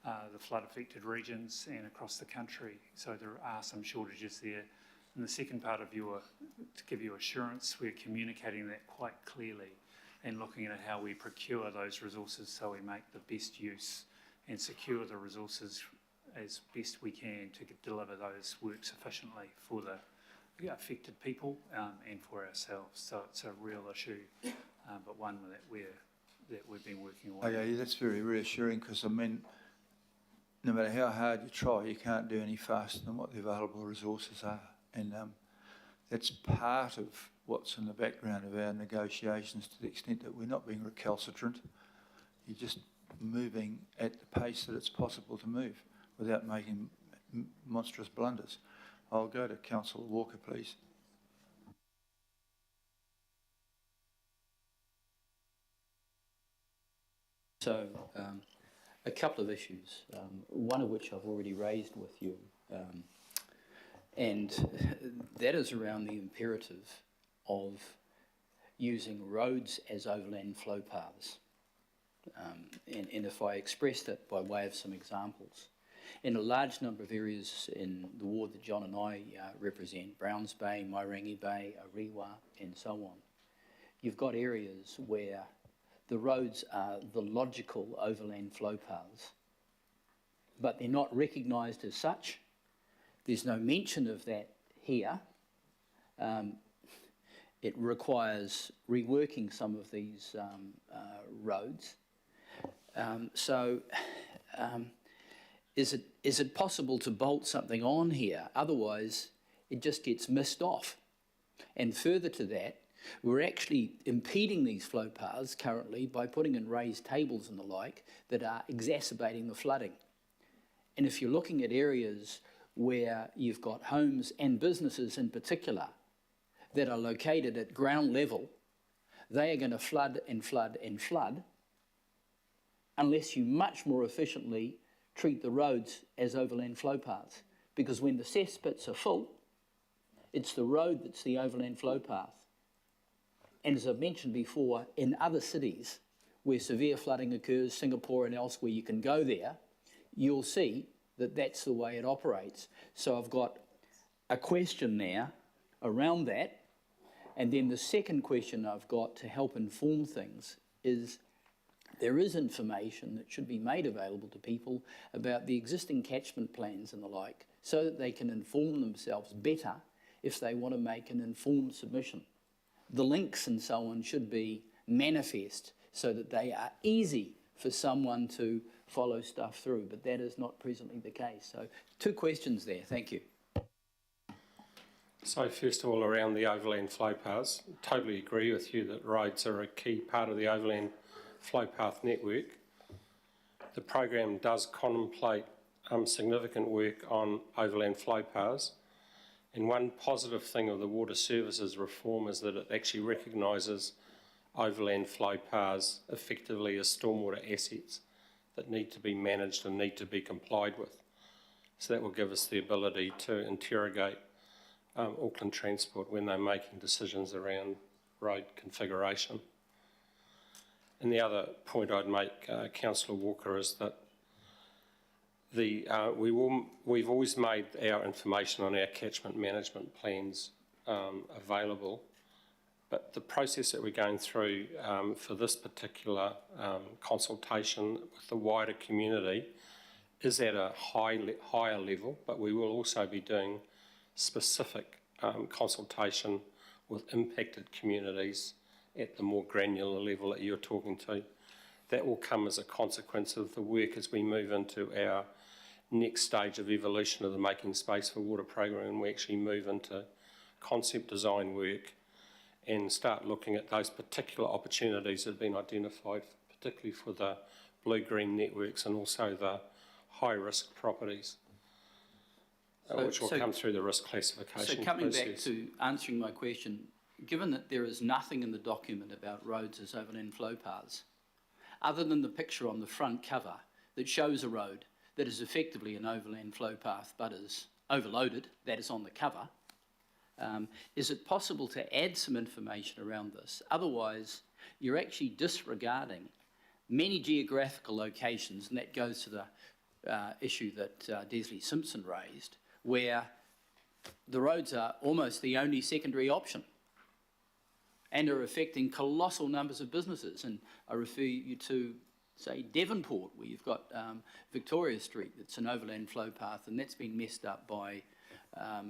the flood-affected regions and across the country. So there are some shortages there. And the second part of to give you assurance, we're communicating that quite clearly and looking at how we procure those resources so we make the best use and secure the resources as best we can to deliver those works efficiently for the affected people and for ourselves. So it's a real issue, but one that we've been working on. Okay, that's very reassuring, because I mean, no matter how hard you try, you can't do any faster than what the available resources are. And that's part of what's in the background of our negotiations, to the extent that we're not being recalcitrant. You're just moving at the pace that it's possible to move without making monstrous blunders. I'll go to Councillor Walker, please. So, a couple of issues, one of which I've already raised with you, and that is around the imperative of using roads as overland flow paths. And if I expressed it by way of some examples, in a large number of areas in the ward that John and I represent, Browns Bay, Mairangi Bay, Ariwa, and so on, you've got areas where the roads are the logical overland flow paths, but they're not recognised as such. There's no mention of that here. It requires reworking some of these roads. Is it possible to bolt something on here? Otherwise, it just gets missed off. And further to that, we're actually impeding these flow paths currently by putting in raised tables and the like that are exacerbating the flooding. And if you're looking at areas where you've got homes and businesses in particular that are located at ground level, they are going to flood and flood and flood unless you much more efficiently treat the roads as overland flow paths. Because when the cesspits are full, it's the road that's the overland flow path. And as I've mentioned before, in other cities where severe flooding occurs, Singapore and elsewhere, you can go there, you'll see that that's the way it operates. So I've got a question there around that. And then the second question I've got to help inform things is there is information that should be made available to people about the existing catchment plans and the like, so that they can inform themselves better if they want to make an informed submission. The links and so on should be manifest so that they are easy for someone to follow stuff through, but that is not presently the case. So 2 questions there. Thank you. So first of all, around the overland flow paths, totally agree with you that roads are a key part of the overland flow path network. The program does contemplate significant work on overland flow paths, and one positive thing of the water services reform is that it actually recognises overland flow paths effectively as stormwater assets that need to be managed and need to be complied with. So that will give us the ability to interrogate Auckland Transport when they're making decisions around road configuration. And the other point I'd make, Councillor Walker, is that we've always made our information on our catchment management plans available, but the process that we're going through for this particular consultation with the wider community is at a higher level, but we will also be doing specific consultation with impacted communities at the more granular level that you're talking to. That will come as a consequence of the work as we move into our next stage of evolution of the Making Space for Water program, and we actually move into concept design work and start looking at those particular opportunities that have been identified, particularly for the blue-green networks and also the high-risk properties, which will come through the risk classification process. So coming back to answering my question, given that there is nothing in the document about roads as overland flow paths, other than the picture on the front cover that shows a road that is effectively an overland flow path but is overloaded, that is on the cover, is it possible to add some information around this? Otherwise, you're actually disregarding many geographical locations, and that goes to the issue that Desley Simpson raised, where the roads are almost the only secondary option and are affecting colossal numbers of businesses. And I refer you to, say, Devonport, where you've got Victoria Street, that's an overland flow path, and that's been messed up by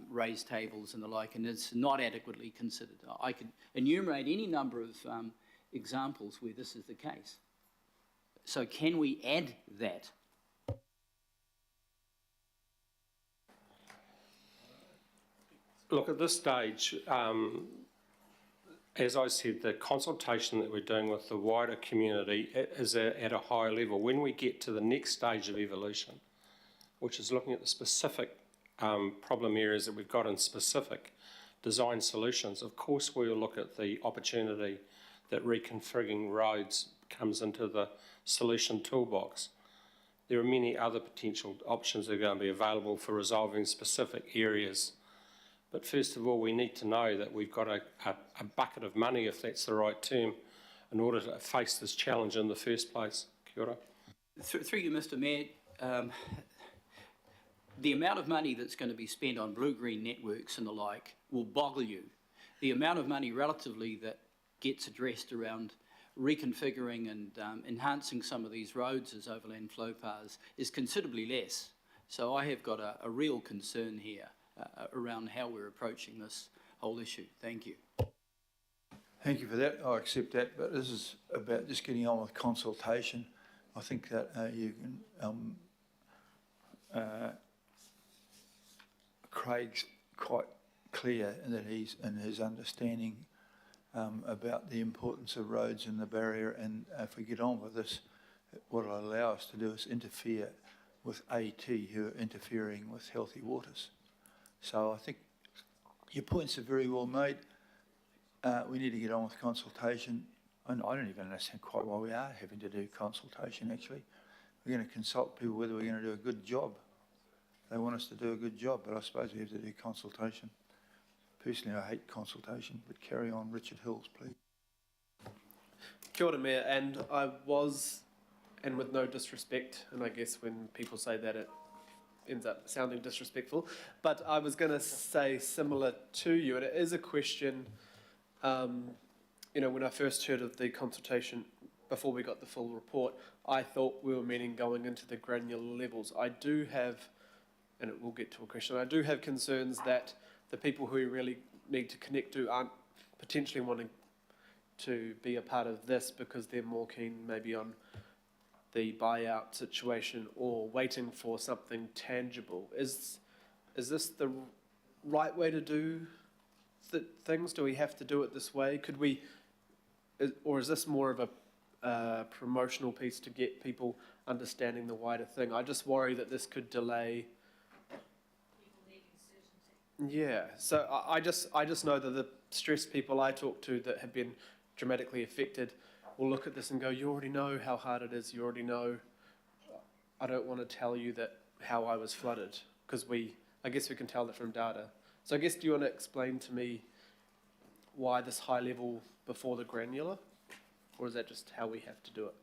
raised tables and the like, and it's not adequately considered. I could enumerate any number of examples where this is the case. So can we add that? Look, at this stage, as I said, the consultation that we're doing with the wider community is at a higher level. When we get to the next stage of evolution, which is looking at the specific problem areas that we've got in specific design solutions, of course we'll look at the opportunity that reconfiguring roads comes into the solution toolbox. There are many other potential options that are going to be available for resolving specific areas But first of all, we need to know that we've got a bucket of money, if that's the right term, in order to face this challenge in the first place. Kia ora. Through you, Mr. Mayor, the amount of money that's going to be spent on blue-green networks and the like will boggle you. The amount of money relatively that gets addressed around reconfiguring and enhancing some of these roads as overland flow paths is considerably less. So I have got a real concern here around how we're approaching this whole issue. Thank you. Thank you for that. I accept that, but this is about just getting on with consultation. I think that you can, Craig's quite clear that he's in his understanding about the importance of roads and the barrier, and if we get on with this, what it'll allow us to do is interfere with AT, who are interfering with healthy waters. So I think your points are very well made. We need to get on with consultation. And I don't even understand quite why we are having to do consultation, actually. We're going to consult people whether we're going to do a good job. They want us to do a good job, but I suppose we have to do consultation. Personally, I hate consultation, but carry on. Richard Hills, please. Kia ora, Mayor, and I was, and with no disrespect, and I guess when people say that it ends up sounding disrespectful, but I was going to say similar to you, and it is a question, you know, when I first heard of the consultation, before we got the full report, I thought we were meaning going into the granular levels. I do have, and it will get to a question, I do have concerns that the people who we really need to connect to aren't potentially wanting to be a part of this because they're more keen maybe on the buyout situation or waiting for something tangible. Is this the right way to do things? Do we have to do it this way? Could we, or is this more of a promotional piece to get people understanding the wider thing? I just worry that this could delay. Yeah, so I just know that the stressed people I talk to that have been dramatically affected will look at this and go, you already know how hard it is, you already know. I don't want to tell you that how I was flooded, because I guess we can tell that from data. So I guess, do you want to explain to me why this high level before the granular, or is that just how we have to do it?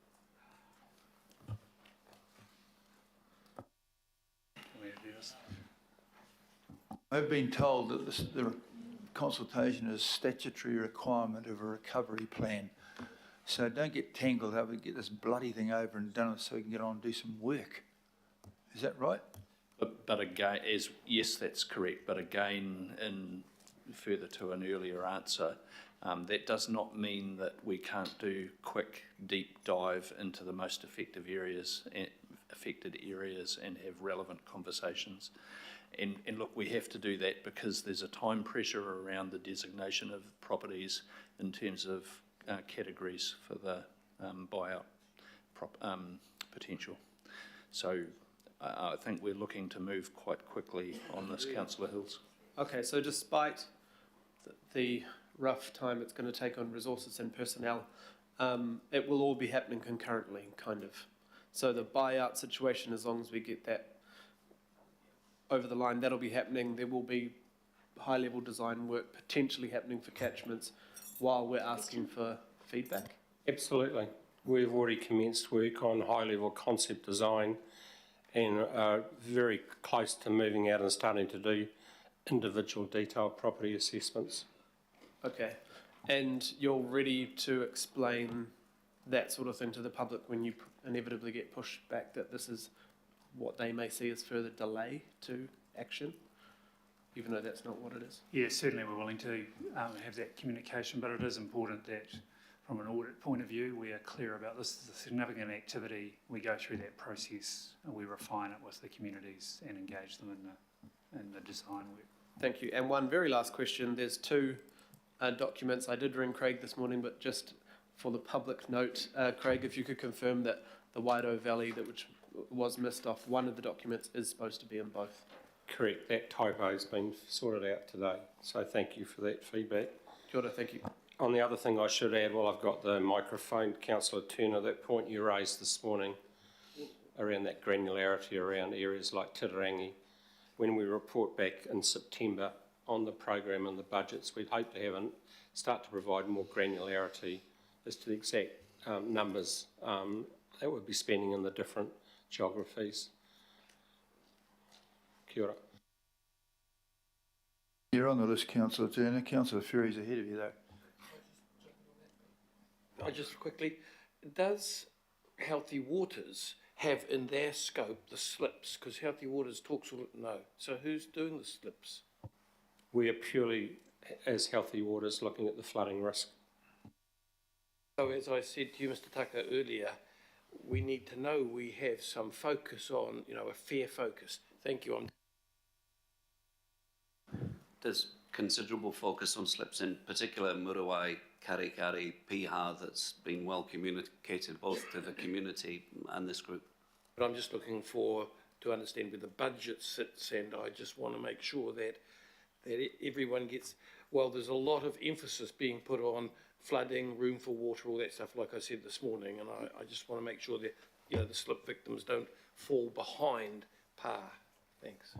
I've been told that the consultation is a statutory requirement of a recovery plan. So don't get tangled up and get this bloody thing over and done so we can get on and do some work. Is that right? But again, yes, that's correct. But again, in further to an earlier answer, that does not mean that we can't do quick, deep dive into the most affected areas and have relevant conversations. And look, we have to do that because there's a time pressure around the designation of properties in terms of categories for the buyout potential. So I think we're looking to move quite quickly on this, Councillor Hills. Okay, so despite the rough time it's going to take on resources and personnel, it will all be happening concurrently, kind of. So the buyout situation, as long as we get that over the line, that'll be happening. There will be high-level design work potentially happening for catchments while we're asking for feedback. Absolutely. We've already commenced work on high-level concept design and are very close to moving out and starting to do individual detailed property assessments. Okay. And you're ready to explain that sort of thing to the public when you inevitably get pushed back that this is what they may see as further delay to action, even though that's not what it is? Yeah, certainly we're willing to have that communication, but it is important that from an audit point of view, we are clear about this is a significant activity. We go through that process and we refine it with the communities and engage them in the design work. Thank you. And one very last question. There's two documents. I did ring Craig this morning, but just for the public note, Craig, if you could confirm that the Waido Valley, which was missed off one of the documents, is supposed to be in both. Correct. That typo's been sorted out today. So thank you for that feedback. Kia ora, thank you. On the other thing I should add, while I've got the microphone, Councillor Turner, that point you raised this morning around that granularity around areas like Titirangi, when we report back in September on the program and the budgets, we'd hope to have start to provide more granularity as to the exact numbers that we'll be spending in the different geographies. Kia ora. You're on the list, Councillor Turner. Councillor Ferry's ahead of you, though. Just quickly, does Healthy Waters have in their scope the slips? Because Healthy Waters talks all no. So who's doing the slips? We are purely, as Healthy Waters, looking at the flooding risk. So as I said to you, Mr. Tucker, earlier, we need to know we have some focus on, a fair focus. Thank you. There's considerable focus on slips, in particular Murawai, Karikari, Piha, that's been well communicated both to the community and this group. But I'm just looking to understand where the budget sits, and I just want to make sure that everyone gets, there's a lot of emphasis being put on flooding, room for water, all that stuff, like I said this morning, and I just want to make sure that, the slip victims don't fall behind par. Thanks.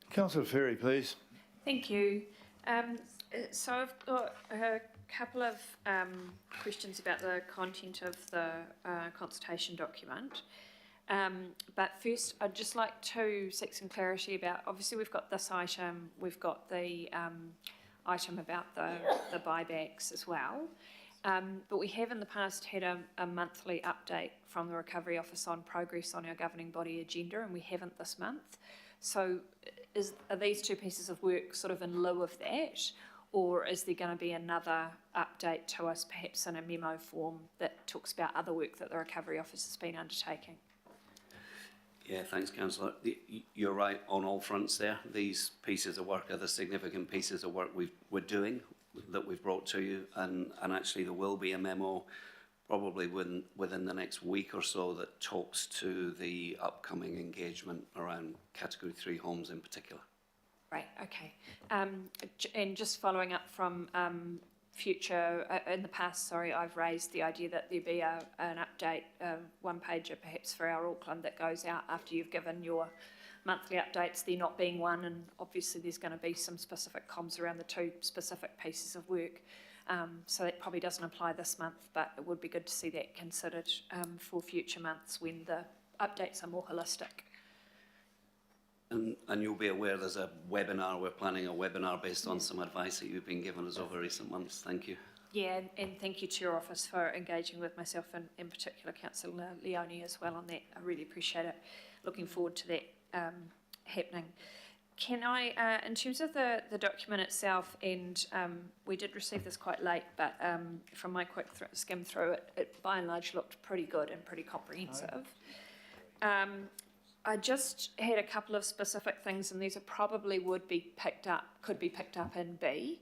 Councillor Ferry, please. Thank you. So I've got a couple of questions about the content of the consultation document. But first, I'd just like to seek some clarity about, obviously we've got this item, we've got the item about the buybacks as well. But we have in the past had a monthly update from the Recovery Office on progress on our governing body agenda, and we haven't this month. So are these two pieces of work sort of in lieu of that, or is there going to be another update to us, perhaps in a memo form, that talks about other work that the Recovery Office has been undertaking? Yeah, thanks, Councillor. You're right on all fronts there. These pieces of work are the significant pieces of work we're doing, that we've brought to you, and actually there will be a memo probably within the next week or so that talks to the upcoming engagement around Category 3 homes in particular. Right, okay. And just following up from future, in the past, I've raised the idea that there be an update, one-pager perhaps for our Auckland that goes out after you've given your monthly updates, there not being one, and obviously there's going to be some specific comms around the two specific pieces of work. So that probably doesn't apply this month, but it would be good to see that considered for future months when the updates are more holistic. And you'll be aware there's a webinar, we're planning a webinar based on some advice that you've been giving us over recent months. Thank you. Yeah, and thank you to your office for engaging with myself and in particular Councillor Leone as well on that. I really appreciate it. Looking forward to that happening. Can I, in terms of the document itself, and we did receive this quite late, but from my quick skim through it, it by and large looked pretty good and pretty comprehensive. I just had a couple of specific things, and these are probably could be picked up in B.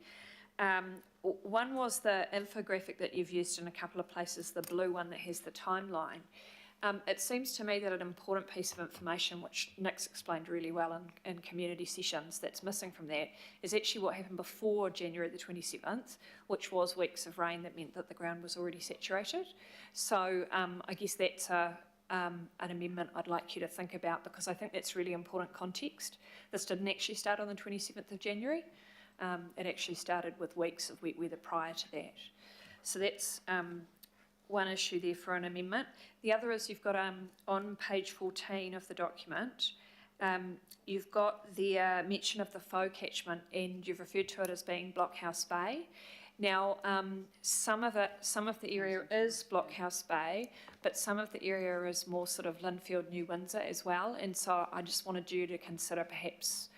One was the infographic that you've used in a couple of places, the blue one that has the timeline. It seems to me that an important piece of information, which Nick's explained really well in community sessions, that's missing from that, is actually what happened before January the 27th, which was weeks of rain that meant that the ground was already saturated. So I guess that's an amendment I'd like you to think about, because I think that's really important context. This didn't actually start on the 27th of January. It actually started with weeks of wet weather prior to that. So that's one issue there for an amendment. The other is you've got on page 14 of the document, you've got the mention of the faux catchment, and you've referred to it as being Blockhouse Bay. Now, some of the area is Blockhouse Bay, but some of the area is more sort of Linfield, New Windsor as well. And so I just wanted you to consider perhaps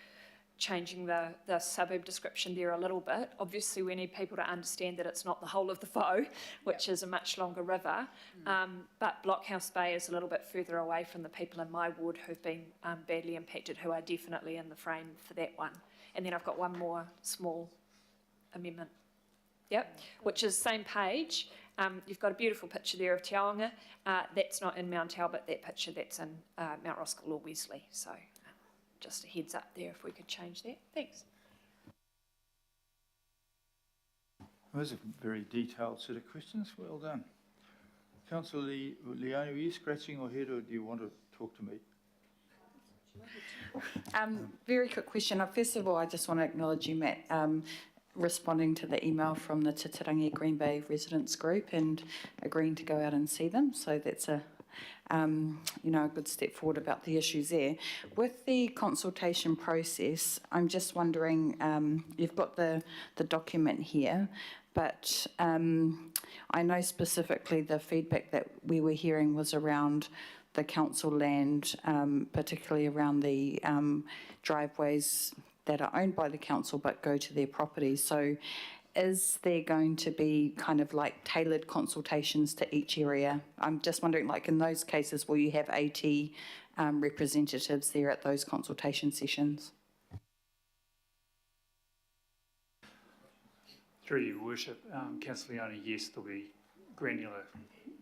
changing the suburb description there a little bit. Obviously, we need people to understand that it's not the whole of the Faux, which is a much longer river, but Blockhouse Bay is a little bit further away from the people in my ward who've been badly impacted, who are definitely in the frame for that one. And then I've got one more small amendment. Yep, which is same page. You've got a beautiful picture there of Te Aonga. That's not in Mount Albert, that picture, that's in Mount Roskill or Wesley. So just a heads up there if we could change that. Thanks. Those are very detailed set of questions. Well done. Councillor Leone, were you scratching your head, or do you want to talk to me? Very quick question. First of all, I just want to acknowledge you, Matt, responding to the email from the Titirangi Green Bay residents group and agreeing to go out and see them. So that's a a good step forward about the issues there. With the consultation process, I'm just wondering, you've got the document here, but I know specifically the feedback that we were hearing was around the council land, particularly around the driveways that are owned by the council but go to their properties. So is there going to be kind of like tailored consultations to each area? I'm just wondering, like in those cases, will you have AT representatives there at those consultation sessions? Through your worship, Councillor Leone, yes, there'll be granular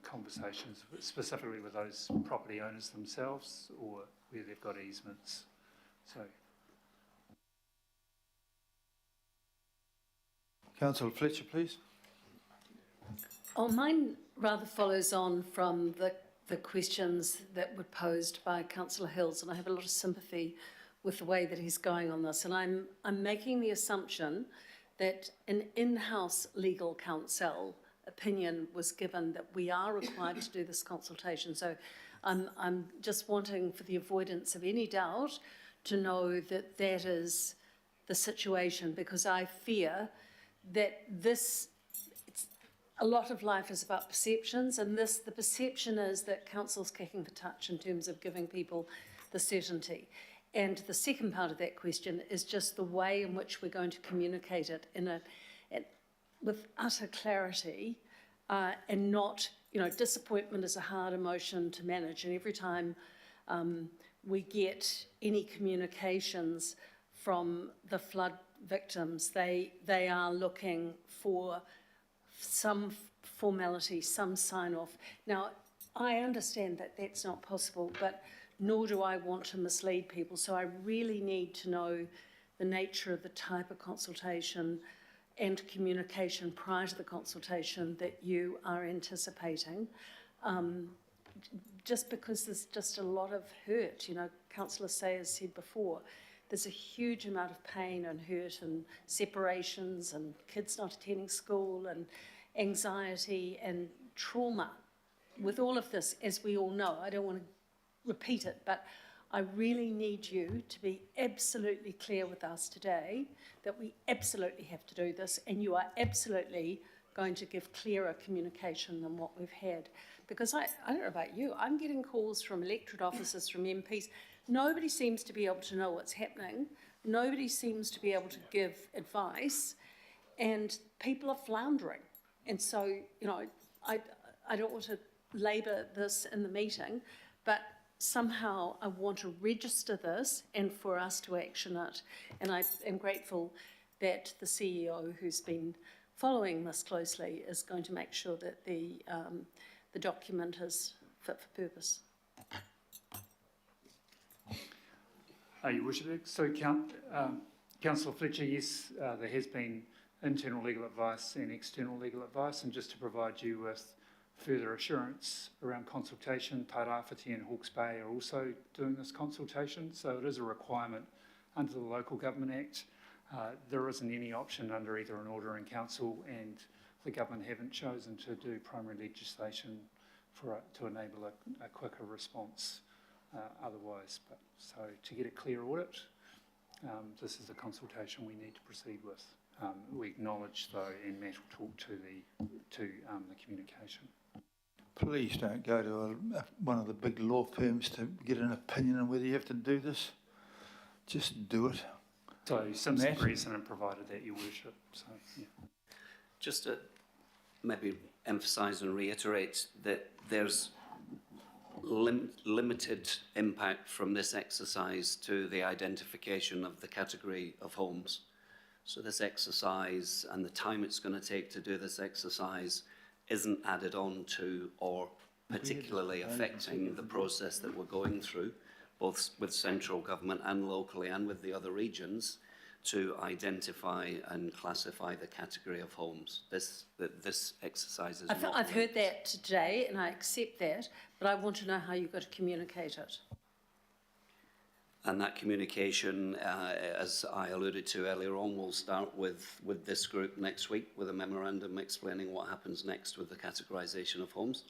conversations, specifically with those property owners themselves or where they've got easements. So. Councillor Fletcher, please. Oh, mine rather follows on from the questions that were posed by Councillor Hills, and I have a lot of sympathy with the way that he's going on this. And I'm making the assumption that an in-house legal counsel opinion was given that we are required to do this consultation. So I'm just wanting, for the avoidance of any doubt, to know that that is the situation, because I fear that a lot of life is about perceptions, and the perception is that council's kicking the touch in terms of giving people the certainty. And the second part of that question is just the way in which we're going to communicate it with utter clarity, and not, disappointment is a hard emotion to manage, and every time we get any communications from the flood victims, they are looking for some formality, some sign-off. Now, I understand that that's not possible, but nor do I want to mislead people. So I really need to know the nature of the type of consultation and communication prior to the consultation that you are anticipating. Just because there's just a lot of hurt, Councillor Sayers said before, there's a huge amount of pain and hurt and separations and kids not attending school and anxiety and trauma. With all of this, as we all know, I don't want to repeat it, but I really need you to be absolutely clear with us today that we absolutely have to do this, and you are absolutely going to give clearer communication than what we've had. Because I don't know about you, I'm getting calls from electorate officers, from MPs. Nobody seems to be able to know what's happening. Nobody seems to be able to give advice, and people are floundering. And so, I don't want to labour this in the meeting, but somehow I want to register this and for us to action it. And I am grateful that the CEO, who's been following this closely, is going to make sure that the document is fit for purpose. Your Worship, so Councillor Fletcher, yes, there has been internal legal advice and external legal advice, and just to provide you with further assurance around consultation, Tairāwhiti and Hawke's Bay are also doing this consultation, so it is a requirement under the Local Government Act. There isn't any option under either an order in council, and the government haven't chosen to do primary legislation to enable a quicker response otherwise. But so to get a clear audit, this is the consultation we need to proceed with. We acknowledge though, and Matt will talk to the communication. Please don't go to one of the big law firms to get an opinion on whether you have to do this. Just do it. So Simpson precedent provided that, Your Worship. So yeah. Just to maybe emphasise and reiterate that there's limited impact from this exercise to the identification of the category of homes. So this exercise and the time it's going to take to do this exercise isn't added on to or particularly affecting the process that we're going through, both with central government and locally and with the other regions, to identify and classify the category of homes. This exercise is not... I've heard that today, and I accept that, but I want to know how you're going to communicate it. And that communication, as I alluded to earlier on, will start with this group next week with a memorandum explaining what happens next with the categorisation of homes.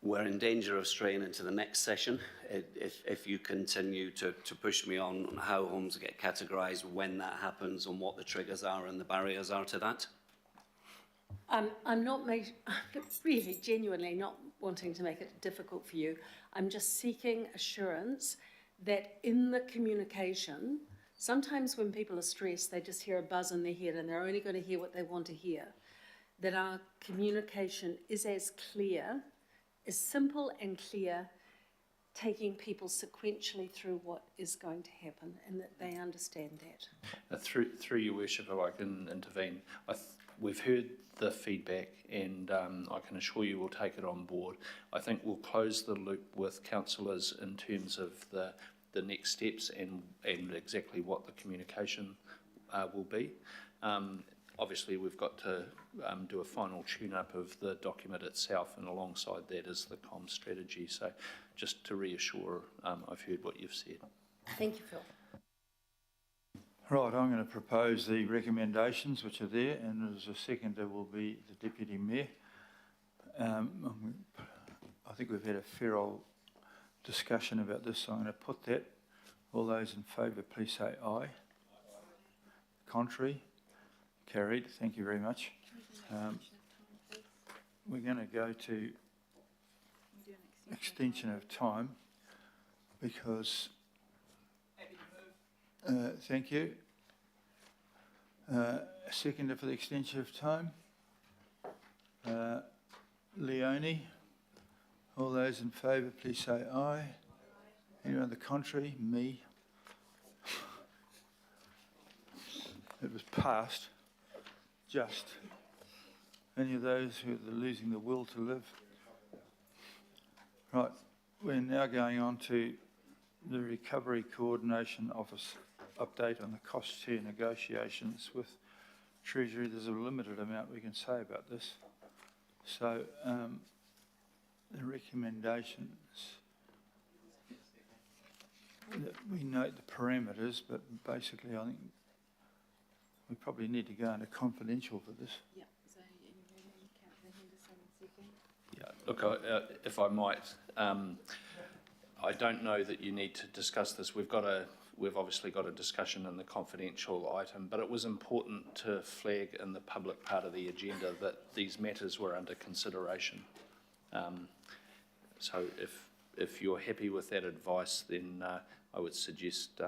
We're in danger of straying into the next session if you continue to push me on how homes get categorised, when that happens, and what the triggers are and the barriers are to that. I'm really genuinely not wanting to make it difficult for you. I'm just seeking assurance that in the communication, sometimes when people are stressed, they just hear a buzz in their head and they're only going to hear what they want to hear, that our communication is as clear, as simple and clear, taking people sequentially through what is going to happen and that they understand that. Through your worship, if I can intervene, we've heard the feedback and I can assure you we'll take it on board. I think we'll close the loop with councillors in terms of the next steps and exactly what the communication will be. Obviously, we've got to do a final tune-up of the document itself, and alongside that is the comm strategy. So just to reassure, I've heard what you've said. Thank you, Phil. Right, I'm going to propose the recommendations which are there, and as a seconder will be the Deputy Mayor. I think we've had a fair old discussion about this, so I'm going to put that. All those in favour, please say aye. Contrary? Carried. Thank you very much. We're going to go to extension of time because thank you. Seconder for the extension of time. Leone. All those in favour, please say aye. Anyone on the contrary? Me. It was passed. Just. Any of those who are losing the will to live? Right. We're now going on to the Recovery Coordination Office update on the cost share negotiations with Treasury. There's a limited amount we can say about this. So the recommendations, we note the parameters, but basically I think we probably need to go into confidential for this. Yeah. So you ready, Councillor Henderson, second? Yeah, look, if I might, I don't know that you need to discuss this. We've obviously got a discussion in the confidential item, but it was important to flag in the public part of the agenda that these matters were under consideration. So if you're happy with that advice, then I would suggest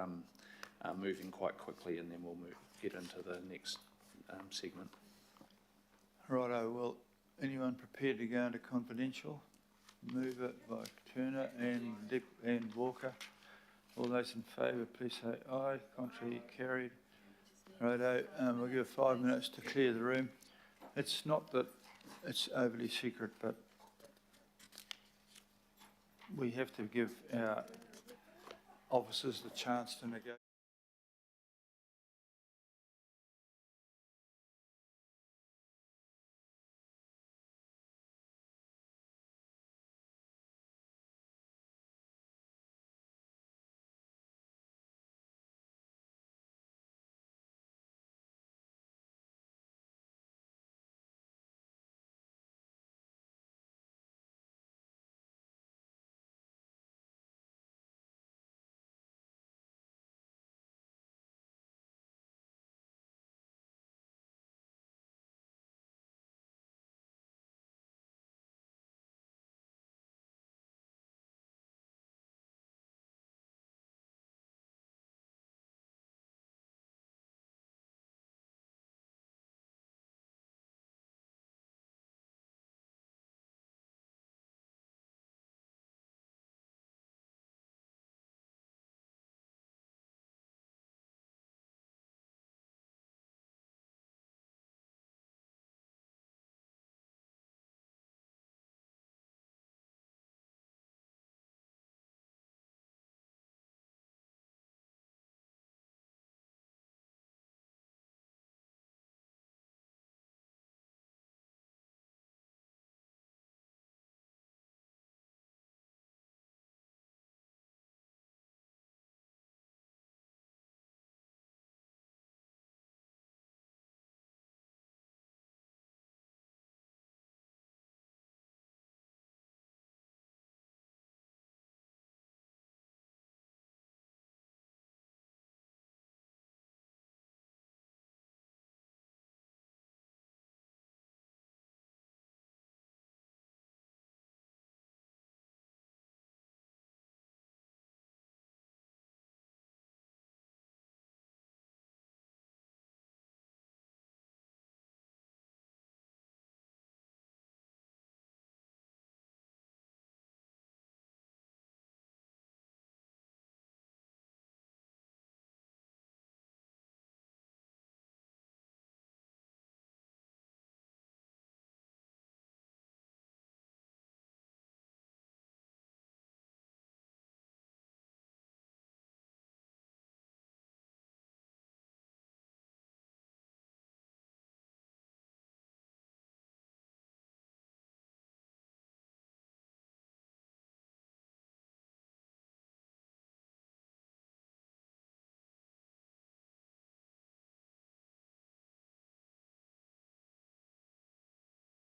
moving quite quickly, and then we'll get into the next segment. Righto, well, anyone prepared to go into confidential? Move it by Turner and Walker. All those in favour, please say aye. Contrary, carried. Righto, we'll give 5 minutes to clear the room. It's not that it's overly secret, but we have to give our officers the chance to negotiate.